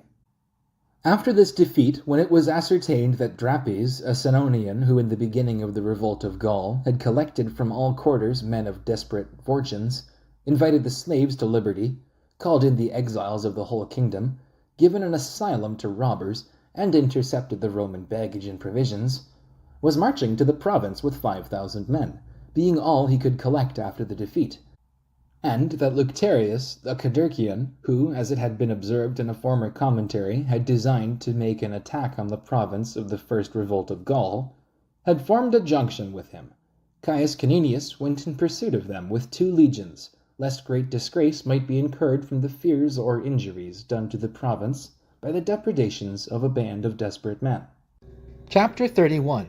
After this defeat, when it was ascertained that Drapes, a Senonian who in the beginning of the revolt of Gaul had collected from all quarters men of desperate fortunes, invited the slaves to liberty, called in the exiles of the whole kingdom, given an asylum to robbers, and intercepted the Roman baggage and provisions, was marching to the province with 5,000 men, being all he could collect after the defeat, and that Lucterius, a Cadurcian, who, as it had been observed in a former commentary, had designed to make an attack on the province of the first revolt of Gaul, had formed a junction with him, Caius Caninius went in pursuit of them with 2 legions, lest great disgrace might be incurred from the fears or injuries done to the province by the depredations of a band of desperate men. Chapter 31.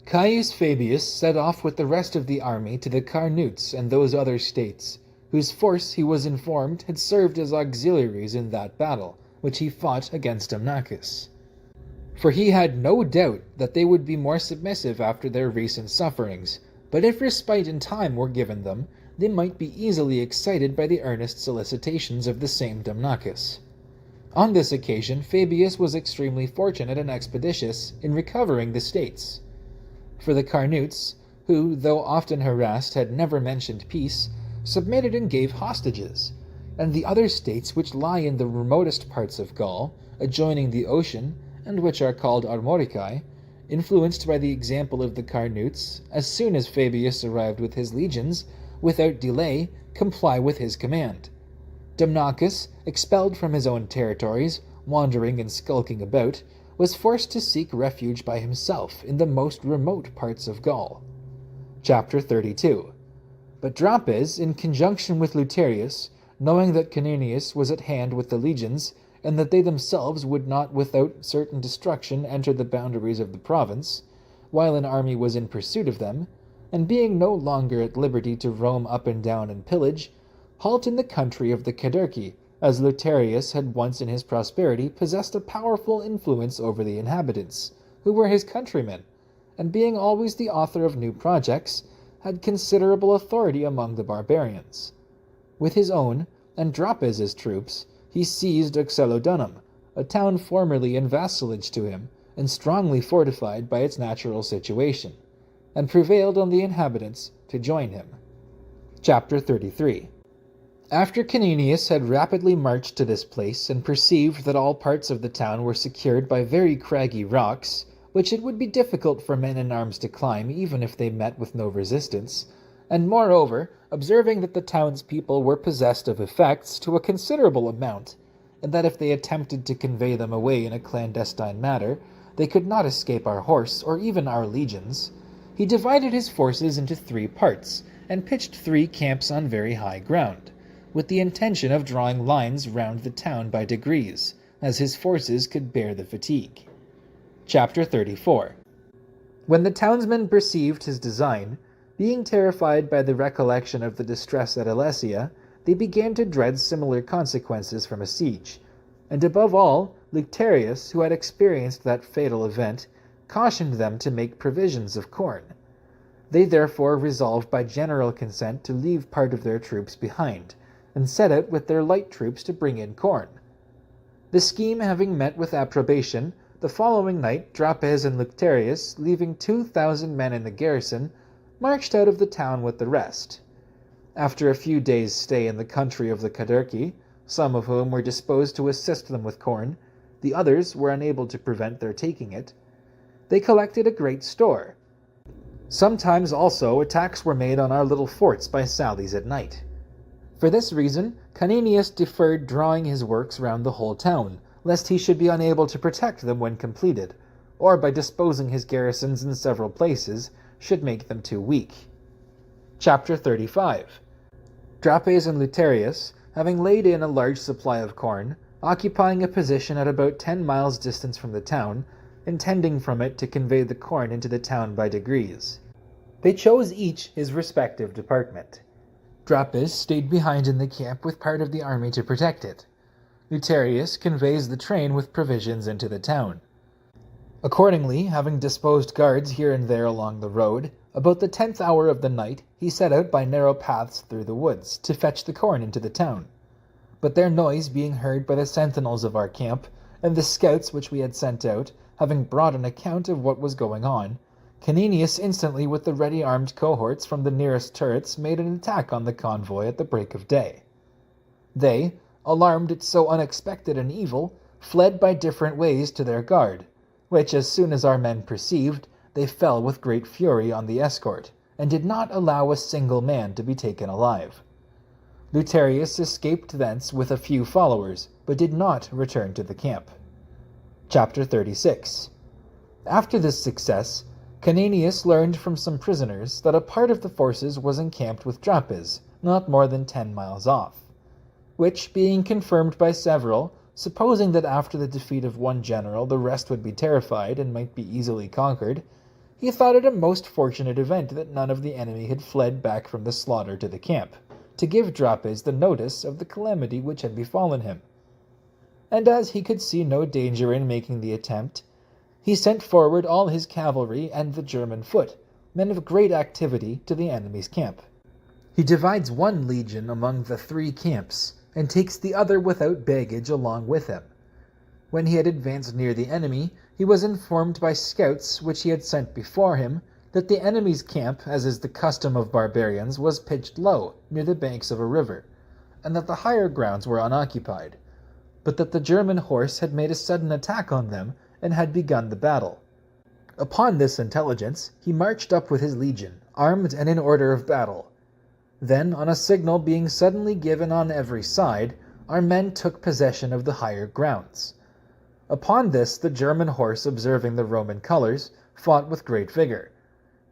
Caius Fabius set off with the rest of the army to the Carnutes and those other states, whose force he was informed had served as auxiliaries in that battle, which he fought against Demnachus. For he had no doubt that they would be more submissive after their recent sufferings, but if respite and time were given them, they might be easily excited by the earnest solicitations of the same Demnachus. On this occasion Fabius was extremely fortunate and expeditious in recovering the states. For the Carnutes, who, though often harassed, had never mentioned peace, submitted and gave hostages, and the other states which lie in the remotest parts of Gaul, adjoining the ocean, and which are called Armoricae, influenced by the example of the Carnutes, as soon as Fabius arrived with his legions, without delay comply with his command. Demnachus, expelled from his own territories, wandering and skulking about, was forced to seek refuge by himself in the most remote parts of Gaul. Chapter 32. But Drapes, in conjunction with Luterius, knowing that Caninius was at hand with the legions, and that they themselves would not without certain destruction enter the boundaries of the province, while an army was in pursuit of them, and being no longer at liberty to roam up and down and pillage, halt in the country of the Caderci, as Luterius had once in his prosperity possessed a powerful influence over the inhabitants, who were his countrymen, and being always the author of new projects, had considerable authority among the barbarians. With his own and Drapes' troops, he seized Uxellodunum, a town formerly in vassalage to him, and strongly fortified by its natural situation, and prevailed on the inhabitants to join him. Chapter 33. After Caninius had rapidly marched to this place, and perceived that all parts of the town were secured by very craggy rocks, which it would be difficult for men in arms to climb even if they met with no resistance, and moreover, observing that the townspeople were possessed of effects to a considerable amount, and that if they attempted to convey them away in a clandestine manner, they could not escape our horse or even our legions, he divided his forces into 3 parts, and pitched 3 camps on very high ground, with the intention of drawing lines round the town by degrees, as his forces could bear the fatigue. Chapter 34. When the townsmen perceived his design, being terrified by the recollection of the distress at Alesia, they began to dread similar consequences from a siege, and above all, Luterius, who had experienced that fatal event, cautioned them to make provisions of corn. They therefore resolved by general consent to leave part of their troops behind, and set out with their light troops to bring in corn. The scheme having met with approbation, the following night Drapes and Luterius, leaving 2,000 men in the garrison, marched out of the town with the rest. After a few days' stay in the country of the Caderci, some of whom were disposed to assist them with corn, the others were unable to prevent their taking it, they collected a great store. Sometimes also attacks were made on our little forts by sallies at night. For this reason, Caninius deferred drawing his works round the whole town, lest he should be unable to protect them when completed, or by disposing his garrisons in several places, should make them too weak. Chapter 35. Drapes and Luterius, having laid in a large supply of corn, occupying a position at about 10 miles distance from the town, intending from it to convey the corn into the town by degrees. They chose each his respective department. Drapes stayed behind in the camp with part of the army to protect it. Luterius conveys the train with provisions into the town. Accordingly, having disposed guards here and there along the road, about the 10th hour of the night he set out by narrow paths through the woods to fetch the corn into the town. But their noise being heard by the sentinels of our camp, and the scouts which we had sent out, having brought an account of what was going on, Caninius instantly with the ready-armed cohorts from the nearest turrets made an attack on the convoy at the break of day. They, alarmed at so unexpected an evil, fled by different ways to their guard, which as soon as our men perceived, they fell with great fury on the escort, and did not allow a single man to be taken alive. Luterius escaped thence with a few followers, but did not return to the camp. Chapter 36. After this success, Caninius learned from some prisoners that a part of the forces was encamped with Drapes, not more than 10 miles off, which, being confirmed by several, supposing that after the defeat of one general the rest would be terrified and might be easily conquered, he thought it a most fortunate event that none of the enemy had fled back from the slaughter to the camp, to give Drapes the notice of the calamity which had befallen him. And as he could see no danger in making the attempt, he sent forward all his cavalry and the German foot, men of great activity, to the enemy's camp. He divides one legion among the 3 camps, and takes the other without baggage along with him. When he had advanced near the enemy, he was informed by scouts which he had sent before him that the enemy's camp, as is the custom of barbarians, was pitched low, near the banks of a river, and that the higher grounds were unoccupied, but that the German horse had made a sudden attack on them and had begun the battle. Upon this intelligence, he marched up with his legion, armed and in order of battle. Then, on a signal being suddenly given on every side, our men took possession of the higher grounds. Upon this, the German horse, observing the Roman colors, fought with great vigor.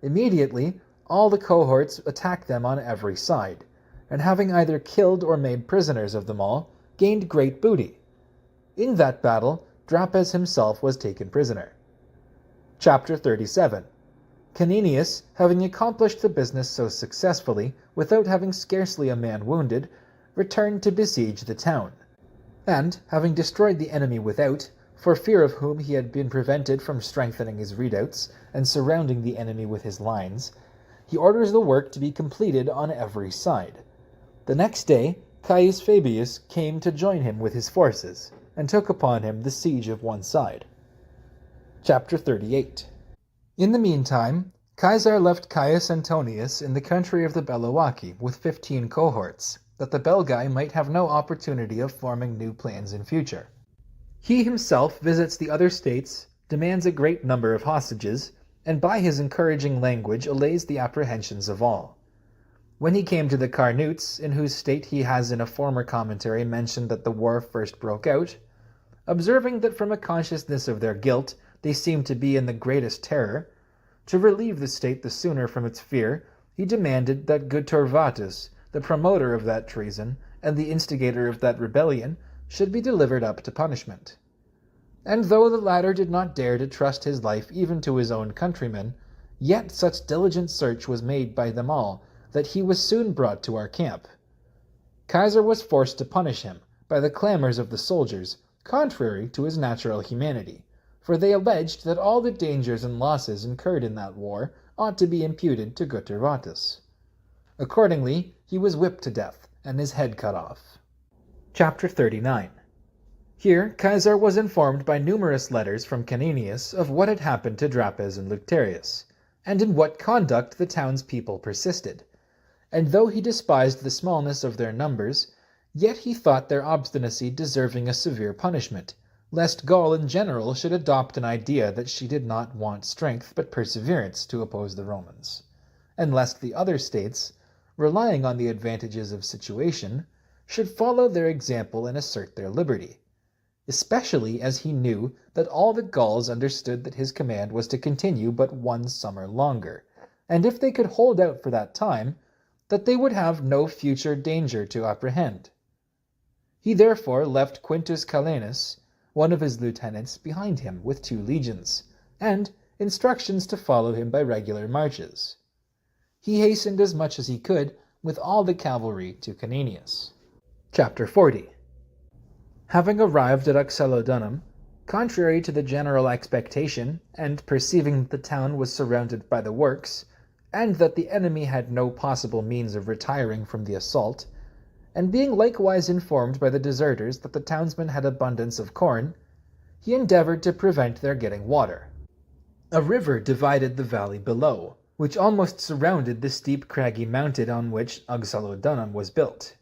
Immediately, all the cohorts attacked them on every side, and having either killed or made prisoners of them all, gained great booty. In that battle, Drapes himself was taken prisoner. Chapter 37. Caninius, having accomplished the business so successfully, without having scarcely a man wounded, returned to besiege the town. And, having destroyed the enemy without, for fear of whom he had been prevented from strengthening his redoubts and surrounding the enemy with his lines, he orders the work to be completed on every side. The next day, Caius Fabius came to join him with his forces, and took upon him the siege of one side. Chapter 38. In the meantime, Caesar left Caius Antonius in the country of the Bellovaci with 15 cohorts, that the Belgae might have no opportunity of forming new plans in future. He himself visits the other states, demands a great number of hostages, and by his encouraging language allays the apprehensions of all. When he came to the Carnutes, in whose state he has in a former commentary mentioned that the war first broke out, observing that from a consciousness of their guilt they seemed to be in the greatest terror, to relieve the state the sooner from its fear, he demanded that Gutorvatus, the promoter of that treason and the instigator of that rebellion, should be delivered up to punishment. And though the latter did not dare to trust his life even to his own countrymen, yet such diligent search was made by them all that he was soon brought to our camp. Caesar was forced to punish him by the clamors of the soldiers, contrary to his natural humanity, for they alleged that all the dangers and losses incurred in that war ought to be imputed to Gutorvatus. Accordingly, he was whipped to death, and his head cut off. Chapter 39. Here Caesar was informed by numerous letters from Caninius of what had happened to Drapes and Lucterius, and in what conduct the townspeople persisted. And though he despised the smallness of their numbers, yet he thought their obstinacy deserving a severe punishment, lest Gaul in general should adopt an idea that she did not want strength but perseverance to oppose the Romans, and lest the other states, relying on the advantages of situation, should follow their example and assert their liberty, especially as he knew that all the Gauls understood that his command was to continue but 1 summer longer, and if they could hold out for that time, that they would have no future danger to apprehend. He therefore left Quintus Calenus, one of his lieutenants, behind him with 2 legions, and instructions to follow him by regular marches. He hastened as much as he could with all the cavalry to Caninius. Chapter 40. Having arrived at Uxellodunum, contrary to the general expectation, and perceiving that the town was surrounded by the works, and that the enemy had no possible means of retiring from the assault, and being likewise informed by the deserters that the townsmen had abundance of corn, he endeavored to prevent their getting water. A river divided the valley below, which almost surrounded the steep craggy mountain on which Uxellodunum was built.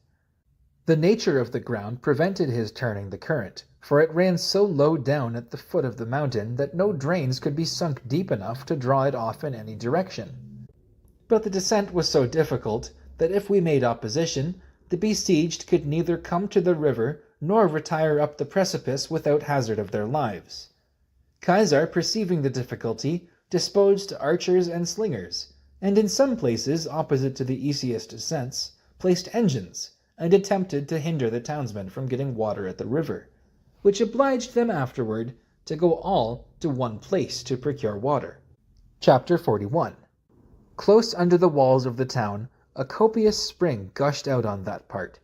The nature of the ground prevented his turning the current, for it ran so low down at the foot of the mountain that no drains could be sunk deep enough to draw it off in any direction. But the descent was so difficult that if we made opposition, the besieged could neither come to the river nor retire up the precipice without hazard of their lives. Caesar, perceiving the difficulty, disposed archers and slingers, and in some places, opposite to the easiest ascents, placed engines, and attempted to hinder the townsmen from getting water at the river, which obliged them afterward to go all to one place to procure water. Chapter 41. Close under the walls of the town, a copious spring gushed out on that part,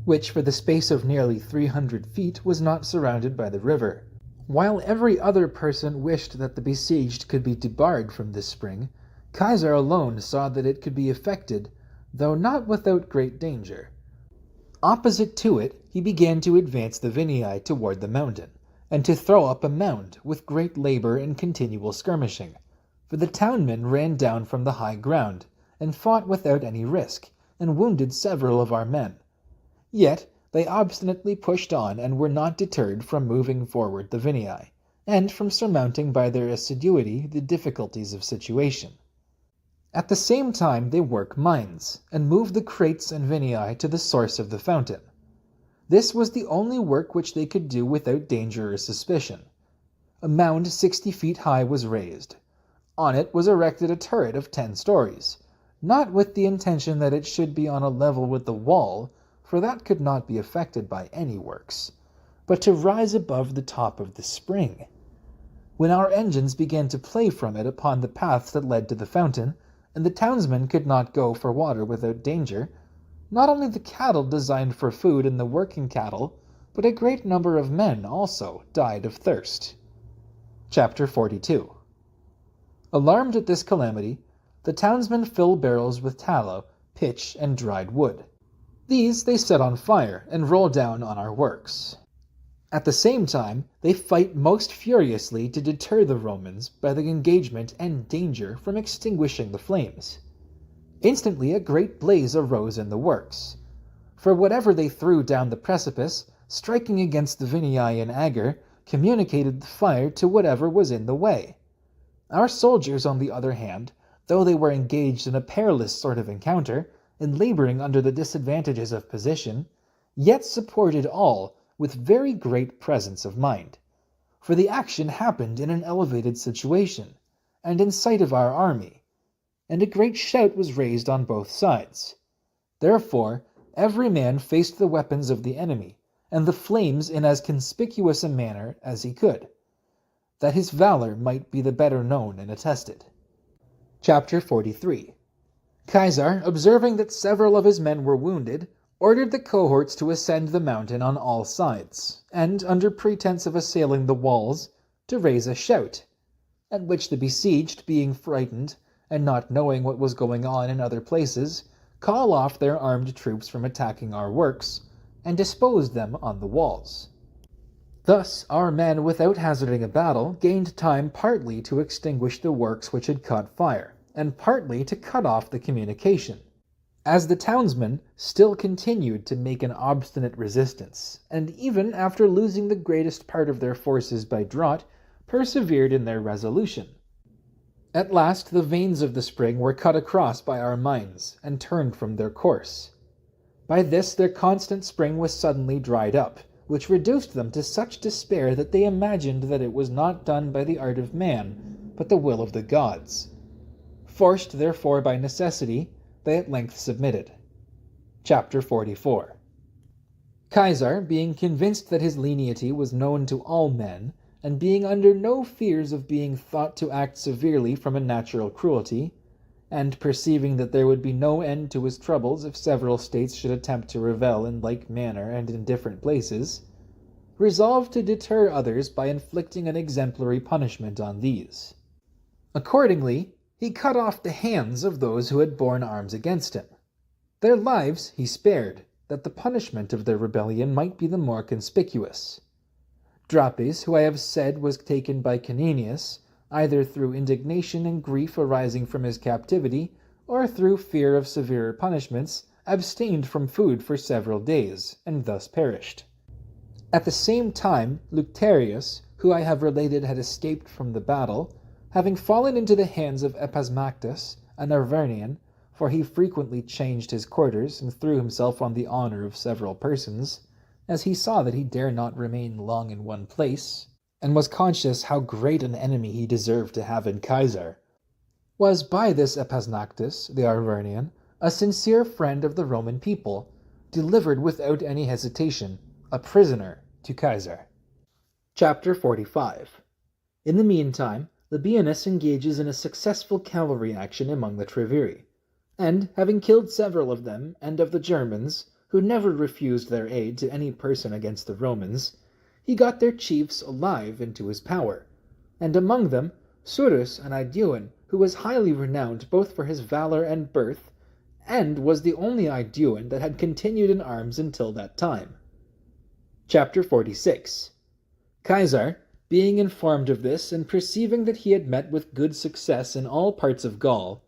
which for the space of nearly 300 feet was not surrounded by the river. While every other person wished that the besieged could be debarred from this spring, Caesar alone saw that it could be effected, though not without great danger. Opposite to it, he began to advance the Vinii toward the mountain, and to throw up a mound with great labor and continual skirmishing, for the townmen ran down from the high ground, and fought without any risk, and wounded several of our men. Yet they obstinately pushed on and were not deterred from moving forward the Vinii, and from surmounting by their assiduity the difficulties of situation. At the same time they work mines, and move the crates and Vinii to the source of the fountain. This was the only work which they could do without danger or suspicion. A mound 60 feet high was raised. On it was erected a turret of 10 stories, not with the intention that it should be on a level with the wall, for that could not be effected by any works, but to rise above the top of the spring. When our engines began to play from it upon the paths that led to the fountain, and the townsmen could not go for water without danger, not only the cattle designed for food and the working cattle, but a great number of men also died of thirst. Chapter 42. Alarmed at this calamity, the townsmen fill barrels with tallow, pitch, and dried wood. These they set on fire and roll down on our works. At the same time, they fight most furiously to deter the Romans by the engagement and danger from extinguishing the flames. Instantly a great blaze arose in the works. For whatever they threw down the precipice, striking against the Vinii in anger, communicated the fire to whatever was in the way. Our soldiers, on the other hand, though they were engaged in a perilous sort of encounter, and laboring under the disadvantages of position, yet supported all with very great presence of mind. For the action happened in an elevated situation, and in sight of our army, and a great shout was raised on both sides. Therefore every man faced the weapons of the enemy, and the flames in as conspicuous a manner as he could, that his valor might be the better known and attested. Chapter 43. Caesar, observing that several of his men were wounded, ordered the cohorts to ascend the mountain on all sides, and, under pretense of assailing the walls, to raise a shout, at which the besieged, being frightened, and not knowing what was going on in other places, call off their armed troops from attacking our works, and disposed them on the walls. Thus our men, without hazarding a battle, gained time partly to extinguish the works which had caught fire, and partly to cut off the communication, as the townsmen still continued to make an obstinate resistance, and even after losing the greatest part of their forces by drought, persevered in their resolution. At last the veins of the spring were cut across by our mines, and turned from their course. By this their constant spring was suddenly dried up, which reduced them to such despair that they imagined that it was not done by the art of man, but the will of the gods. Forced, therefore, by necessity, they at length submitted. Chapter 44. Caesar, being convinced that his lenity was known to all men, and being under no fears of being thought to act severely from a natural cruelty, and perceiving that there would be no end to his troubles if several states should attempt to rebel in like manner and in different places, resolved to deter others by inflicting an exemplary punishment on these. Accordingly, he cut off the hands of those who had borne arms against him. Their lives he spared, that the punishment of their rebellion might be the more conspicuous. Drapes, who I have said was taken by Caninius, either through indignation and grief arising from his captivity, or through fear of severer punishments, abstained from food for several days, and thus perished. At the same time, Lucterius, who I have related had escaped from the battle, having fallen into the hands of Epasmactus, an Arvernian, for he frequently changed his quarters and threw himself on the honor of several persons, as he saw that he dare not remain long in one place, and was conscious how great an enemy he deserved to have in Caesar, was by this Epasnactus, the Arvernian, a sincere friend of the Roman people, delivered without any hesitation, a prisoner to Caesar. Chapter 45. In the meantime, Labienus engages in a successful cavalry action among the Treviri, and, having killed several of them and of the Germans, who never refused their aid to any person against the Romans, he got their chiefs alive into his power, and among them Surus and I-VIII, who was highly renowned both for his valor and birth, and was the only I-VIII that had continued in arms until that time. Chapter 46. Caesar, being informed of this and perceiving that he had met with good success in all parts of Gaul,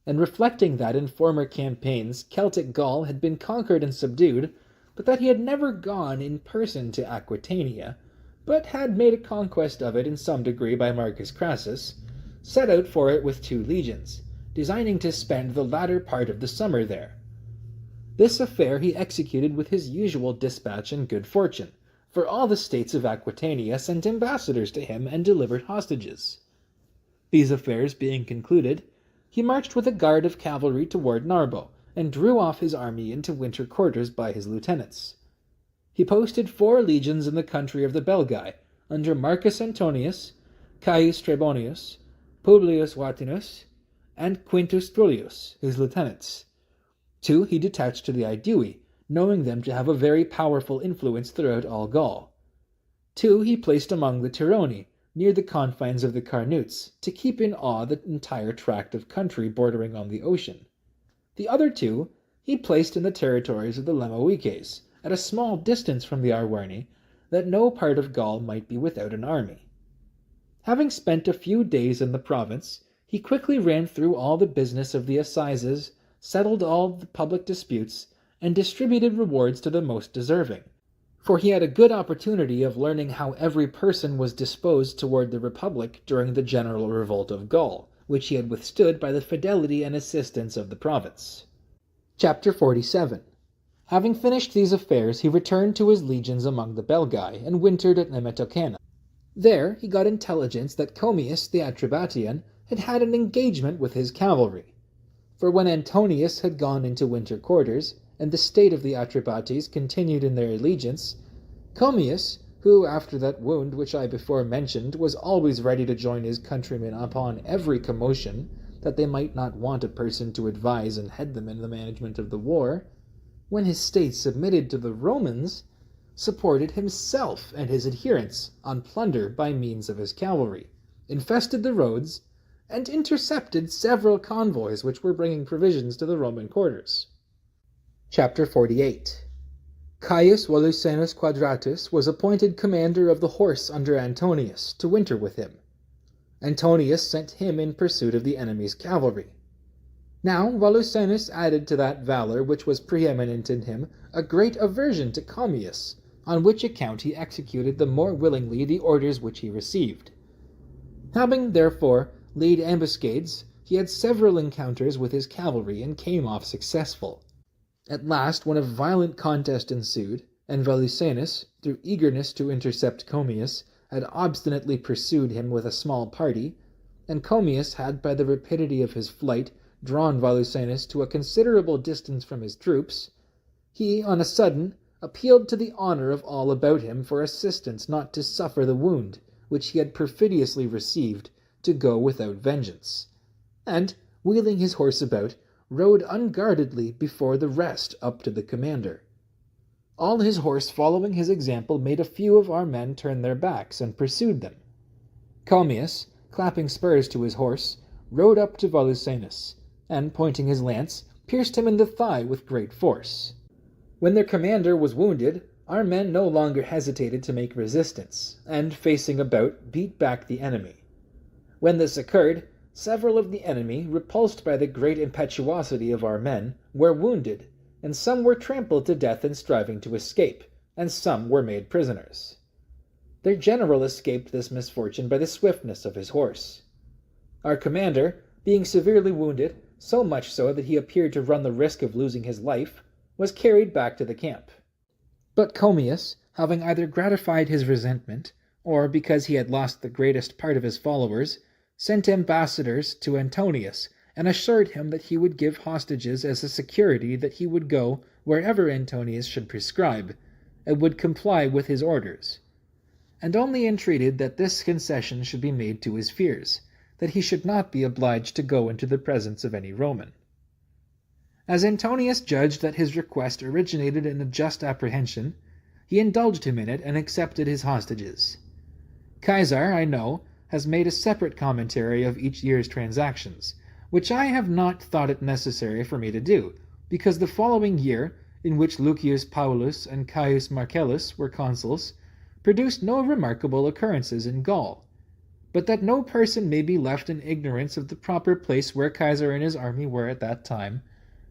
and reflecting that in former campaigns Celtic Gaul had been conquered and subdued, but that he had never gone in person to Aquitania, but had made a conquest of it in some degree by Marcus Crassus, set out for it with 2 legions, designing to spend the latter part of the summer there. This affair he executed with his usual dispatch and good fortune, for all the states of Aquitania sent ambassadors to him and delivered hostages. These affairs being concluded, he marched with a guard of cavalry toward Narbo, and drew off his army into winter quarters by his lieutenants. He posted 4 legions in the country of the Belgae, under Marcus Antonius, Caius Trebonius, Publius Vatinus, and Quintus Tullius, his lieutenants. 2 he detached to the Aedui, knowing them to have a very powerful influence throughout all Gaul. 2 he placed among the Tironi, near the confines of the Carnutes, to keep in awe the entire tract of country bordering on the ocean. The other 2 he placed in the territories of the Lemoices, at a small distance from the Arverni, that no part of Gaul might be without an army. Having spent a few days in the province, he quickly ran through all the business of the assizes, settled all the public disputes, and distributed rewards to the most deserving, for he had a good opportunity of learning how every person was disposed toward the Republic during the general revolt of Gaul, which he had withstood by the fidelity and assistance of the province. Chapter 47. Having finished these affairs, he returned to his legions among the Belgae, and wintered at Nemetocana. There he got intelligence that Commius the Atrebatian had had an engagement with his cavalry. For when Antonius had gone into winter quarters, and the state of the Atrebates continued in their allegiance, Commius, who after that wound which I before mentioned was always ready to join his countrymen upon every commotion, that they might not want a person to advise and head them in the management of the war, when his state submitted to the Romans, supported himself and his adherents on plunder by means of his cavalry, infested the roads, and intercepted several convoys which were bringing provisions to the Roman quarters. Chapter 48. Caius Volusenus Quadratus was appointed commander of the horse under Antonius, to winter with him. Antonius sent him in pursuit of the enemy's cavalry. Now Volusenus added to that valor which was preeminent in him a great aversion to Commius, on which account he executed the more willingly the orders which he received. Having, therefore, laid ambuscades, he had several encounters with his cavalry, and came off successful. At last, when a violent contest ensued, and Volusenus, through eagerness to intercept Commius, had obstinately pursued him with a small party, and Commius had by the rapidity of his flight drawn Volusenus to a considerable distance from his troops, he, on a sudden, appealed to the honor of all about him for assistance not to suffer the wound which he had perfidiously received to go without vengeance, and, wheeling his horse about, rode unguardedly before the rest up to the commander. All his horse following his example made a few of our men turn their backs and pursued them. Commius, clapping spurs to his horse, rode up to Volusenus, and, pointing his lance, pierced him in the thigh with great force. When their commander was wounded, our men no longer hesitated to make resistance, and, facing about, beat back the enemy. When this occurred, several of the enemy, repulsed by the great impetuosity of our men, were wounded, and some were trampled to death in striving to escape, and some were made prisoners. Their general escaped this misfortune by the swiftness of his horse. Our commander, being severely wounded, so much so that he appeared to run the risk of losing his life, was carried back to the camp. But Commius, having either gratified his resentment, or because he had lost the greatest part of his followers, sent ambassadors to Antonius and assured him that he would give hostages as a security that he would go wherever Antonius should prescribe, and would comply with his orders, and only entreated that this concession should be made to his fears, that he should not be obliged to go into the presence of any Roman. As Antonius judged that his request originated in a just apprehension, he indulged him in it and accepted his hostages. Caesar, I know, has made a separate commentary of each year's transactions, which I have not thought it necessary for me to do, because the following year, in which Lucius Paulus and Gaius Marcellus were consuls, produced no remarkable occurrences in Gaul, but that no person may be left in ignorance of the proper place where Caesar and his army were at that time,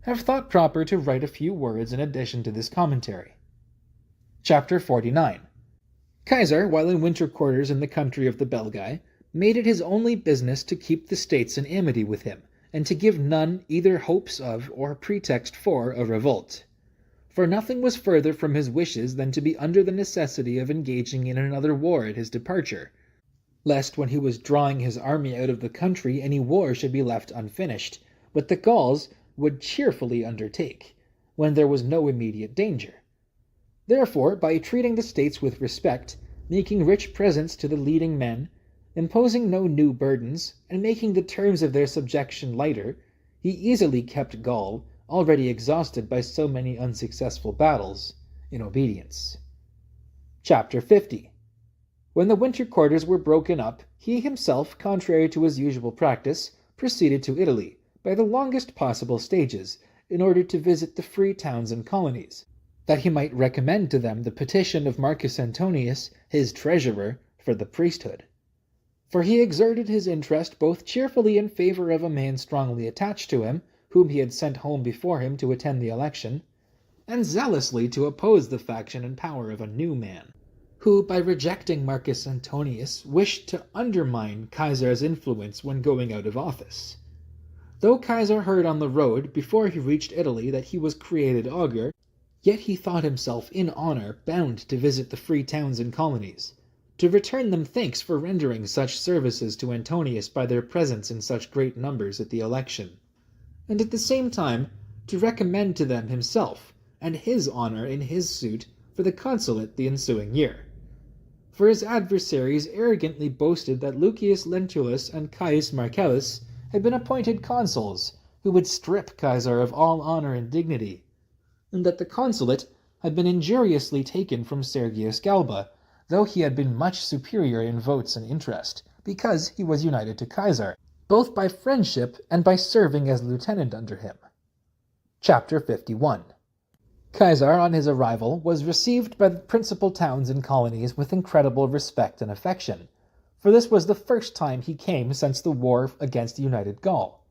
have thought proper to write a few words in addition to this commentary. Chapter 49. Caesar, while in winter quarters in the country of the Belgae, made it his only business to keep the states in amity with him, and to give none either hopes of or pretext for a revolt. For nothing was further from his wishes than to be under the necessity of engaging in another war at his departure, lest when he was drawing his army out of the country any war should be left unfinished, but the Gauls would cheerfully undertake, when there was no immediate danger. Therefore, by treating the states with respect, making rich presents to the leading men, imposing no new burdens, and making the terms of their subjection lighter, he easily kept Gaul, already exhausted by so many unsuccessful battles, in obedience. Chapter 50. When the winter quarters were broken up, he himself, contrary to his usual practice, proceeded to Italy, by the longest possible stages, in order to visit the free towns and colonies, that he might recommend to them the petition of Marcus Antonius, his treasurer, for the priesthood. For he exerted his interest both cheerfully in favor of a man strongly attached to him, whom he had sent home before him to attend the election, and zealously to oppose the faction and power of a new man, who, by rejecting Marcus Antonius, wished to undermine Caesar's influence when going out of office. Though Caesar heard on the road, before he reached Italy, that he was created augur, yet he thought himself in honor bound to visit the free towns and colonies, to return them thanks for rendering such services to Antonius by their presence in such great numbers at the election, and at the same time to recommend to them himself and his honor in his suit for the consulate the ensuing year. For his adversaries arrogantly boasted that Lucius Lentulus and Gaius Marcellus had been appointed consuls, who would strip Caesar of all honor and dignity, and that the consulate had been injuriously taken from Sergius Galba, though he had been much superior in votes and interest, because he was united to Caesar, both by friendship and by serving as lieutenant under him. Chapter 51. Caesar, on his arrival, was received by the principal towns and colonies with incredible respect and affection, for this was the first time he came since the war against united Gaul.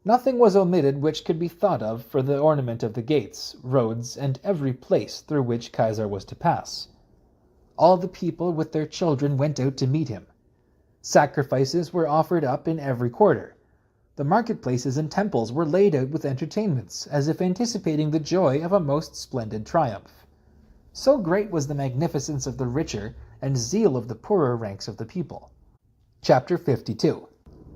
Nothing was omitted which could be thought of for the ornament of the gates, roads, and every place through which Caesar was to pass. All the people with their children went out to meet him. Sacrifices were offered up in every quarter. The marketplaces and temples were laid out with entertainments, as if anticipating the joy of a most splendid triumph. So great was the magnificence of the richer and zeal of the poorer ranks of the people. Chapter 52.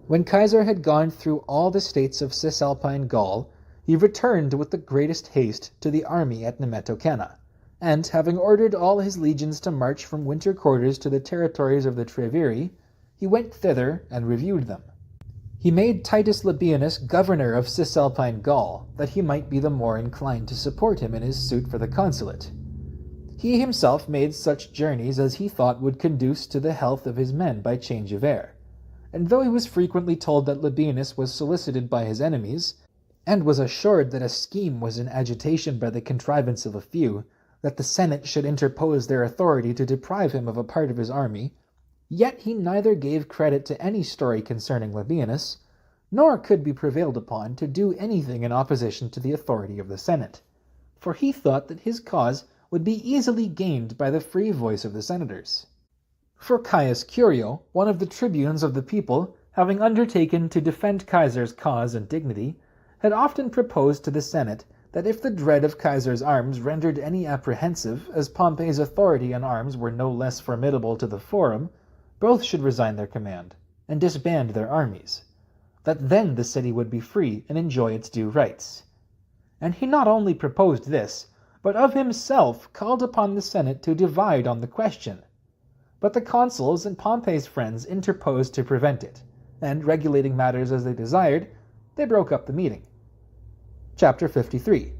When Caesar had gone through all the states of Cisalpine Gaul, he returned with the greatest haste to the army at Nemetocena, and, having ordered all his legions to march from winter quarters to the territories of the Treviri, he went thither and reviewed them. He made Titus Labienus governor of Cisalpine Gaul, that he might be the more inclined to support him in his suit for the consulate. He himself made such journeys as he thought would conduce to the health of his men by change of air, and though he was frequently told that Labienus was solicited by his enemies, and was assured that a scheme was in agitation by the contrivance of a few, that the Senate should interpose their authority to deprive him of a part of his army, yet he neither gave credit to any story concerning Labienus, nor could be prevailed upon to do anything in opposition to the authority of the Senate, for he thought that his cause would be easily gained by the free voice of the senators. For Caius Curio, one of the tribunes of the people, having undertaken to defend Caesar's cause and dignity, had often proposed to the Senate that if the dread of Caesar's arms rendered any apprehensive, as Pompey's authority on arms were no less formidable to the Forum, both should resign their command, and disband their armies, that then the city would be free and enjoy its due rights. And he not only proposed this, but of himself called upon the Senate to divide on the question. But the consuls and Pompey's friends interposed to prevent it, and, regulating matters as they desired, they broke up the meeting. Chapter 53.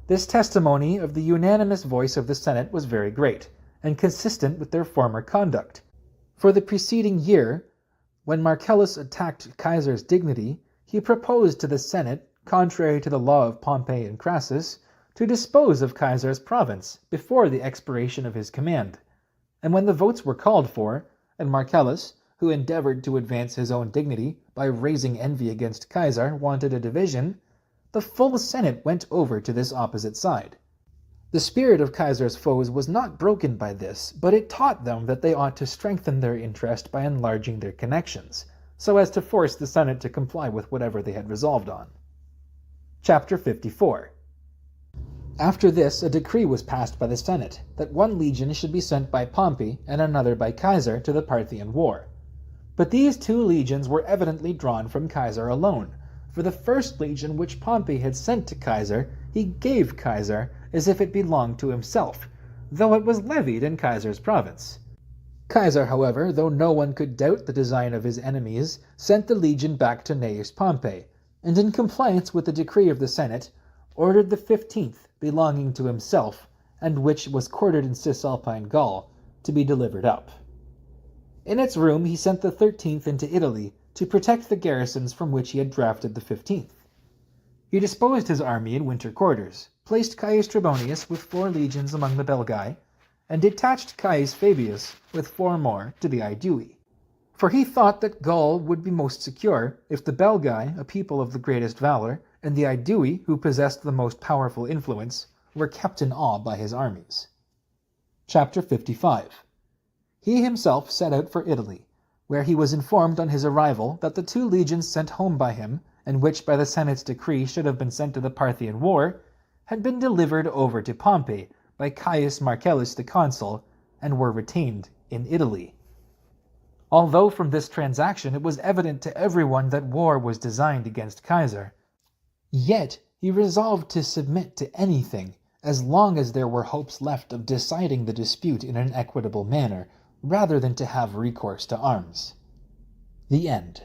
This testimony of the unanimous voice of the Senate was very great, and consistent with their former conduct. For the preceding year, when Marcellus attacked Caesar's dignity, he proposed to the Senate, contrary to the law of Pompey and Crassus, to dispose of Caesar's province before the expiration of his command. And when the votes were called for, and Marcellus, who endeavored to advance his own dignity by raising envy against Caesar, wanted a division, the full Senate went over to this opposite side. The spirit of Caesar's foes was not broken by this, but it taught them that they ought to strengthen their interest by enlarging their connections, so as to force the Senate to comply with whatever they had resolved on. Chapter 54. After this, a decree was passed by the Senate that one legion should be sent by Pompey and another by Caesar to the Parthian War. But these two legions were evidently drawn from Caesar alone, for the first legion which Pompey had sent to Caesar he gave Caesar as if it belonged to himself, though it was levied in Caesar's province. Caesar, however, though no one could doubt the design of his enemies, sent the legion back to Gnaeus Pompey, and in compliance with the decree of the Senate, ordered the 15th, belonging to himself, and which was quartered in Cisalpine Gaul, to be delivered up. In its room he sent the 13th into Italy, to protect the garrisons from which he had drafted the 15th. He disposed his army in winter quarters, placed Caius Trebonius with 4 legions among the Belgae, and detached Caius Fabius with 4 more to the Aedui. For he thought that Gaul would be most secure if the Belgae, a people of the greatest valor, and the Aedui, who possessed the most powerful influence, were kept in awe by his armies. Chapter 55. He himself set out for Italy, where he was informed on his arrival that the 2 legions sent home by him, and which by the Senate's decree should have been sent to the Parthian War, had been delivered over to Pompey by Caius Marcellus the consul, and were retained in Italy. Although from this transaction it was evident to everyone that war was designed against Caesar, yet he resolved to submit to anything as long as there were hopes left of deciding the dispute in an equitable manner, rather than to have recourse to arms. The End.